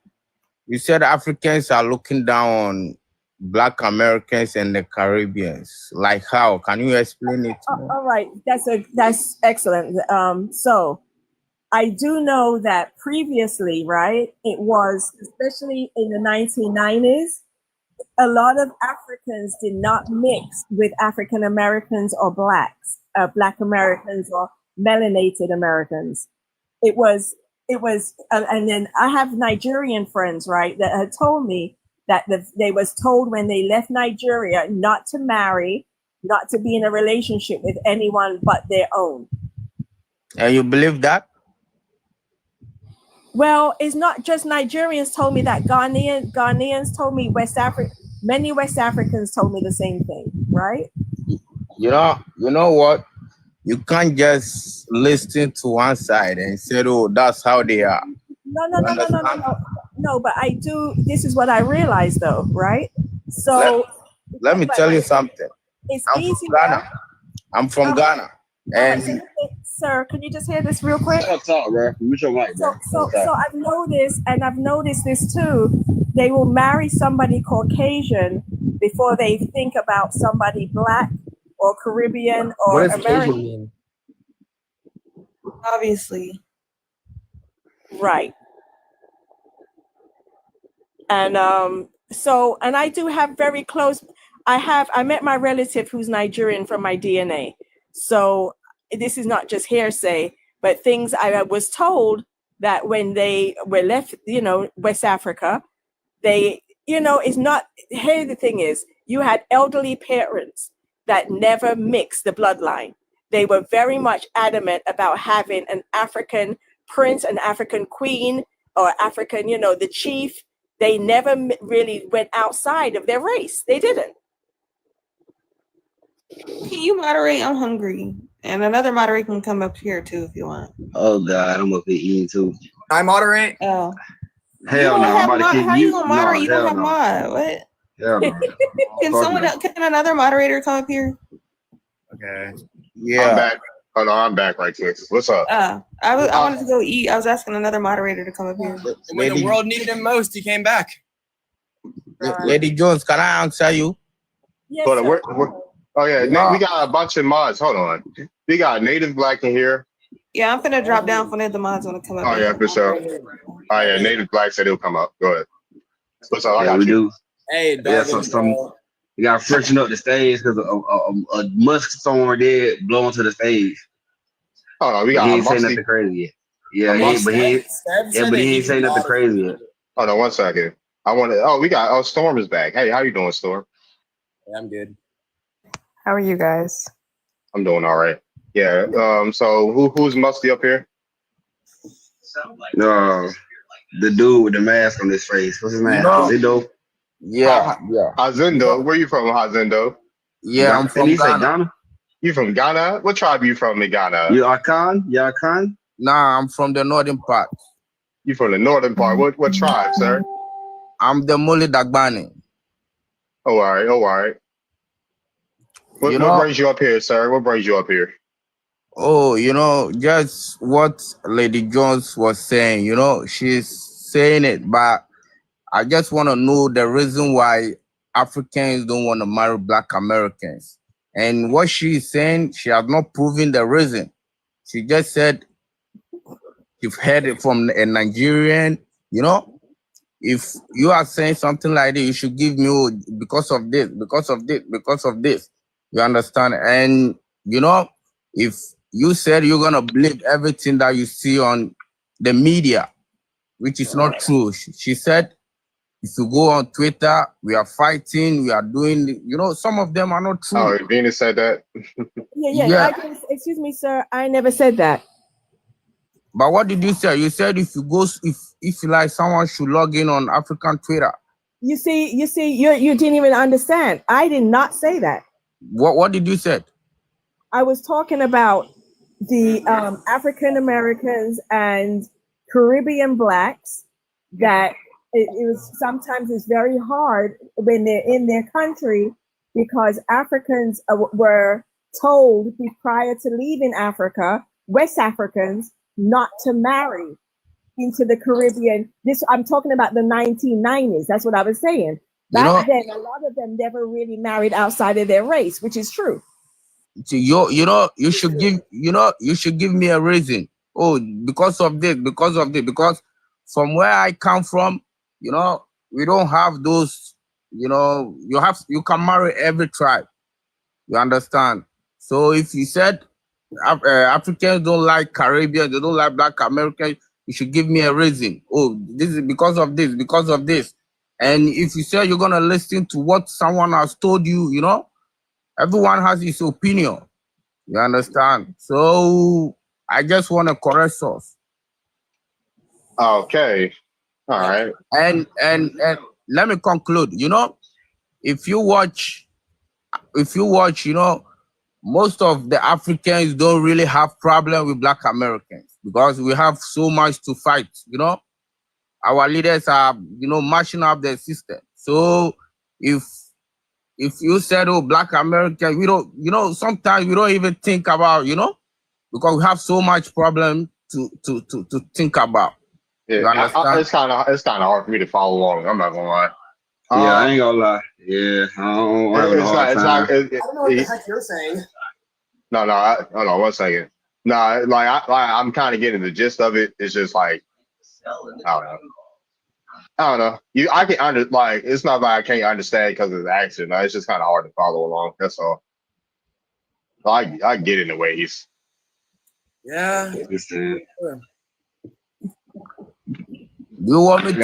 you said Africans are looking down on Black Americans and the Caribbeans. Like how? Can you explain it? All right. That's excellent. So I do know that previously, right? It was, especially in the 1990s, a lot of Africans did not mix with African Americans or Black Americans or melanated Americans. It was, and then I have Nigerian friends, right, that had told me that they was told when they left Nigeria not to marry, not to be in a relationship with anyone but their own. And you believe that? Well, it's not just Nigerians told me that. Ghanaians told me, many West Africans told me the same thing, right? You know what? You can't just listen to one side and say, "Oh, that's how they are." No, but I do. This is what I realized, though, right? So let me tell you something. It's I'm easy. from Ghana. I'm from Ghana, and sir, can you just hear this real quick? Talk, bro. Mute your mic, bro. So I've noticed this too. They will marry somebody Caucasian before they think about somebody Black or Caribbean or What does American. Cajun mean? Obviously. Right. And and I do have very close. I met my relative who's Nigerian from my DNA. So this is not just hearsay, but things I was told that when they were left, West Africa, it's not, here the thing is, you had elderly parents that never mixed the bloodline. They were very much adamant about having an African prince, an African queen, or African, the chief. They never really went outside of their race. They didn't. Can you moderate? I'm hungry. And another moderator can come up here too if you want. Oh God, I'm up here eating too. I moderate? Oh. Hell no, I'm about to kick How you gonna moderate? No, You don't hell have no. mod. What? Hell no. Can another moderator come up here? Okay. Yeah. I'm back. Hold on, I'm back right quick. What's up? I wanted to go eat. I was asking another moderator to come up here. When the world needed him most, he came back. Lady Jones, can I answer you? Yes, Hold on, oh yeah, No. we got a bunch of mods. Hold on. We got Native Black in here. Yeah, I'm finna drop down for the mods want to come up. Oh yeah, for sure. Oh yeah, Native Black said he'll come up. Go ahead. What's up? I Yeah, got we you. do. Hey, Yeah, some you gotta freshen up the stage because a musk storm did blow onto the stage. Hold on, we But got he a ain't say musty. nothing crazy yet. Yeah, he ain't say nothing crazy yet. Hold on 1 second. Storm is back. Hey, how you doing, Storm? Yeah, I'm good. How are you guys? I'm doing all right. Yeah. So who's musty up here? The dude with the mask on his face. What's his name? No. Zindo? Yeah. Hazindo. Where you from, Hazindo? Yeah, I'm from Did he say Ghana. Ghana? You from Ghana? What tribe you from in Ghana? You Akan? You Akan? Nah, I'm from the northern part. You from the northern part? What tribe, sir? I'm the Muli Dagbani. Oh, all right. Oh, all right. What brings you up here, sir? What brings you up here? Oh, just what Lady Jones was saying, she's saying it, but I just want to know the reason why Africans don't want to marry Black Americans. And what she's saying, she has not proven the reason. She just said, you've heard it from a Nigerian, if you are saying something like that, you should give me because of this, because of this, because of this. You understand? And, if you said you're going to believe everything that you see on the media, which is not true. She said, if you go on Twitter, we are fighting, we are doing, some of them are not true. Oh, Venus said that? Yeah. Excuse me, sir. I never said that. But what did you say? You said if you like someone should log in on African Twitter. You see, you didn't even understand. I did not say that. What did you say? I was talking about the African Americans and Caribbean blacks that it was sometimes it's very hard when they're in their country because Africans were told prior to leaving Africa, West Africans, not to marry into the Caribbean. This I'm talking about the 1990s. That's what I was saying. Back then, a lot of them never really married outside of their race, which is true. You should give me a reason. Oh, because of this, because from where I come from, we don't have those, you can marry every tribe. You understand? So if you said Africans don't like Caribbean, they don't like Black Americans, you should give me a reason. Oh, this is because of this, because of this. And if you say you're gonna listen to what someone has told you, everyone has his opinion. You understand? So I just want a correct source. Okay. All right. And let me conclude. If you watch, most of the Africans don't really have problem with Black Americans because we have so much to fight. Our leaders are, mashing up the system. So if you said, oh, Black Americans, we don't, sometimes we don't even think about, because we have so much problem to think about. Yeah, it's kind of hard for me to follow along. I'm not gonna lie. Yeah, I ain't gonna lie. Yeah, I don't have a hard time. I don't know what the heck you're saying. No, hold on 1 second. No, I'm kind of getting the gist of it. It's just like, I don't know. I can it's not like I can't understand because of the accent. No, it's just kind of hard to follow along. That's all. I get in the ways. Yeah. You want me I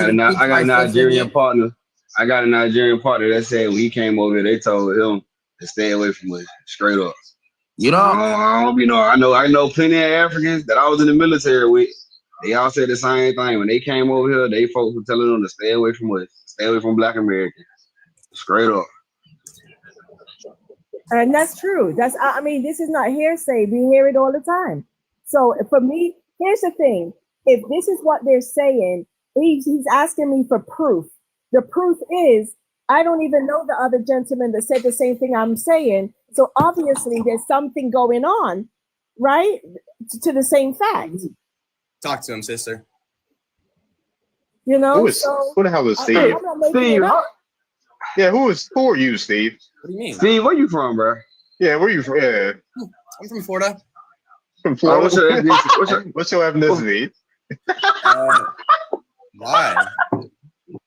got a Nigerian partner. I got a Nigerian partner that said when he came over here, they told him to stay away from us, straight up. I know plenty of Africans that I was in the military with. They all said the same thing. When they came over here, they folks were telling them to stay away from us, stay away from Black Americans, straight up. And that's true. This is not hearsay. We hear it all the time. So for me, here's the thing. If this is what they're saying, he's asking me for proof. The proof is, I don't even know the other gentleman that said the same thing I'm saying. So obviously there's something going on, right? To the same fact. Talk to him, sister. Who the hell is Steve? Steve, yeah, who are you, Steve? What do you mean? Steve, where you from, bro? Yeah, where you from? Yeah. I'm from Florida. From Florida? What's your ethnicity? Why?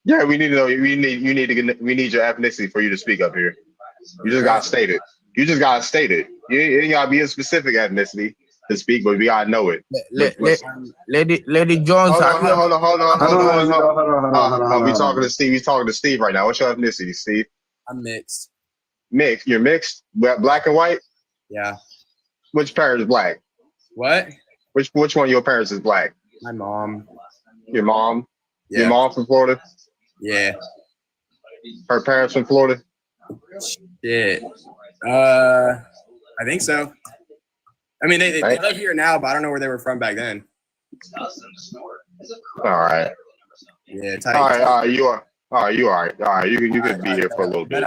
Yeah, we need to know. We need your ethnicity for you to speak up here. You just gotta state it. You ain't gotta be a specific ethnicity to speak, but we gotta know it. Lady Jones. Hold on. We talking to Steve. He's talking to Steve right now. What's your ethnicity, Steve? I'm mixed. Mixed. You're mixed. Black and white. Yeah. Which parent is black? What? Which one of your parents is black? My mom. Your mom? Yeah. Your mom from Florida? Yeah. Her parents from Florida? Shit. I think so. I mean, they live here now, but I don't know where they were from back then. All right. Yeah. Tight. All right. You are. All right. You all right. All right. You could be here for a little bit.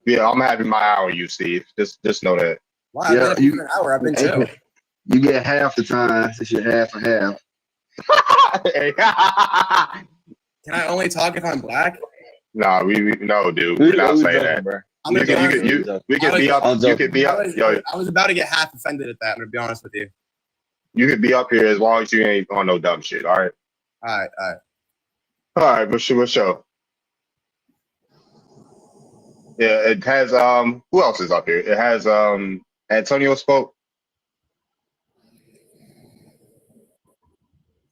Yeah, I'm having my eye on you, Steve. Just know that. Wow. Yeah. An hour. I've been chill. You get half the time since you're half and half. Can I only talk if I'm black? No, no, dude. We're not saying that, bro. We could be up. I was about to get half offended at that. I'm gonna be honest with you. You could be up here as long as you ain't on no dumb shit. All right. All right. But show. Yeah, it has. Who else is up here? It has. Antonio spoke.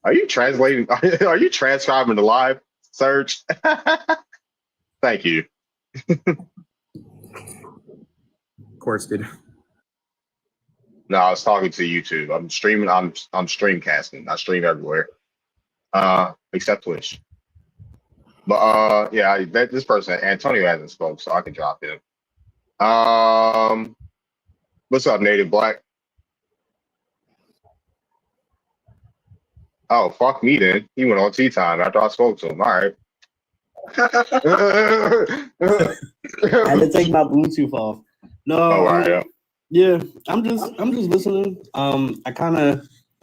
Are you translating? Are you transcribing the live, Serge? Thank you. Of course, dude. No, I was talking to YouTube. I'm streaming. I'm streamcasting. I stream everywhere, except Twitch. But yeah, this person Antonio hasn't spoke, so I can drop him. What's up, Native Black? Oh, fuck me then. He went on tea time after I spoke to him. All right. I had to take my Bluetooth off. No, Oh, wow. yeah, I'm just listening. I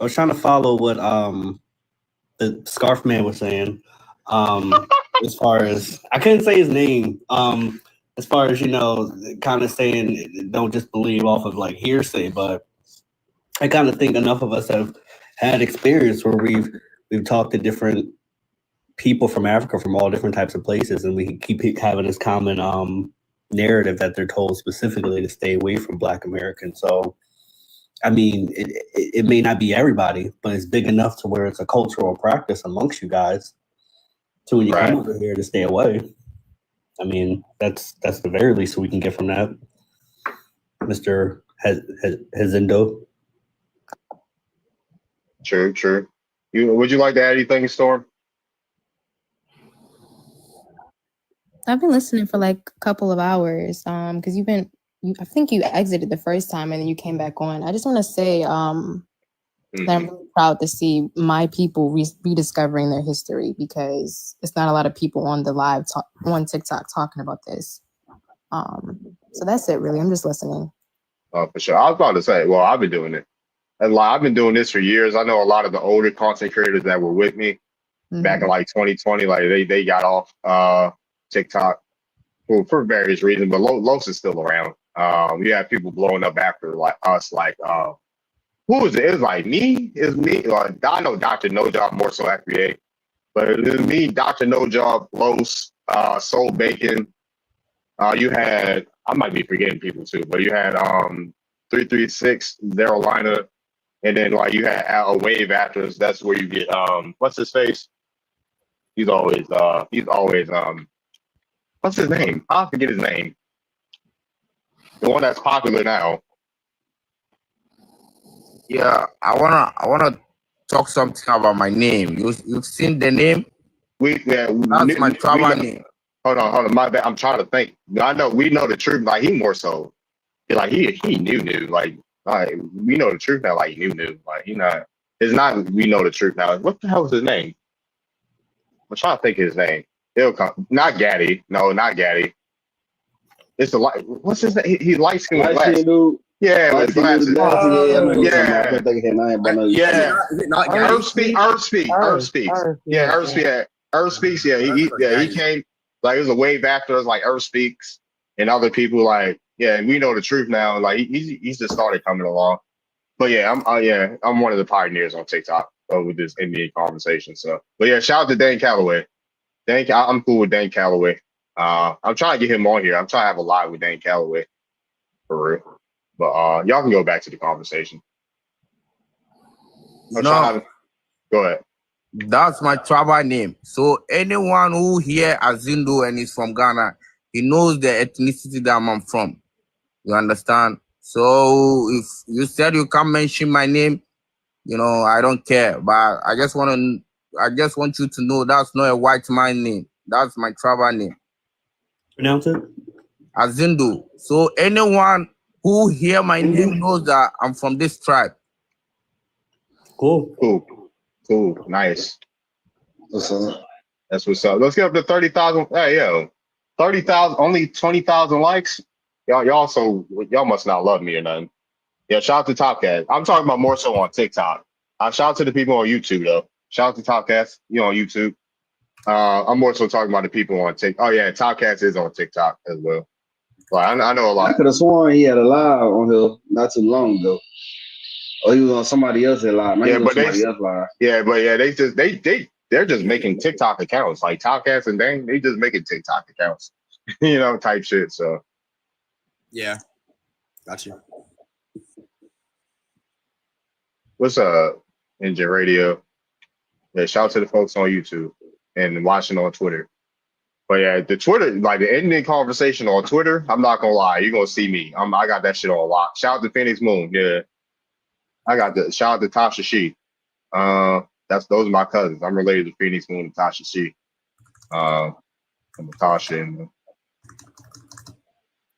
was trying to follow what the Scarf Man was saying. As far as I couldn't say his name. As far as kind of saying don't just believe off of like hearsay, but I kind of think enough of us have had experience where we've talked to different people from Africa from all different types of places, and we keep having this common narrative that they're told specifically to stay away from Black Americans. So, I mean, it may not be everybody, but it's big enough to where it's a cultural practice amongst you guys. So when you come over here to stay away, I mean, that's the very least we can get from that, Mr. Hezindo. True. Would you like to add anything, Storm? I've been listening for like a couple of hours because I think you exited the first time and then you came back on. I just want to say that I'm really proud to see my people rediscovering their history, because it's not a lot of people on the live on TikTok talking about this. So that's it, really. I'm just listening. Oh, for sure. I was about to say, well, I've been doing it. And I've been doing this for years. I know a lot of the older content creators that were with me back in like 2020, like they got off TikTok for various reasons, but Los is still around. You have people blowing up after like us, like who is it? It's like me. It's me. Like, I know Dr. No Job more so FBA, but it's me, Dr. No Job, Los, Soul Bacon. You had, I might be forgetting people too, but you had 336, Carolina, and then like you had a Wave Actors. That's where you get what's his face? He's always what's his name? I forget his name. The one that's popular now. Yeah, I wanna talk something about my name. You've seen the name? That's my tribal name. Hold on, my bad. I'm trying to think. I know we know the truth. Like he more so, like he knew. Like we know the truth now. Like knew. Like he not. It's not. We know the truth now. What the hell is his name? I'm trying to think of his name. It'll come. Not Gaddy. No, not Gaddy. It's the light. What's his name? He's light skinned with glasses. Yeah, with glasses. Yeah. Earth Speaks. Yeah, Earth Speaks. Yeah, he came. Like it was a wave after us, like Earth Speaks, and other people. Like, yeah, we know the truth now. Like he's just started coming along. But yeah, I'm one of the pioneers on TikTok with this Indian conversation. So, but yeah, shout out to Dan Calloway. I'm cool with Dan Calloway. I'm trying to get him on here. I'm trying to have a live with Dan Calloway for real. But y'all can go back to the conversation. No, go ahead. That's my tribal name. So anyone who hear Azindo and is from Ghana, he knows the ethnicity that I'm from. You understand? So if you said you can't mention my name, I don't care. But I just want you to know that's not a white man name. That's my tribal name. Pronounce it? Azindo. So anyone who hear my name knows that I'm from this tribe. Cool. Nice. That's what's up. Let's get up to 30,000. Hey, yo, 30,000, only 20,000 likes. Y'all must not love me or nothing. Yeah, shout out to Topcat. I'm talking about more so on TikTok. Shout out to the people on YouTube though. Shout out to Topcats, on YouTube. I'm more so talking about the people on TikTok. Oh yeah, Topcats is on TikTok as well. Like I know a lot. I could have sworn he had a live on here not too long ago. Or he was on somebody else's live. They're just making TikTok accounts. Like Topcats and Dang, they just making TikTok accounts. Type shit. So yeah. Gotcha. What's up, Engine Radio? Yeah, shout out to the folks on YouTube and watching on Twitter. But yeah, the Twitter, like the Indian conversation on Twitter, I'm not gonna lie, you're gonna see me. I got that shit on lock. Shout out to Phoenix Moon. Yeah. I got the shout out to Tasha She. Those are my cousins. I'm related to Phoenix Moon and Tasha She. And Tasha and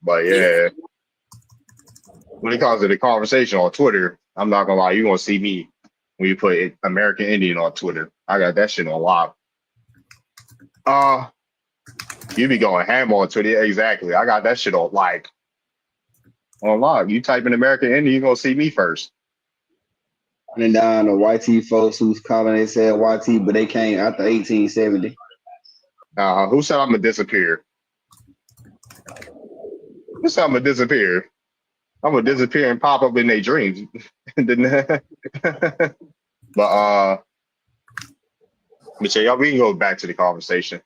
but yeah. When it comes to the conversation on Twitter, I'm not gonna lie, you're gonna see me when you put American Indian on Twitter. I got that shit on lock. You be going ham on Twitter. Yeah, exactly. I got that shit on lock. You type in American Indian, you're gonna see me first. And down the YT folks who's calling they said YT, but they came after 1870. Who said I'm gonna disappear? Who said I'm gonna disappear? I'm gonna disappear and pop up in their dreams. But Michelle, we can go back to the conversation.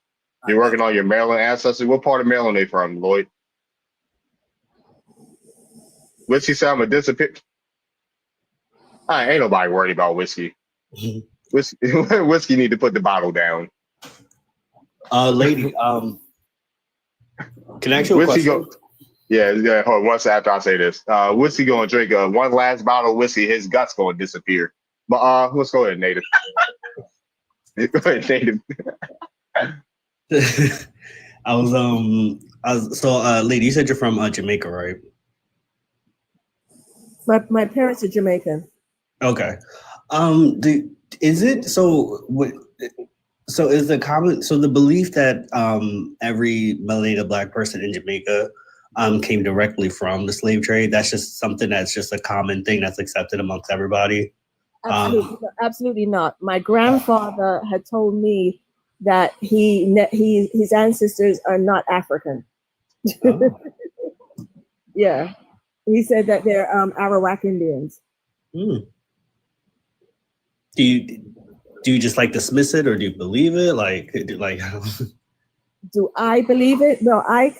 You're working on your Maryland ancestry. What part of Maryland they from, Lloyd? Whiskey said I'm gonna disappear. Ain't nobody worried about whiskey. Whiskey need to put the bottle down. Lady, can I ask you a question? Yeah. Hold on, once after I say this, Whiskey gonna drink one last bottle of whiskey. His guts gonna disappear. But let's go ahead, Native. Go ahead, Native. Lady, you said you're from Jamaica, right? My parents are Jamaican. Okay. Is it so? So is the belief that every melanated Black person in Jamaica came directly from the slave trade? That's just something that's just a common thing that's accepted amongst everybody. Absolutely not. My grandfather had told me that his ancestors are not African. Oh. Yeah, he said that they're Arawak Indians. Do you just dismiss it, or do you believe it? Do I believe it? No, I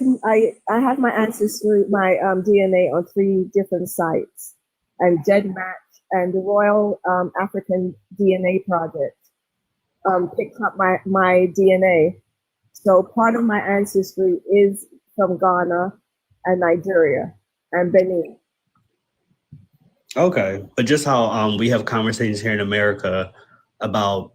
have my ancestry, my DNA on 3 different sites, and GEDmatch and the Royal African DNA Project picked up my DNA. So part of my ancestry is from Ghana and Nigeria and Benin. Okay, but just how we have conversations here in America about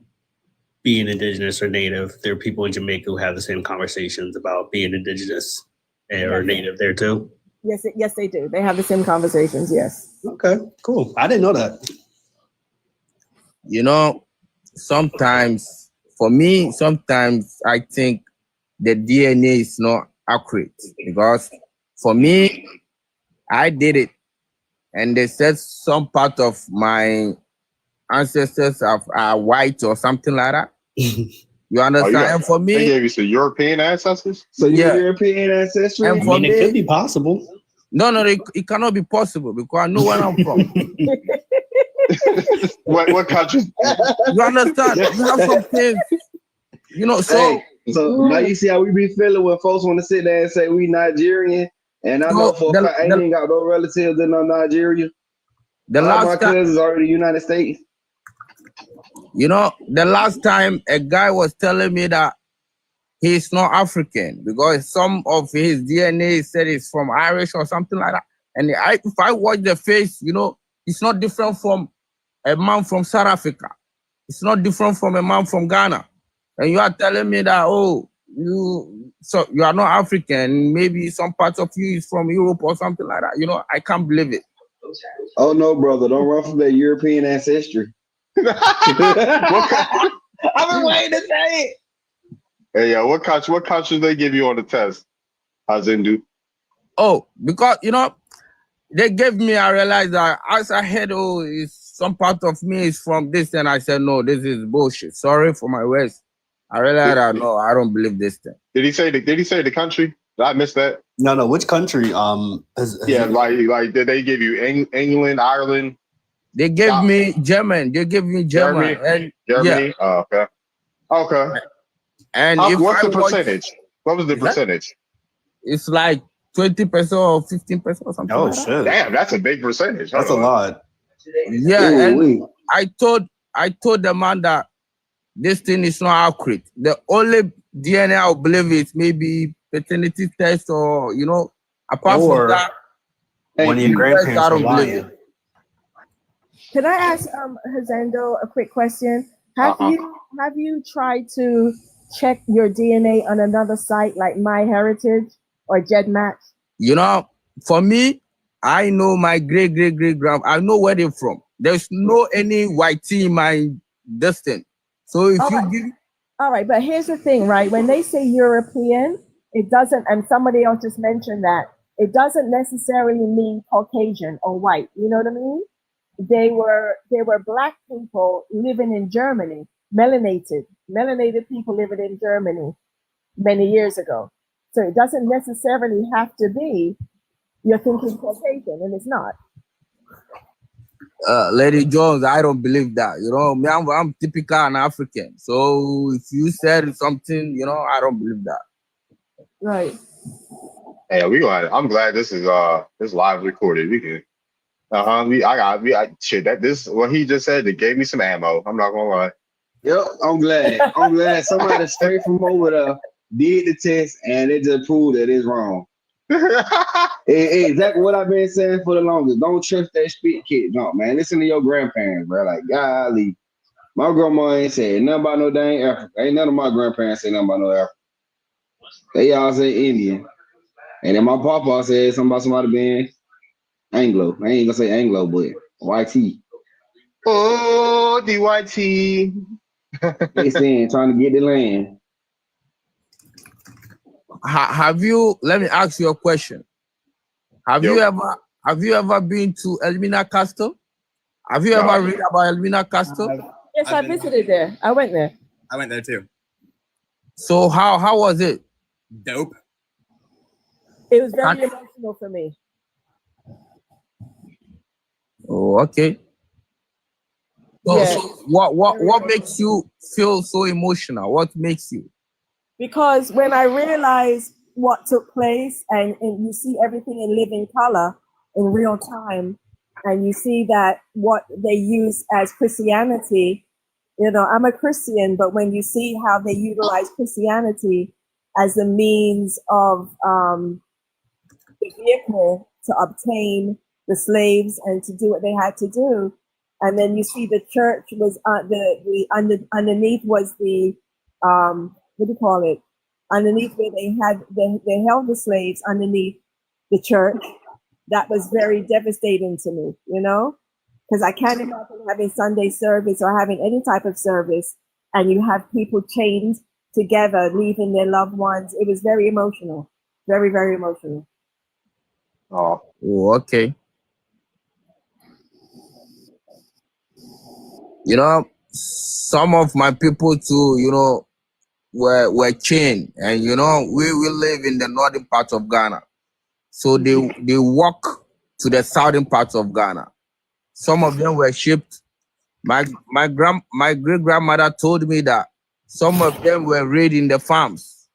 being indigenous or native, there are people in Jamaica who have the same conversations about being indigenous or native there too. Yes, they do. They have the same conversations. Yes. Okay, cool. I didn't know that. Sometimes I think the DNA is not accurate because for me, I did it, and they said some part of my ancestors are white or something like that. You understand? For me, they gave you some European ancestors. So you're European ancestry. And for me, it could be possible. No, it cannot be possible because I know where I'm from. What country? You understand? You have some things, so. So now you see how we be feeling when folks want to sit there and say we Nigerian, and I know for a fact I ain't got no relatives in Nigeria. The All last my cousins are in the United States. The last time a guy was telling me that he's not African because some of his DNA said it's from Irish or something like that. And if I watch the face, it's not different from a man from South Africa. It's not different from a man from Ghana. And you are telling me that, you are not African. Maybe some part of you is from Europe or something like that. I can't believe it. Oh no, brother! Don't run from that European ancestry. I've been waiting to say it. Hey, what country they give you on the test? Hazindu? Oh, because they gave me. I realized that as I heard, some part of me is from this, and I said, no, this is bullshit. Sorry for my words. I realized that no, I don't believe this thing. Did he say the country? Did I miss that? No. Which country? Like did they give you England, Ireland? They gave me German. They gave me German. Germany. Yeah. Okay. And what's the percentage? What was the percentage? It's like 20% or 15% or something. Oh shit! Damn, that's a big percentage. That's a lot. Yeah, and I told the man that this thing is not accurate. The only DNA I believe is maybe paternity test or apart from that, when your grandparents I don't were believe lying. it. Can I ask Hazendo a quick question? Have you tried to check your DNA on another site like MyHeritage or GEDmatch? For me, I know my great grand. I know where they're from. there's no any white tea in my distance. So if All you right. give All right, but here's the thing, right? When they say European, it doesn't, and somebody else just mentioned that, it doesn't necessarily mean Caucasian or white. You know what I mean? They were black people living in Germany, melanated people living in Germany many years ago. So it doesn't necessarily have to be you're thinking Caucasian, and it's not. Lady Jones, I don't believe that. You know, me, I'm typical an African. So if you said something, you know, I don't believe that. Right. Hey, I'm glad this is live recorded. We can shit that this what he just said, it gave me some ammo. I'm not gonna lie. Yep, I'm glad. I'm glad somebody straight from over there did the test and it just proved that it's wrong. Exactly what I've been saying for the longest. Don't trust that spit kid jump, man. Listen to your grandparents, bro. Like, golly. My grandma ain't said nothing about no dang Africa. Ain't none of my grandparents say nothing about no Africa. They all say Indian. And then my papa said something about somebody being Anglo. I ain't gonna say Anglo, but YT. Oh, DYT. They saying trying to get the land. Have you? Let me ask you a question. Have you ever been to Elmina Castle? Have you ever read about Elmina Castle? Yes, I visited there. I went there. I went there too. So how was it? Dope. It was very emotional for me. Oh, okay. So, Yeah. so what makes you feel so emotional? What makes you? Because when I realized what took place and you see everything in living color in real time, and you see that what they use as Christianity, you know, I'm a Christian, but when you see how they utilize Christianity as a means of the vehicle to obtain the slaves and to do what they had to do, and then you see the church was underneath was the what do you call it? Underneath where they held the slaves underneath the church. That was very devastating to me, you know, because I can't imagine having Sunday service or having any type of service, and you have people chained together, leaving their loved ones. It was very emotional, very, very emotional. Oh, okay. You know, some of my people too, you know, were chained, and you know, we live in the northern part of Ghana, so they walk to the southern part of Ghana. Some of them were shipped. My great grandmother told me that some of them were raiding the farms.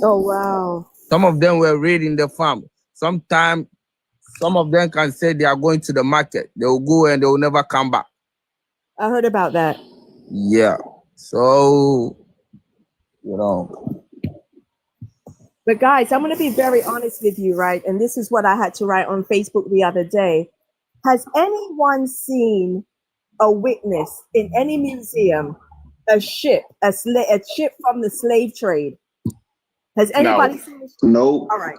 Oh wow! Some of them were raiding the farm. Sometimes some of them can say they are going to the market. They will go and they will never come back. I heard about that. Yeah. So, you know. But guys, I'm going to be very honest with you, right? And this is what I had to write on Facebook the other day. Has anyone seen a witness in any museum, a ship from the slave trade? Has anybody seen this? No. All right.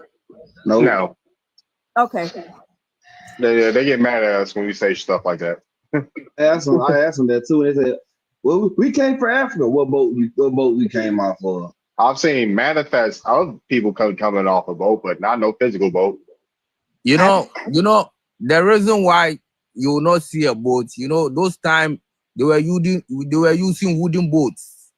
No. Okay. They get mad at us when we say stuff like that. I asked them that too. They said, "Well, we came for Africa. What boat we came off of?" I've seen manifest of people coming off a boat, but not no physical boat. You know, the reason why you will not see a boat, you know, those times they were using wooden boats.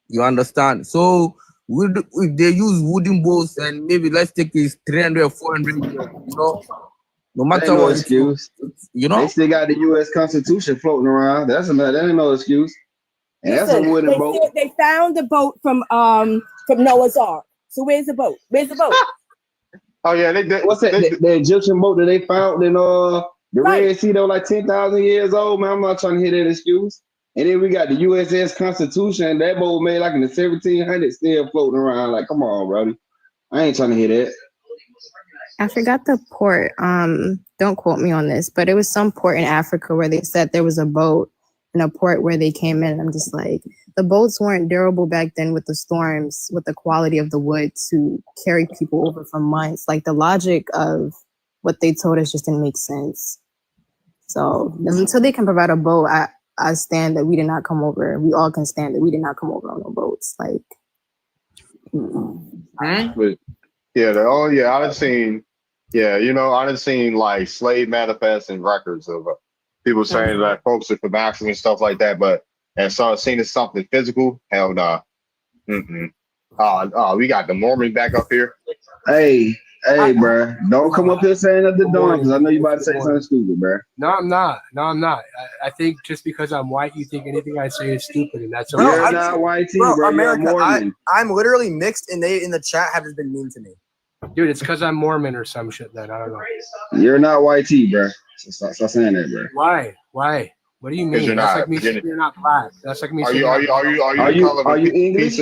You understand? So if they use wooden boats, and maybe let's take it 300, 400 years, you know, no matter no what excuse. You know, they still got the U.S. Constitution floating around. That ain't no excuse. And Listen, that's a wooden boat. They found the boat from Noah's Ark. So where's the boat? Where's the boat? Oh yeah, they did. What's that? The Egyptian boat that they found in the Red Sea that was like 10,000 years old. Man, I'm not trying to hear that excuse. And then we got the USS Constitution. That boat made like in the 1700s, still floating around. Like, come on, brother. I ain't trying to hear that. I forgot the port. Don't quote me on this, but it was some port in Africa where they said there was a boat in a port where they came in. I'm just like, the boats weren't durable back then with the storms, with the quality of the wood to carry people over for months. Like the logic of what they told us just didn't make sense. So until they can provide a boat, I stand that we did not come over. We all can stand that we did not come over on no boats. Like, But I done seen, I done seen like slave manifests and records of people saying that folks are from Africa and stuff like that. But and so seen as something physical, hell nah. We got the Mormon back up here. Hey, bro, don't come up here saying nothing dumb because I know you about to say something stupid, bro. No, I'm not. I think just because I'm white, you think anything I say is stupid, and that's Bro, okay. you're not white, Bro, bro. America, You're Mormon. I'm literally mixed, and they in the chat have just been mean to me. Dude, it's because I'm Mormon or some shit. Then I don't know. You're not white, bro. So stop saying that, bro. Why? What do you mean? You're That's not. like me saying you're not black. That's like me Are saying you English?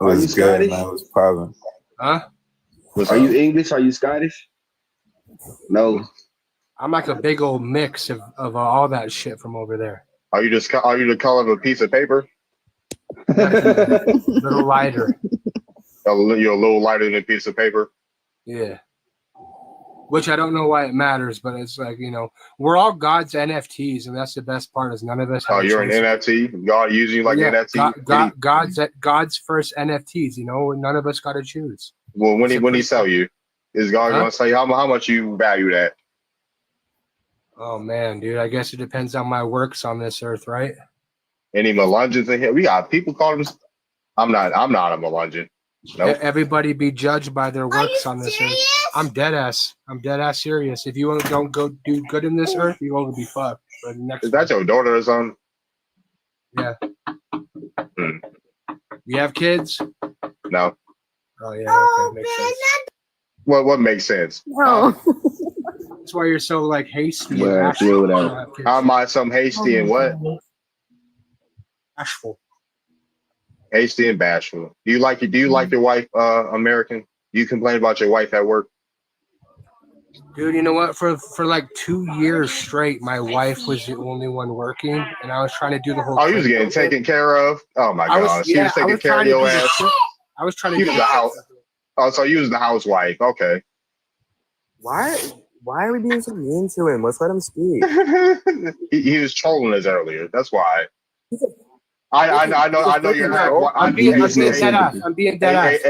Are you Scottish? Huh? Are you English? Are you Scottish? No. I'm like a big old mix of all that shit from over there. Are you the color of a piece of paper? A little lighter. You're a little lighter than a piece of paper. Yeah. Which I don't know why it matters, but it's like, we're all God's NFTs, and that's the best part is none of us have You're an NFT? God using you like an NFT? God's first NFTs, none of us got to choose. Well, when he sell you, is God going to say how much you value that? Oh, man, dude, I guess it depends on my works on this earth, right? Any Melungeons in here? We got people calling us. I'm not a Melungeon. Nope. Everybody be judged by their works on this earth. I'm dead ass serious. If you don't go do good in this earth, you're going to be fucked. Is that your daughter or something? Yeah. You have kids? No. Oh yeah, okay, makes sense. What makes sense? No. That's why you're so like hasty. Well, and bashful. am I some hasty and what? Bashful. Hasty and bashful. Do you like your wife American? Do you complain about your wife at work? Dude, you know what? For like 2 years straight, my wife was the only one working, and I was trying to do the whole. Oh, you was getting taken care of? Oh my gosh, she was taking care of your ass. I was trying to do the house. Oh, so you was the housewife? Okay. Why are we being so mean to him? Let's let him speak. he was trolling us earlier. That's why. I know you're half. I'm being dead ass. I'm being dead ass.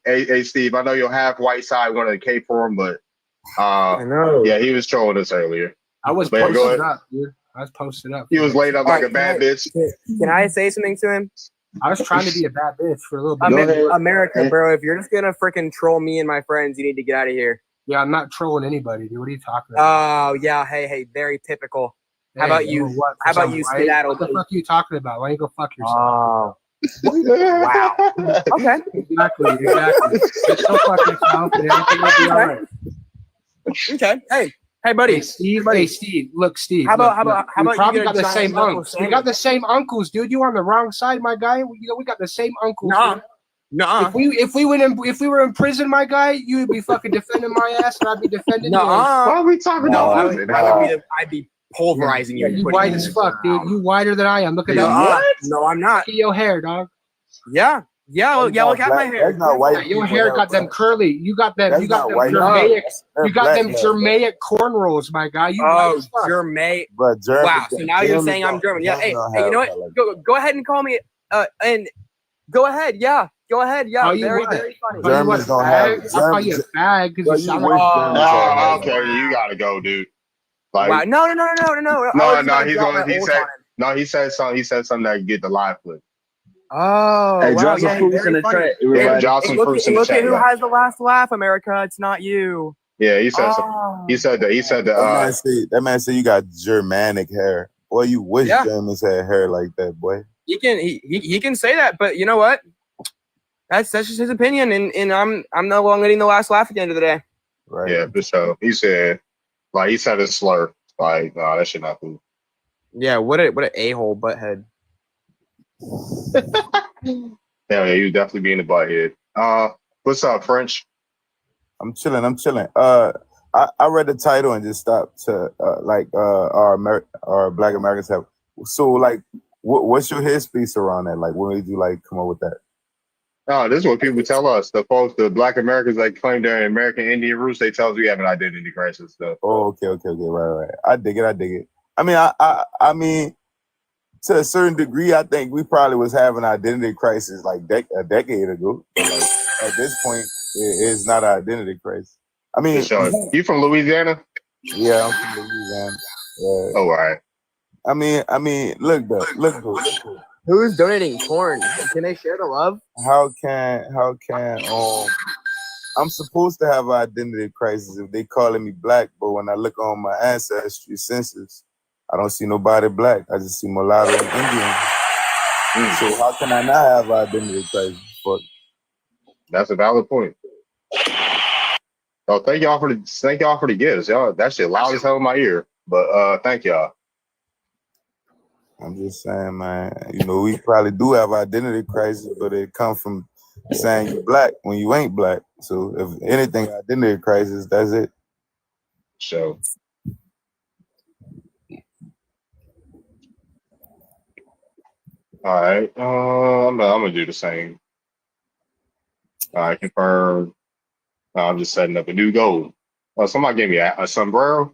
Hey, Steve. I know you're half white side. We're gonna cape for him, but I know. Yeah, he was trolling us earlier. I was posted up, dude. I was posted up. He was laid up like a bad bitch. Can I say something to him? I was trying to be a bad bitch for a little bit. America, bro, if you're just gonna freaking troll me and my friends, you need to get out of here. Yeah, I'm not trolling anybody, dude. What are you talking about? Oh yeah, hey, very typical. How about you? What? How about you skedaddle? What the fuck are you talking about? Why don't you go fuck yourself? Oh. Wow. Okay. Exactly. Just go fuck yourself and everything will be all right. Okay. Hey, buddy. Hey, Steve. Look, Steve. How about we you probably get a got the giant same knuckle uncles. We got the same uncles, dude. You on the wrong side, my guy. We got the same uncles. Nah. If we were in prison, my guy, you would be fucking defending my ass, and I'd be defending you. Why are we talking about? I'd be pulverizing you. You white as fuck, dude. You whiter than I am. Look at that. What? No, I'm not. Look at your hair, dog. Yeah. Look at my hair. That's not white. Your hair got them curly. You got them. You got them Germanic. You got them Germanic cornrols, my guy. You Germanic. But wow. So now you're saying I'm German. Yeah. Hey, you know what? Go ahead and call me. And go ahead. Yeah. Go ahead. Yeah. Very funny. Germans don't have. I call you a fag because you sound like. Oh, okay. You gotta go, dude. Like, wow. No. He said something. He said something that could get the live clip. Oh, hey, wow, drop some fruits in the chat. Drop some fruits in the chat. Look at who has the last laugh, America. It's not you. Yeah, he said something. He said that. He said that. That man said you got Germanic hair. Boy, you wish Germans had hair like that, boy. He can say that, but you know what? That's just his opinion, and I'm no longer getting the last laugh at the end of the day. Right. Yeah, for sure. He said a slur. Like, no, that shit not cool. Yeah, what a a-hole butthead. Yeah, you definitely being a butthead. What's up, French? I'm chilling. I read the title and just stopped to our Black Americans have. So like, what's your headspace around that? Like, when did you like come up with that? No, this is what people tell us. The Black Americans that claim their American Indian roots, they tell us we have an identity crisis. So. Oh, okay, right. I dig it. I mean, to a certain degree, I think we probably was having an identity crisis like a decade ago. But like, at this point, it's not an identity crisis. I mean, you from Louisiana? Yeah, I'm from Louisiana. Oh, all right. I mean, look though. Who's donating corn? Can they share the love? How can I'm supposed to have an identity crisis if they calling me black, but when I look on my ancestry census, I don't see nobody black. I just see mulatto and Indian. So how can I not have an identity crisis? Fuck. That's a valid point. Oh, thank y'all for the gifts, y'all. That shit loud as hell in my ear. But thank y'all. I'm just saying, man. You know, we probably do have identity crisis, but it comes from saying you're black when you ain't black. So if anything, identity crisis, that's it. So. All right. I'm gonna do the same. All right, confirm. I'm just setting up a new goal. Oh, somebody gave me a sombrero.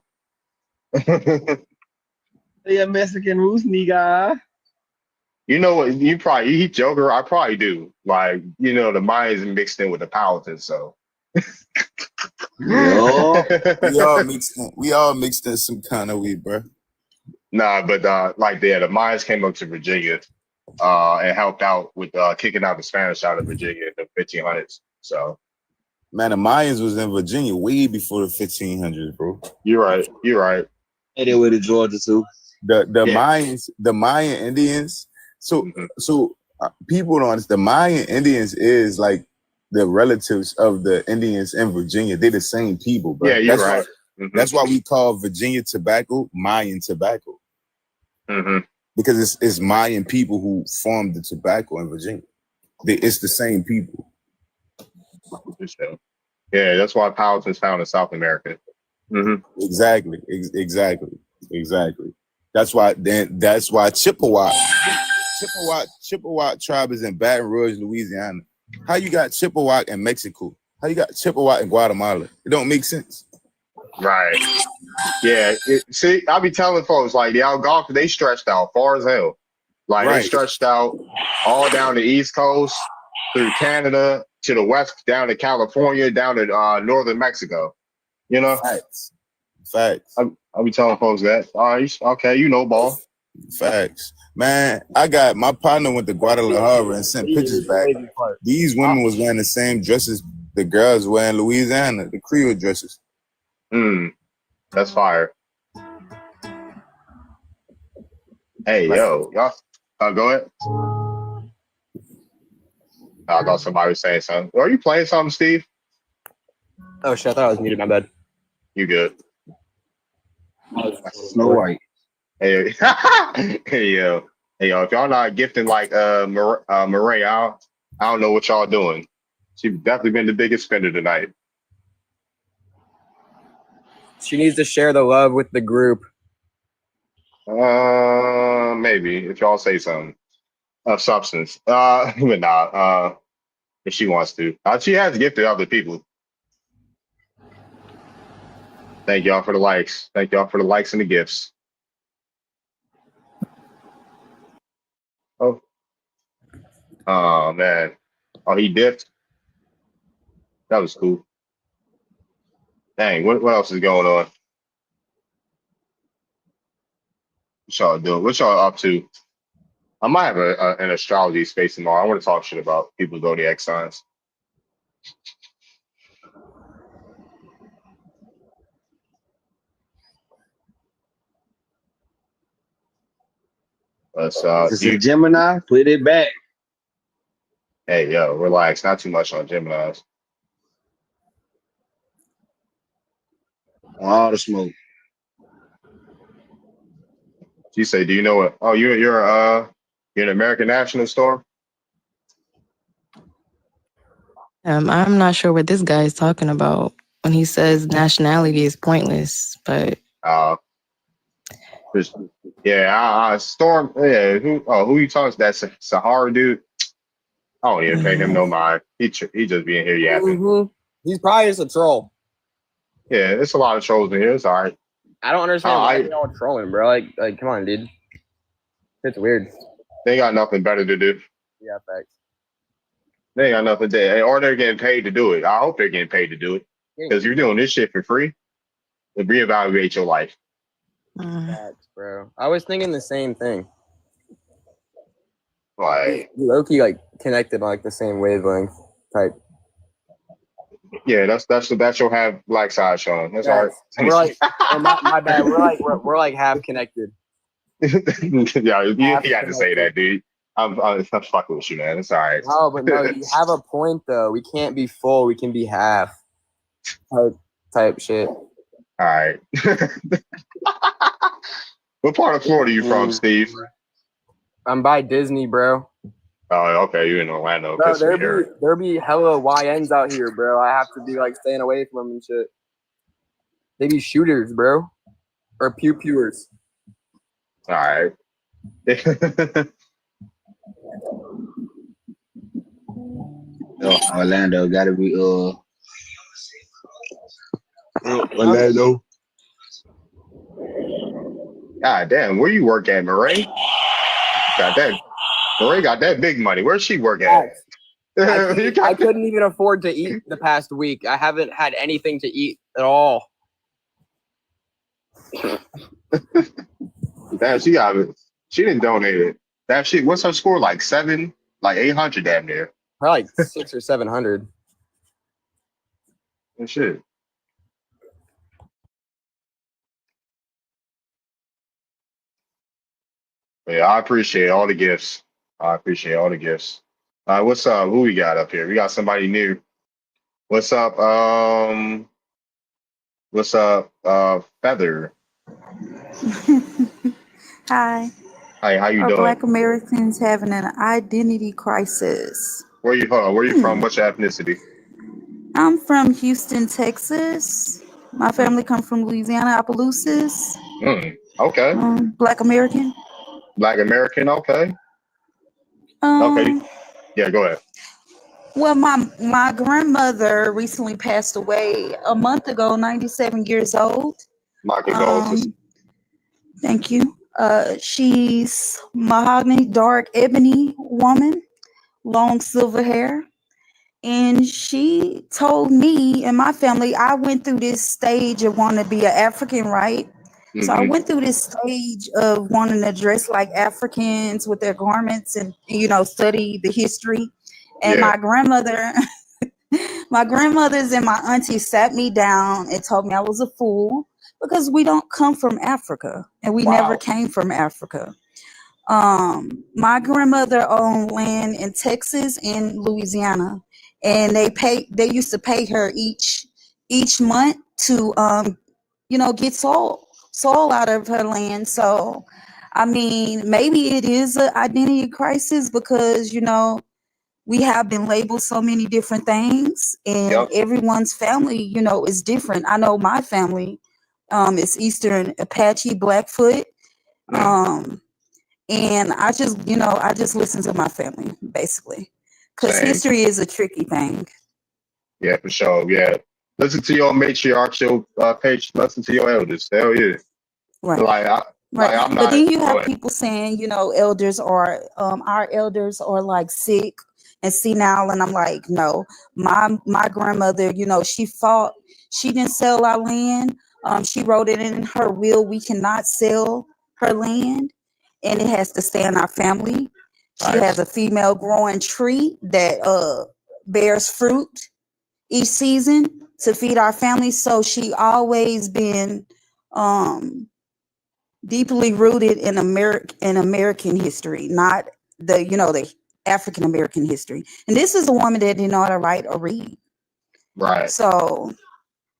Yeah, Mexican roots, nigga. You know what? You Joker. I probably do. Like, you know, the Mayans mixed in with the Palatins, so. we all mixed in some kind of way, bro. Nah, but the Mayans came up to Virginia and helped out with kicking out the Spanish out of Virginia in the 1500s. So. Man, the Mayans was in Virginia way before the 1500s, bro. You're right. And they were to Georgia too. Mayans, the Mayan Indians. So people don't understand. The Mayan Indians is like the relatives of the Indians in Virginia. They're the same people, bro. Yeah, you're right. That's why we call Virginia tobacco Mayan tobacco. Because it's Mayan people who formed the tobacco in Virginia. It's the same people. Yeah, that's why Palatins found in South America. Exactly. That's why Chippewa tribe is in Baton Rouge, Louisiana. How you got Chippewa in Mexico? How you got Chippewa in Guatemala? It don't make sense. Right. Yeah. See, I be telling folks like the Algonquin, they stretched out far as hell. Like they stretched out all down the East Coast through Canada to the west, down to California, down to northern Mexico. You know. Facts. I'll be telling folks that. All right, okay, you know, ball. Facts. Man, my partner went to Guadalajara and sent pictures back. These women was wearing the same dresses the girls wear in Louisiana, the Creole dresses. That's fire. Hey, yo, y'all, go ahead. I thought somebody was saying something. Are you playing something, Steve? Oh shit, I thought I was muted. My bad. You good? Snow White. Hey, hey, yo, if y'all not gifting like Murray, I don't know what y'all doing. She's definitely been the biggest spender tonight. She needs to share the love with the group. Maybe if y'all say something of substance. But nah. If she wants to, she has gifted other people. Thank y'all for the likes. Thank y'all for the likes and the gifts. Oh man. Oh, he dipped. That was cool. Dang, what else is going on? What y'all doing? What y'all up to? I might have an astrology space tomorrow. I want to talk shit about people's zodiac signs. It's a Gemini. Put it back. Hey, yo, relax. Not too much on Geminis. All the smoke. You say, do you know what? Oh, you're an American National store? I'm not sure what this guy is talking about when he says nationality is pointless, but Storm. Yeah, who you talking to? That Sahara dude? I don't even pay him no mind. He just being here yapping. Mm-hmm. He's probably just a troll. Yeah, there's a lot of trolls in here. It's all right. I don't understand why they all trolling, bro. Like, come on, dude. It's weird. They got nothing better to do. Yeah, facts. They ain't got nothing to, or they're getting paid to do it. I hope they're getting paid to do it because you're doing this shit for free. Then reevaluate your life. Facts, bro. I was thinking the same thing. Like Loki, like connected on like the same wavelength type. Yeah, that's you'll have black side showing. That's all right. We're like, oh, my bad. We're like half connected. Yeah, you got to say that, dude. I'm fucking with you, man. It's all right. No, but no, you have a point though. We can't be full. We can be half. Type shit. All right. What part of Florida are you from, Steve? I'm by Disney, bro. Oh, okay. You're in Orlando. Bro, there be hella YNs out here, bro. I have to be like staying away from them and shit. They be shooters, bro, or pew-pewers. All right. Orlando gotta be Orlando. God damn, where you work at, Murray? Murray got that big money. Where's she work at? I couldn't even afford to eat the past week. I haven't had anything to eat at all. Damn, she got it. She didn't donate it. That shit. What's her score? Like 7, like 800, damn near. Probably like 600 or 700. And shit. Yeah, I appreciate all the gifts. What's up? Who we got up here? We got somebody new. What's up? What's up? Feather. Hi. Hi, how you Are doing? Black Americans having an identity crisis? Where you from? Where you from? What's your ethnicity? I'm from Houston, Texas. My family comes from Louisiana, Opelousas. Okay. Black American. Black American. Okay. Okay. Yeah, go ahead. Well, my grandmother recently passed away a month ago, 97 years old. My condolences. Thank you. She's mahogany, dark ebony woman, long silver hair. And she told me and my family, I went through this stage of wanting to be an African, right? So I went through this stage of wanting to dress like Africans with their garments and, study the history. And my grandmother, my grandmothers and my aunties sat me down and told me I was a fool because we don't come from Africa and we never came from Africa. My grandmother owned land in Texas and Louisiana, and they used to pay her each month to get soil out of her land. So I mean, maybe it is an identity crisis because we have been labeled so many different things, and everyone's family is different. I know my family is Eastern Apache Blackfoot. And I just listen to my family basically, because history is a tricky thing. Yeah, for sure. Yeah, listen to your matriarchal page. Listen to your elders. Hell yeah. Right. I'm not. But then you have people saying, elders are our elders are like sick and senile, and I'm like, no. My grandmother, she fought. She didn't sell our land. She wrote it in her will. We cannot sell her land, and it has to stay in our family. She has a female growing tree that bears fruit each season to feed our family. So she always been deeply rooted in American history, not the African American history. And this is a woman that didn't know how to write or read. Right. So,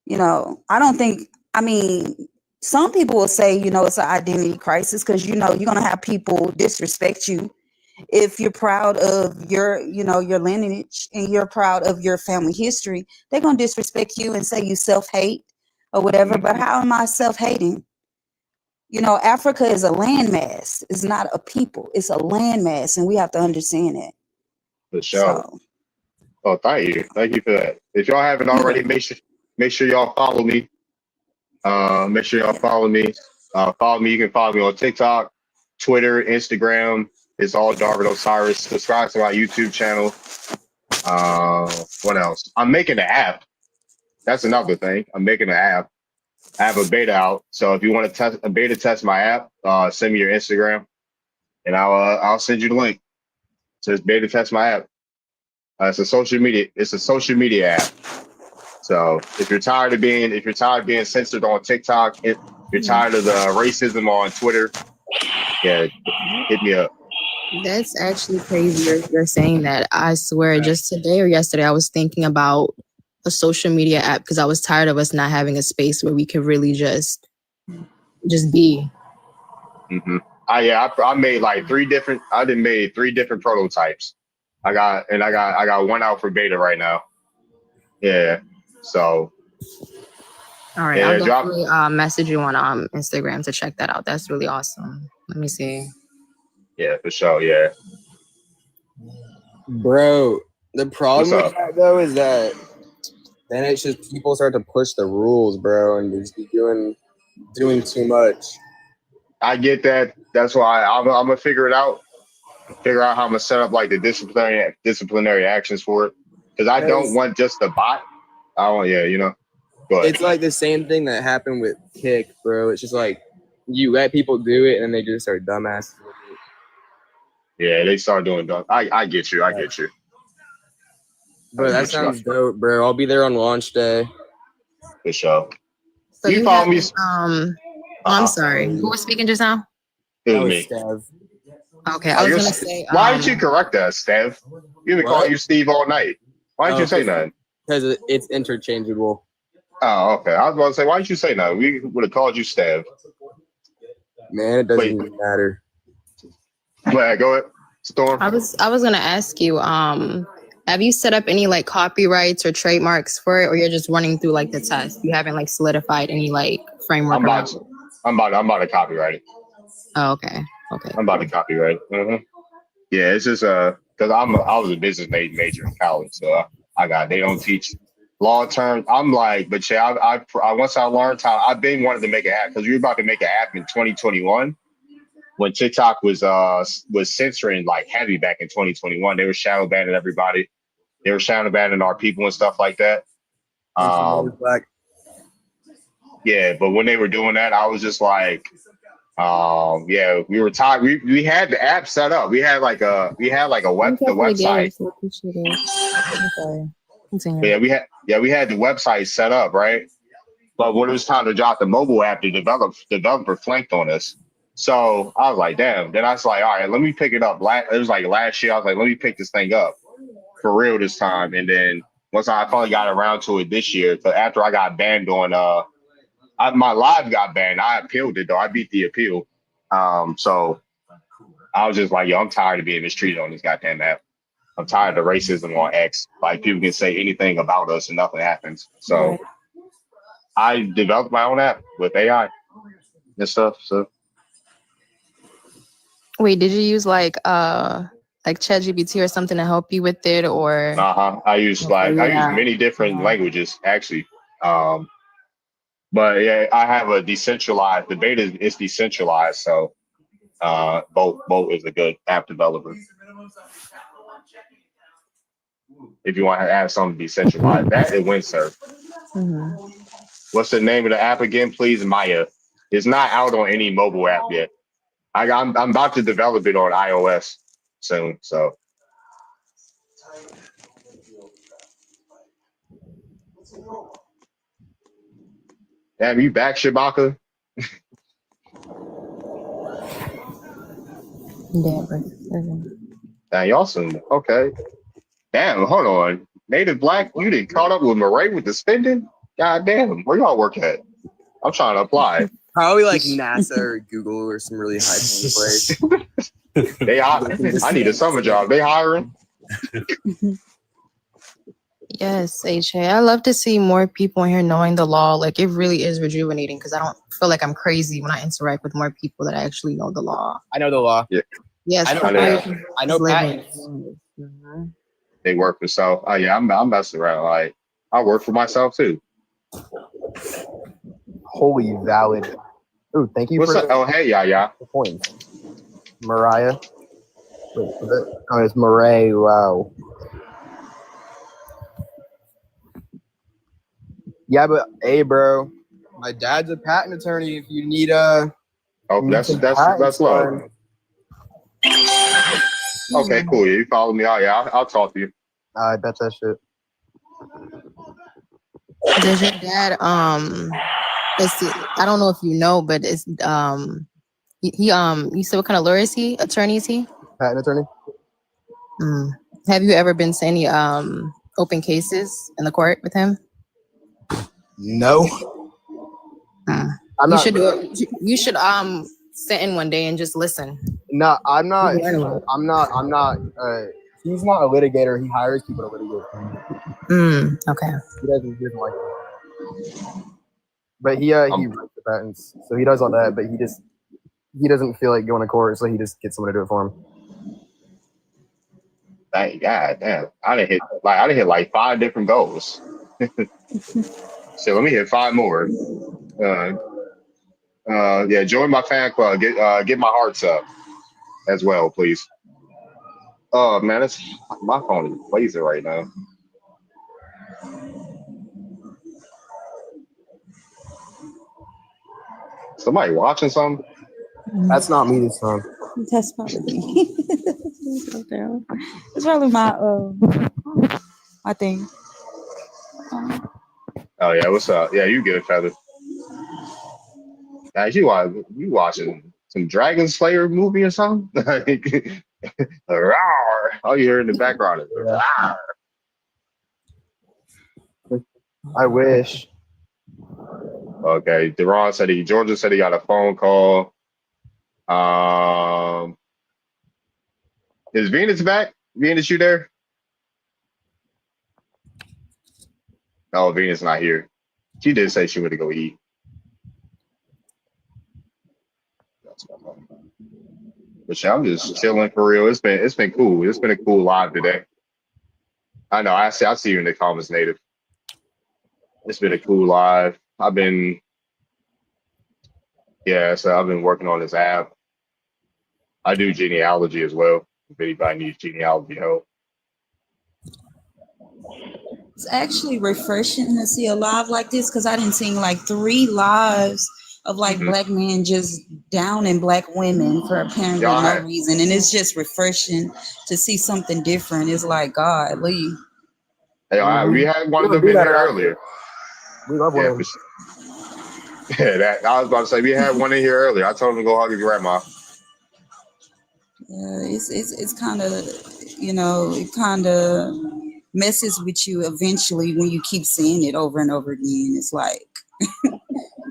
I don't think. I mean, some people will say, it's an identity crisis because, you're going to have people disrespect you if you're proud of your lineage and you're proud of your family history. They're going to disrespect you and say you self-hate or whatever. But how am I self-hating? Africa is a landmass. It's not a people. It's a landmass, and we have to understand that. For sure. So Oh, thank you for that. If y'all haven't already, make sure y'all follow me. Make sure y'all follow me. Follow me. You can follow me on TikTok, Twitter, Instagram. It's all Darvin Osiris. Subscribe to my YouTube channel. What else? I'm making an app. That's another thing. I'm making an app. I have a beta out. So if you want to beta test my app, send me your Instagram, and I'll send you the link. So it's beta test my app. It's a social media app. So if you're tired of being censored on TikTok, if you're tired of the racism on Twitter, yeah, hit me up. That's actually crazy. You're saying that. I swear, just today or yesterday, I was thinking about a social media app because I was tired of us not having a space where we could really just be. Mm-hmm. I made like three different prototypes. I got one out for beta right now. Yeah. So. All right, yeah, I'll definitely message you on Instagram to check that out. That's really awesome. Let me see. Yeah, for sure. Yeah. Bro, the problem What's with up? that though is that then it's just people start to push the rules, bro, and just be doing too much. I get that. That's why I'm gonna figure it out. Figure out how I'm gonna set up like the disciplinary actions for it. Because I don't want just a bot. I want, yeah, you know. Go ahead. It's like the same thing that happened with Kick, bro. It's just like you let people do it and they just start dumbasses with it. Yeah, they start doing dumb. I get you. I get you. But that sounds dope, bro. I'll be there on launch day. For sure. So you follow me. I'm sorry. Who was speaking just now? It was me. Okay, I was gonna say. Why didn't you correct us, Steph? You've been calling you Steve all night. Why didn't you say nothing? Because it's interchangeable. Oh, okay. I was about to say, why didn't you say nothing? We would have called you Steph. Man, it doesn't even matter. Go ahead, Storm. I was gonna ask you. Have you set up any like copyrights or trademarks for it, or you're just running through like the test? You haven't like solidified any like framework. I'm about to copyright it. Oh, okay. Okay. I'm about to copyright it. Mm-hmm. Yeah, it's just because I was a business major in college, so they don't teach law terms. I'm like, but yeah, I once I learned how, I've been wanting to make an app because we were about to make an app in 2021 when TikTok was censoring like heavy back in 2021. They were shadow banning everybody. They were shadow banning our people and stuff like that. Yeah, but when they were doing that, I was just like, yeah, we were tired. We had the app set up. We had like the website. Yeah, we had the website set up, right? But when it was time to drop the mobile app, the developer flanked on us. So I was like, damn. Then I was like, all right, let me pick it up. It was like last year. I was like, let me pick this thing up for real this time. And then once I finally got around to it this year, but after I got banned on my live got banned. I appealed it though. I beat the appeal. So I was just like, yo, I'm tired of being mistreated on this goddamn app. I'm tired of racism on X. Like people can say anything about us and nothing happens. So I developed my own app with AI and stuff. So wait, did you use like ChatGPT or something to help you with it, or? I use many different languages actually. But yeah, I have a decentralized. The beta is decentralized, so Bolt is a good app developer. If you want to add something decentralized, that is Windsurf. Mm-hmm. What's the name of the app again, please? Maya. It's not out on any mobile app yet. I'm about to develop it on iOS soon. So. Damn, you back, Shabaka? Damn, y'all soon. Okay. Damn, hold on. Native Black, you didn't caught up with Murray with the spending? God damn, where y'all work at? I'm trying to apply. Probably like NASA or Google or some really high paying place. I need a summer job. They hiring? Yes, HA. I love to see more people in here knowing the law. Like it really is rejuvenating because I don't feel like I'm crazy when I interact with more people that actually know the law. I know the law. Yeah. Yes, I know patents. Mm-hmm. they work for self. Oh yeah, I'm messing around. Like I work for myself too. Wholly valid. Ooh, thank you What's for up? Oh hey, yeah. the points. Mariah. Wait, was it? Oh, it's Murray. Wow. Yeah, but hey, bro, my dad's a patent attorney. If you need Oh, that's patents love. done. Okay, cool. Yeah, you follow me. Oh yeah, I'll talk to you. I bet that shit. Does your dad I don't know if you know, but it's he you said what kind of lawyer is he? Attorney is he? Patent attorney. Have you ever been to any open cases in the court with him? No. I'm You not. should do it. You should sit in one day and just listen. No, I'm not. You can learn a lot. I'm not. He's not a litigator. He hires people to litigate. Okay. He doesn't like it. But he writes the patents, so he does all that. But he doesn't feel like going to court, so he just gets someone to do it for him. Thank God, damn! I done hit like 5 different goals. So let me hit 5 more. Yeah, join my fan club. Get my hearts up as well, please. Oh man, it's my phone is blazing right now. Somebody watching something? That's not me this time. That's probably me. It's probably my thing. Oh yeah, what's up? Yeah, you good, Feather. Now you watching some Dragon Slayer movie or something? Like, rawr. All you hear in the background is rawr. I wish. Okay, Deron said Georgia said he got a phone call. Is Venus back? Venus, you there? No, Venus not here. She did say she went to go eat. But yeah, I'm just chilling for real. It's been cool. It's been a cool live today. I know. I see you in the comments, Native. It's been a cool live. So I've been working on this app. I do genealogy as well. If anybody needs genealogy help. It's actually refreshing to see a live like this because I didn't see like 3 lives of like black men just downing black women for apparently no reason, and it's just refreshing to see something different. It's like God, Lee. Hey, we had one of them in here earlier. We love one of them. Yeah, I was about to say we had one in here earlier. I told him to go hug his grandma. Yeah, it's kind of, it kind of messes with you eventually when you keep seeing it over and over again. It's like,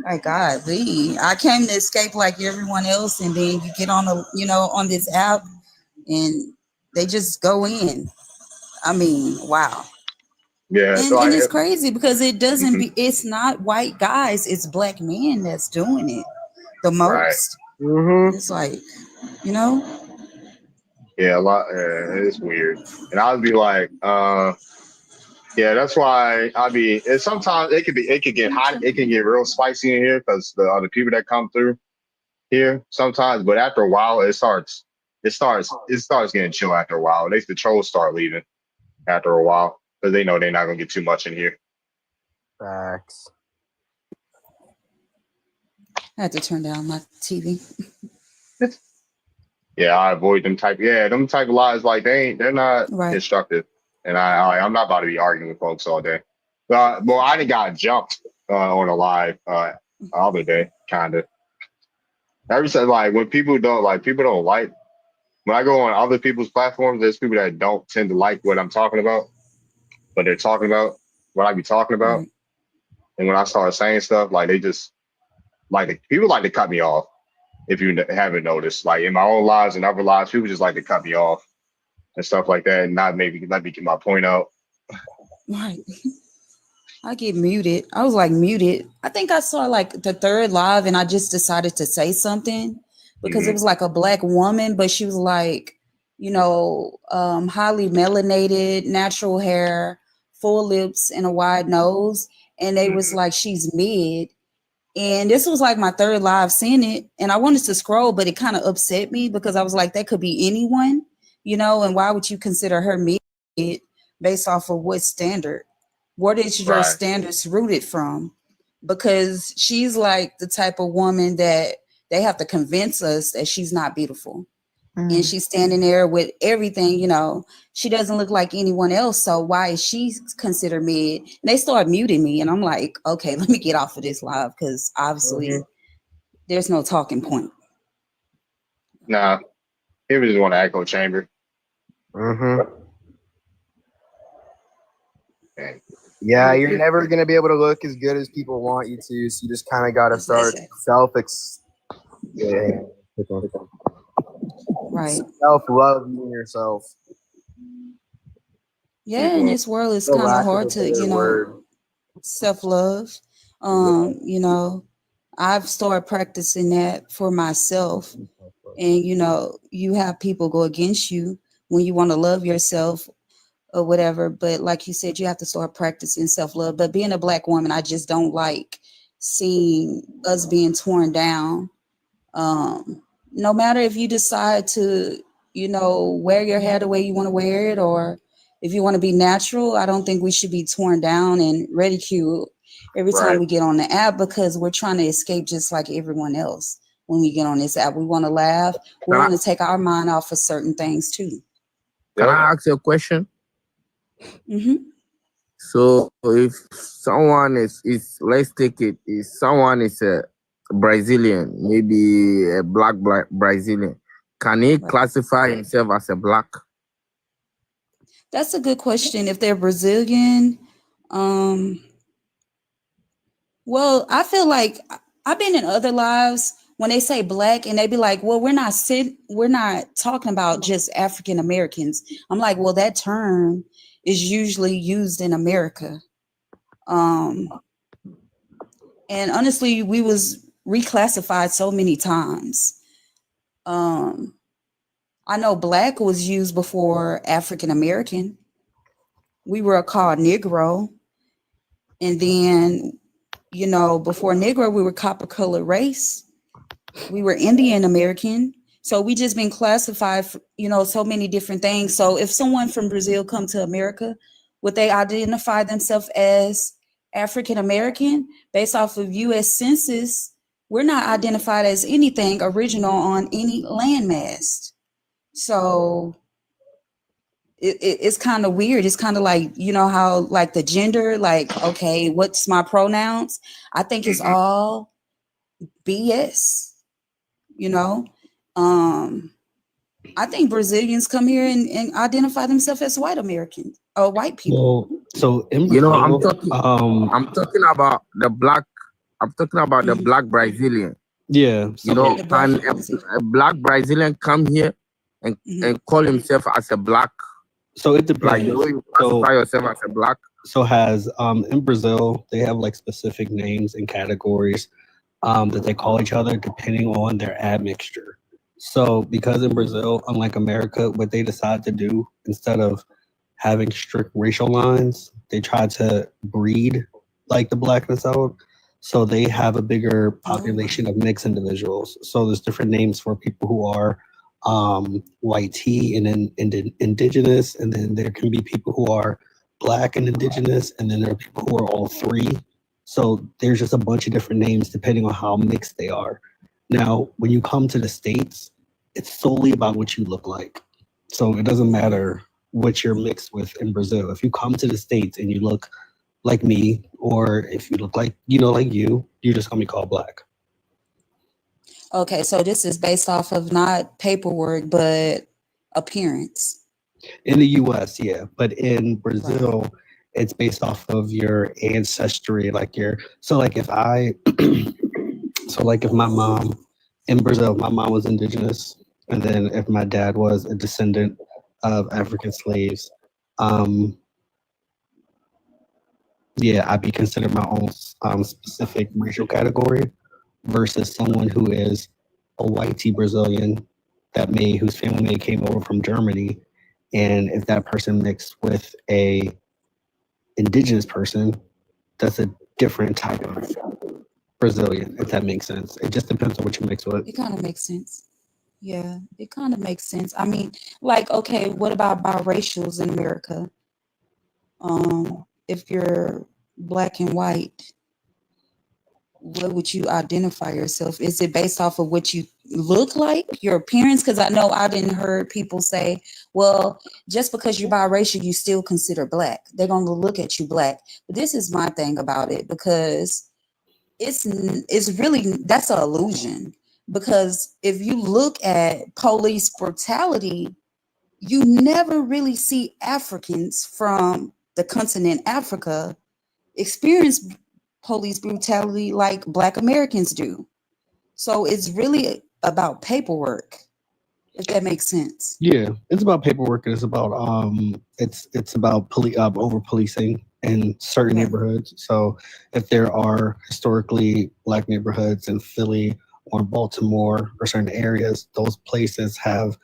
my God, Lee, I came to escape like everyone else, and then you get on on this app, and they just go in. I mean, wow. Yeah, and it's crazy because it doesn't be. It's not white guys. It's black men that's doing it the most. Right. It's like, Yeah, a lot. It's weird, and I'd be like, yeah, that's why sometimes it could get hot. It can get real spicy in here because the other people that come through here sometimes. But after a while, it starts getting chill. After a while, the trolls start leaving after a while because they know they're not gonna get too much in here. Facts. I had to turn down my TV. Yeah, I avoid them type of lies. Like they're not constructive, and I'm not about to be arguing with folks all day. Well, I done got jumped on a live the other day, kind of. Ever since when people don't like when I go on other people's platforms, there's people that don't tend to like what I'm talking about, but they're talking about what I be talking about, and when I start saying stuff, they just people like to cut me off. If you haven't noticed, in my own lives and other lives, people just like to cut me off and stuff like that, and not maybe let me get my point out. Right. I get muted. I was muted. I think I saw the 3rd live, and I just decided to say something because it was a black woman, but she was highly melanated, natural hair, full lips, and a wide nose. And they was like, she's mid. And this was like my third live seeing it. And I wanted to scroll, but it kind of upset me because I was like, that could be anyone, and why would you consider her mid based off of what standard? What is your Right. standards rooted from? Because she's like the type of woman that they have to convince us that she's not beautiful. And she's standing there with everything, she doesn't look like anyone else. So why is she considered mid? And they start muting me. And I'm like, okay, let me get off of this live because obviously there's no talking point. Nah, he was just want to echo chamber. Yeah, you're never gonna be able to look as good as people want you to, so you just kind of gotta start Right. self-loving yourself. Yeah, in this world it's For kind of lack of hard a to, better word. self-love. I've started practicing that for myself. And you have people go against you when you want to love yourself or whatever. But like you said, you have to start practicing self-love. But being a Black woman, I just don't like seeing us being torn down. No matter if you decide to, wear your hair the way you want to wear it, or if you want to be natural, I don't think we should be torn down and ridiculed every time Right. we get on the app because we're trying to escape just like everyone else. When we get on this app, we want to laugh. We Can I- want to take our mind off of certain things too. Can I ask you a question? Mm-hmm. So if someone is let's take it, if someone is a Brazilian, maybe a black Brazilian, can he classify himself as a black? That's a good question. If they're Brazilian, well, I feel like I've been in other lives when they say Black and they be like, well, we're not talking about just African Americans. I'm like, well, that term is usually used in America. And honestly, we was reclassified so many times. I know Black was used before African American. We were called Negro. And then, before Negro, we were copper colored race. We were Indian American. So we just been classified for, so many different things. So if someone from Brazil come to America, would they identify themselves as African American? Based off of US Census, we're not identified as anything original on any landmass. So it's kind of weird. It's kind of like, how like the gender, like, okay, what's my pronouns? I think it's all BS, I think Brazilians come here and identify themselves as white Americans or white people. Well, so in I'm Brazil, talking about the black. I'm talking about the black Brazilian. yeah. So Can a black Brazilian come here and call himself as a black? So it Like depends. the way you classify yourself as a black. So has in Brazil they have like specific names and categories that they call each other depending on their admixture. So because in Brazil, unlike America, what they decide to do instead of having strict racial lines, they try to breed like the blackness out. So they have a bigger population of mixed individuals. So there's different names for people who are white tea and then indigenous, and then there can be people who are black and indigenous, and then there are people who are all three. So there's just a bunch of different names depending on how mixed they are. Now, when you come to the States, it's solely about what you look like. So it doesn't matter what you're mixed with in Brazil. If you come to the States and you look like me, or if you look like, like you're just gonna be called black. Okay, so this is based off of not paperwork, but appearance. In the US, yeah. But in Brazil, it's based off of your ancestry, if my mom in Brazil, my mom was indigenous, and then if my dad was a descendant of African slaves, I'd be considered my own specific racial category versus someone who is a whitey Brazilian whose family came over from Germany, and if that person mixed with a indigenous person, that's a different type of Brazilian, if that makes sense. It just depends on what you mix with. It kind of makes sense. Yeah, it kind of makes sense. I mean, like, okay, what about biracials in America? If you're black and white, what would you identify yourself? Is it based off of what you look like, your appearance? Because I know I didn't heard people say, well, just because you're biracial, you still consider black. They're going to look at you black. But this is my thing about it, because it's really, that's an illusion. Because if you look at police brutality, you never really see Africans from the continent Africa experience police brutality like Black Americans do. So it's really about paperwork, if that makes sense. Yeah, it's about paperwork, and it's about over policing in certain neighborhoods. So if there are historically Black neighborhoods in Philly or Baltimore or certain areas, those places have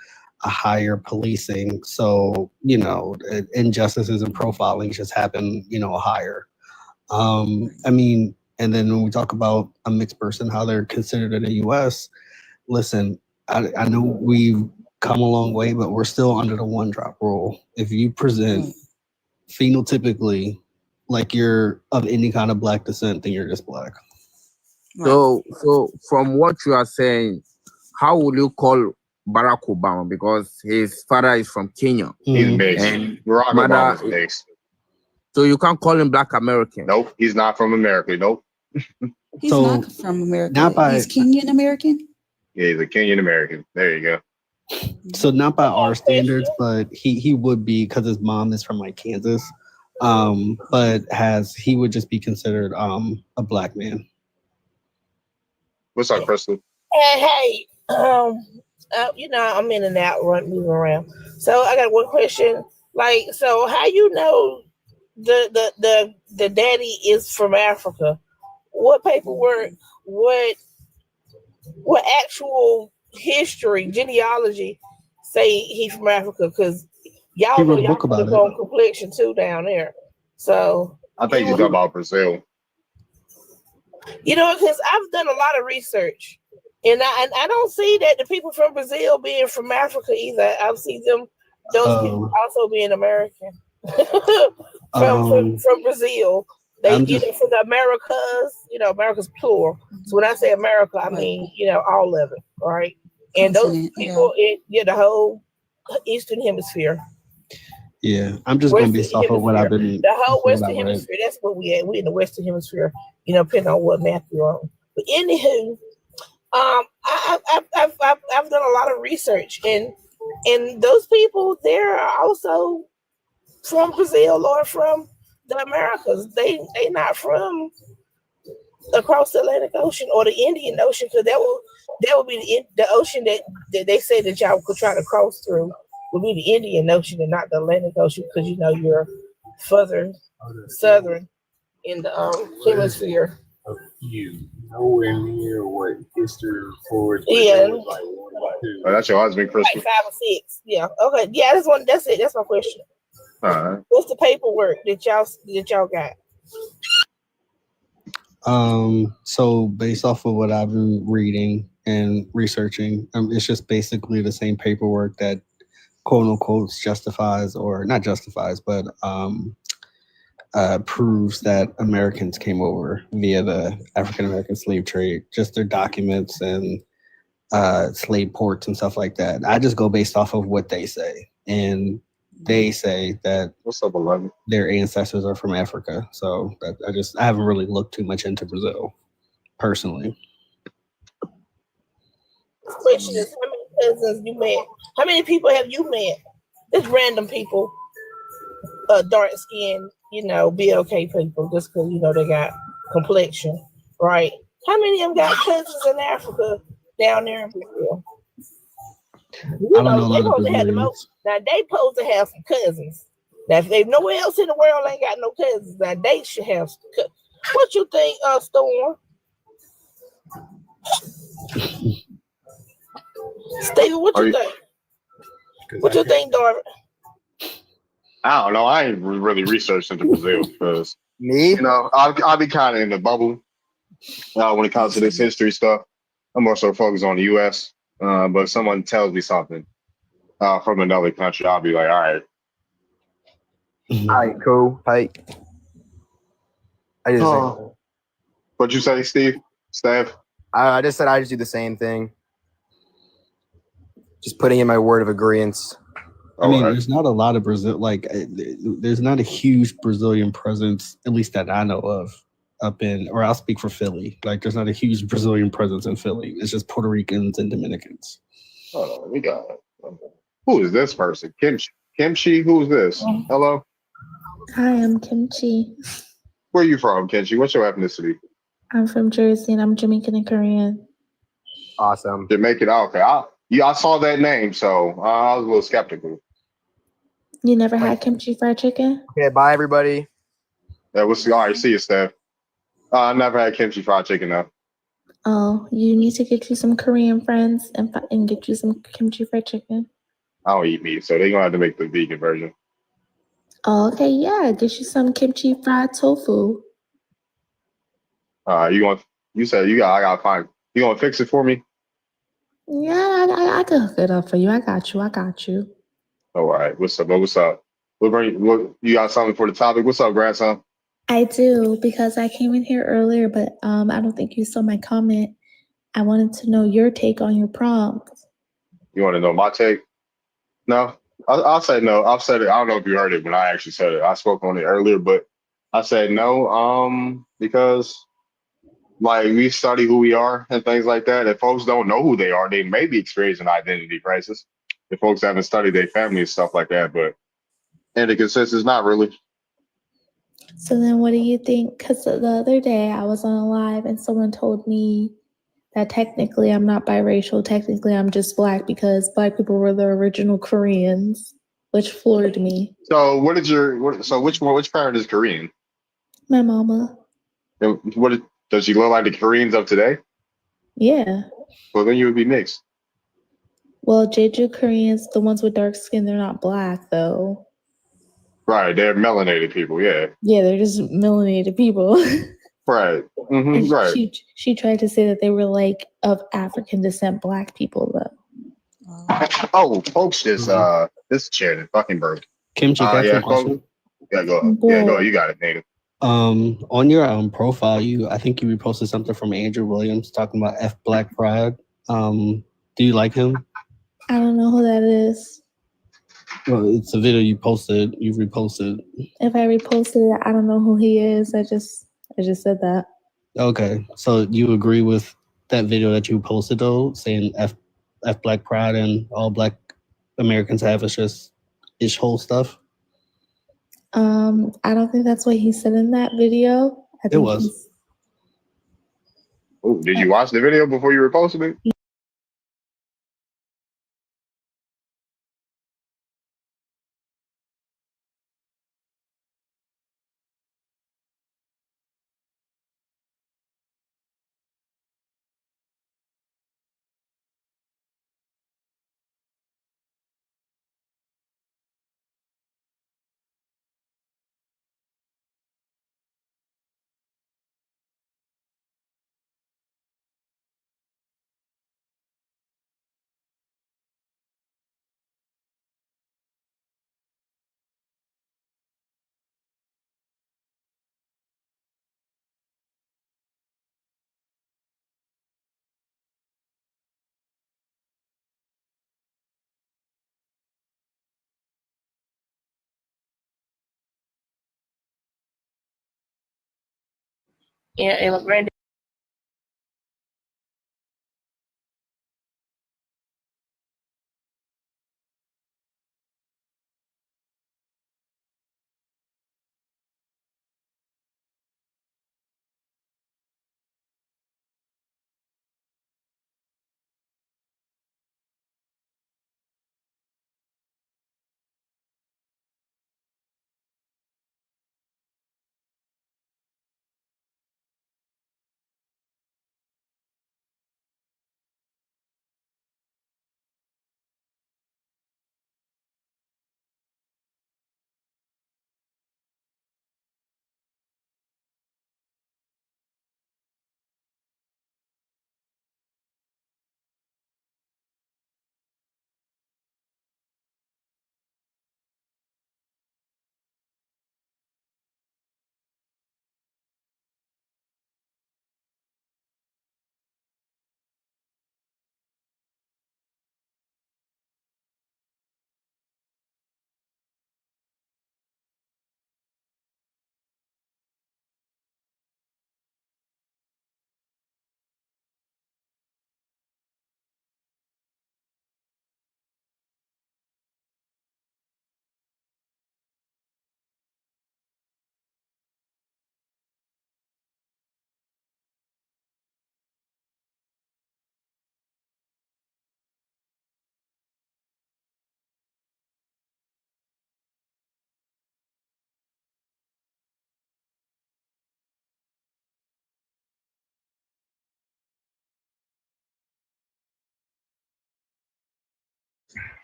a higher policing. So, injustices and profiling just happen, higher. I mean, and then when we talk about a mixed person, how they're considered in the US, listen, I know we've come a long way, but we're still under the one drop rule. If you present phenotypically like you're of any kind of Black descent, then you're just Black. So from what you are saying, how will you call Barack Obama? Because his father is from Kenya. He's mixed. And Barack mother Obama's mixed. So you can't call him Black American. Nope, he's not from America. Nope. He's not from America. He's Kenyan American. Yeah, he's a Kenyan American. There you go. So not by our standards, but he would be, because his mom is from like Kansas. But he would just be considered a Black man. What's up, Crystal? Hey, I'm in and out, moving around. So I got one question. Like, so how you know the daddy is from Africa? What paperwork? What actual history, genealogy say he's from Africa? Because y'all He know wrote a y'all book about look it. on complexion too down there. So I think he's talking about Brazil. because I've done a lot of research, and I don't see that the people from Brazil being from Africa either. I see those people also being American from Brazil. They from the Americas, America's plural. So when I say America, I mean all of it, right? And those people in the whole Eastern Hemisphere. Yeah, I'm just going to be off of what I've been. The whole Western Hemisphere. That's what we at. We in the Western Hemisphere. Depending on what map you're on. But anywho, I've done a lot of research, and those people, they're also from Brazil or from the Americas. They not from across the Atlantic Ocean or the Indian Ocean, because that would be the ocean that they say that y'all could try to cross through would be the Indian Ocean and not the Atlantic Ocean, because you're further southern in the hemisphere. Nowhere near what history records. Yeah. Oh, that's your husband, Crystal. Like 5 or 6. Yeah. Okay. Yeah. That's it. That's my question. All right. What's the paperwork that y'all got? So based off of what I've been reading and researching, it's just basically the same paperwork that quote unquote justifies, or not justifies, but proves that Americans came over via the African American slave trade, just their documents and slave ports and stuff like that. I just go based off of what they say, and they say that their ancestors are from Africa. So I haven't really looked too much into Brazil personally. Question is, how many cousins you met? How many people have you met? Just random people, dark skin, BLK people, just because they got complexion, right? How many of them got cousins in Africa down there in Brazil? I don't know a lot of Brazilians. Now they supposed to have some cousins. Now if they nowhere else in the world ain't got no cousins, now they should have some cousins. What you think, Storm? Steven, what Are you you? think? What you think, Darvin? I don't know. I ain't really researched into Brazil because Me? I'll be kind of in the bubble when it comes to this history stuff. I'm more so focused on the U.S. But if someone tells me something from another country, I'll be like, all right. All right, cool. Tight. I just Oh. What'd you say, Steve? Steph? I just said I just do the same thing. Just putting in my word of agreement. I mean, there's not a lot of Brazil, there's not a huge Brazilian presence, at least that I know of, up in, or I'll speak for Philly. Like, there's not a huge Brazilian presence in Philly. It's just Puerto Ricans and Dominicans. Hold on, we got. Who is this person? Kimchi. Kimchi? Who's this? Hello? Hi, I'm Kimchi. Where you from, Kimchi? What's your ethnicity? I'm from Jersey and I'm Jamaican and Korean. Awesome. Jamaican. Okay. I saw that name, so I was a little skeptical. You never had kimchi fried chicken? Okay, bye everybody. Yeah, we'll see. All right, see you, Steph. I never had kimchi fried chicken though. Oh, you need to get you some Korean friends and get you some kimchi fried chicken. I don't eat meat, so they're gonna have to make the vegan version. Oh, okay, yeah, get you some kimchi fried tofu. You said I gotta find. You gonna fix it for me? Yeah, I can hook it up for you. I got you. All right. What's up? What's up? What you got something for the topic? What's up, grandson? I do, because I came in here earlier, but I don't think you saw my comment. I wanted to know your take on your prompt. You want to know my take? No, I'll say no. I've said it. I don't know if you heard it when I actually said it. I spoke on it earlier, but I said no. Because like we study who we are and things like that. If folks don't know who they are, they may be experiencing identity crisis. If folks haven't studied their family and stuff like that, but in the consensus, not really. So then what do you think? Because the other day I was on a live and someone told me that technically I'm not biracial. Technically I'm just Black because Black people were the original Koreans, which floored me. So which parent is Korean? My mama. And does she look like the Koreans of today? Yeah. Well, then you would be mixed. Well, Jeju Koreans, the ones with dark skin, they're not Black though. Right, they're melanated people. Yeah. Yeah, they're just melanated people. Right. And Right. she tried to say that they were like of African descent Black people though. Oh, folks, this chair is fucking broke. Kimchi, can I ask you Yeah, a question? folks. Yeah, go ahead. Yeah, go ahead. You got it, Native. On your profile, I think you reposted something from Andrew Williams talking about Black Pride. Do you like him? I don't know who that is. Well, it's a video you posted. You reposted. If I reposted it, I don't know who he is. I just said that. Okay, so you agree with that video that you posted though, saying F Black Pride and all Black Americans have is just ish whole stuff? I don't think that's what he said in that video. It was. Oh, did you watch the video before you reposted it? And Brandon.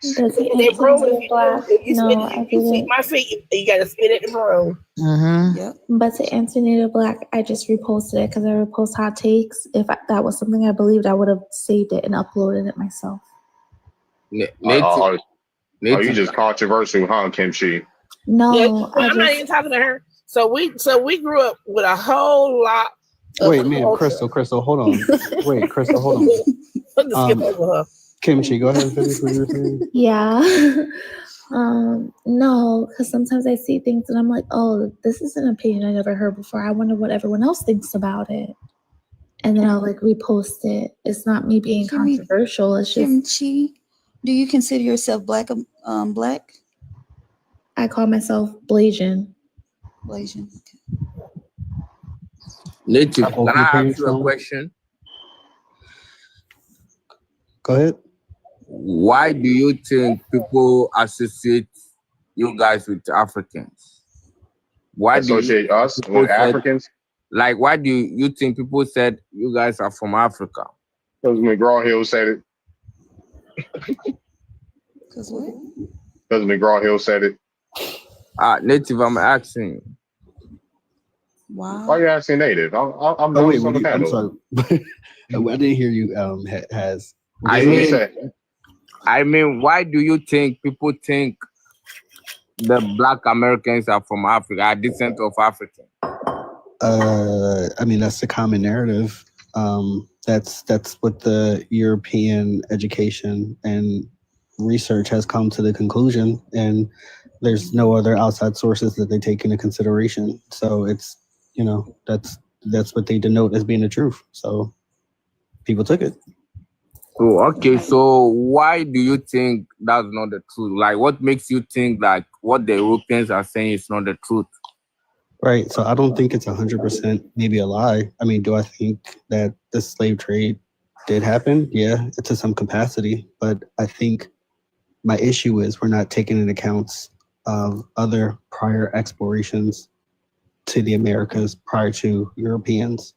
Does it That answer broom, Native Black? if you No, spit, I if you sweep didn't. my feet, you gotta spit at the broom. Yep. But to answer Native Black, I just reposted it because I repost hot takes. If that was something I believed, I would have saved it and uploaded it myself. Are you Native. just controversial, huh, Kimchi? No, Yeah, I I'm not just even talking to her. So we grew up with a whole lot of Wait, man, culture. Crystal, hold on. Wait, Crystal, hold on. Put the skip over her. Kimchi, go ahead and finish what you were saying. yeah. No, because sometimes I see things and I'm like, oh, this is an opinion I never heard before. I wonder what everyone else thinks about it. And then I'll like repost it. It's not me being controversial. It's just Kimchi, do you consider yourself black? Black? I call myself Blasian. Blasian. Native, Apple, can can you I play ask your you a song? question? Go ahead. Why do you think people associate you guys with Africans? Why do you Associate think us people with said, Africans? like, why do you think people said you guys are from Africa? Because McGraw-Hill said it. Because what? Because McGraw-Hill said it. Native, I'm asking you. Wow. Why are you asking Native? I'm Oh the wait, host on the I'm panel. sorry. I didn't hear you. Has I mean, why do you think people think the Black Americans are from Africa, are descent of African? I mean, that's the common narrative. That's what the European education and research has come to the conclusion, and there's no other outside sources that they take into consideration. So it's, that's what they denote as being the truth. So people took it. Oh, okay. So why do you think that's not the truth? Like, what makes you think like what the Europeans are saying is not the truth? Right. So I don't think it's 100% maybe a lie. I mean, do I think that the slave trade did happen? Yeah, to some capacity. But I think my issue is we're not taking into account of other prior explorations to the Americas prior to Europeans.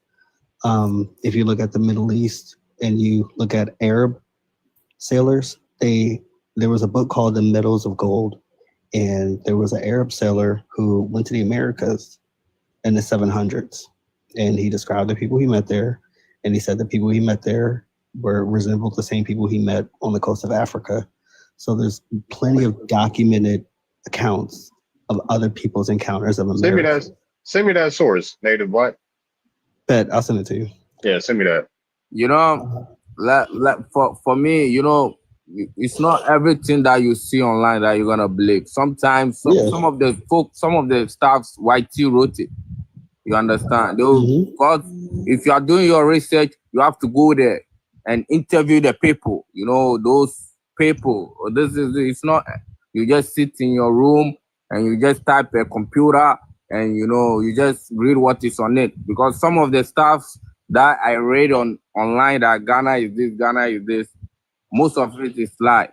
If you look at the Middle East and you look at Arab sailors, there was a book called The Meadows of Gold. And there was an Arab sailor who went to the Americas in the 700s. And he described the people he met there. And he said the people he met there resembled the same people he met on the coast of Africa. So there's plenty of documented accounts of other people's encounters of America. Send me that source, Native Black. Bet, I'll send it to you. Yeah, send me that. For me, it's not everything that you see online that you're gonna believe. Sometimes some of the stuff YT wrote it. You understand? Because if you are doing your research, you have to go there and interview the people. Those people. It's not you just sit in your room and you just type a computer and you just read what is on it. Because some of the stuff that I read online that Ghana is this, most of it is lie.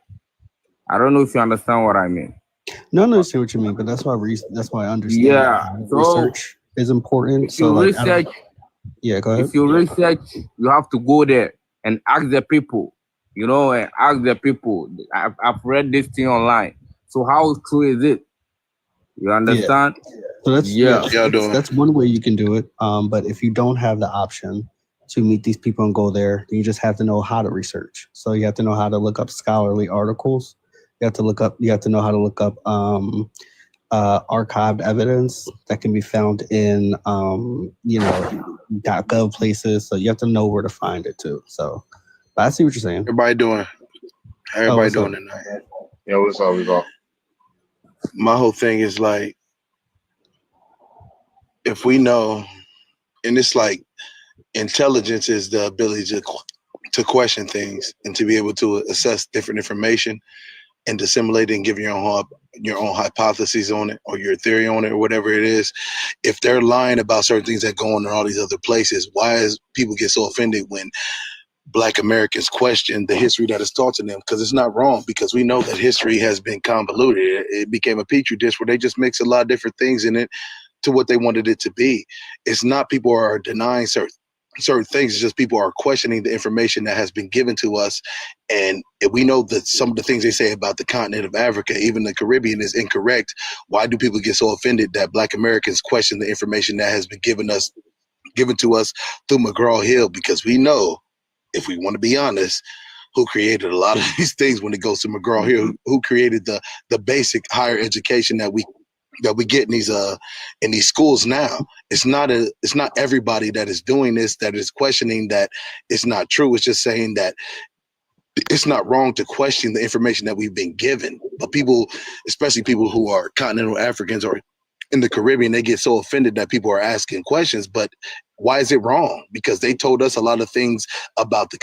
I don't know if you understand what I mean. No, I understand what you mean, but that's why I understand. Yeah, research is important. If you research, go ahead. If you research, you have to go there and ask the people. And ask the people. I've read this thing online. So how true is it? You understand? So that's one way you can do it. But if you don't have the option to meet these people and go there, you just have to know how to research. So you have to know how to look up scholarly articles. You have to know how to look up archived evidence that can be found in .gov places. So you have to know where to find it too. So but I see what you're saying. Everybody doing tonight. Yeah, what's up? My whole thing is like, if we know, and it's like intelligence is the ability to question things and to be able to assess different information and dissimulate it and give your own hypotheses on it or your theory on it or whatever it is. If they're lying about certain things that go on in all these other places, why is people get so offended when Black Americans question the history that is taught to them? Because it's not wrong, because we know that history has been convoluted. It became a petri dish where they just mix a lot of different things in it to what they wanted it to be. It's not people are denying certain certain things. It's just people are questioning the information that has been given to us. And if we know that some of the things they say about the continent of Africa, even the Caribbean, is incorrect, why do people get so offended that Black Americans question the information that has been given to us through McGraw-Hill? Because we know, if we want to be honest, who created a lot of these things when it goes to McGraw-Hill, who created the basic higher education that we get in these schools now. It's not everybody that is doing this that is questioning that it's not true. It's just saying that it's not wrong to question the information that we've been given. But people, especially people who are continental Africans or in the Caribbean, they get so offended that people are asking questions. But why is it wrong? Because they told us a lot of things about the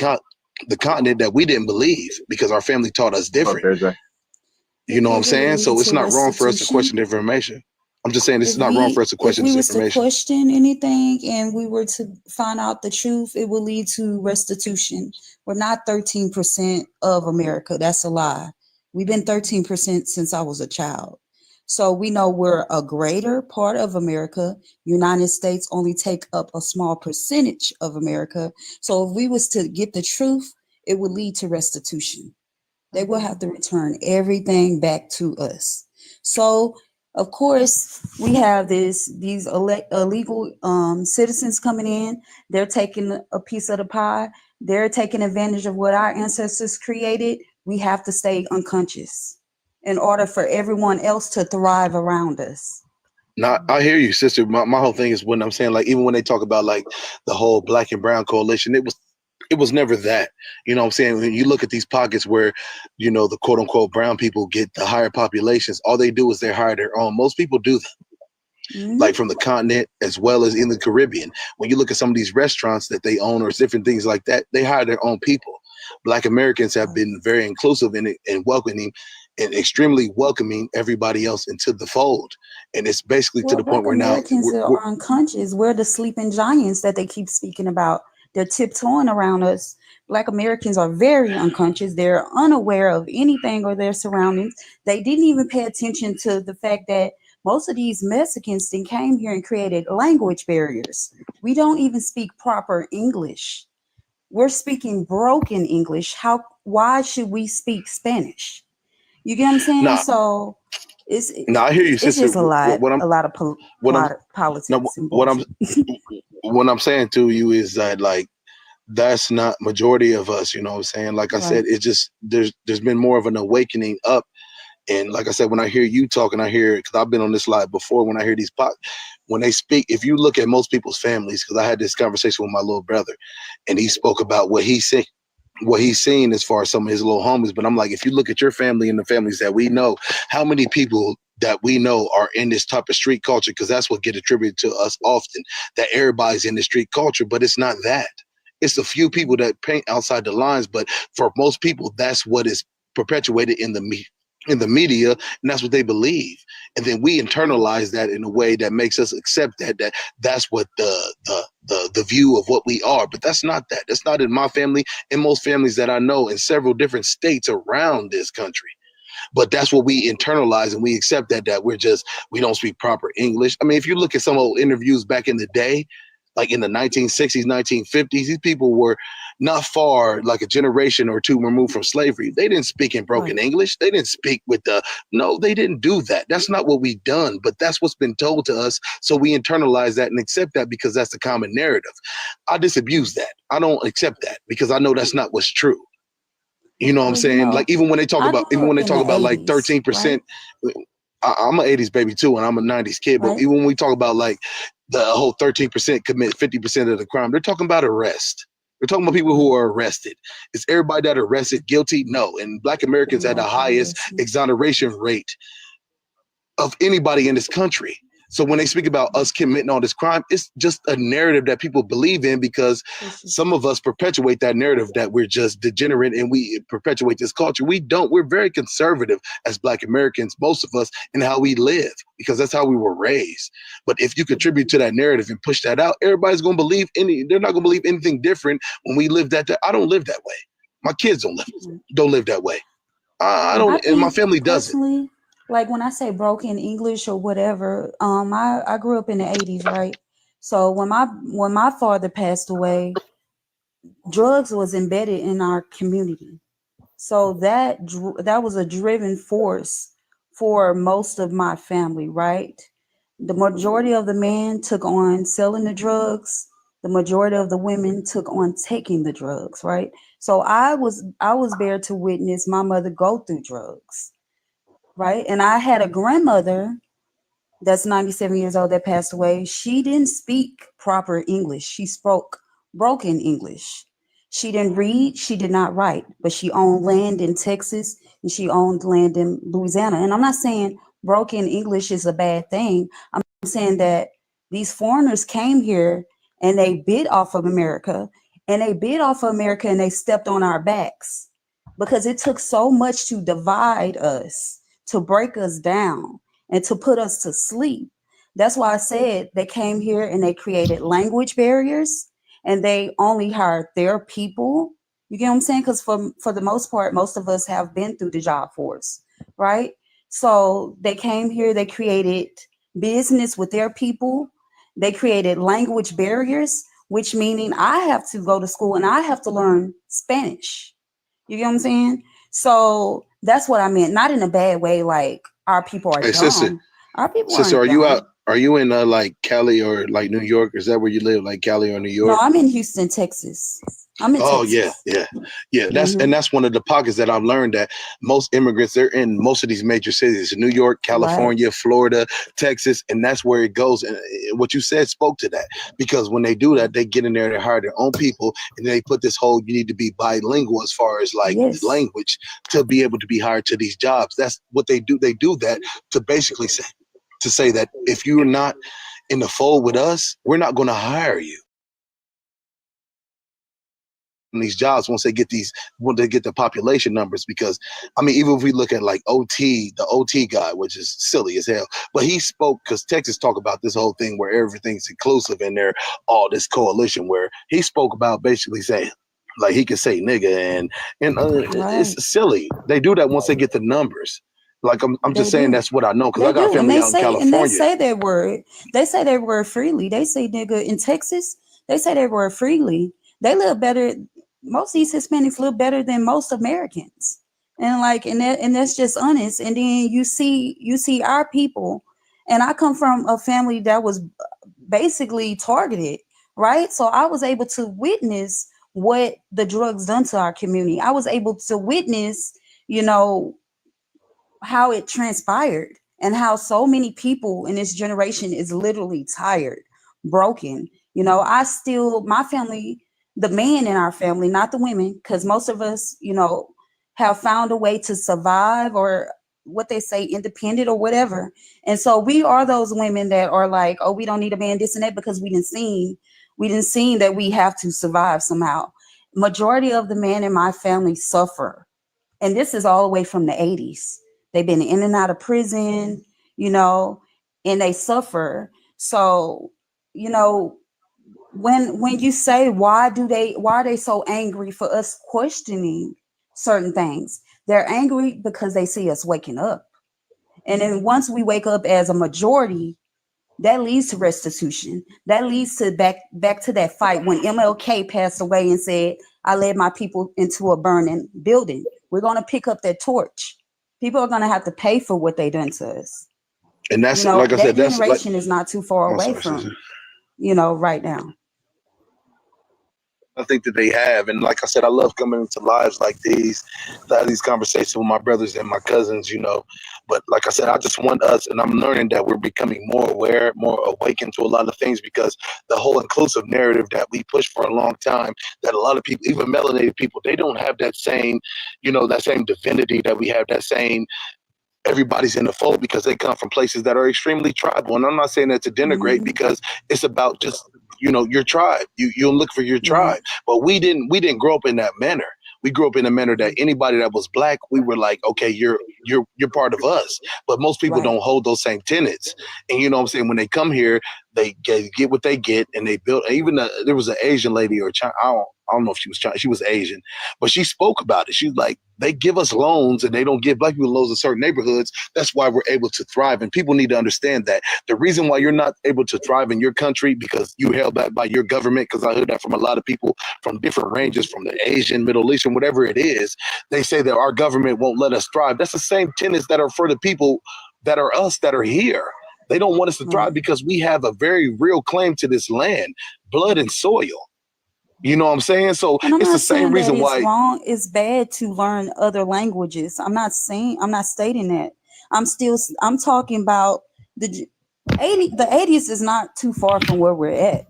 continent that we didn't believe because our family taught us different. You know what I'm saying? So it's not wrong for us to question the information. I'm just saying it's not wrong for us to question this If we was to information. question anything and we were to find out the truth, it will lead to restitution. We're not 13% of America. That's a lie. We've been 13% since I was a child. So we know we're a greater part of America. United States only take up a small percentage of America. So if we was to get the truth, it would lead to restitution. They will have to return everything back to us. So, of course, we have these illegal citizens coming in. They're taking a piece of the pie. They're taking advantage of what our ancestors created. We have to stay unconscious in order for everyone else to thrive around us. No, I hear you, sister. My whole thing is when I'm saying, like, even when they talk about like the whole Black and Brown coalition, it was never that. You know what I'm saying? When you look at these pockets where, you know, the quote unquote brown people get the higher populations, all they do is they hire their own. Most people do that. Like from the continent as well as in the Caribbean. When you look at some of these restaurants that they own or different things like that, they hire their own people. Black Americans have been very inclusive in it and welcoming and extremely welcoming everybody else into the fold. And it's basically to the point where now Americans are unconscious. We're the sleeping giants that they keep speaking about. They're tiptoeing around us. Black Americans are very unconscious. They're unaware of anything or their surroundings. They didn't even pay attention to the fact that most of these Mexicans then came here and created language barriers. We don't even speak proper English. We're speaking broken English. Why should we speak Spanish? You get what I'm saying? Nah. So I hear you, it's sister. just a lot of politics and bullshit. What I'm saying to you is that, like, that's not majority of us. You know what I'm saying? Like I said, it just there's been more of an awakening up. And like I said, when I hear you talking, I hear, because I've been on this live before, when I hear these when they speak, if you look at most people's families, because I had this conversation with my little brother, and he spoke about what he's seen as far as some of his little homies. But I'm like, if you look at your family and the families that we know, how many people that we know are in this type of street culture? Because that's what get attributed to us often, that everybody's in the street culture, but it's not that. It's a few people that paint outside the lines, but for most people, that's what is perpetuated in the media, and that's what they believe. And then we internalize that in a way that makes us accept that's what the view of what we are. But that's not that. That's not in my family and most families that I know in several different states around this country. But that's what we internalize, and we accept that we don't speak proper English. I mean, if you look at some old interviews back in the day, like in the 1960s, 1950s, these people were not far, like a generation or two removed from slavery. They didn't speak in broken English. They didn't speak no, they didn't do that. That's not what we've done, but that's what's been told to us. So we internalize that and accept that because that's the common narrative. I disabuse that. I don't accept that because I know that's not what's true. You know what I'm saying? Like even when they talk about like 13%, I'm an 80s baby too, and I'm a 90s kid. But even when we talk about like the whole 13% commit 50% of the crime, they're talking about arrest. We're talking about people who are arrested. Is everybody that arrested guilty? No. And Black Americans had the highest exoneration rate of anybody in this country. So when they speak about us committing all this crime, it's just a narrative that people believe in because some of us perpetuate that narrative that we're just degenerate and we perpetuate this culture. We don't. We're very conservative as Black Americans, most of us, in how we live because that's how we were raised. But if you contribute to that narrative and push that out, everybody's going to believe they're not going to believe anything different when we live that. I don't live that way. My kids don't live that way. I don't, and my family doesn't. Like when I say broken English or whatever, I grew up in the 80s, right? So when my father passed away, drugs was embedded in our community. So that was a driven force for most of my family, right? The majority of the men took on selling the drugs. The majority of the women took on taking the drugs, right? So I was there to witness my mother go through drugs, right? And I had a grandmother that's 97 years old that passed away. She didn't speak proper English. She spoke broken English. She didn't read, she did not write, but she owned land in Texas and she owned land in Louisiana. And I'm not saying broken English is a bad thing. I'm saying that these foreigners came here and they bid off of America and they stepped on our backs because it took so much to divide us, to break us down, and to put us to sleep. That's why I said they came here and they created language barriers and they only hired their people. You get what I'm saying? Because for the most part, most of us have been through the job force, right? So they came here, they created business with their people. They created language barriers, which meaning I have to go to school and I have to learn Spanish. You get what I'm saying? So that's what I meant. Not in a bad way, like our people are Hey, dumb. sister, Our people sister, aren't are you dumb. out? Are you in like Cali or like New York? Is that where you live, like Cali or New No, York? I'm in Houston, Texas. I'm in Oh Texas. yeah. That's one of the pockets that I've learned that most immigrants, they're in most of these major cities: New York, California, Florida, Texas, and that's where it goes. And what you said spoke to that, because when they do that, they get in there, they hire their own people, and they put this whole you need to be bilingual as far as like language to be able to be hired to these jobs. That's what they do. They do that to basically say that if you're not in the fold with us, we're not going to hire you. These jobs when they get the population numbers, because I mean, even if we look at like the OT guy, which is silly as hell, but he spoke because Texas talk about this whole thing where everything's inclusive and they're all this coalition, where he spoke about basically saying like he could say nigga and it's silly. They do that once they get the numbers. Like I'm just saying that's what I know because I got family out in California. And they say that word. They say that word freely. They say nigga in Texas. They say that word freely. They live better. Most of these Hispanics live better than most Americans, and that's just honest. And then you see our people, and I come from a family that was basically targeted, right? So I was able to witness what the drugs done to our community. I was able to witness, how it transpired and how so many people in this generation is literally tired, broken. My family, the men in our family, not the women, because most of us, have found a way to survive, or what they say, independent or whatever. And so we are those women that are like, oh, we don't need a man, this and that, because we didn't see that we have to survive somehow. Majority of the men in my family suffer. And this is all the way from the 80s. They've been in and out of prison, and they suffer. So, when you say why are they so angry for us questioning certain things, they're angry because they see us waking up. And then once we wake up as a majority, that leads to restitution. That leads to back to that fight when MLK passed away and said, I led my people into a burning building. We're going to pick up that torch. People are going to have to pay for what they done to us. And that's like I said, that generation is not too far away from, right now. I think that they have, and like I said, I love coming into lives like these, have these conversations with my brothers and my cousins, But like I said, I just want us, and I'm learning that we're becoming more aware, more awakened to a lot of things, because the whole inclusive narrative that we pushed for a long time, that a lot of people, even melanated people, they don't have that same, that same divinity that we have, that same. Everybody's in the fold because they come from places that are extremely tribal. And I'm not saying that to denigrate, because it's about just, your tribe. You'll look for your tribe. But we didn't grow up in that manner. We grew up in a manner that anybody that was black, we were like, okay, you're part of us. But most people don't hold those same tenets. And you know what I'm saying? When they come here, They get what they get, and they built. Even there was an Asian lady or China, I don't know if she was China, she was Asian, but she spoke about it. She's like, they give us loans and they don't give black people loans in certain neighborhoods. That's why we're able to thrive. And people need to understand that the reason why you're not able to thrive in your country because you held back by your government, because I heard that from a lot of people from different ranges, from the Asian, Middle Eastern, whatever it is, they say that our government won't let us thrive. That's the same tenets that are for the people that are us that are here. They don't want us to thrive because we have a very real claim to this land, blood and soil. You know what I'm saying? So And I'm it's not the same saying reason that it's why. wrong. It's bad to learn other languages. I'm not stating that. I'm talking about the 80s is not too far from where we're at.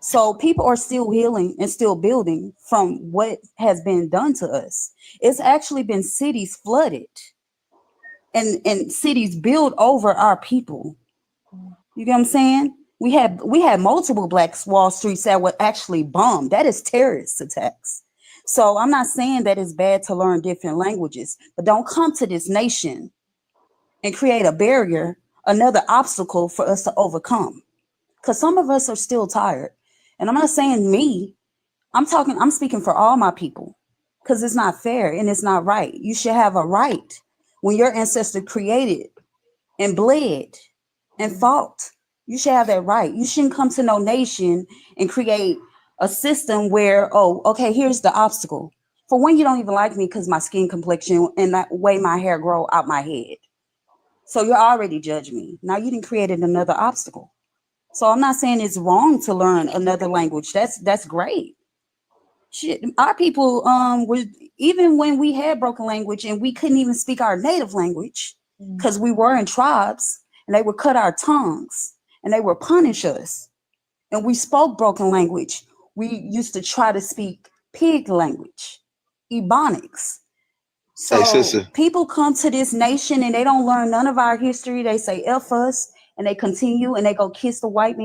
So people are still healing and still building from what has been done to us. It's actually been cities flooded and cities built over our people. You get what I'm saying? We had multiple Black Wall Streets that were actually bombed. That is terrorist attacks. So I'm not saying that it's bad to learn different languages, but don't come to this nation and create a barrier, another obstacle for us to overcome. Because some of us are still tired. And I'm not saying me, I'm speaking for all my people, because it's not fair and it's not right. You should have a right when your ancestor created and bled and fought. You should have that right. You shouldn't come to no nation and create a system where, oh, okay, here's the obstacle. For one, you don't even like me because my skin complexion and the way my hair grow out my head. So you're already judging me. Now you done created another obstacle. So I'm not saying it's wrong to learn another language. That's great. Shit, our people were, even when we had broken language and we couldn't even speak our native language because we were in tribes and they would cut our tongues and they would punish us. And we spoke broken language. We used to try to speak pig language, Ebonics. Hey, So sister. people come to this nation and they don't learn none of our history. They say F us and they continue and they go kiss the white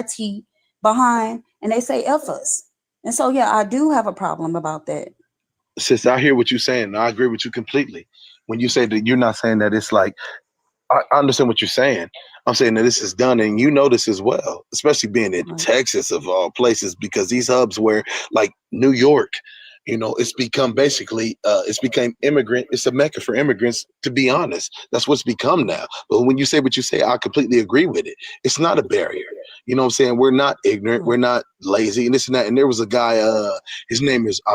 tea behind and they say F us. And so, yeah, I do have a problem about that. Sis, I hear what you're saying. And I agree with you completely. When you say that, you're not saying that it's like, I understand what you're saying. I'm saying that this is done, and you know this as well, especially being in Texas of all places, because these hubs where, like New York, you know, it's become basically, it's become immigrant. It's a mecca for immigrants, to be honest. That's what's become now. But when you say what you say, I completely agree with it. It's not a barrier. You know what I'm saying? We're not ignorant. We're not lazy and this and that. And there was a guy, I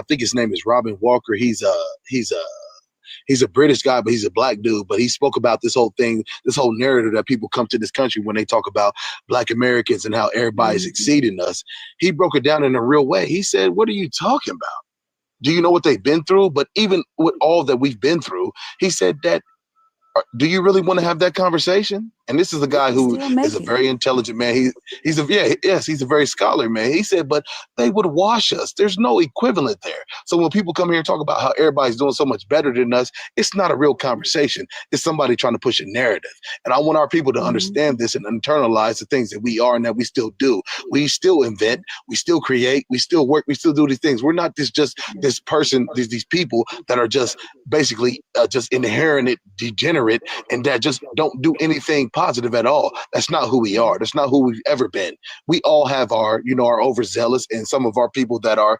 think his name is Robin Walker. He's a British guy, but he's a black dude. But he spoke about this whole thing, this whole narrative that people come to this country when they talk about Black Americans and how everybody's exceeding us. He broke it down in a real way. He said, what are you talking about? Do you know what they've been through? But even with all that we've been through, he said that, do you really want to have that conversation? And this is a guy who is a very intelligent man. He's a very scholar, man. He said, but they would wash us. There's no equivalent there. So when people come here and talk about how everybody's doing so much better than us, it's not a real conversation. It's somebody trying to push a narrative. And I want our people to understand this and internalize the things that we are and that we still do. We still invent, we still create, we still work, we still do these things. We're not these people that are just basically just inherent degenerate and that just don't do anything positive at all. That's not who we are. That's not who we've ever been. We all have our overzealous and some of our people that are,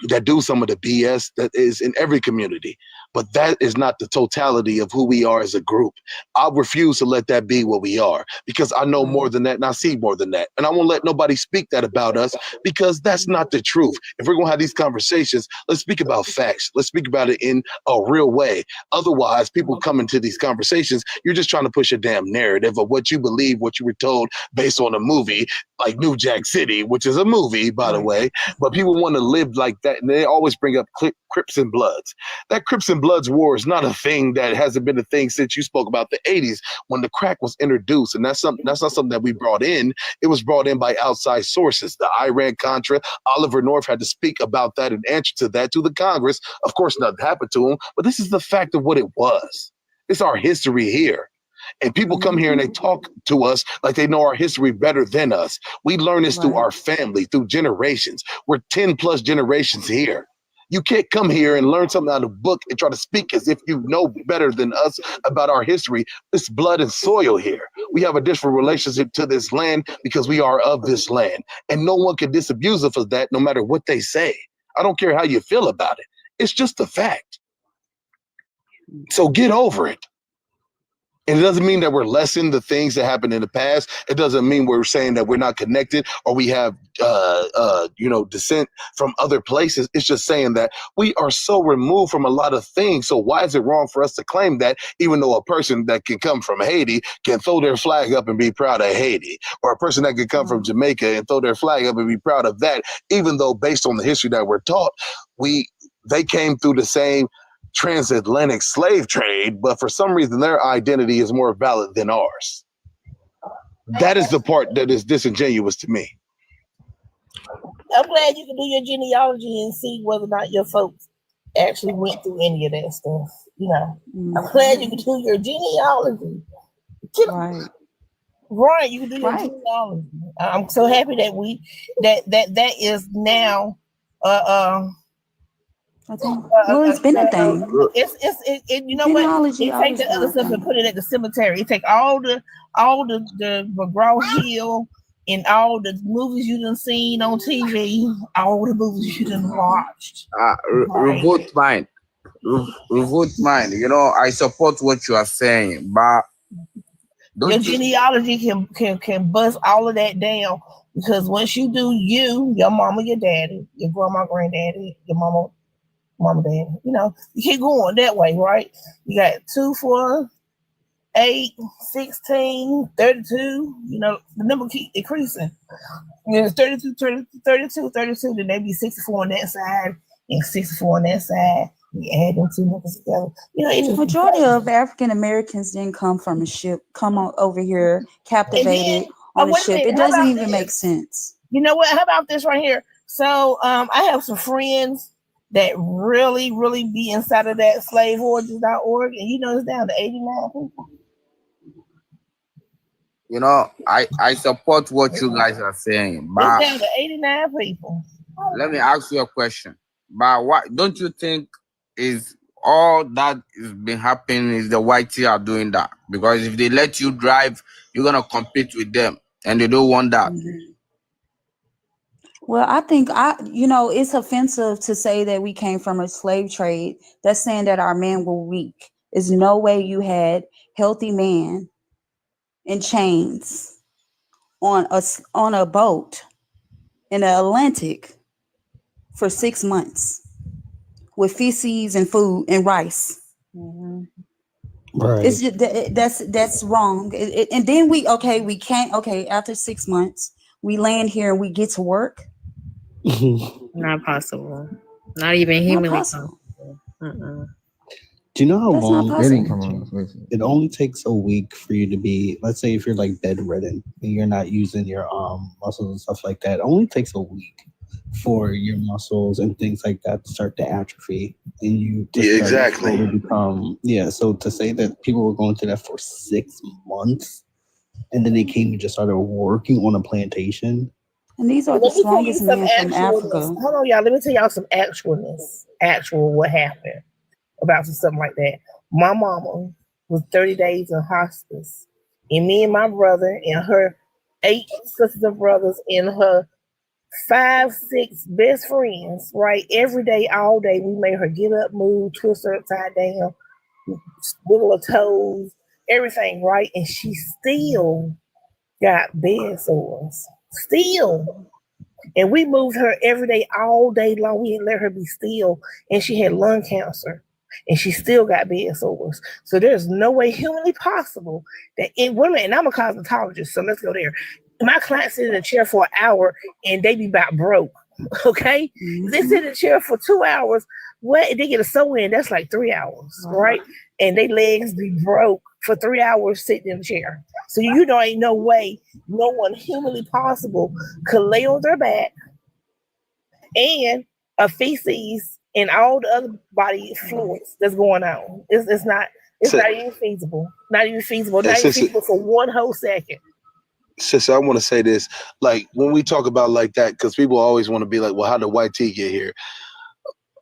that do some of the BS that is in every community. But that is not the totality of who we are as a group. I refuse to let that be what we are, because I know more than that and I see more than that. And I won't let nobody speak that about us, because that's not the truth. If we're going to have these conversations, let's speak about facts. Let's speak about it in a real way. Otherwise, people come into these conversations, you're just trying to push a damn narrative of what you believe, what you were told based on a movie like New Jack City, which is a movie, by the way. But people want to live like that, and they always bring up Crips and Bloods. That Crips and Bloods war is not a thing that hasn't been a thing since you spoke about the 80s when the crack was introduced. And that's not something that we brought in. It was brought in by outside sources. The Iran-Contra, Oliver North had to speak about that and answer to that to the Congress. Of course, nothing happened to him, but this is the fact of what it was. It's our history here. And people come here and they talk to us like they know our history better than us. We learn this through our family, through generations. We're 10 plus generations here. You can't come here and learn something out of a book and try to speak as if you know better than us about our history. It's blood and soil here. We have a different relationship to this land because we are of this land. And no one can disabuse us of that no matter what they say. I don't care how you feel about it. It's just a fact. So get over it. And it doesn't mean that we're lessening the things that happened in the past. It doesn't mean we're saying that we're not connected or we have, descent from other places. It's just saying that we are so removed from a lot of things. So why is it wrong for us to claim that, even though a person that can come from Haiti can throw their flag up and be proud of Haiti, or a person that can come from Jamaica and throw their flag up and be proud of that, even though based on the history that we're taught, they came through the same transatlantic slave trade, but for some reason their identity is more valid than ours. That is the part that is disingenuous to me. I'm glad you can do your genealogy and see whether or not your folks actually went through any of that stuff. I'm glad you can do your genealogy. Right, you can do your genealogy. I'm so happy that that is now it's been a thing. You know what? They take the other stuff and put it at the cemetery. It take all the McGraw-Hill and all the movies you done seen on TV, all the movies you done watched. Revolt mine. I support what you are saying, but your genealogy can bust all of that down, because once you do your mama, your daddy, your grandma, granddaddy, your mama, daddy, you keep going that way, right? You got 2, 4, 8, 16, 32, the number keep increasing. 32, then maybe 64 on that side and 64 on that side. You add them two numbers together. The majority of African Americans didn't come from a ship, come on over here, captivated on a ship. It doesn't even make sense. You know what? How about this right here? So I have some friends that really, really be inside of that slaveorigins.org, and it's down to 89 people. I support what you guys are saying, but it's down to 89 people. Let me ask you a question. But why don't you think is all that is been happening is the whitey are doing that? Because if they let you drive, you're gonna compete with them, and they don't want that. Well, I think it's offensive to say that we came from a slave trade. That's saying that our men were weak. There's no way you had healthy men in chains on a boat in the Atlantic for 6 months with feces and food and rice. Right. It's just, that's wrong. And then we can't. After 6 months, we land here and we get to work. Not possible. Not even humanly possible. Do you know how That's long not possible. it only takes a week for you to be, let's say if you're like bedridden and you're not using your muscles and stuff like that, it only takes a week for your muscles and things like that to start to atrophy, and you just start to become so to say that people were going through that for 6 months and then they came and just started working on a plantation. And these are the strongest men from Africa. Hold on, y'all. Let me tell y'all some actual what happened about something like that. My mama was 30 days in hospice, and me and my brother and her 8 sisters and brothers and her 5, 6 best friends, right? Every day, all day, we made her get up, move, twist her upside down, wiggle her toes, everything, right? And she still got bed sores. Still. And we moved her every day, all day long. We didn't let her be still. And she had lung cancer. And she still got bed sores. So there's no way humanly possible that in women, and I'm a cosmetologist, so let's go there. My clients sit in a chair for an hour and they be about broke. Okay? They sit in a chair for 2 hours. What they get a sew in, that's like 3 hours, right? And their legs be broke for 3 hours sitting in the chair. So ain't no way no one humanly possible could lay on their back and a feces and all the other body fluids that's going on. It's not even feasible. Not even feasible. Not even feasible for 1 whole second. Sister, I want to say this. Like, when we talk about like that, because people always want to be like, well, how did white tea get here?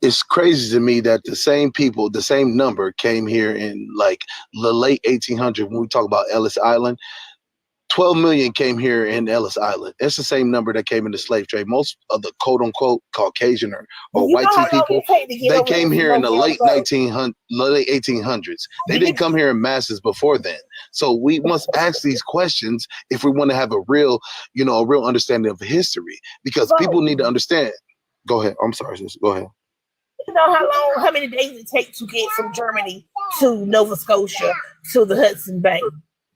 It's crazy to me that the same people, the same number came here in like the late 1800s when we talk about Ellis Island. 12 million came here in Ellis Island. It's the same number that came in the slave trade. Most of the quote unquote Caucasian or You know white how long people, it take to get they over came here here in from the over late there? late 1800s. They didn't come here in masses before then. So we must ask these questions if we want to have a real understanding of history, because people need to understand. Go ahead. I'm sorry, sis. Go ahead. You know how many days it takes to get from Germany to Nova Scotia to the Hudson Bay?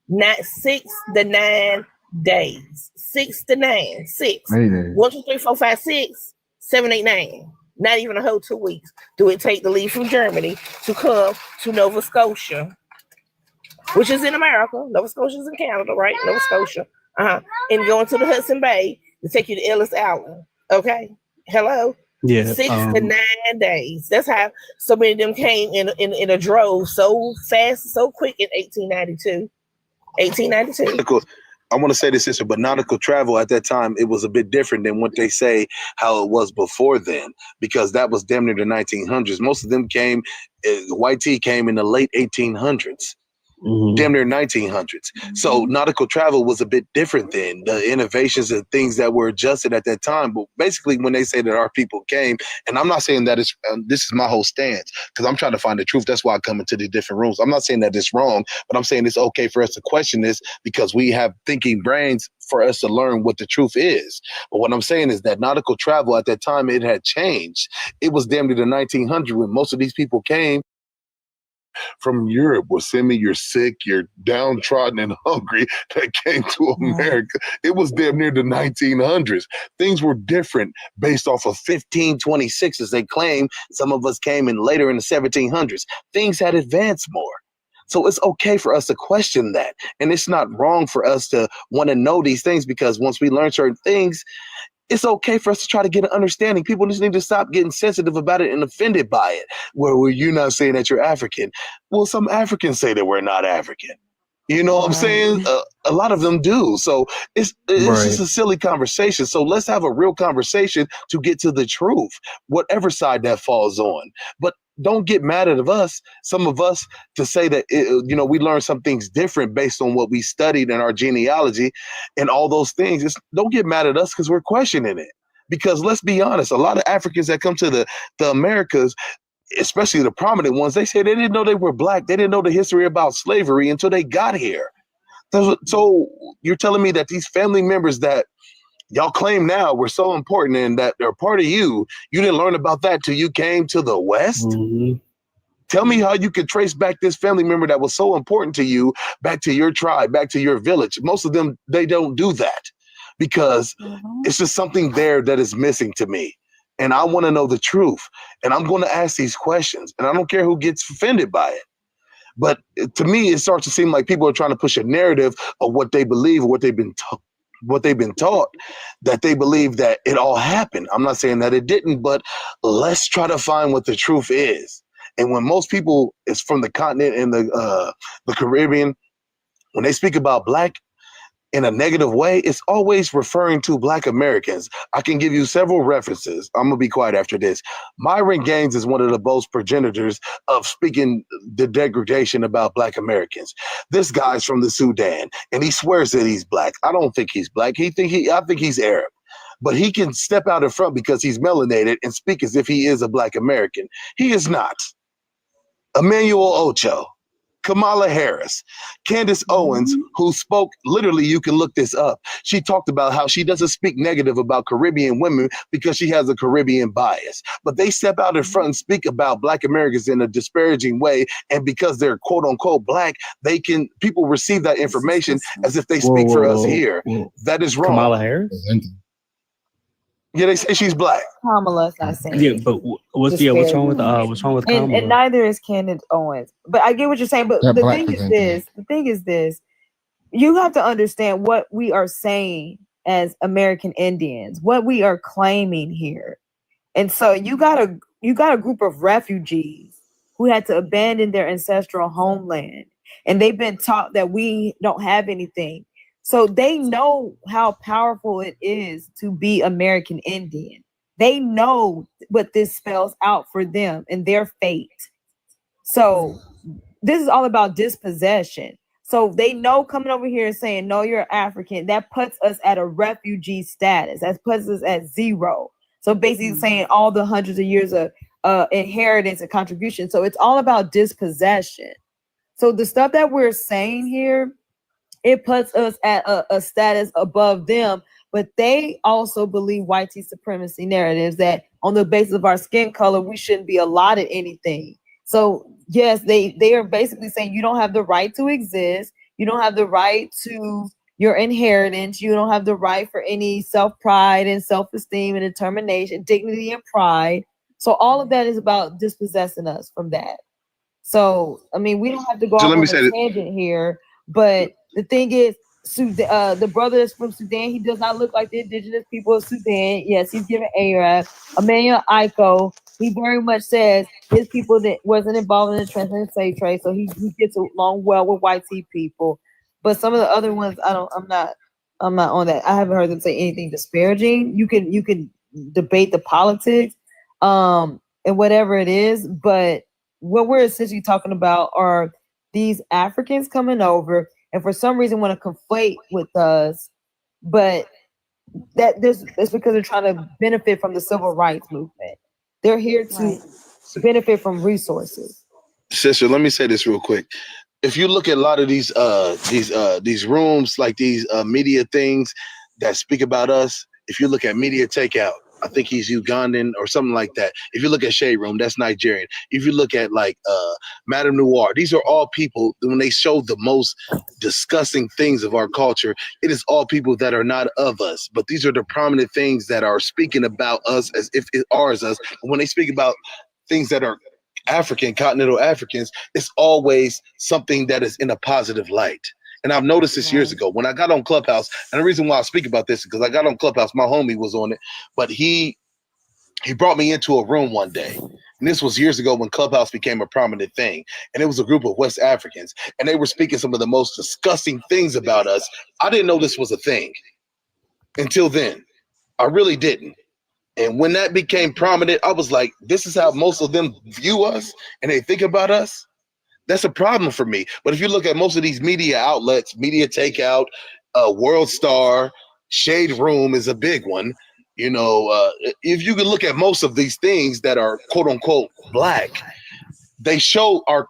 Not 6 to 9 days. 6 to 9. 6. Many days. 1, 2, 3, 4, 5, 6, 7, 8, 9. Not even a whole 2 weeks do it take to leave from Germany to come to Nova Scotia, which is in America. Nova Scotia is in Canada, right? Nova Scotia. And going to the Hudson Bay to take you to Ellis Island. Okay. Hello. Yeah. 6 to 9 days. That's how so many of them came in a drove so fast, so quick in 1892. 1892. I want to say this, sister, but nautical travel at that time, it was a bit different than what they say how it was before then, because that was damn near the 1900s. Most of them came, white tea came in the late 1800s. Damn near 1900s. So nautical travel was a bit different then. The innovations and things that were adjusted at that time. But basically, when they say that our people came, and I'm not saying that it's this is my whole stance, because I'm trying to find the truth. That's why I come into the different rooms. I'm not saying that it's wrong, but I'm saying it's okay for us to question this, because we have thinking brains for us to learn what the truth is. But what I'm saying is that nautical travel at that time, it had changed. It was damn near the 1900s when most of these people came from Europe. Well, send me, you're sick, you're downtrodden and hungry, that came to America. It was damn near the 1900s. Things were different based off of 1526, as they claim. Some of us came in later in the 1700s. Things had advanced more. So it's okay for us to question that. And it's not wrong for us to want to know these things, because once we learn certain things, it's okay for us to try to get an understanding. People just need to stop getting sensitive about it and offended by it. Well, you're not saying that you're African. Well, some Africans say that we're not African. You know what I'm saying? A lot of them do. So it's just a silly conversation. So let's have a real conversation to get to the truth, whatever side that falls on. But don't get mad at us, some of us, to say that, we learned some things different based on what we studied in our genealogy and all those things. Don't get mad at us because we're questioning it. Because let's be honest, a lot of Africans that come to the Americas, especially the prominent ones, they say they didn't know they were black. They didn't know the history about slavery until they got here. So you're telling me that these family members that y'all claim now were so important and that they're part of you didn't learn about that till you came to the West? Tell me how you could trace back this family member that was so important to you back to your tribe, back to your village. Most of them, they don't do that because it's just something there that is missing to me. And I want to know the truth. And I'm going to ask these questions. And I don't care who gets offended by it. But to me, it starts to seem like people are trying to push a narrative of what they believe or what they've been taught, that they believe that it all happened. I'm not saying that it didn't, but let's try to find what the truth is. And when most people is from the continent and the Caribbean, when they speak about black in a negative way, it's always referring to Black Americans. I can give you several references. I'm gonna be quiet after this. Myron Gaines is one of the most progenitors of speaking the degradation about Black Americans. This guy's from the Sudan, and he swears that he's black. I don't think he's black. I think he's Arab. But he can step out in front because he's melanated and speak as if he is a Black American. He is not. Emmanuel Ocho, Kamala Harris, Candace Owens, who spoke, literally, you can look this up. She talked about how she doesn't speak negative about Caribbean women because she has a Caribbean bias. But they step out in front and speak about Black Americans in a disparaging way. And because they're quote unquote Black, people receive that information as if they speak for us here. That is wrong. Kamala Harris? Yeah, they say she's black. Kamala's not saying. Yeah, but what's wrong with Kamala? And neither is Candace Owens. But I get what you're saying. But the thing is this: you have to understand what we are saying as American Indians, what we are claiming here. And so you got a group of refugees who had to abandon their ancestral homeland, and they've been taught that we don't have anything. So they know how powerful it is to be American Indian. They know what this spells out for them and their fate. So this is all about dispossession. So they know coming over here and saying, no, you're African, that puts us at a refugee status. That puts us at 0. So basically saying all the hundreds of years of inheritance and contribution. So it's all about dispossession. So the stuff that we're saying here, it puts us at a status above them. But they also believe white supremacy narratives that on the basis of our skin color, we shouldn't be allotted anything. So yes, they are basically saying you don't have the right to exist. You don't have the right to your inheritance. You don't have the right for any self-pride and self-esteem and determination, dignity and pride. So all of that is about dispossessing us from that. So, I mean, we don't have to go So off let me on say a that. tangent here, but the thing is, the brother that's from Sudan, he does not look like the indigenous people of Sudan. Yes, he's given Arab. Emmanuel Aiko, he very much says his people that wasn't involved in the transatlantic slave trade, so he gets along well with white people. But some of the other ones, I'm not on that. I haven't heard them say anything disparaging. You can debate the politics, and whatever it is, but what we're essentially talking about are these Africans coming over and for some reason want to conflate with us, but it's because they're trying to benefit from the civil rights movement. They're here to benefit from resources. Sister, let me say this real quick. If you look at a lot of these rooms, like these media things that speak about us, if you look at Media Takeout, I think he's Ugandan or something like that. If you look at Shade Room, that's Nigerian. If you look at like Madame Noir, these are all people, when they show the most disgusting things of our culture, it is all people that are not of us. But these are the prominent things that are speaking about us as if it are us. When they speak about things that are African, continental Africans, it's always something that is in a positive light. And I've noticed this years ago when I got on Clubhouse, and the reason why I speak about this is because I got on Clubhouse, my homie was on it, but he brought me into a room one day. And this was years ago when Clubhouse became a prominent thing. And it was a group of West Africans, and they were speaking some of the most disgusting things about us. I didn't know this was a thing until then. I really didn't. And when that became prominent, I was like, this is how most of them view us and they think about us. That's a problem for me. But if you look at most of these media outlets, Media Takeout, World Star, Shade Room is a big one. You know, if you can look at most of these things that are quote unquote black, they show our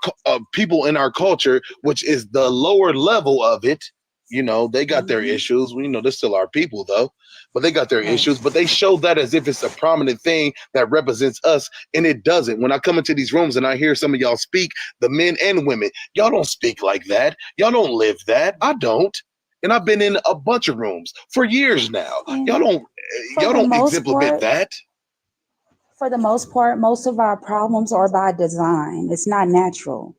people in our culture, which is the lower level of it. You know, they got their issues. We know they're still our people though, but they got their issues, but they show that as if it's a prominent thing that represents us, and it doesn't. When I come into these rooms and I hear some of y'all speak, the men and women, y'all don't speak like that. Y'all don't live that. I don't. And I've been in a bunch of rooms for years now. Y'all don't exemplify that. For the most part, most of our problems are by design. It's not natural.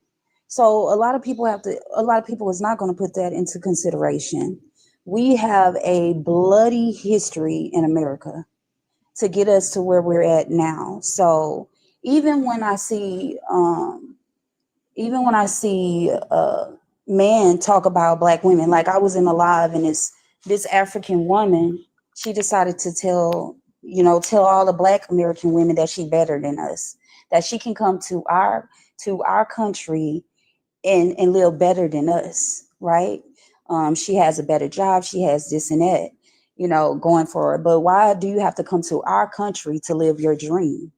So a lot of people is not going to put that into consideration. We have a bloody history in America to get us to where we're at now. So even when I see men talk about Black women, like I was in a live and this African woman, she decided to tell all the Black American women that she's better than us, that she can come to our country and live better than us, right? She has a better job, she has this and that, going for her. But why do you have to come to our country to live your dream?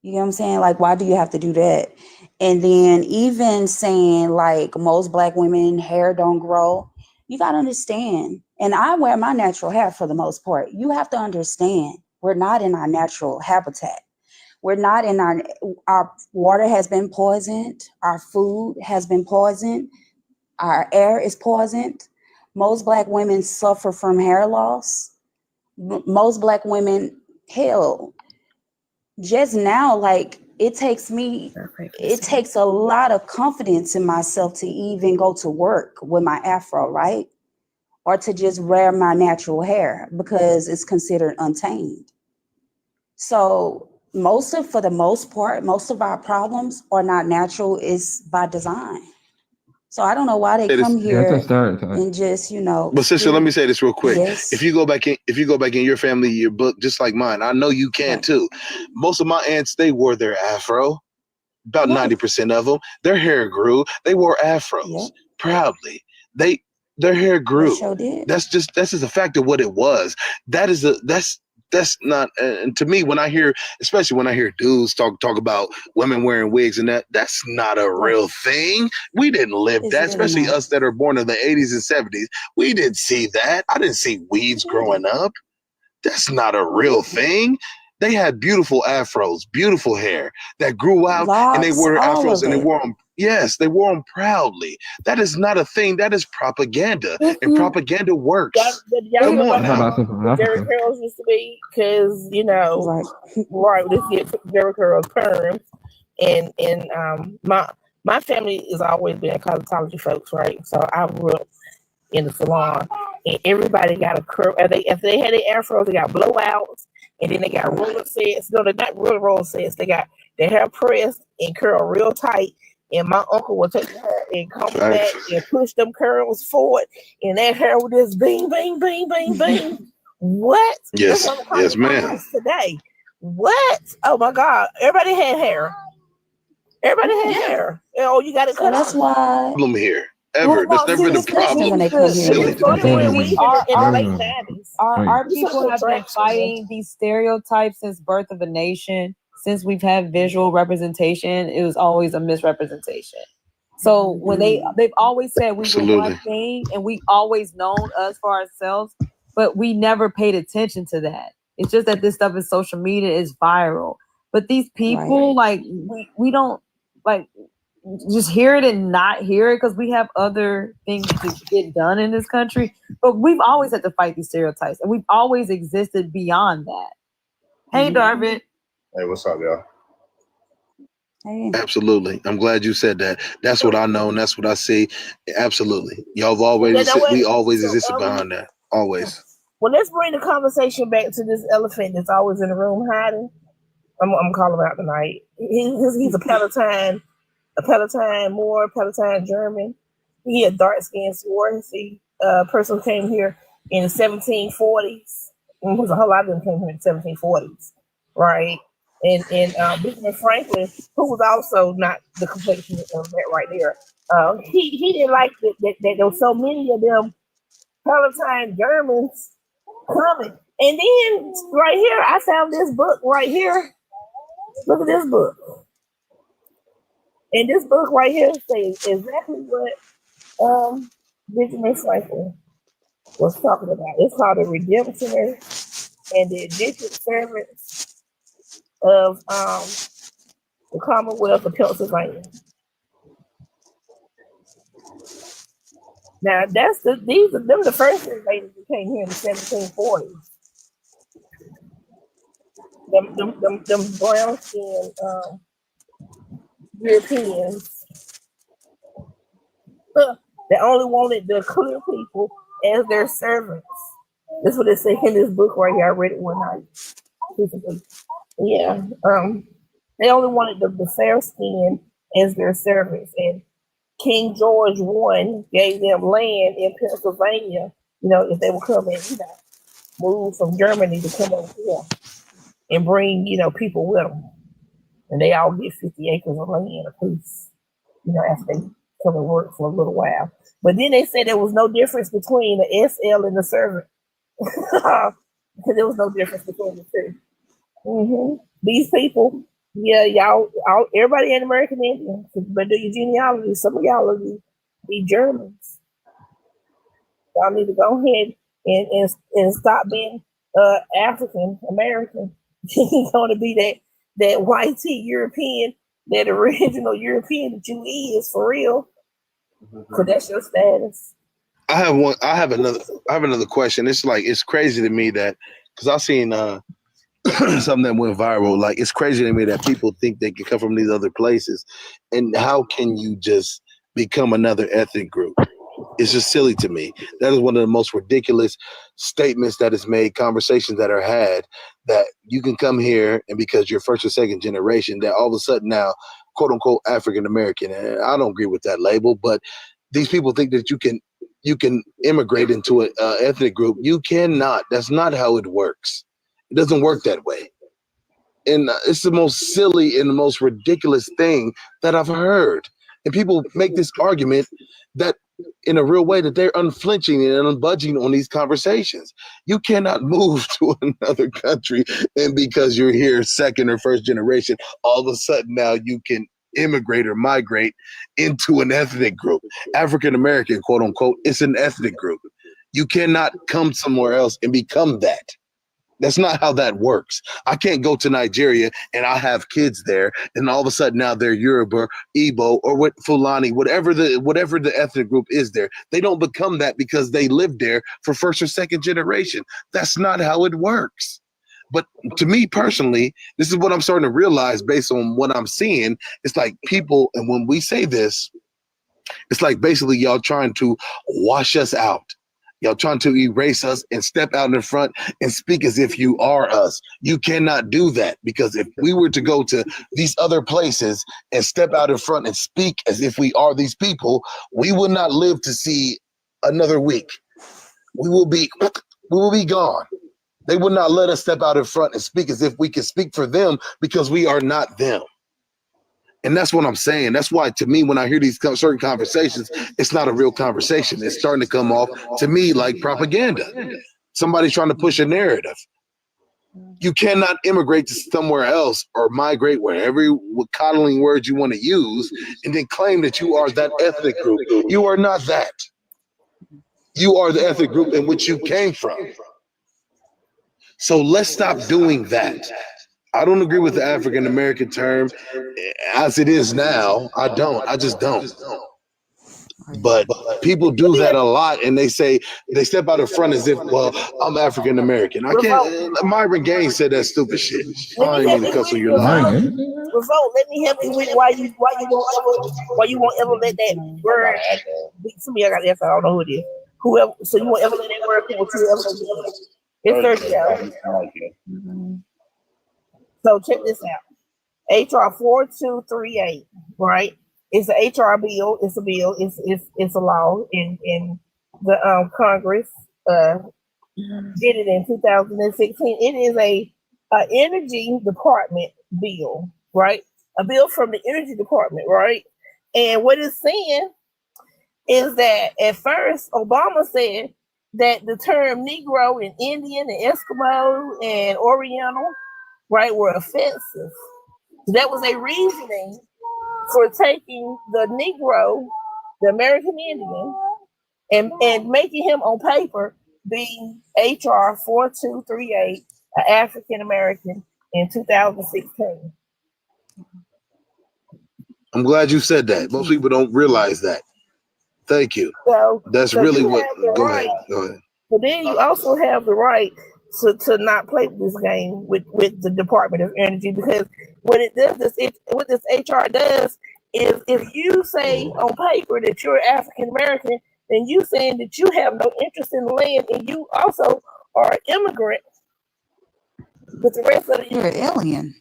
You know what I'm saying? Like, why do you have to do that? And then even saying like most Black women hair don't grow, you got to understand. And I wear my natural hair for the most part. You have to understand we're not in our natural habitat. We're not in our water has been poisoned. Our food has been poisoned. Our air is poisoned. Most Black women suffer from hair loss. Most Black women, hell, just now, like it takes a lot of confidence in myself to even go to work with my afro, right? Or to just wear my natural hair because it's considered untamed. So for the most part, most of our problems are not natural, it's by design. So I don't know why they come here and just, But sister, let me say this real quick. Yes. If you go back in your family, your book, just like mine, I know you can too. Most of my aunts, they wore their afro. About 90% of them, their hair grew. They wore afros. proudly. Their hair grew. sure did. That's just a fact of what it was. That's not, and to me, when I hear, especially when I hear dudes talk about women wearing wigs and that's not a real thing. We didn't live It's that, really especially not. us that are born in the 80s and 70s. We didn't see that. I didn't see weaves growing up. That's not a real thing. They had beautiful afros, beautiful hair that grew out, and they Locks, wore all afros, of and they it. wore them. Yes, they wore them proudly. That is not a thing. That is propaganda, and propaganda works. Y'all Come know on now. what Jerry curls used to be? Because right, this get Jerry curls perms, and my family has always been cosmetology folks, right? So I grew up in the salon, and everybody got a curl. If they had their afros, they got blowouts, and then they got roller sets. No, they're not real roller sets. They got their hair pressed and curled real tight. And my uncle would take the hair and comb it back and push them curls forward, and that hair would just bing, bing, bing, bing, bing. What? Yes, That's what yes, I'm ma'am. today. What? Oh my God! Everybody had hair. Everybody had hair. Oh, you got to cut That's off. why. Problem here ever. That's never the problem. when they come here. Silly to me. In the late 90s. Our You people took have been attraction. fighting these stereotypes since birth of a nation. Since we've had visual representation, it was always a misrepresentation. So when they've always said we were one Absolutely. thing, and we always known us for ourselves, but we never paid attention to that. It's just that this stuff is social media, is viral. But these people, like we don't like just hear it and not hear it because we have other things to get done in this country. But we've always had to fight these stereotypes, and we've always existed beyond that. Hey, Darvin. Hey, what's up, y'all? Absolutely. I'm glad you said that. That's what I know, and that's what I see. Absolutely. Y'all have always, You know what? we always So, existed behind that. Always. Well, let's bring the conversation back to this elephant that's always in the room hiding. I'm calling him out tonight. He's a Palatine German. He a dark-skinned swarthy person who came here in the 1740s. There's a whole lot of them came here in the 1740s, right? And Benjamin Franklin, who was also not the complexion of that right there, he didn't like that there were so many of them Palatine Germans coming. And then right here, I found this book right here. Look at this book. And this book right here says exactly what Benjamin Franklin was talking about. It's called The Redemptioners and the Indentured Servants of the Commonwealth of Pennsylvania. Now that's them the first invaders who came here in the 1740s. Them brown skinned Europeans. They only wanted the clear people as their servants. That's what it says in this book right here. I read it one night. Yeah. They only wanted the fair skin as their servants. And King George I gave them land in Pennsylvania, if they would come and, move from Germany to come over here and bring, people with them. And they all get 50 acres of land apiece, after they come and work for a little while. But then they said there was no difference between the SL and the servant. Because there was no difference between the two. Mm-hmm. These people, y'all, everybody in American Indian, but do your genealogy. Some of y'all will be Germans. Y'all need to go ahead and stop being African American. You're going to be that white tea European, that original European that you is for real. So that's your status. I have another question. It's crazy to me that, because I've seen something that went viral. Like, it's crazy to me that people think they can come from these other places, and how can you just become another ethnic group? It's just silly to me. That is one of the most ridiculous statements that is made, conversations that are had, that you can come here and because you're first or second generation, that all of a sudden now, quote unquote, African American. And I don't agree with that label, but these people think that you can immigrate into an ethnic group. You cannot. That's not how it works. It doesn't work that way. And it's the most silly and the most ridiculous thing that I've heard. And people make this argument that in a real way that they're unflinching and unbudging on these conversations. You cannot move to another country and because you're here second or first generation, all of a sudden now you can immigrate or migrate into an ethnic group. African American, quote unquote, it's an ethnic group. You cannot come somewhere else and become that. That's not how that works. I can't go to Nigeria and I have kids there, and all of a sudden now they're Yoruba, Igbo, or what Fulani, whatever the ethnic group is there. They don't become that because they lived there for first or second generation. That's not how it works. But to me personally, this is what I'm starting to realize based on what I'm seeing. It's like people, and when we say this, it's like basically y'all trying to wash us out. Y'all trying to erase us and step out in front and speak as if you are us. You cannot do that, because if we were to go to these other places and step out in front and speak as if we are these people, we will not live to see another week. We will be gone. They would not let us step out in front and speak as if we can speak for them, because we are not them. And that's what I'm saying. That's why, to me, when I hear these certain conversations, it's not a real conversation. It's starting to come off to me like propaganda. Somebody's trying to push a narrative. You cannot immigrate to somewhere else or migrate wherever, what coddling words you want to use, and then claim that you are that ethnic group. You are not that. You are the ethnic group in which you came from. So let's stop doing that. I don't agree with the African American term as it is now. I don't. I just don't. But people do that a lot, and they say they step out in front as if, well, I'm African American. I can't. Myron Gaines said that stupid shit. I ain't even cuss on your line. Revolt, let me help you with why you won't ever let that word. To me, I got this. I don't know who it is. Whoever. So you won't ever let that word come with you ever. It's 30 hours. So check this out. HR 4238, right? It's an HR bill. It's a bill. It's a law in the Congress did it in 2016. It is a energy department bill, right? A bill from the energy department, right? And what it's saying is that at first Obama said that the term Negro and Indian and Eskimo and Oriental, right, were offensive. That was a reasoning for taking the Negro, the American Indian, and making him on paper be HR 4238, an African American in 2016. I'm glad you said that. Most people don't realize that. Thank you. So that's so really you what. have the Go right, ahead. Go ahead. But then you also have the right to not play this game with the Department of Energy, because what it does is what this HR does is, if you say on paper that you're African American, then you saying that you have no interest in the land, and you also are an immigrant with the rest of the. You're an alien.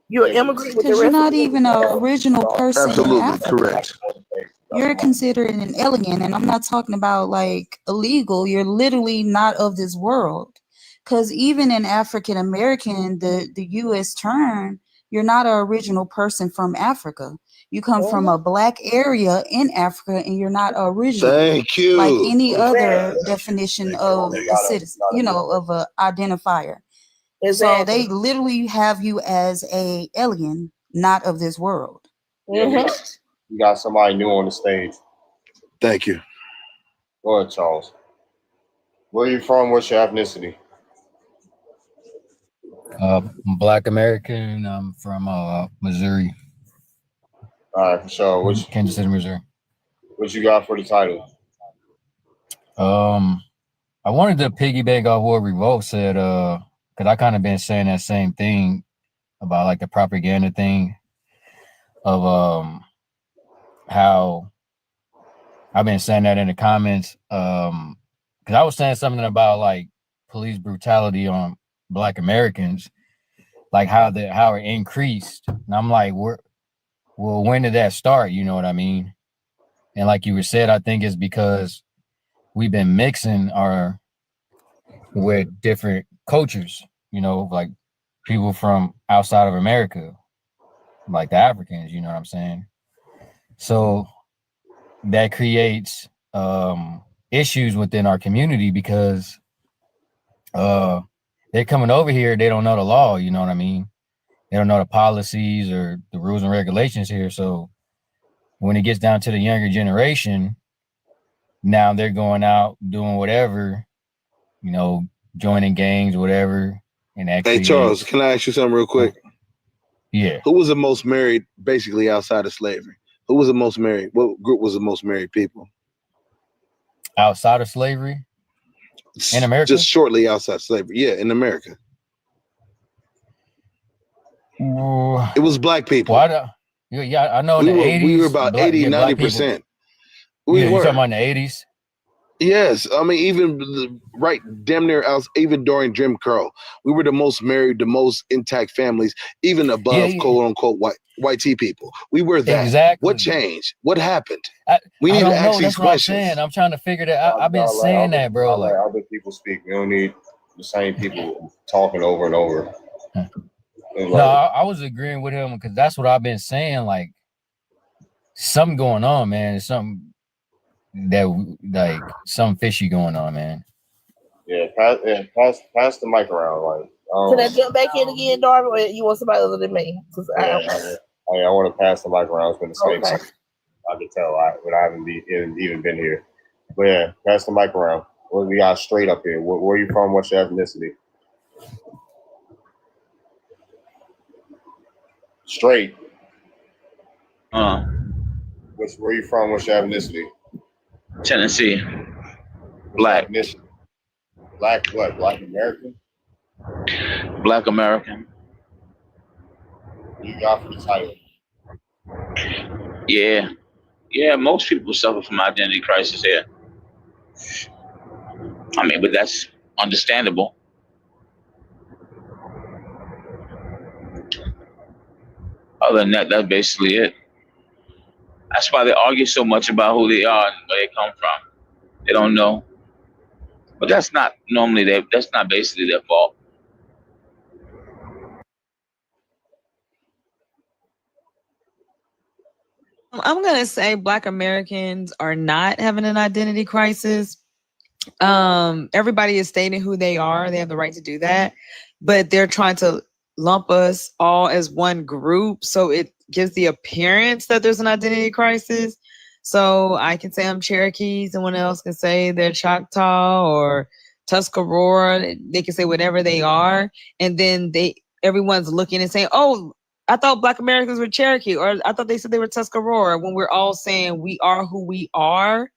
You're an immigrant with the Because rest you're not of the. even an original person in Absolutely Africa. correct. You're considered an alien, and I'm not talking about like illegal. You're literally not of this world. Because even in African American, the U.S. term, you're not an original person from Africa. You come from a black area in Africa, and you're not original. Thank you. Like any other definition of a citizen, of a identifier. So they literally have you as a alien, not of this world. You got somebody new on the stage. Thank you. Go ahead, Charles. Where are you from? What's your ethnicity? Black American. I'm from Missouri. All right, for sure. Kansas City, Missouri. What you got for the title? I wanted to piggyback off what Revolt said, because I kind of been saying that same thing about like the propaganda thing of how I've been saying that in the comments. Because I was saying something about like police brutality on Black Americans, like how it increased. And I'm like, when did that start? You know what I mean? And like you said, I think it's because we've been mixing with different cultures, like people from outside of America, like the Africans, you know what I'm saying? So that creates issues within our community because they're coming over here, they don't know the law, you know what I mean? They don't know the policies or the rules and regulations here. So when it gets down to the younger generation, now they're going out doing whatever, you know, joining gangs, whatever. And that Hey, Charles, can I ask you something real quick? Yeah. Who was the most married, basically outside of slavery? Who was the most married? What group was the most married people? Outside of slavery? In America? Just shortly outside slavery. Yeah, in America. It was black people. Yeah, I know in the 80s. We were about 80, 90%. We You were. talking about in the 80s? Yes, I mean, even right damn near us, even during Jim Crow, we were the most married, the most intact families, even above quote unquote white tea people. We were that. Exactly. What changed? What happened? We I need don't to know. ask these That's what I'm questions. saying. I'm trying to figure that out. I've been I'll let saying that, bro. I'll let other people speak. We don't need the same people talking over and over. And No, I was agreeing with him because that's what I've been saying. Like, something going on, man. It's something something fishy going on, man. Yeah, pass the mic around. Like, Can I jump back in again, Darvin, or you want somebody other than me? I want to pass the mic around. It's been the same. Okay. I can tell when I haven't even been here. But yeah, pass the mic around. What we got straight up here? Where are you from? What's your ethnicity? Straight. Where you from? What's your ethnicity? Tennessee. Black. Black what? Black American? Black American. You got for the title. Yeah. Yeah, most people suffer from identity crisis here. I mean, but that's understandable. Other than that, that's basically it. That's why they argue so much about who they are and where they come from. They don't know. But that's not normally that's not basically their fault. I'm gonna say Black Americans are not having an identity crisis. Everybody is stating who they are. They have the right to do that, but they're trying to lump us all as one group, so it gives the appearance that there's an identity crisis. So I can say I'm Cherokee, someone else can say they're Choctaw or Tuscarora. They can say whatever they are, and then everyone's looking and saying, "Oh, I thought Black Americans were Cherokee," or "I thought they said they were Tuscarora," when we're all saying we are who we are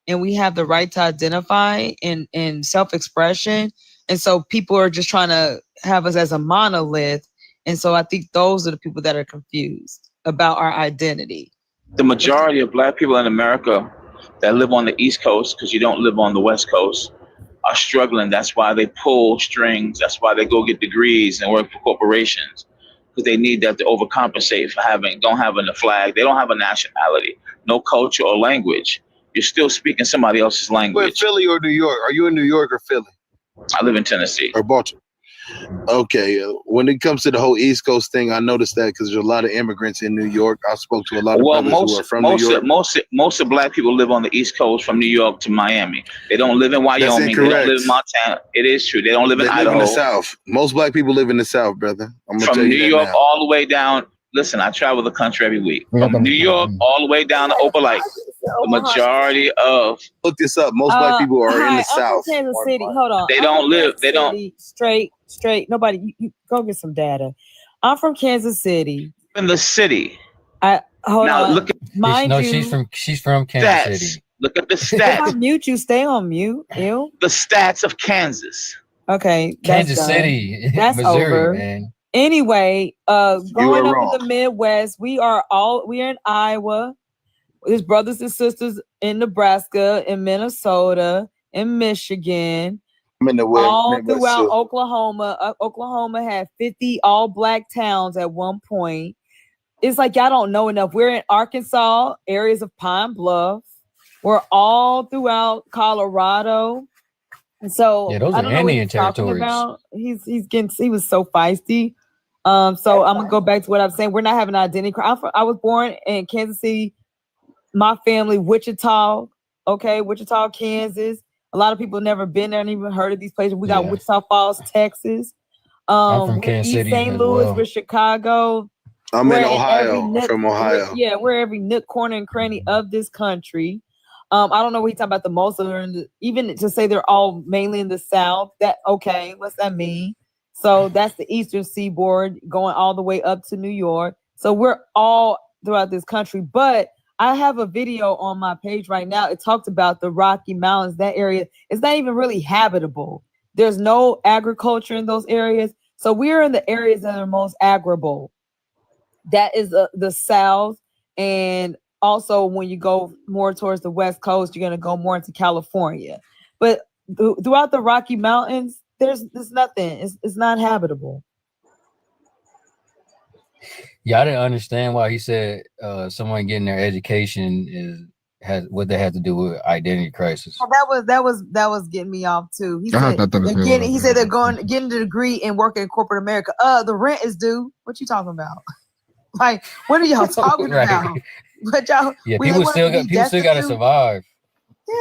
and we have the right to identify and self-expression. And so people are just trying to have us as a monolith. And so I think those are the people that are confused about our identity. The majority of Black people in America that live on the East Coast, because you don't live on the West Coast, are struggling. That's why they pull strings. That's why they go get degrees and work for corporations, because they need that to overcompensate for don't having a flag. They don't have a nationality, no culture or language. You're still speaking somebody else's language. Wait, Philly or New York? Are you in New York or Philly? I live in Tennessee. Or Baltimore? Okay. When it comes to the whole East Coast thing, I noticed that because there's a lot of immigrants in New York. I spoke to a lot of brothers who are from New York. Most of Black people live on the East Coast from New York to Miami. They don't live in Wyoming. They don't live in Montana. It is true. They don't live in Idaho. They live in the South. Most Black people live in the South, brother. I'm gonna From tell New you that York now. all the way down. Listen, I travel the country every week. From New York all the way down to Opelika. The majority of look this up. Most Black people are in the I'm South. from Kansas City. Hold on. They I'm don't from live. Kansas They don't. City. Straight. Nobody. You go get some data. I'm from Kansas City. In the city. Hold Now on. look at she's from Kansas City. Look at the If I stats. mute you, stay on mute. Ew. The stats of Kansas. Okay. Kansas done. City, That's Missouri, over. man. Anyway, growing up wrong. in the Midwest, we're in Iowa. There's brothers and sisters in Nebraska, in Minnesota, in Michigan, I'm in the all Midwest, throughout too. Oklahoma. Oklahoma had 50 all Black towns at one point. It's like y'all don't know enough. We're in Arkansas, areas of Pine Bluff. We're all throughout Colorado. And so Yeah, those I are don't know what Indian he's talking territories. about. He was so feisty. So I'm gonna go back to what I'm saying. We're not having an identity crisis. I was born in Kansas City, my family, Wichita, Wichita, Kansas. A lot of people never been there and even heard of these places. We got Wichita Falls, Texas. I'm from We're Kansas East City St. as Louis, well. we're Chicago. I'm We're in every Ohio. nook- From Ohio. we're every nook, corner, and cranny of this country. I don't know what he's talking about the most of them. Even to say they're all mainly in the South, what's that mean? So that's the Eastern Seaboard going all the way up to New York. So we're all throughout this country. But I have a video on my page right now. It talks about the Rocky Mountains. That area is not even really habitable. There's no agriculture in those areas. So we're in the areas that are most agrable. That is the South. And also when you go more towards the West Coast, you're going to go more into California. But throughout the Rocky Mountains, there's nothing. It's not habitable. Yeah, I didn't understand why he said someone getting their education has what they have to do with identity crisis. Well, that was getting me off too. He said they're getting a degree and working in corporate America. The rent is due. What you talking about? Like, what are y'all talking Right. about? But y'all, People still got to survive.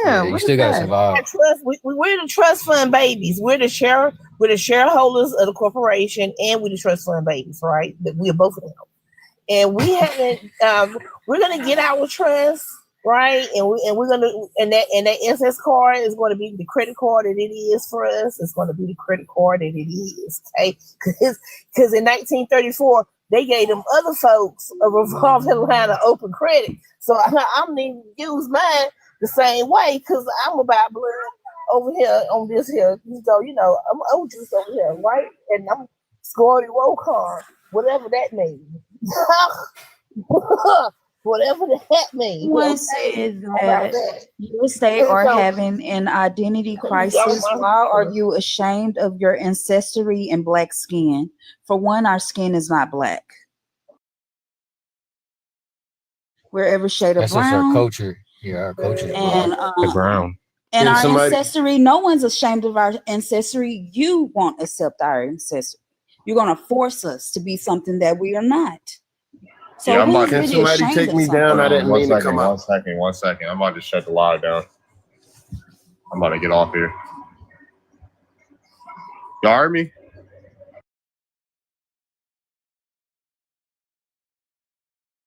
Yeah, you what still is got to that? survive. We're the trust fund babies. We're the shareholders of the corporation, and we're the trust fund babies, right? We're both of them. And we haven't. We're gonna get our trust, right? And we're gonna that SS card is going to be the credit card that it is for us. It's going to be the credit card that it is, okay? Because in 1934 they gave them other folks a revolving line of open credit. So I'm need to use mine the same way because I'm about blood over here on this here. So I'm old juice over here, right? And I'm Scorty Wocon, whatever that means. Whatever the heck means. One said that you state are having an identity crisis. Why are you ashamed of your ancestry and black skin? For one, our skin is not black. We're every shade of That's just brown. our culture. Yeah, our culture. And brown. and Can our somebody- ancestry, no one's ashamed of our ancestry. You won't accept our ancestry. You're gonna force us to be something that we are not. So I'm who's about really ashamed of something? One second. I'm about to shut the live down. I'm about to get off here. Y'all heard me?